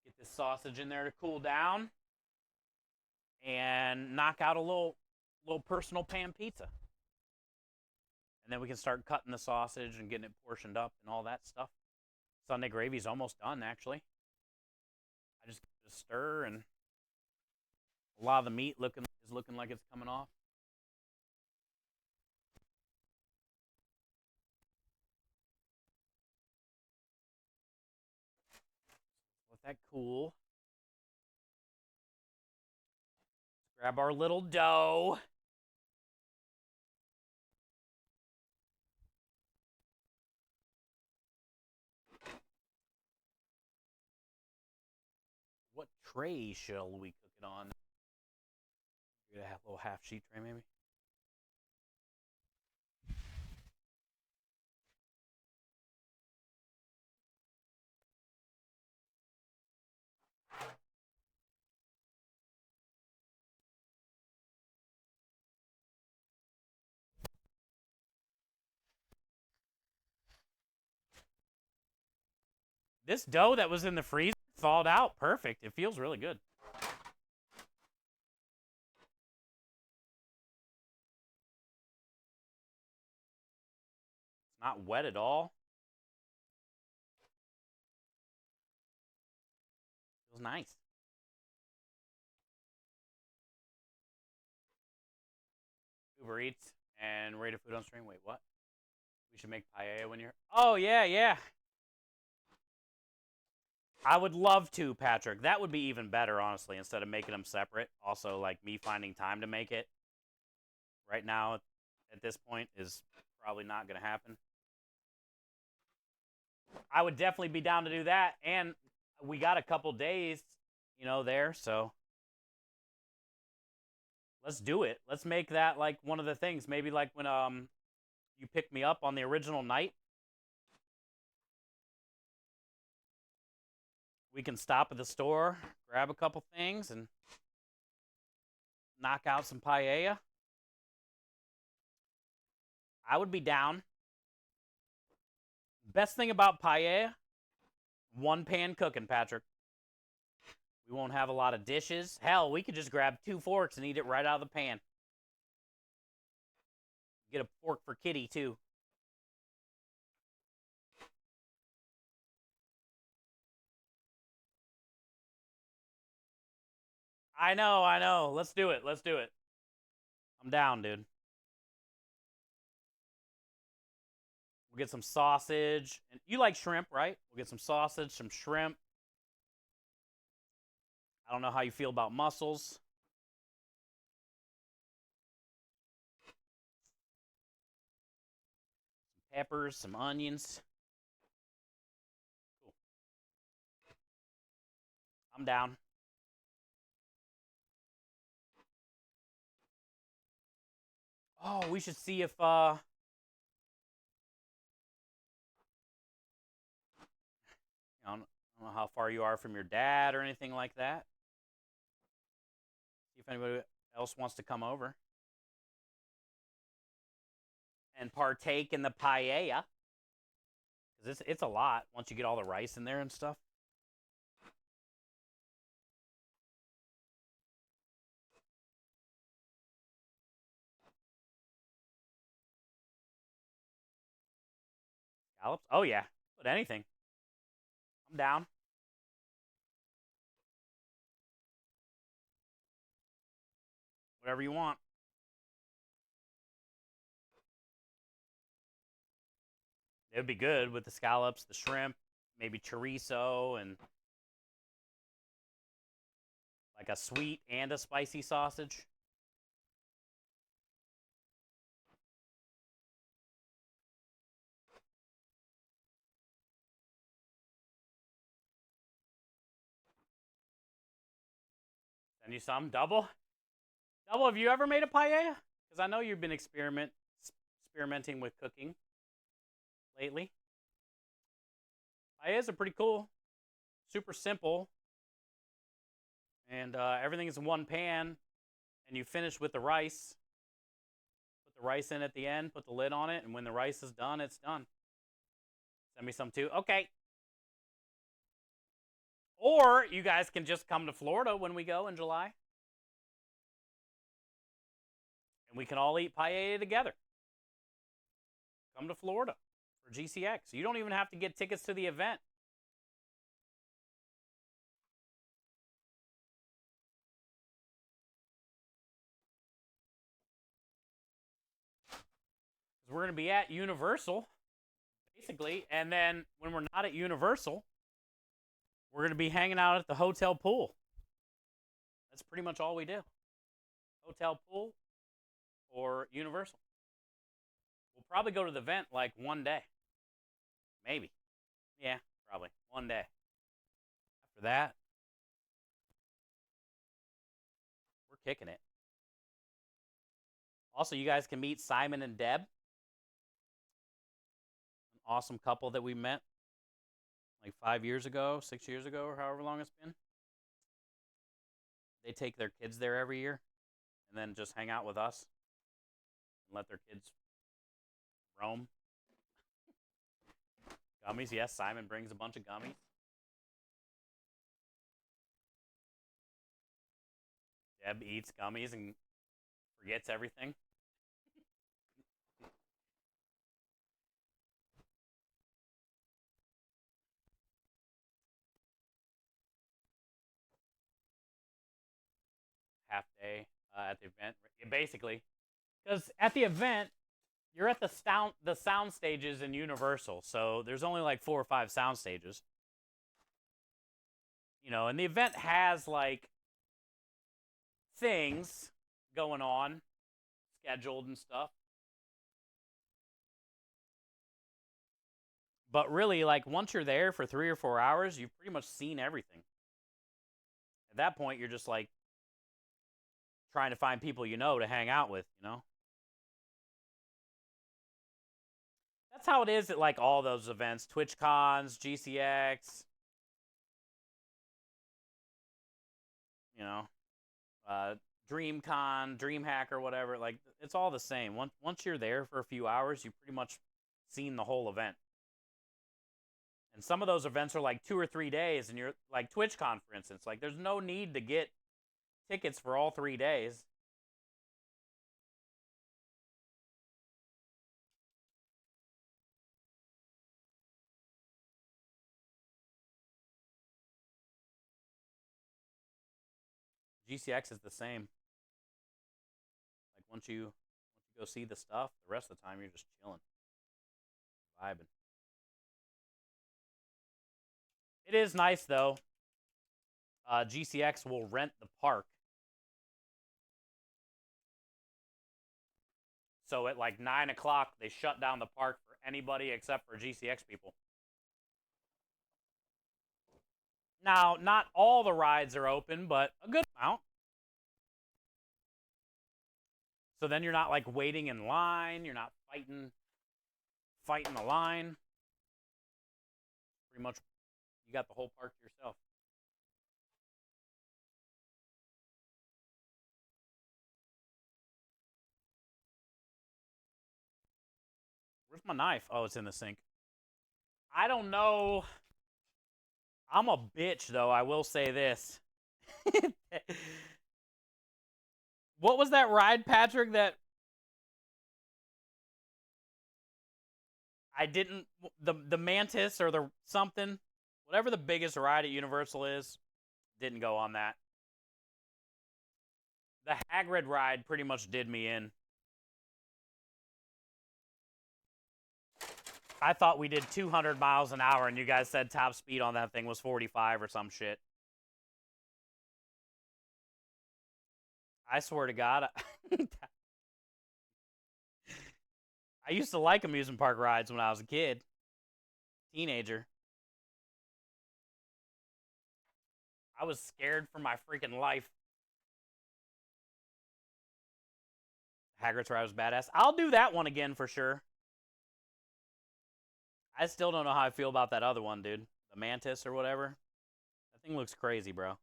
get this sausage in there to cool down and knock out a little personal pan pizza. And then we can start cutting the sausage and getting it portioned up and all that stuff. Sunday gravy's almost done, actually. I just stir, and a lot of the meat is looking like it's coming off. Let that cool. Let's grab our little dough. What tray shall we cook it on? Get a little half sheet tray, maybe. This dough that was in the freezer thawed out perfect. It feels really good. It's not wet at all. Feels nice. Uber Eats and Rated Food on Stream. Wait, what? We should make paella when you're... Oh, yeah, yeah. I would love to, Patrick. That would be even better, honestly, instead of making them separate. Also, like, me finding time to make it right now at this point is probably not going to happen. I would definitely be down to do that. And we got a couple days, you know, there, so let's do it. Let's make that, like, one of the things. Maybe, like, when you picked me up on the original night, we can stop at the store, grab a couple things, and knock out some paella. I would be down. Best thing about paella, one pan cooking, Patrick. We won't have a lot of dishes. Hell, we could just grab 2 forks and eat it right out of the pan. Get a fork for Kitty, too. I know. Let's do it. I'm down, dude. We'll get some sausage. And you like shrimp, right? We'll get some sausage, some shrimp. I don't know how you feel about mussels. Some peppers, some onions. Cool. I'm down. Oh, we should see if I don't know how far you are from your dad or anything like that. See if anybody else wants to come over and partake in the paella. Because it's a lot once you get all the rice in there and stuff. Scallops? Oh, yeah. Put anything. I'm down. Whatever you want. It would be good with the scallops, the shrimp, maybe chorizo, and like a sweet and a spicy sausage. Send you some. Double? Double, have you ever made a paella? Because I know you've been experimenting with cooking lately. Paellas are pretty cool. Super simple. And everything is in one pan. And you finish with the rice. Put the rice in at the end. Put the lid on it. And when the rice is done, it's done. Send me some too. Okay. Or you guys can just come to Florida when we go in July. And we can all eat paella together. Come to Florida for GCX. You don't even have to get tickets to the event. Because we're going to be at Universal, basically. And then when we're not at Universal, we're going to be hanging out at the hotel pool. That's pretty much all we do. Hotel pool or Universal. We'll probably go to the event like one day. Maybe. Yeah, probably. One day. After that, we're kicking it. Also, you guys can meet Simon and Deb. An awesome couple that we met like 5 years ago, 6 years ago, or however long it's been. They take their kids there every year and then just hang out with us and let their kids roam. Gummies, yes, Simon brings a bunch of gummies. Deb eats gummies and forgets everything. Half day at the event, basically, because at the event you're at the sound stages in Universal, so there's only like 4 or 5 sound stages. You know, and the event has like things going on, scheduled and stuff. But really, like once you're there for 3 or 4 hours, you've pretty much seen everything. At that point, you're just like trying to find people you know to hang out with, you know? That's how it is at like all those events, Twitch cons, GCX, you know, DreamCon, DreamHack or whatever. Like it's all the same. Once you're there for a few hours, you've pretty much seen the whole event. And some of those events are like 2 or 3 days, and you're like TwitchCon, for instance. Like there's no need to get tickets for all 3 days. GCX is the same. Like once you go see the stuff, the rest of the time you're just chilling, vibing. It is nice though. GCX will rent the park. So at like 9 o'clock, they shut down the park for anybody except for GCX people. Now, not all the rides are open, but a good amount. So then you're not like waiting in line. You're not fighting the line. Pretty much, you got the whole park to yourself. Where's my knife? Oh, it's in the sink. I don't know. I'm a bitch, though. I will say this. What was that ride, Patrick, that I didn't... The Mantis or the something? Whatever the biggest ride at Universal is, didn't go on that. The Hagrid ride pretty much did me in. I thought we did 200 miles an hour, and you guys said top speed on that thing was 45 or some shit. I swear to God. I used to like amusement park rides when I was a kid. Teenager. I was scared for my freaking life. Hagrid's ride was badass. I'll do that one again for sure. I still don't know how I feel about that other one, dude. The Mantis or whatever. That thing looks crazy, bro.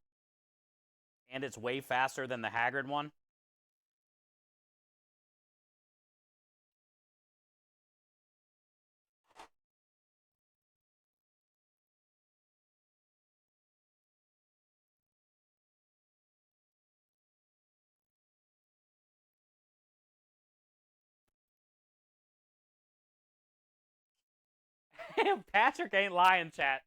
And it's way faster than the Hagrid one. Patrick ain't lying, chat.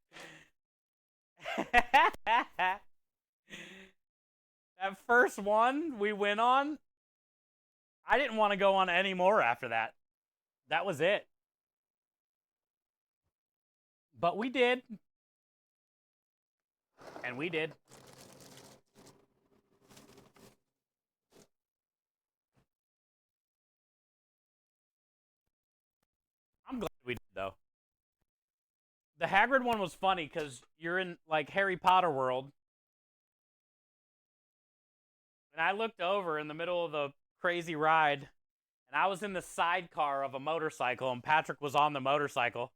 That first one we went on, I didn't want to go on any more after that. That was it. But we did. And we did. I'm glad we did, though. The Hagrid one was funny because you're in, like, Harry Potter world. And I looked over in the middle of the crazy ride, and I was in the sidecar of a motorcycle, and Patrick was on the motorcycle.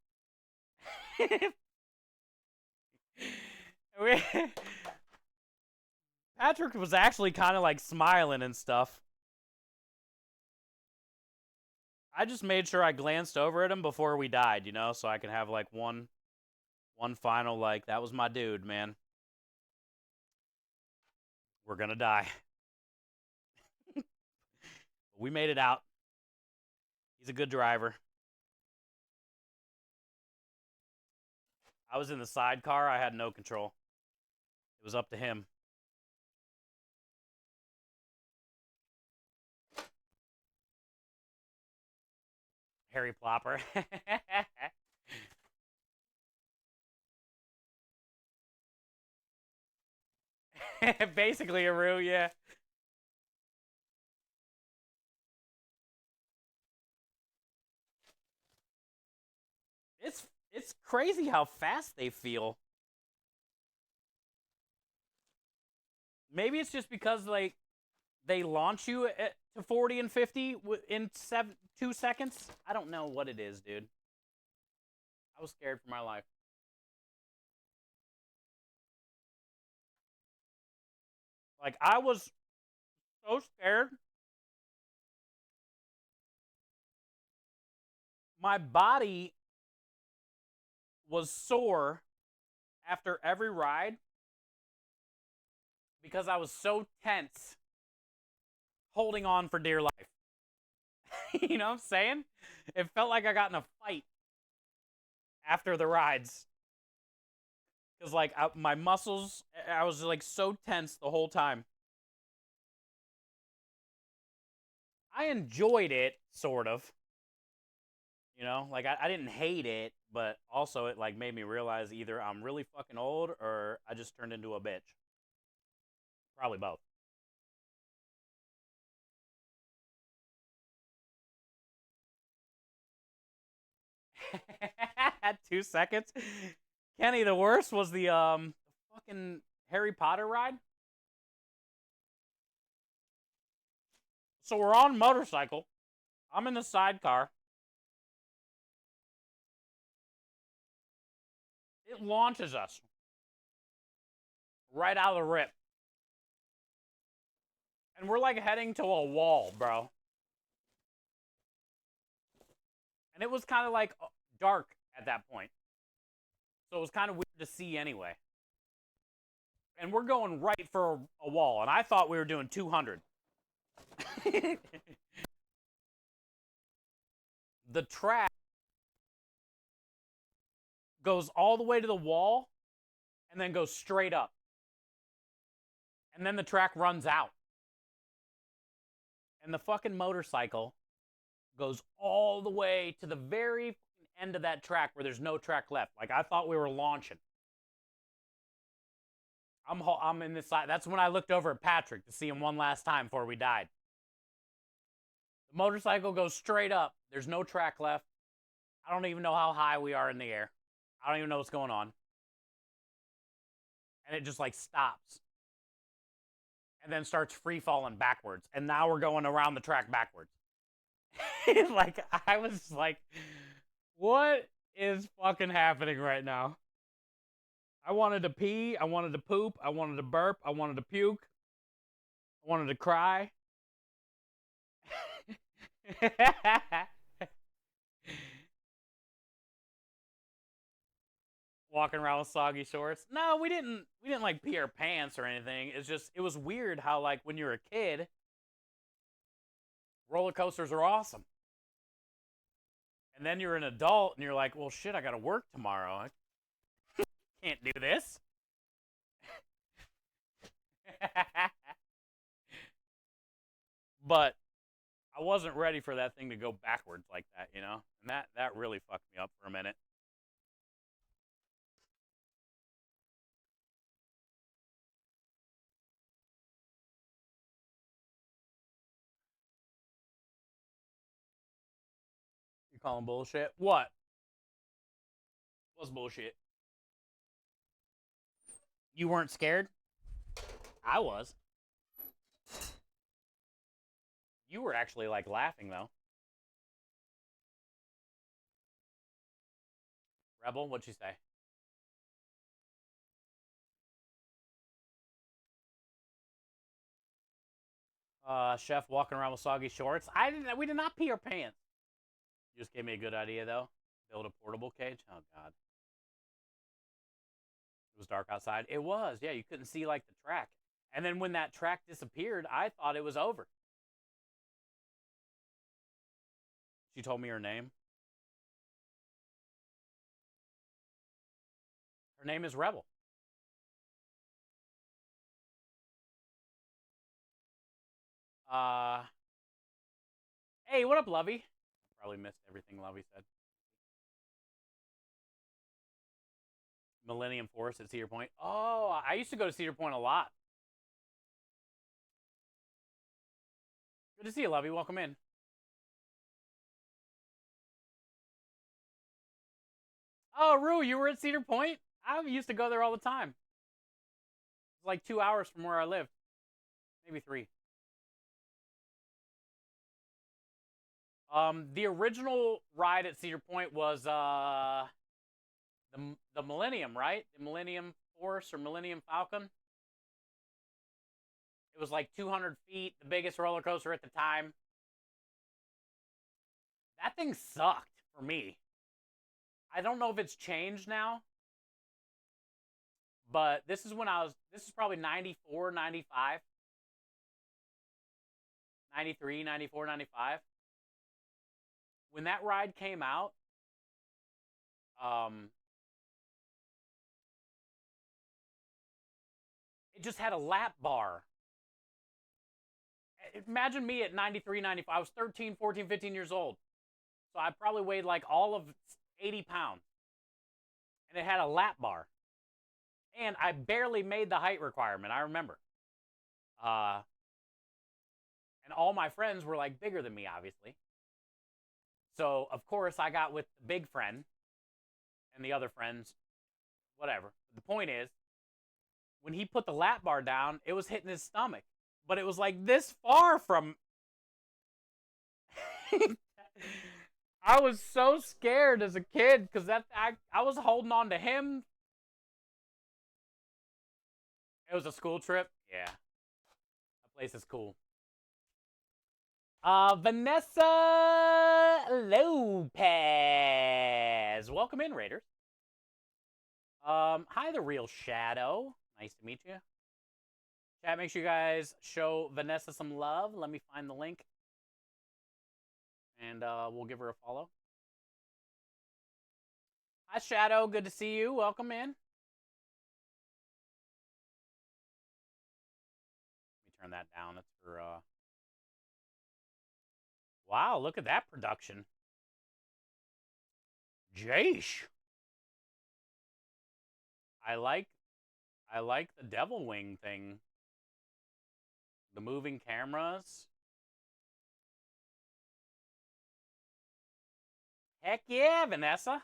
Patrick was actually kind of like smiling and stuff. I just made sure I glanced over at him before we died, you know, so I could have like one final, like, that was my dude, man. We're gonna die. We made it out. He's a good driver. I was in the sidecar. I had no control. It was up to him. Harry Plopper. Basically a Roo, yeah. It's crazy how fast they feel. Maybe it's just because like they launch you to 40 and 50 in 2 seconds. I don't know what it is, dude. I was scared for my life. Like, I was so scared. My body was sore after every ride because I was so tense, holding on for dear life. You know what I'm saying? It felt like I got in a fight after the rides. Because, like, my muscles, I was, like, so tense the whole time. I enjoyed it, sort of. You know? Like, I didn't hate it, but also it, like, made me realize either I'm really fucking old or I just turned into a bitch. Probably both. 2 seconds. Kenny, the worst was the fucking Harry Potter ride. So we're on motorcycle. I'm in the sidecar. It launches us right out of the rip. And we're like heading to a wall, bro. And it was kind of like dark at that point. So it was kind of weird to see anyway. And we're going right for a wall. And I thought we were doing 200. The track goes all the way to the wall and then goes straight up. And then the track runs out. And the fucking motorcycle goes all the way to the very end of that track where there's no track left. Like, I thought we were launching. I'm in this side. That's when I looked over at Patrick to see him one last time before we died. The motorcycle goes straight up. There's no track left. I don't even know how high we are in the air. I don't even know what's going on. And it just like stops. And then starts free falling backwards. And now we're going around the track backwards. Like, I was like, what is fucking happening right now? I wanted to pee. I wanted to poop. I wanted to burp. I wanted to puke. I wanted to cry. Walking around with soggy shorts. No, we didn't like pee our pants or anything. It's just, it was weird how, like, when you're a kid, roller coasters are awesome. And then you're an adult and you're like, well, shit, I gotta work tomorrow. I can't do this. But I wasn't ready for that thing to go backwards like that, you know? And that really fucked me up for a minute. You calling bullshit? What? What's bullshit? You weren't scared? I was. You were actually, like, laughing, though. Rebel, what'd you say? Chef walking around with soggy shorts. We did not pee our pants. You just gave me a good idea, though. Build a portable cage. Oh, God. It was dark outside. It was, yeah. You couldn't see, like, the track. And then when that track disappeared, I thought it was over. She told me her name. Her name is Rebel. Hey, what up, Lovey? Probably missed everything Lovey said. Millennium Forest at Cedar Point. Oh, I used to go to Cedar Point a lot. Good to see you, Lovey. Welcome in. Oh, Rue, you were at Cedar Point? I used to go there all the time. It's like 2 hours from where I lived. Maybe 3. The original ride at Cedar Point was the Millennium, right? The Millennium Force or Millennium Falcon. It was like 200 feet, the biggest roller coaster at the time. That thing sucked for me. I don't know if it's changed now, but this is probably 94, 95, 93, 94, 95. When that ride came out, it just had a lap bar. Imagine me at 93, 95. I was 13, 14, 15 years old. So I probably weighed like all of 80 pounds. And it had a lap bar. And I barely made the height requirement, I remember. And all my friends were like bigger than me, obviously. So of course I got with the big friend, and the other friends, whatever. The point is, when he put the lap bar down, it was hitting his stomach, but it was like this far from. I was so scared as a kid because I was holding on to him. It was a school trip. Yeah, that place is cool. Vanessa Lopez, welcome in, Raiders. Hi, the real Shadow. Nice to meet you. Chat, make sure you guys show Vanessa some love. Let me find the link, and we'll give her a follow. Hi, Shadow. Good to see you. Welcome in. Let me turn that down. That's for. Wow, look at that production. Jace. I like the devil wing thing. The moving cameras. Heck yeah, Vanessa.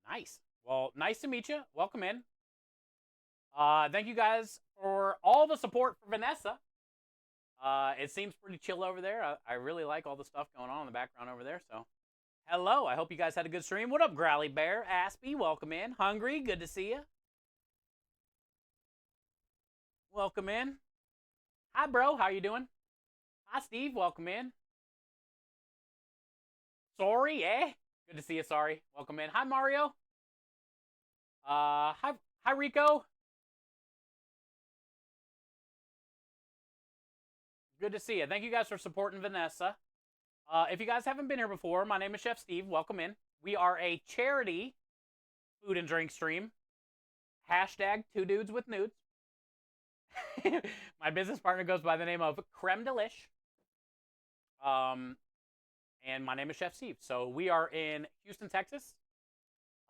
Nice. Well, nice to meet you. Welcome in. Thank you guys for all the support for Vanessa. It seems pretty chill over there. I really like all the stuff going on in the background over there. So, hello. I hope you guys had a good stream. What up, Growly Bear? Aspie, welcome in. Hungry, good to see you. Welcome in. Hi, bro. How you doing? Hi, Steve. Welcome in. Sorry, eh? Good to see you. Sorry. Welcome in. Hi, Mario. Hi, Rico. Good to see you. Thank you guys for supporting Vanessa. If you guys haven't been here before, my name is Chef Steve. Welcome in. We are a charity food and drink stream. Hashtag 2 dudes with nudes. My business partner goes by the name of Creme Delish. And my name is Chef Steve. So we are in Houston, Texas.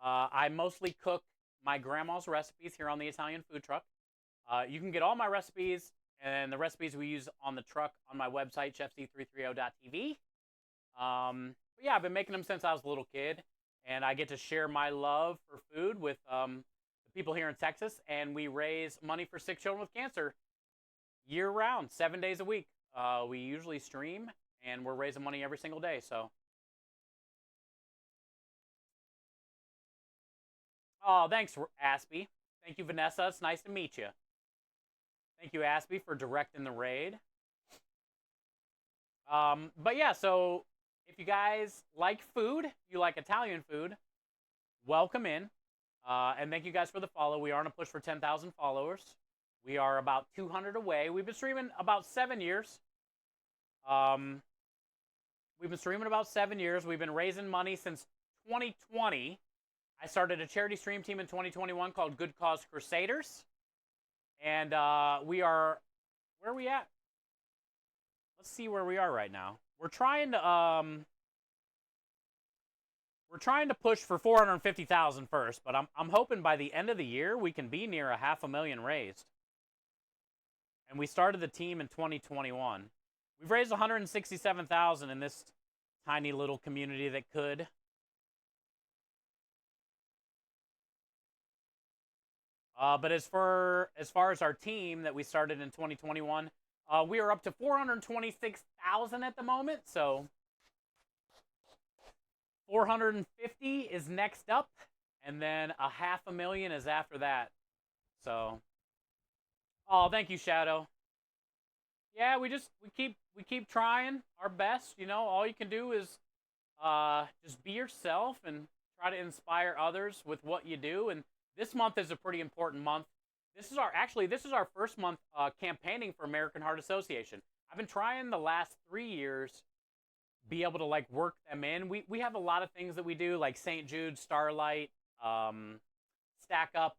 I mostly cook my grandma's recipes here on the Italian food truck. You can get all my recipes and the recipes we use on the truck on my website, chefsteve330.tv. But yeah, I've been making them since I was a little kid, and I get to share my love for food with the people here in Texas, and we raise money for sick children with cancer year-round, 7 days a week. We usually stream, and we're raising money every single day, so. Oh, thanks, Aspie. Thank you, Vanessa. It's nice to meet you. Thank you, Aspie, for directing the raid. But yeah, so if you guys like food, you like Italian food, welcome in. And thank you guys for the follow. We are on a push for 10,000 followers. We are about 200 away. We've been streaming about 7 years. We've been streaming about 7 years. We've been raising money since 2020. I started a charity stream team in 2021 called Good Cause Crusaders. And we are, where are we at? Let's see where we are right now. We're trying to push for 450,000 first, but I'm hoping by the end of the year we can be near 500,000 raised. And we started the team in 2021. We've raised 167,000 in this tiny little community that could. But as far as our team that we started in 2021, we are up to 426,000 at the moment. So 450 is next up, and then 500,000 is after that. So, oh, thank you, Shadow. Yeah, we keep trying our best. You know, all you can do is just be yourself and try to inspire others with what you do. And this month is a pretty important month. This is our first month campaigning for American Heart Association. I've been trying the last 3 years be able to like work them in. We have a lot of things that we do, like St. Jude, Starlight, Stack Up,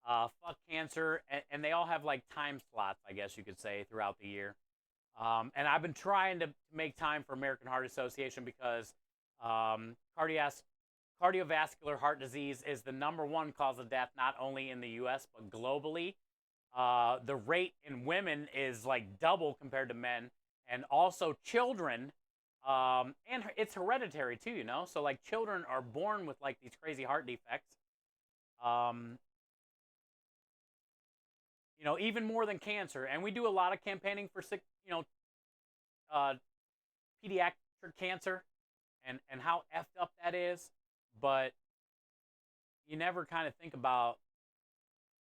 Fuck Cancer, and they all have like time slots, I guess you could say, throughout the year. And I've been trying to make time for American Heart Association because cardiovascular heart disease is the #1 cause of death, not only in the U.S., but globally. The rate in women is like double compared to men, and also children. And it's hereditary too, you know? So, like, children are born with, like, these crazy heart defects. You know, even more than cancer. And we do a lot of campaigning for sick, you know, pediatric cancer and how effed up that is. But you never kind of think about,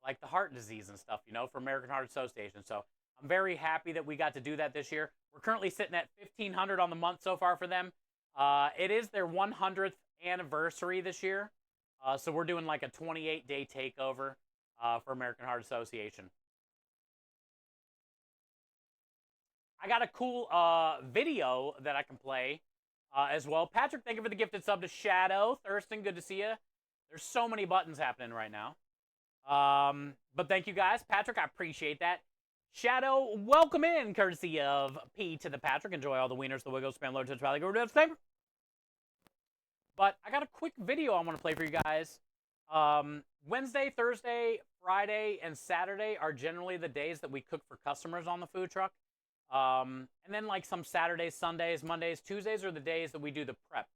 like, the heart disease and stuff, you know, for American Heart Association. So I'm very happy that we got to do that this year. We're currently sitting at $1,500 on the month so far for them. It is their 100th anniversary this year. So we're doing like a 28-day takeover for American Heart Association. I got a cool video that I can play as well. Patrick, thank you for the gifted sub to Shadow. Thurston, good to see you. There's so many buttons happening right now. But thank you guys. Patrick, I appreciate that. Shadow, welcome in, courtesy of P to the Patrick. Enjoy all the wieners, the wiggles, spam, load, touch, valley, go, same. But I got a quick video I want to play for you guys. Wednesday, Thursday, Friday, and Saturday are generally the days that we cook for customers on the food truck. And then like some Saturdays, Sundays, Mondays, Tuesdays are the days that we do the prep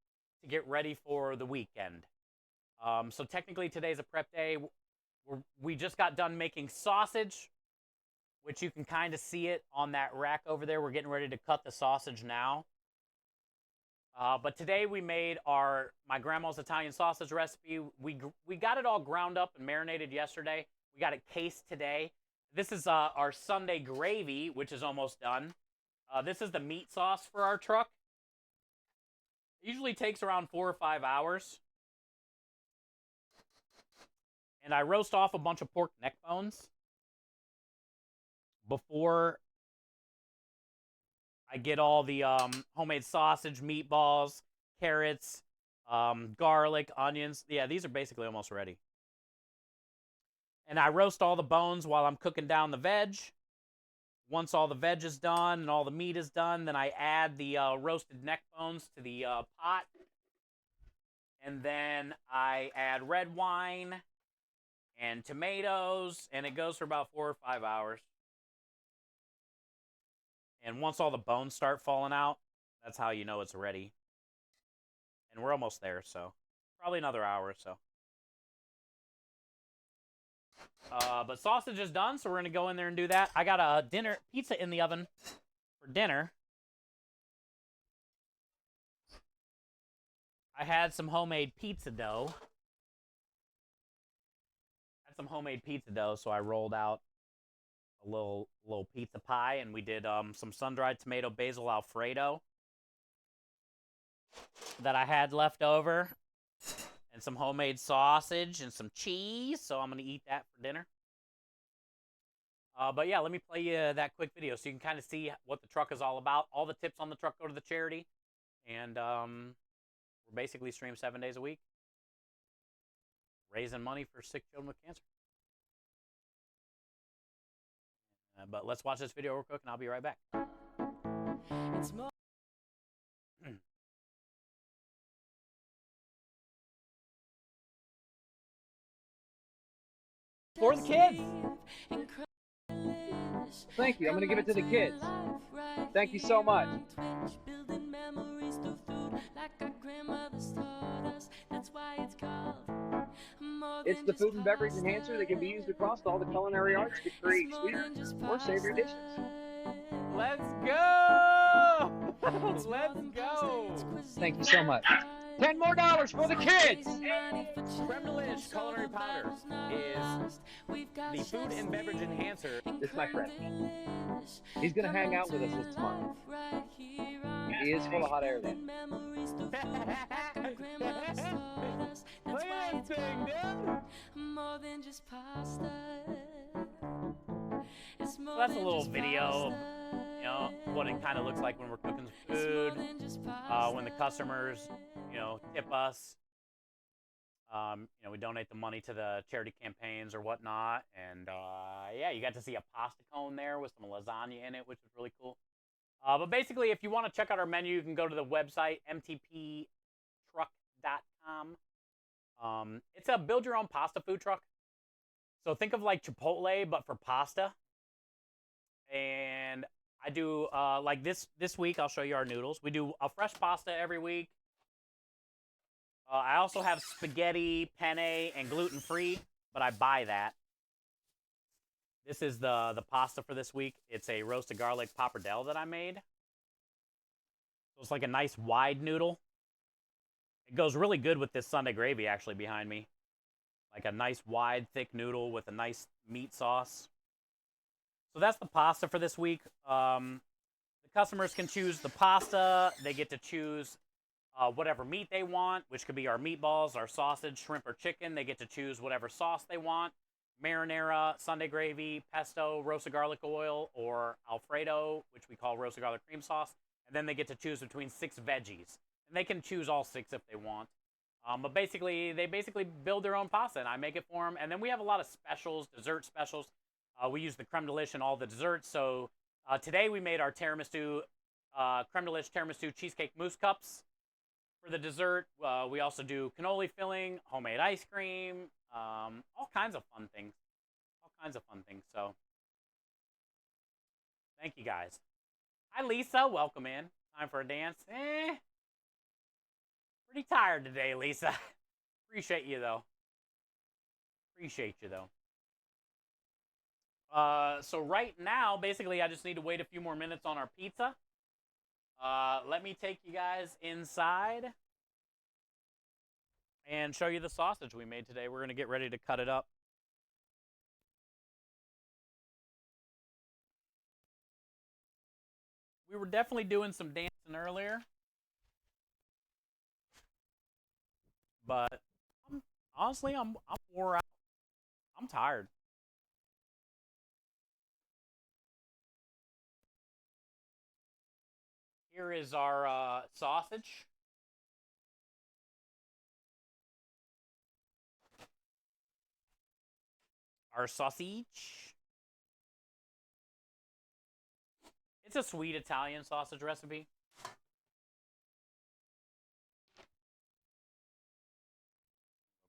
to get ready for the weekend. So technically today's a prep day. We just got done making sausage, which you can kind of see it on that rack over there. We're getting ready to cut the sausage now. But today we made my grandma's Italian sausage recipe. We got it all ground up and marinated yesterday. We got it cased today. This is our Sunday gravy, which is almost done. This is the meat sauce for our truck. It usually takes around 4 or 5 hours. And I roast off a bunch of pork neck bones before I get all the homemade sausage, meatballs, carrots, garlic, onions. Yeah, these are basically almost ready. And I roast all the bones while I'm cooking down the veg. Once all the veg is done and all the meat is done, then I add the roasted neck bones to the pot. And then I add red wine and tomatoes, and it goes for about 4 or 5 hours. And once all the bones start falling out, that's how you know it's ready. And we're almost there, so probably another hour or so. But sausage is done, so we're going to go in there and do that. I got a pizza in the oven for dinner. I had some homemade pizza dough. So I rolled out a little pizza pie, and we did some sun-dried tomato basil Alfredo that I had left over, and some homemade sausage and some cheese, so I'm going to eat that for dinner. But yeah, let me play you that quick video so you can kind of see what the truck is all about. All the tips on the truck go to the charity, and we're basically stream 7 days a week, raising money for sick children with cancer. But let's watch this video real quick, and I'll be right back. It's more for the kids. Thank you. I'm going to give it to the kids. Thank you so much. It's the food and beverage enhancer that can be used across all the culinary arts to create sweeter or savory dishes. Let's go! Let's go! Thank you so much. $10 more for the kids! Creme Delish Culinary Powder is the food and beverage enhancer. This is my friend. He's going to hang out with us this month. He is full of hot air, though. Look at this thing, dude! So that's a little video of, you know, what it kind of looks like when we're cooking food, when the customers, you know, tip us. You know, we donate the money to the charity campaigns or whatnot. And, yeah, you got to see a pasta cone there with some lasagna in it, which was really cool. But basically, if you want to check out our menu, you can go to the website, mtptruck.com. It's a build your own pasta food truck. So think of like Chipotle, but for pasta. And I do like this week. I'll show you our noodles. We do a fresh pasta every week. I also have spaghetti, penne, and gluten free, but I buy that. This is the pasta for this week. It's a roasted garlic pappardelle that I made. So it's like a nice wide noodle. It goes really good with this Sunday gravy actually behind me. Like a nice wide thick noodle with a nice meat sauce. So that's the pasta for this week. The customers can choose the pasta. They get to choose whatever meat they want, which could be our meatballs, our sausage, shrimp, or chicken. They get to choose whatever sauce they want. Marinara, Sunday gravy, pesto, roasted garlic oil, or Alfredo, which we call roasted garlic cream sauce. And then they get to choose between 6 veggies. And they can choose all 6 if they want. But basically, they build their own pasta, and I make it for them. And then we have a lot of specials, dessert specials. We use the creme delish in all the desserts. So today we made our tiramisu, creme delish tiramisu cheesecake mousse cups for the dessert. We also do cannoli filling, homemade ice cream, all kinds of fun things. All kinds of fun things. So thank you guys. Hi, Lisa. Welcome in. Time for a dance. Pretty tired today, Lisa. Appreciate you, though. Appreciate you, though. So right now, basically, I just need to wait a few more minutes on our pizza. Let me take you guys inside and show you the sausage we made today. We're going to get ready to cut it up. We were definitely doing some dancing earlier. But honestly, I'm wore out. I'm tired. Here is our sausage. Our sausage. It's a sweet Italian sausage recipe.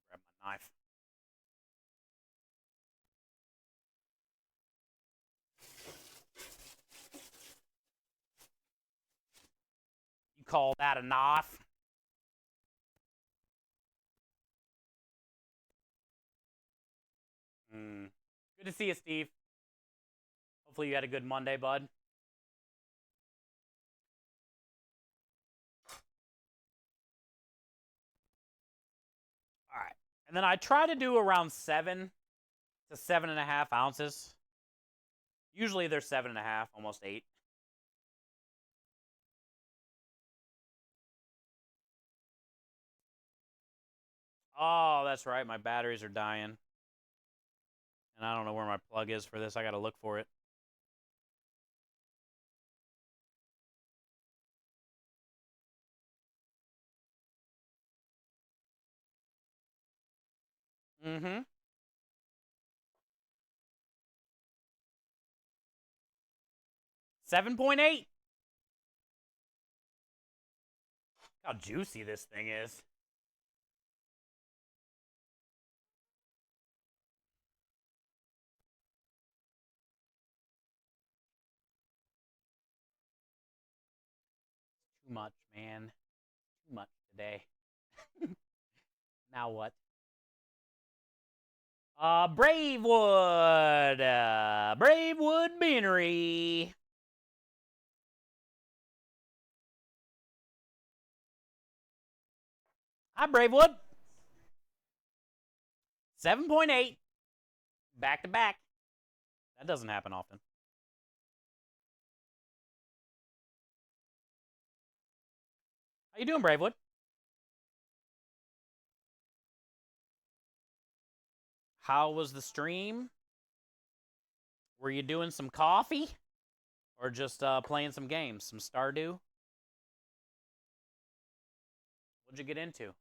Grab my knife. You call that a knife? Good to see you, Steve. Hopefully you had a good Monday, bud. All right. And then I try to do around 7 to 7.5 ounces. Usually they're 7.5, almost 8. Oh, that's right. My batteries are dying. And I don't know where my plug is for this. I got to look for it. Mm-hmm. 7.8. How juicy this thing is. Too much, man. Too much today. Now what? Bravewood. Bravewood Beanery. Hi, Bravewood. 7.8. Back to back. That doesn't happen often. How you doing, Bravewood? How was the stream? Were you doing some coffee? Or just playing some games? Some Stardew? What'd you get into?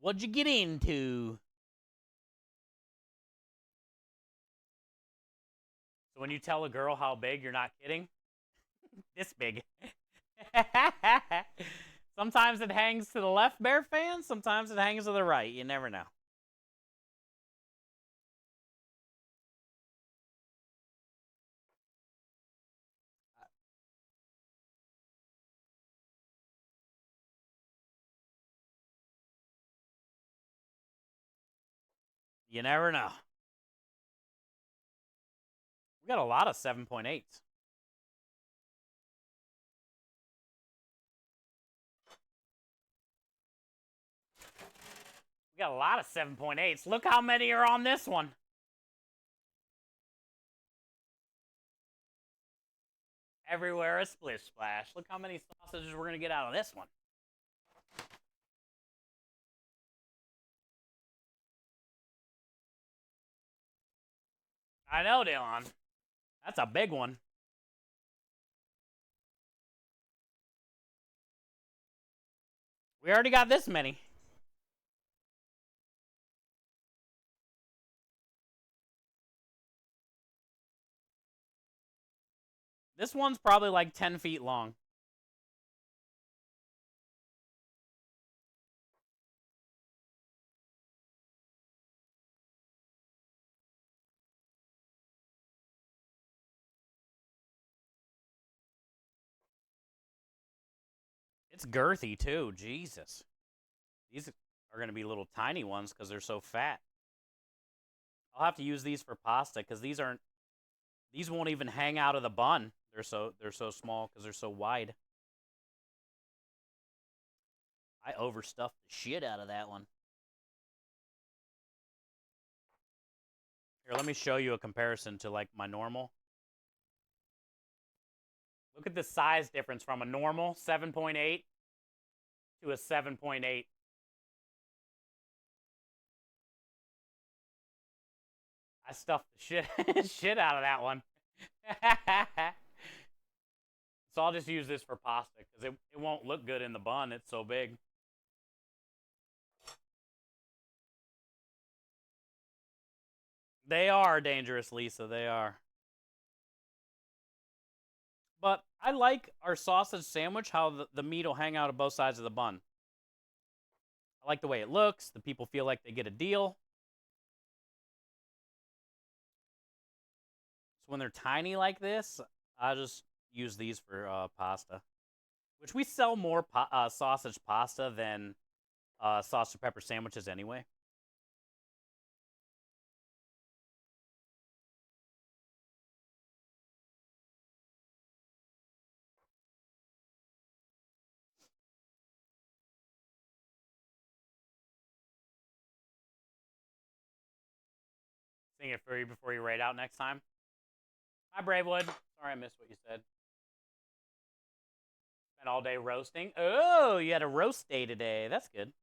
What'd you get into? So when you tell a girl how big, you're not kidding? This big. Sometimes it hangs to the left, Bear fans. Sometimes it hangs to the right. You never know. You never know. We got a lot of 7.8s. We got a lot of 7.8s. Look how many are on this one. Everywhere a splish splash. Look how many sausages we're going to get out of this one. I know, Dylan. That's a big one. We already got this many. This one's probably like 10 feet long. It's girthy too. Jesus. These are going to be little tiny ones because they're so fat. I'll have to use these for pasta because these won't even hang out of the bun. They're so small because they're so wide. I overstuffed the shit out of that one. Here, let me show you a comparison to like my normal. Look at the size difference from a normal 7.8 to a 7.8. I stuffed the shit out of that one. So I'll just use this for pasta because it won't look good in the bun. It's so big. They are dangerous, Lisa. They are. But I like our sausage sandwich, how the meat will hang out of both sides of the bun. I like the way it looks. The people feel like they get a deal. So when they're tiny like this, I just use these for pasta. Which we sell more sausage pasta than sausage pepper sandwiches anyway. Sing it for you before you raid out next time. Hi, Bravewood. Sorry I missed what you said. Spent all day roasting. Oh, you had a roast day today. That's good.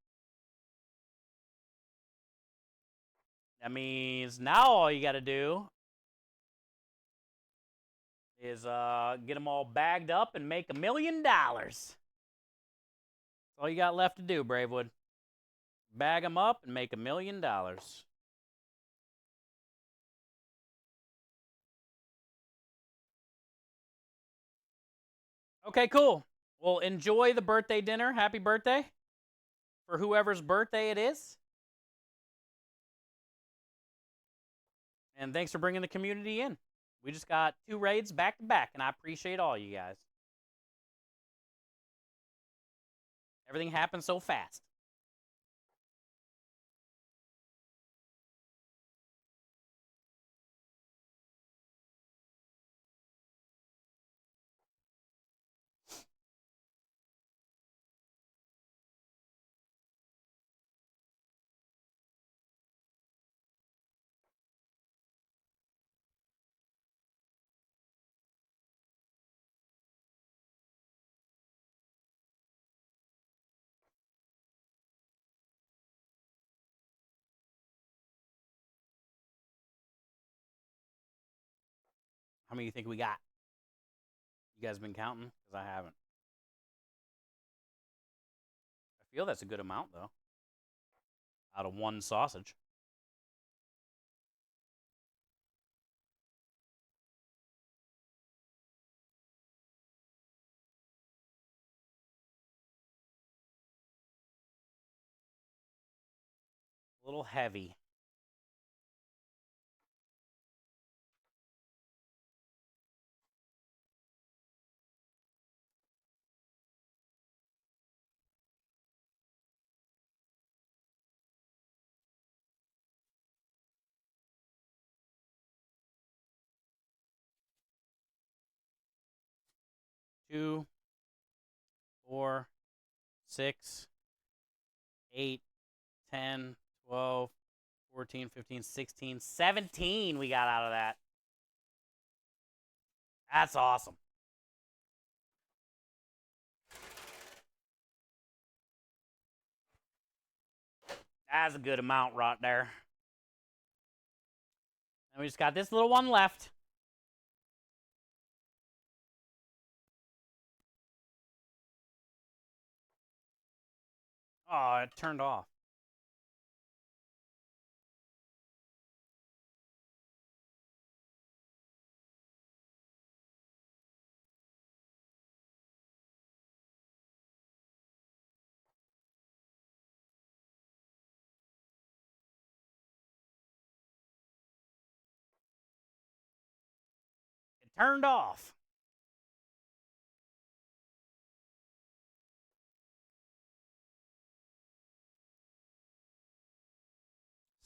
That means now all you got to do is get them all bagged up and make $1 million. That's all you got left to do, Bravewood. Bag them up and make $1 million. Okay, cool. Well, enjoy the birthday dinner. Happy birthday for whoever's birthday it is. And thanks for bringing the community in. We just got 2 raids back to back, and I appreciate all you guys. Everything happens so fast. How many do you think we got? You guys been counting? Because I haven't. I feel that's a good amount, though. out of one sausage. A little heavy. Two, 4, 6, 8, 10, 12, 14, 15, 16, 17 we got out of that. That's awesome. That's a good amount right there. And we just got this little one left. Oh, it turned off. It turned off.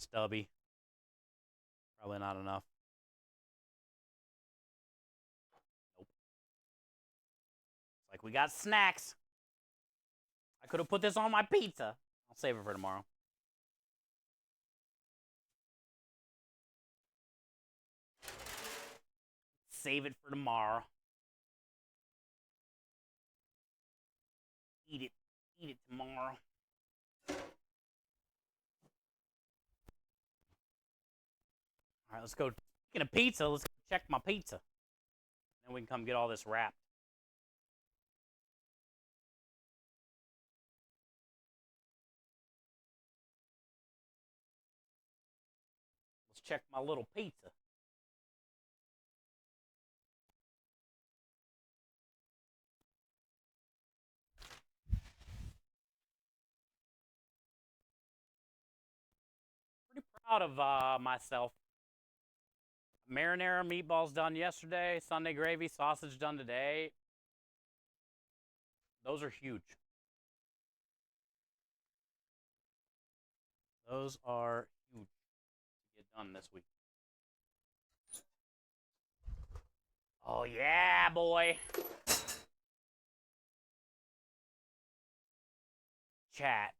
Stubby. Probably not enough. Nope. It's like we got snacks. I could have put this on my pizza. I'll save it for tomorrow. Save it for tomorrow. Eat it. Eat it tomorrow. All right, let's go. Speaking of pizza, let's check my pizza. Then we can come get all this wrapped. Let's check my little pizza. Pretty proud of myself. Marinara meatballs done yesterday. Sunday gravy, sausage done today. Those are huge. Those are huge to get done this week. Oh, yeah, boy. Chat.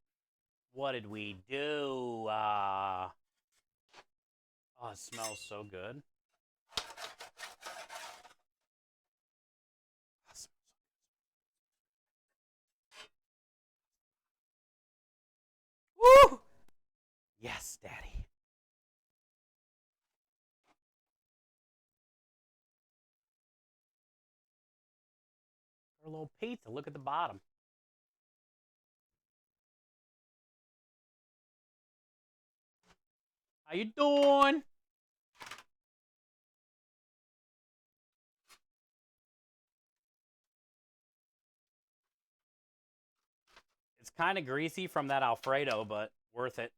What did we do? Oh, it smells so good. Woo! Yes, Daddy. Our little pizza. Look at the bottom. How you doing? It's kind of greasy from that Alfredo, but worth it.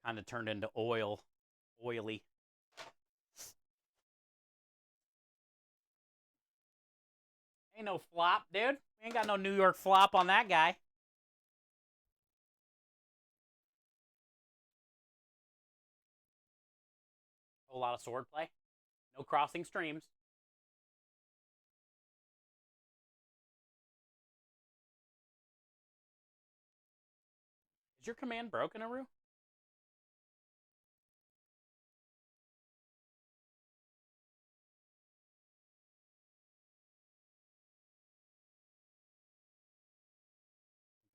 Kind of turned into oil. Oily. Ain't no flop, dude. We ain't got no New York flop on that guy. A whole lot of sword play. No crossing streams. Is your command broken, Aru?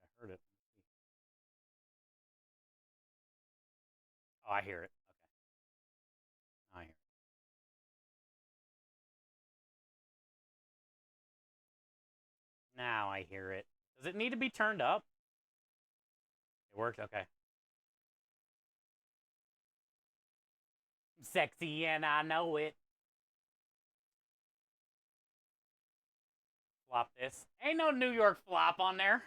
I heard it. Oh, I hear it. Okay. I hear it. Now I hear it. Does it need to be turned up? It worked? Okay. Sexy and I know it. Flop this. Ain't no New York flop on there.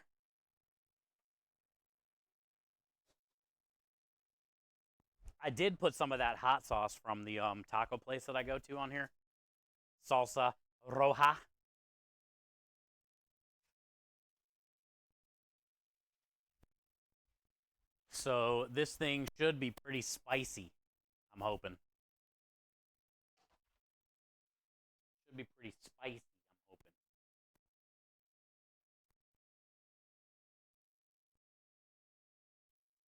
I did put some of that hot sauce from the taco place that I go to on here. Salsa roja. So this thing should be pretty spicy, I'm hoping. Should be pretty spicy, I'm hoping.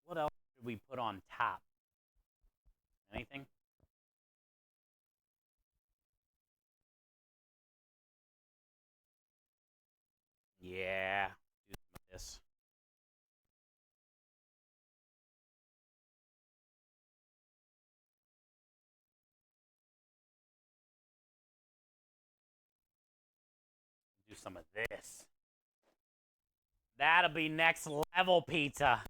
What else should we put on top? Anything? Yeah. Do some of this. Do some of this. That'll be next level pizza.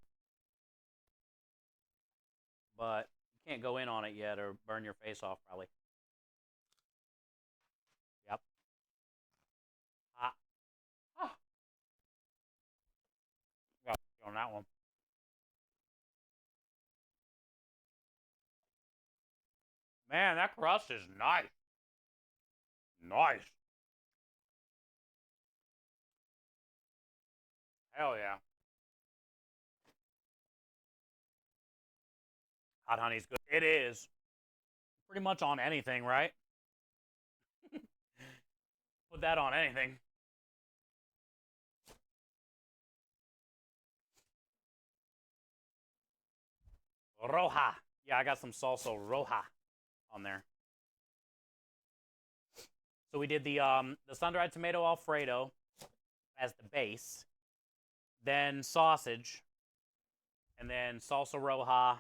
But you can't go in on it yet or burn your face off, probably. Yep. Ah. Oh. Got on that one. Man, that crust is nice. Nice. Hell yeah. Hot honey's good. It is. Pretty much on anything, right? Put that on anything. Roja. Yeah, I got some salsa roja on there. So we did the sun-dried tomato Alfredo as the base, then sausage, and then salsa roja,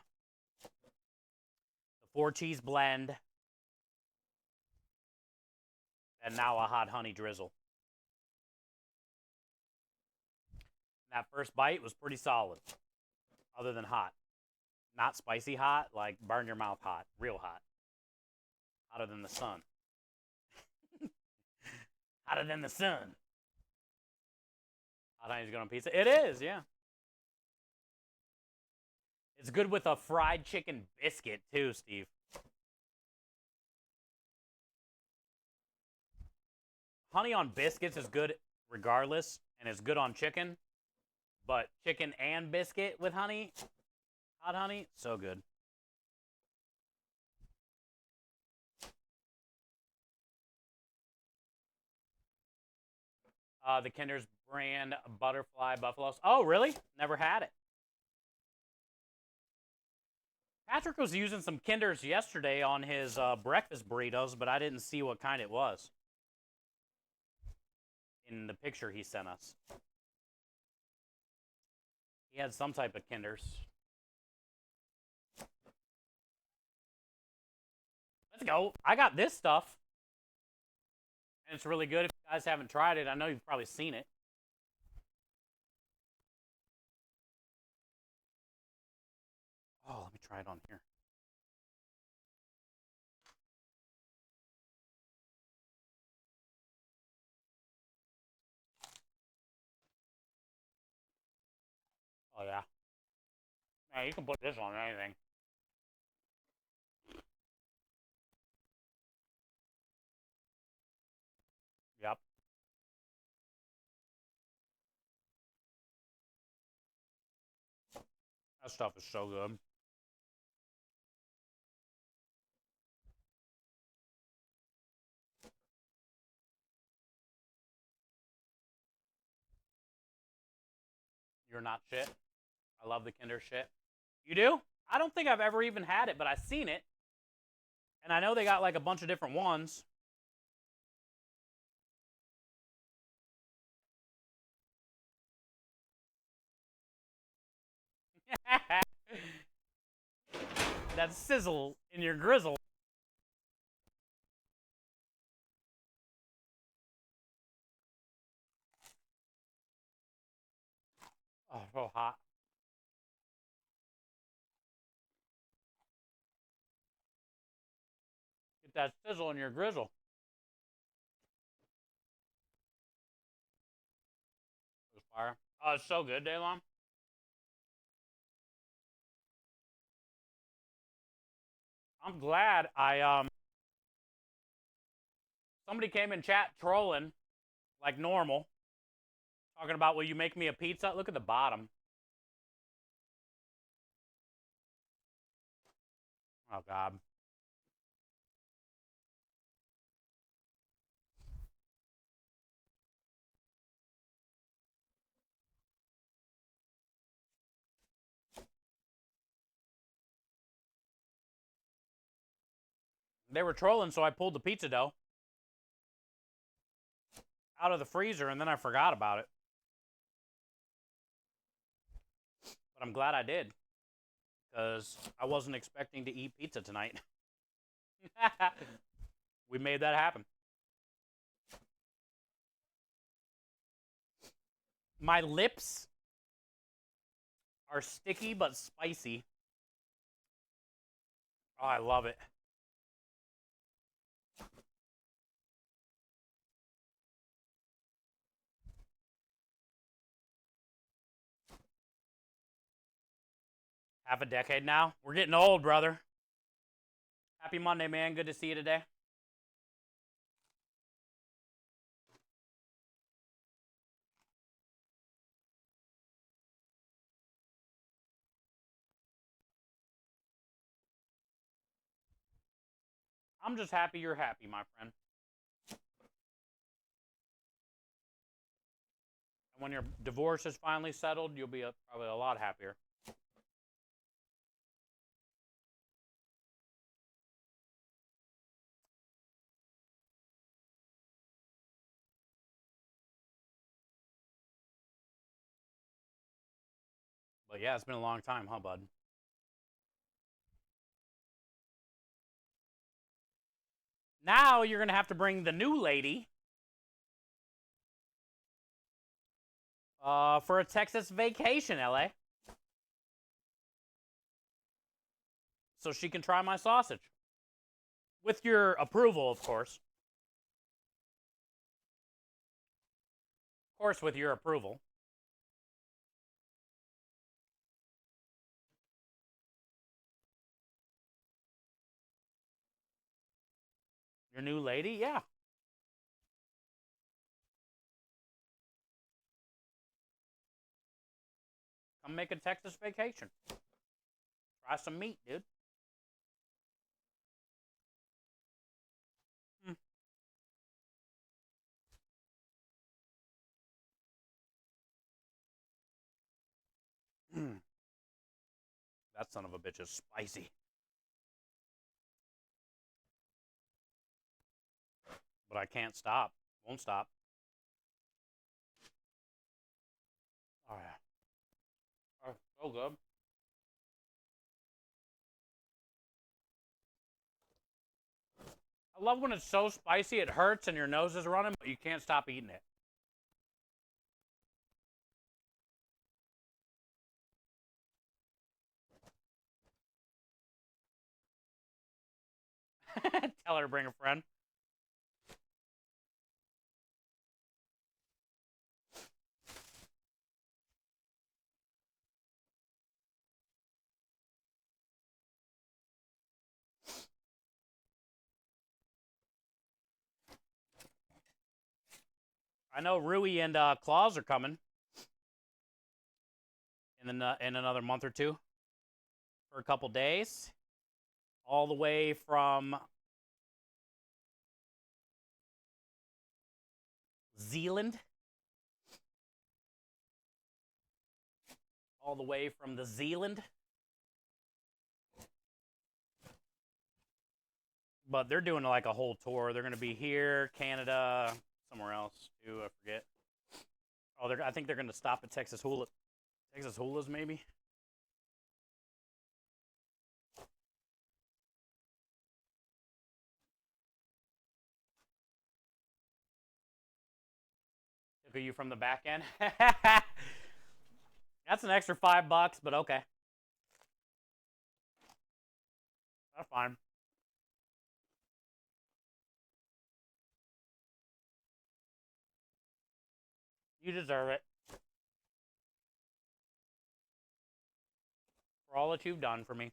the 4-cheese blend, and now a hot honey drizzle. That first bite was pretty solid, other than hot. Not spicy hot, like burn your mouth hot, real hot. Hotter than the sun. Hotter than the sun. Hot honey's good on pizza. It is, yeah. It's good with a fried chicken biscuit, too, Steve. Honey on biscuits is good regardless, and it's good on chicken. But chicken and biscuit with honey, hot honey, so good. The Kinder's brand butterfly buffaloes. Oh, really? Never had it. Patrick was using some Kinders yesterday on his breakfast burritos, but I didn't see what kind it was in the picture he sent us. He had some type of Kinders. Let's go. I got this stuff. And it's really good. If you guys haven't tried it, I know you've probably seen it. Oh, let me try it on here. Oh, yeah. Yeah, you can put this on anything. Yep. That stuff is so good. You're not shit. I love the Kinder shit. You do? I don't think I've ever even had it, but I've seen it. And I know they got like a bunch of different ones. That sizzle in your grizzle. Oh, so hot. Get that sizzle in your grizzle. It's fire. Oh, it's so good, Daylon. I'm glad somebody came in chat trolling like normal, talking about, will you make me a pizza? Look at the bottom. Oh God. They were trolling, so I pulled the pizza dough out of the freezer and then I forgot about it. But I'm glad I did, because I wasn't expecting to eat pizza tonight. We made that happen. My lips are sticky but spicy. Oh, I love it. Half a decade now. We're getting old, brother. Happy Monday, man. Good to see you today. I'm just happy you're happy, my friend. And when your divorce is finally settled, you'll be probably a lot happier. But yeah, it's been a long time, huh, bud? Now you're going to have to bring the new lady for a Texas vacation, LA. So she can try my sausage. With your approval, of course. Of course, with your approval. Your new lady? Yeah. Come make a Texas vacation. Try some meat, dude. Mm. That son of a bitch is spicy. But I can't stop. Won't stop. Oh, yeah. Oh, so good. I love when it's so spicy it hurts and your nose is running, but you can't stop eating it. Tell her to bring a friend. I know Rui and Claus are coming in another month or two for a couple days, all the way from Zealand, all the way from the Zealand. But they're doing like a whole tour. They're going to be here, Canada, somewhere else too. I forget. Oh, I think they're going to stop at Texas Hula. Texas Hulas, maybe. Look at you from the back end. That's an extra $5, but okay. That's fine. You deserve it. For all that you've done for me.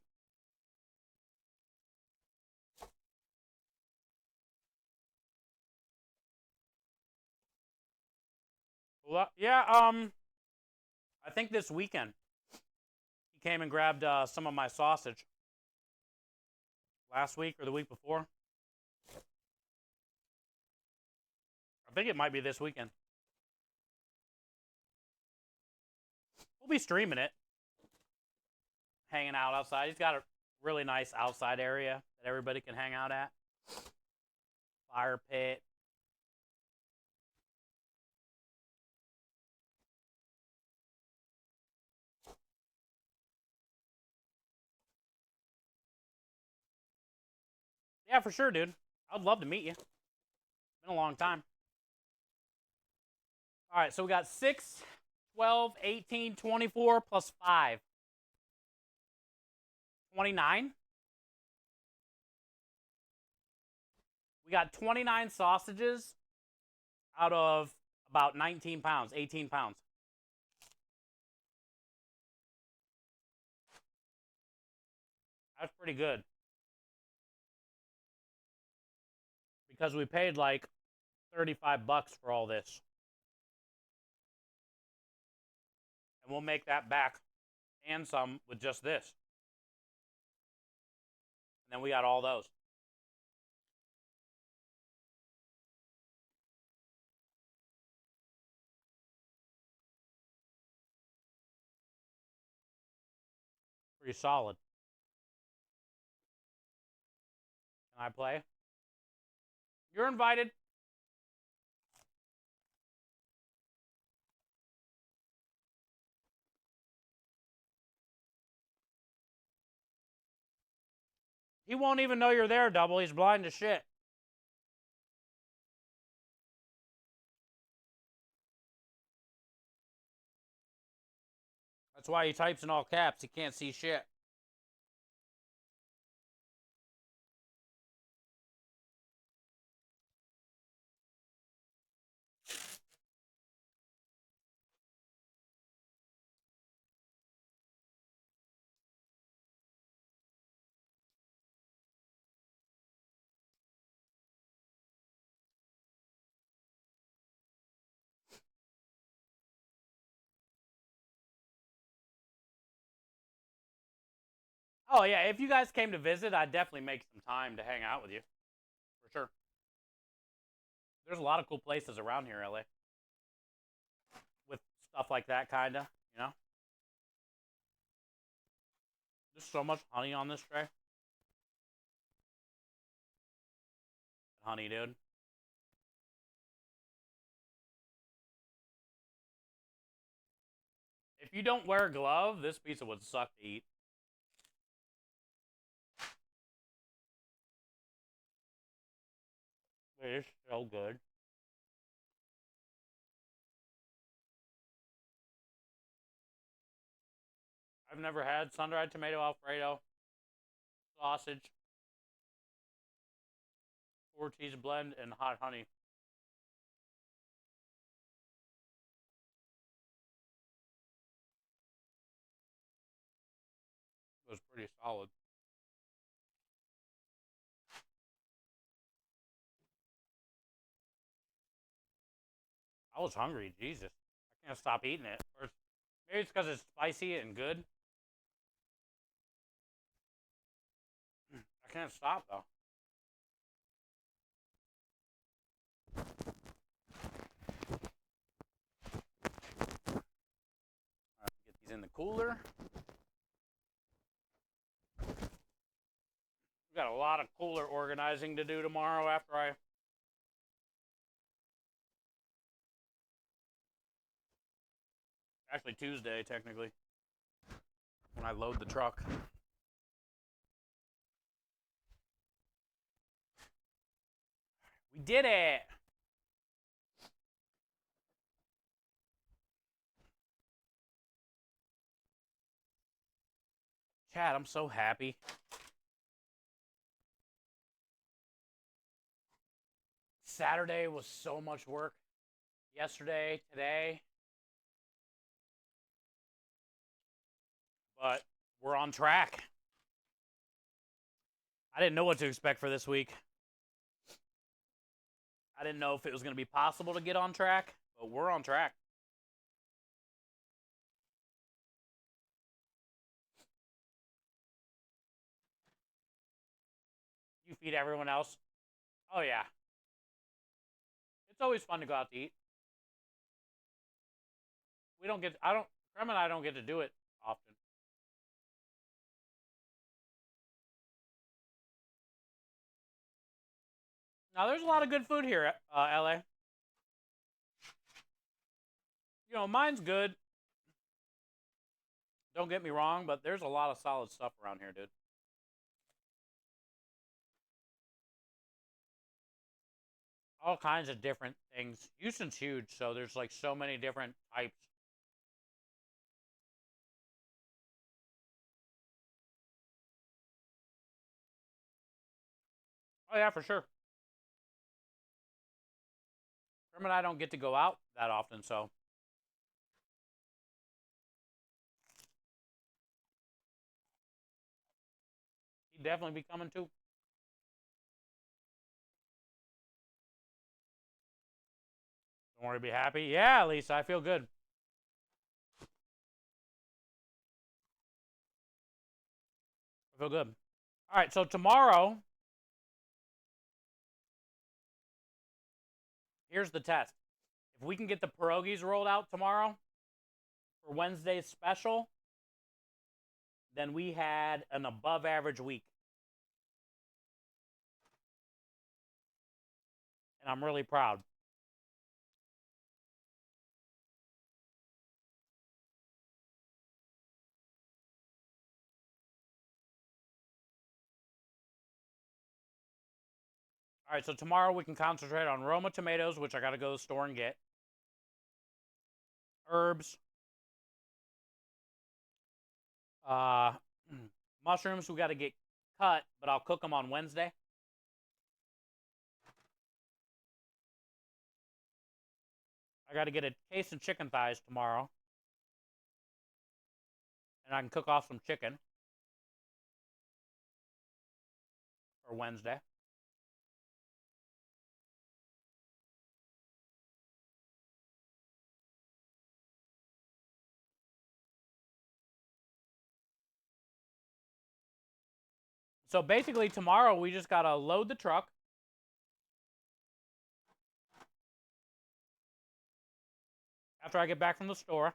Well, yeah, I think this weekend he came and grabbed some of my sausage. Last week or the week before. I think it might be this weekend. We'll be streaming it. Hanging out outside. He's got a really nice outside area that everybody can hang out at. Fire pit. Yeah, for sure, dude. I'd love to meet you. Been a long time. All right, so we got 6, 12, 18, 24 plus 5. 29. We got 29 sausages out of about 19 pounds, 18 pounds. That's pretty good. Because we paid like $35 for all this. And we'll make that back and some with just this. And then we got all those. Pretty solid. Can I play? You're invited. He won't even know you're there, Double. He's blind as shit. That's why he types in all caps. He can't see shit. Oh, yeah. If you guys came to visit, I'd definitely make some time to hang out with you. For sure. There's a lot of cool places around here, LA. With stuff like that, kind of, you know? There's so much honey on this tray. Honey, dude. If you don't wear a glove, this pizza would suck to eat. It is so good. I've never had sun-dried tomato Alfredo, sausage, 4-cheese blend, and hot honey. It was pretty solid. I was hungry, Jesus. I can't stop eating it. Or maybe it's because it's spicy and good. I can't stop, though. Alright, get these in the cooler. We got a lot of cooler organizing to do tomorrow after I... Actually, Tuesday, technically. When I load the truck. We did it! Chad, I'm so happy. Saturday was so much work. Yesterday, today. But we're on track. I didn't know what to expect for this week. I didn't know if it was going to be possible to get on track, but we're on track. You feed everyone else. Oh, yeah. It's always fun to go out to eat. Krem and I don't get to do it often. Now, there's a lot of good food here at LA. You know, mine's good. Don't get me wrong, but there's a lot of solid stuff around here, dude. All kinds of different things. Houston's huge, so there's like so many different types. Oh, yeah, for sure. Krem and I don't get to go out that often, so. He'd definitely be coming too. Don't worry, be happy. Yeah, Lisa, I feel good. I feel good. All right, so tomorrow, here's the test. If we can get the pierogies rolled out tomorrow for Wednesday's special, then we had an above average week. And I'm really proud. All right, so tomorrow we can concentrate on Roma tomatoes, which I got to go to the store and get. Herbs. Mushrooms we got to get cut, but I'll cook them on Wednesday. I got to get a case of chicken thighs tomorrow. And I can cook off some chicken for Wednesday. So basically tomorrow we just got to load the truck. After I get back from the store.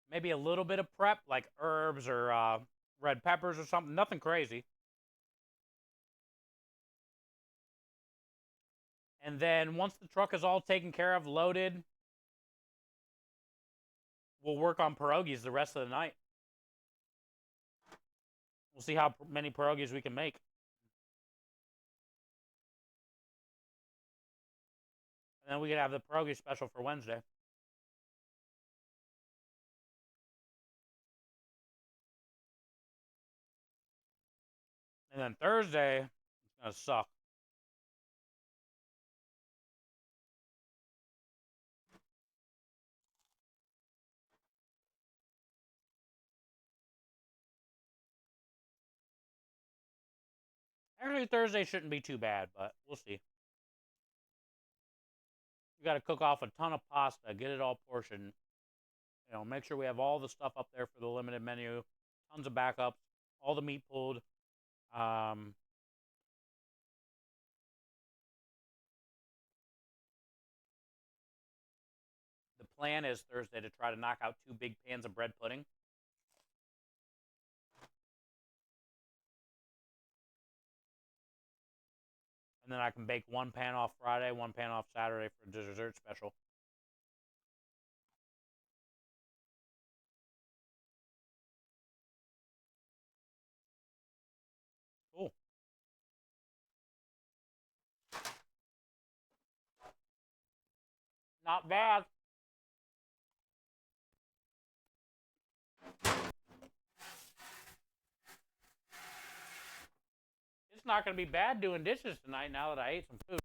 Maybe a little bit of prep, like herbs or red peppers or something. Nothing crazy. And then once the truck is all taken care of, loaded, we'll work on pierogies the rest of the night. We'll see how many pierogies we can make. And then we can have the pierogi special for Wednesday. And then Thursday, it's going to suck. Actually, Thursday shouldn't be too bad, but we'll see. We got to cook off a ton of pasta, get it all portioned. You know, make sure we have all the stuff up there for the limited menu. Tons of backups, all the meat pulled. The plan is Thursday to try to knock out 2 big pans of bread pudding. And then I can bake 1 pan off Friday, 1 pan off Saturday for the dessert special. Cool. Not bad. It's not going to be bad doing dishes tonight now that I ate some food.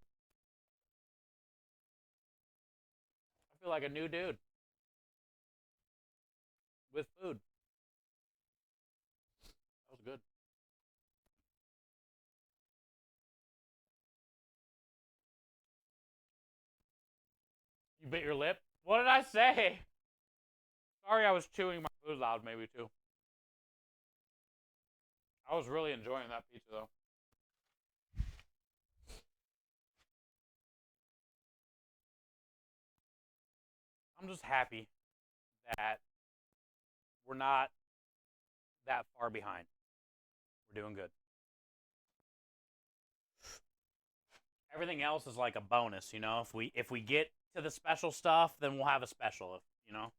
I feel like a new dude with food. That was good. You bit your lip? What did I say? Sorry, I was chewing my food loud, maybe too. I was really enjoying that pizza, though. I'm just happy that we're not that far behind. We're doing good. Everything else is like a bonus, you know. If we get to the special stuff, then we'll have a special, you know.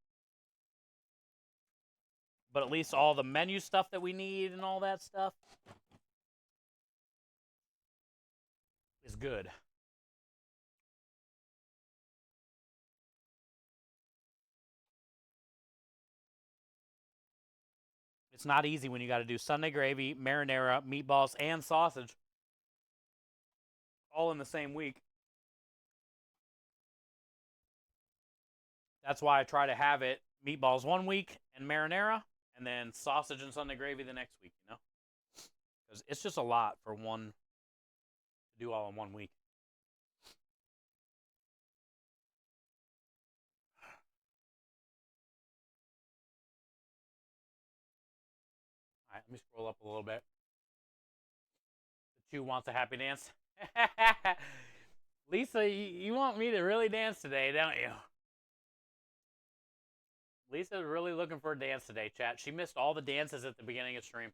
But at least all the menu stuff that we need and all that stuff is good. It's not easy when you got to do Sunday gravy, marinara, meatballs, and sausage all in the same week. That's why I try to have it meatballs one week and marinara, and then sausage and Sunday gravy the next week, you know? Because it's just a lot for one to do all in 1 week. All right, let me scroll up a little bit. The Chew wants a happy dance. Lisa, you want me to really dance today, don't you? Lisa's really looking for a dance today, chat. She missed all the dances at the beginning of stream.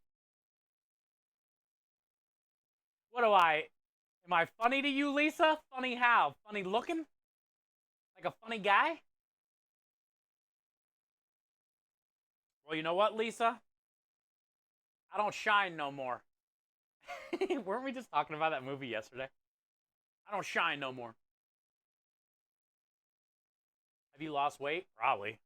What do am I funny to you, Lisa? Funny how? Funny looking? Like a funny guy? Well, you know what, Lisa? I don't shine no more. Weren't we just talking about that movie yesterday? I don't shine no more. Have you lost weight? Probably.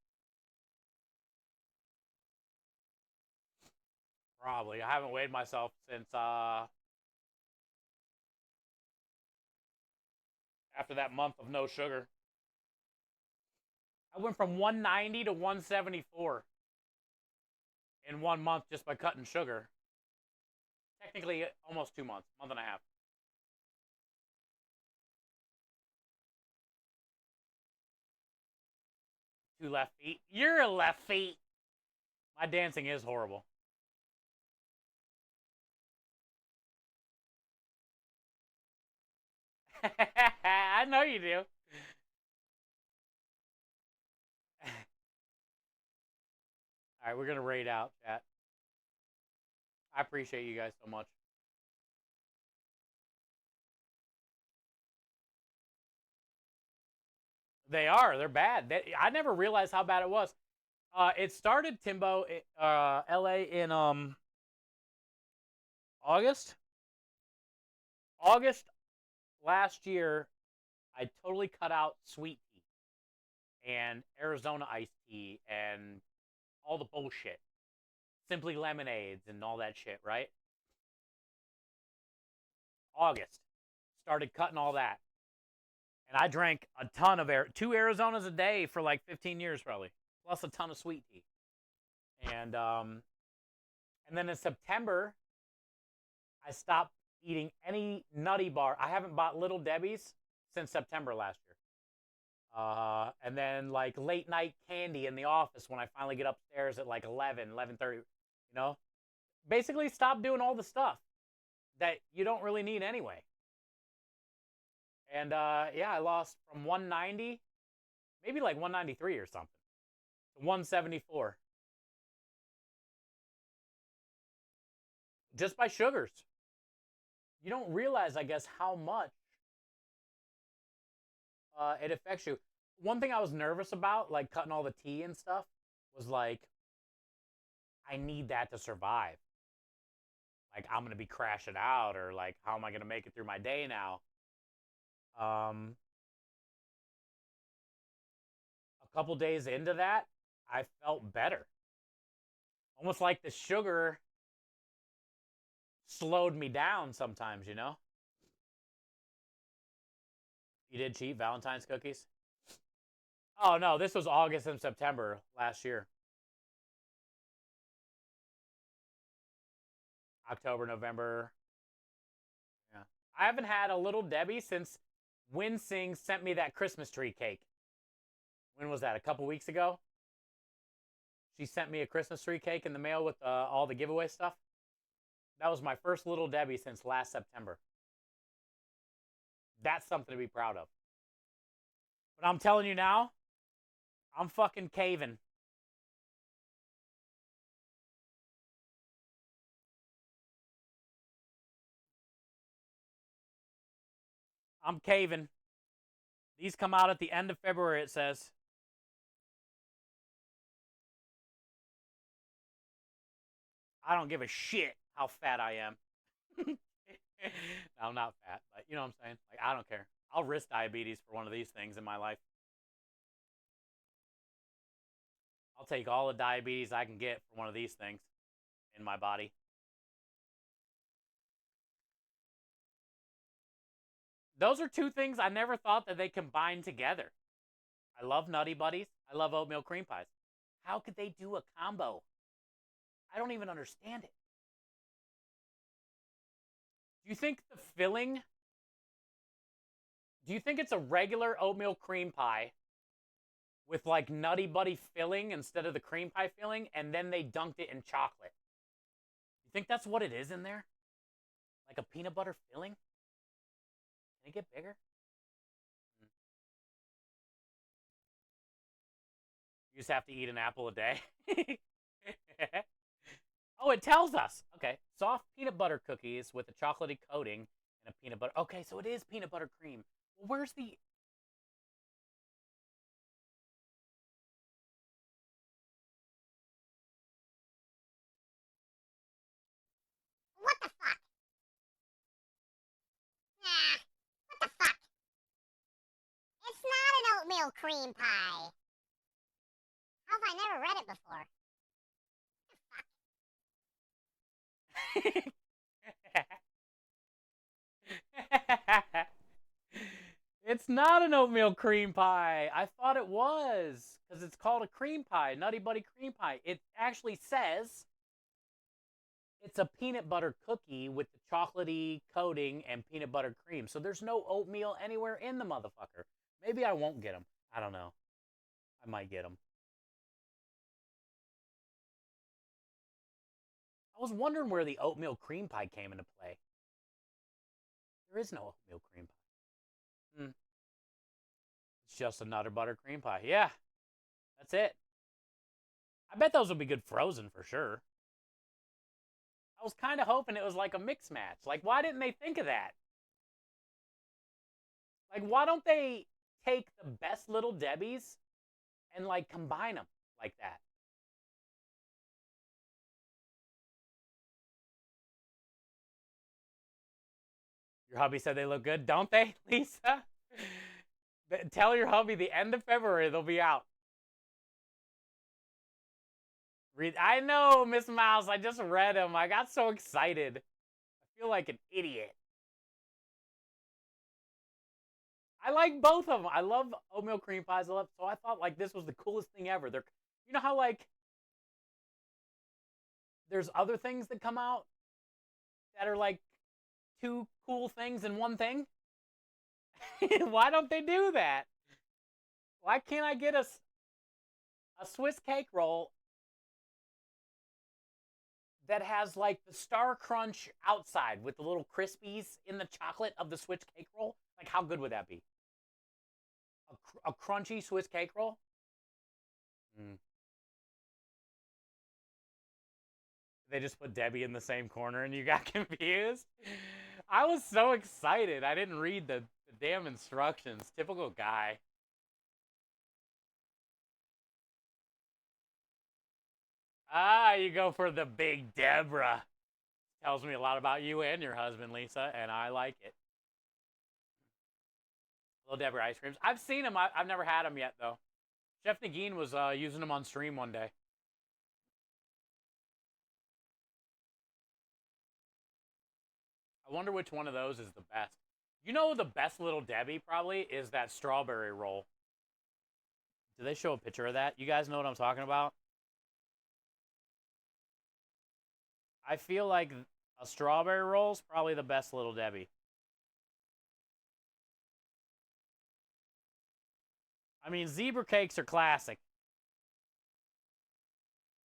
Probably. I haven't weighed myself since after that month of no sugar. I went from 190 to 174 in 1 month just by cutting sugar. Technically, almost 2 months, month and a half. Two left feet. You're a left feet. My dancing is horrible. I know you do. All right, we're going to raid out, chat. I appreciate you guys so much. They are. They're bad. I never realized how bad it was. It started, Timbo, LA in August. August last year, I totally cut out sweet tea and Arizona iced tea and all the bullshit. Simply lemonades and all that shit, right? August. Started cutting all that. And I drank a ton of 2 Arizonas a day for like 15 years probably, plus a ton of sweet tea. And then in September, I stopped eating any nutty bar. I haven't bought Little Debbie's since September last year. And then like late night candy in the office when I finally get upstairs at like 11:30, you know? Basically stop doing all the stuff that you don't really need anyway. And yeah, I lost from 190, maybe like 193 or something, to 174. Just by sugars. You don't realize, I guess, how much it affects you. One thing I was nervous about, like cutting all the tea and stuff, was like, I need that to survive. Like, I'm going to be crashing out, or like, how am I going to make it through my day now? couple days into that, I felt better. Almost like the sugar slowed me down sometimes, you know? You did cheat Valentine's cookies? Oh, no, this was August and September last year. October, November. Yeah. I haven't had a Little Debbie since Winsing sent me that Christmas tree cake. When was that? A couple weeks ago? She sent me a Christmas tree cake in the mail with all the giveaway stuff. That was my first Little Debbie since last September. That's something to be proud of. But I'm telling you now, I'm fucking caving. I'm caving. These come out at the end of February, it says. I don't give a shit how fat I am. No, I'm not fat, but you know what I'm saying? Like, I don't care. I'll risk diabetes for one of these things in my life. I'll take all the diabetes I can get for one of these things in my body. Those are two things I never thought that they combined together. I love Nutty Buddies. I love oatmeal cream pies. How could they do a combo? I don't even understand it. Do you think the filling... Do you think it's a regular oatmeal cream pie with like Nutty Buddy filling instead of the cream pie filling, and then they dunked it in chocolate? You think that's what it is in there? Like a peanut butter filling? Can it get bigger? You just have to eat an apple a day. Oh, it tells us. Okay, soft peanut butter cookies with a chocolatey coating and a peanut butter. Okay, so it is peanut butter cream. Well, where's the... What the fuck? Nah, what the fuck? It's not an oatmeal cream pie. How have I never read it before? It's not an oatmeal cream pie. I thought it was because it's called a cream pie, Nutty Buddy cream pie. It actually says it's a peanut butter cookie with the chocolatey coating and peanut butter cream. So there's no oatmeal anywhere in the motherfucker. Maybe I won't get them. I don't know. I might get them. I was wondering where the oatmeal cream pie came into play. There is no oatmeal cream pie. It's just a Nutter Butter cream pie. Yeah, that's it. I bet those would be good frozen for sure. I was kind of hoping it was like a mix match. Like, why didn't they think of that? Like, why don't they take the best Little Debbies and, like, combine them like that? Your hubby said they look good, don't they, Lisa? Tell your hubby the end of February they'll be out. I know, Miss Mouse. I just read them. I got so excited. I feel like an idiot. I like both of them. I love oatmeal cream pies. So I thought like this was the coolest thing ever. You know how like there's other things that come out that are like two cool things in one thing? Why don't they do that? Why can't I get a Swiss cake roll that has like the Star Crunch outside with the little crispies in the chocolate of the Swiss cake roll? Like, how good would that be? A crunchy Swiss cake roll? They just put Debbie in the same corner and you got confused? I was so excited. I didn't read the damn instructions. Typical guy. Ah, you go for the Big Deborah. Tells me a lot about you and your husband, Lisa, and I like it. Little Deborah ice creams. I've seen them. I've never had them yet, though. Chef Nagin was using them on stream one day. I wonder which one of those is the best. You know, the best Little Debbie probably is that strawberry roll. Do they show a picture of that? You guys know what I'm talking about? I feel like a strawberry roll is probably the best Little Debbie. I mean, zebra cakes are classic.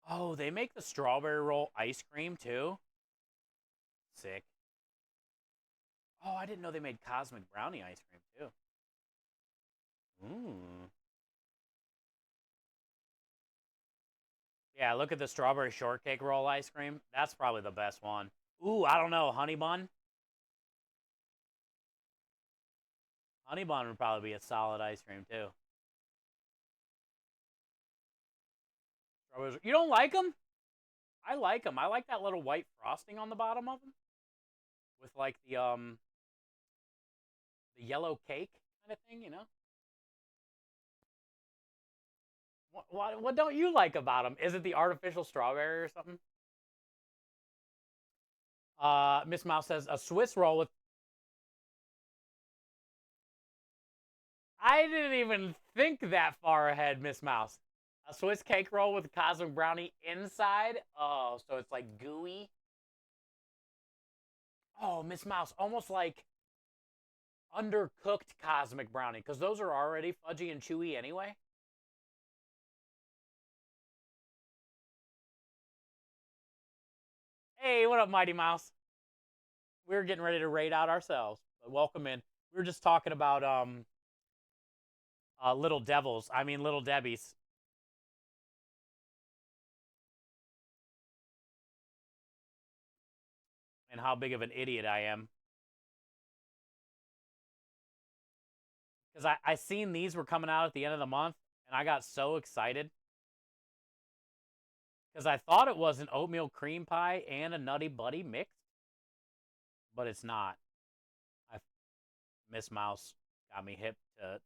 Oh, they make the strawberry roll ice cream too? Sick. Oh, I didn't know they made cosmic brownie ice cream too. Ooh. Yeah, look at the strawberry shortcake roll ice cream. That's probably the best one. Ooh, I don't know. Honey bun? Honey bun would probably be a solid ice cream too. You don't like them? I like them. I like that little white frosting on the bottom of them. With like the yellow cake kind of thing, you know? What don't you like about them? Is it the artificial strawberry or something? Miss Mouse says a Swiss roll with. I didn't even think that far ahead, Miss Mouse. A Swiss cake roll with cosmic brownie inside. Oh, so it's like gooey. Oh, Miss Mouse, almost like undercooked cosmic brownie, because those are already fudgy and chewy anyway. Hey, what up, Mighty Mouse? We're getting ready to raid out ourselves. But welcome in. We were just talking about Little Devils. I mean Little Debbies. And how big of an idiot I am. Because I seen these were coming out at the end of the month, and I got so excited. Because I thought it was an oatmeal cream pie and a Nutty Buddy mixed. But it's not. Miss Mouse got me hip to.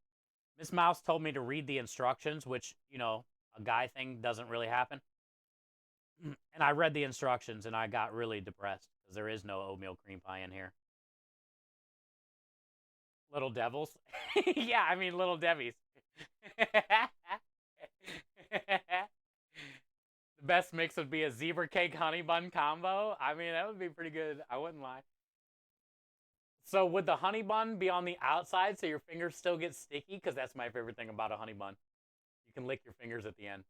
Miss Mouse told me to read the instructions, which, you know, a guy thing doesn't really happen. And I read the instructions and I got really depressed because there is no oatmeal cream pie in here. Little Devils? Yeah, I mean Little Debbie's. The best mix would be a zebra cake honey bun combo. I mean, that would be pretty good. I wouldn't lie. So would the honey bun be on the outside so your fingers still get sticky? Because that's my favorite thing about a honey bun. You can lick your fingers at the end.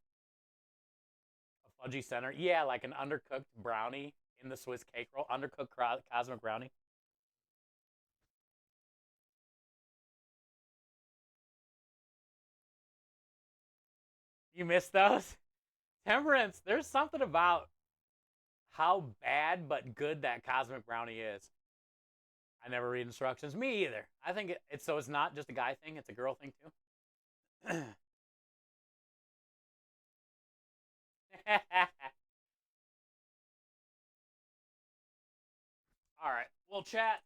A fudgy center. Yeah, like an undercooked brownie in the Swiss cake roll. Undercooked cosmic brownie. You missed those? Temperance, there's something about how bad but good that cosmic brownie is. I never read instructions. Me either. I think it's so it's not just a guy thing, it's a girl thing too. All right. Well, chat.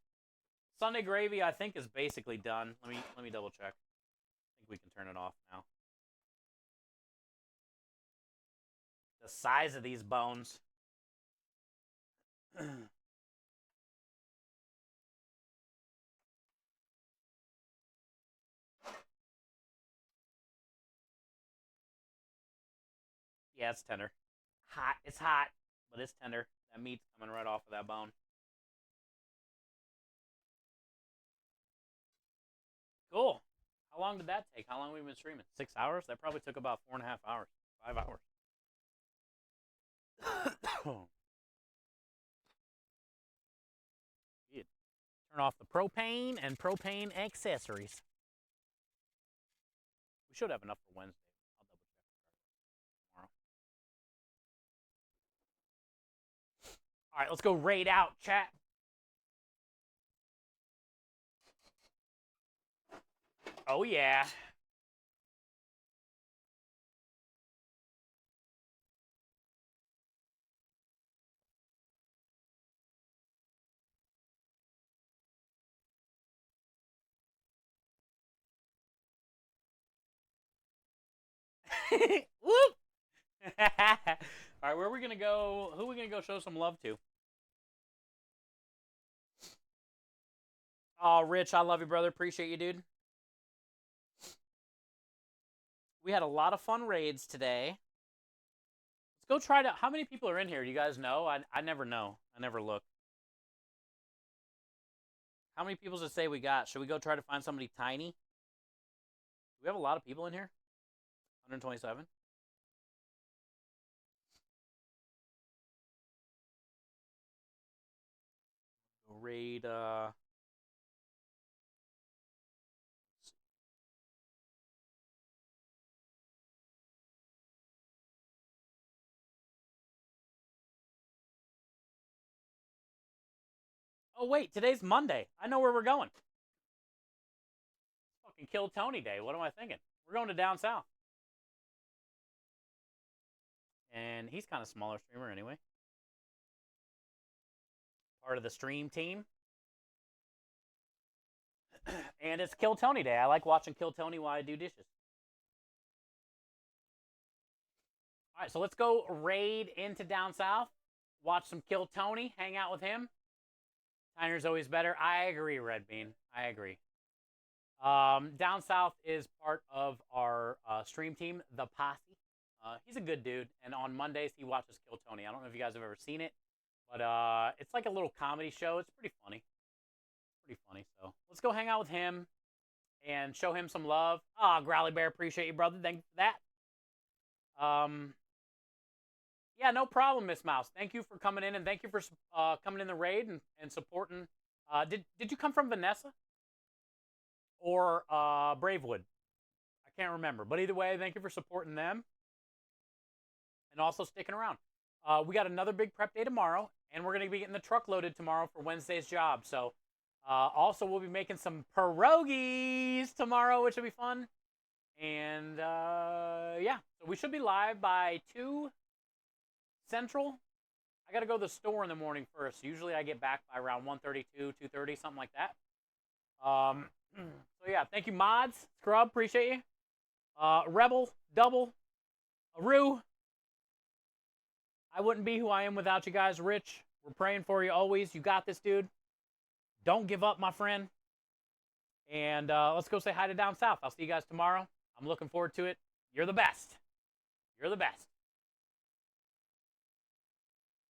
Sunday gravy, I think, is basically done. Let me double check. I think we can turn it off now. The size of these bones. Yeah, it's tender. Hot. It's hot, but it's tender. That meat's coming right off of that bone. Cool. How long did that take? How long have we been streaming? 6 hours? That probably took about 4.5 hours. 5 hours. Turn off the propane and propane accessories. We should have enough for Wednesday. I'll double check tomorrow. All right, let's go raid out, chat. Oh, yeah. Whoop! All right, where are we gonna go? Who are we gonna go show some love to? Oh, Rich, I love you, brother. Appreciate you, dude. We had a lot of fun raids today. Let's go try to. How many people are in here? Do you guys know? I never know. I never look. How many people does it say we got? Should we go try to find somebody tiny? Do we have a lot of people in here? 127. Raid. Oh wait, today's Monday. I know where we're going. Fucking Kill Tony Day. What am I thinking? We're going to down south. And he's kind of smaller streamer anyway. Part of the stream team. And it's Kill Tony Day. I like watching Kill Tony while I do dishes. All right, so let's go raid into down south. Watch some Kill Tony. Hang out with him. Tiner's always better. I agree, Red Bean. I agree. Down south is part of our stream team, the Posse. He's a good dude, and on Mondays he watches Kill Tony. I don't know if you guys have ever seen it, but it's like a little comedy show. It's pretty funny. Pretty funny. So let's go hang out with him and show him some love. Ah, Growly Bear, appreciate you, brother. Thank you for that. Yeah, no problem, Miss Mouse. Thank you for coming in, and thank you for coming in the raid and supporting. Did you come from Vanessa or Bravewood? I can't remember, but either way, thank you for supporting them and also sticking around. We got another big prep day tomorrow, and we're going to be getting the truck loaded tomorrow for Wednesday's job. So also we'll be making some pierogies tomorrow, which will be fun. And yeah, so we should be live by 2 Central. I got to go to the store in the morning first. Usually I get back by around 1:32, 2:30, something like that. So yeah, thank you, mods. Scrub, appreciate you. Rebel, Double, Aru. I wouldn't be who I am without you guys. Rich, we're praying for you always. You got this, dude. Don't give up, my friend. And let's go say hi to down south. I'll see you guys tomorrow. I'm looking forward to it. You're the best. You're the best.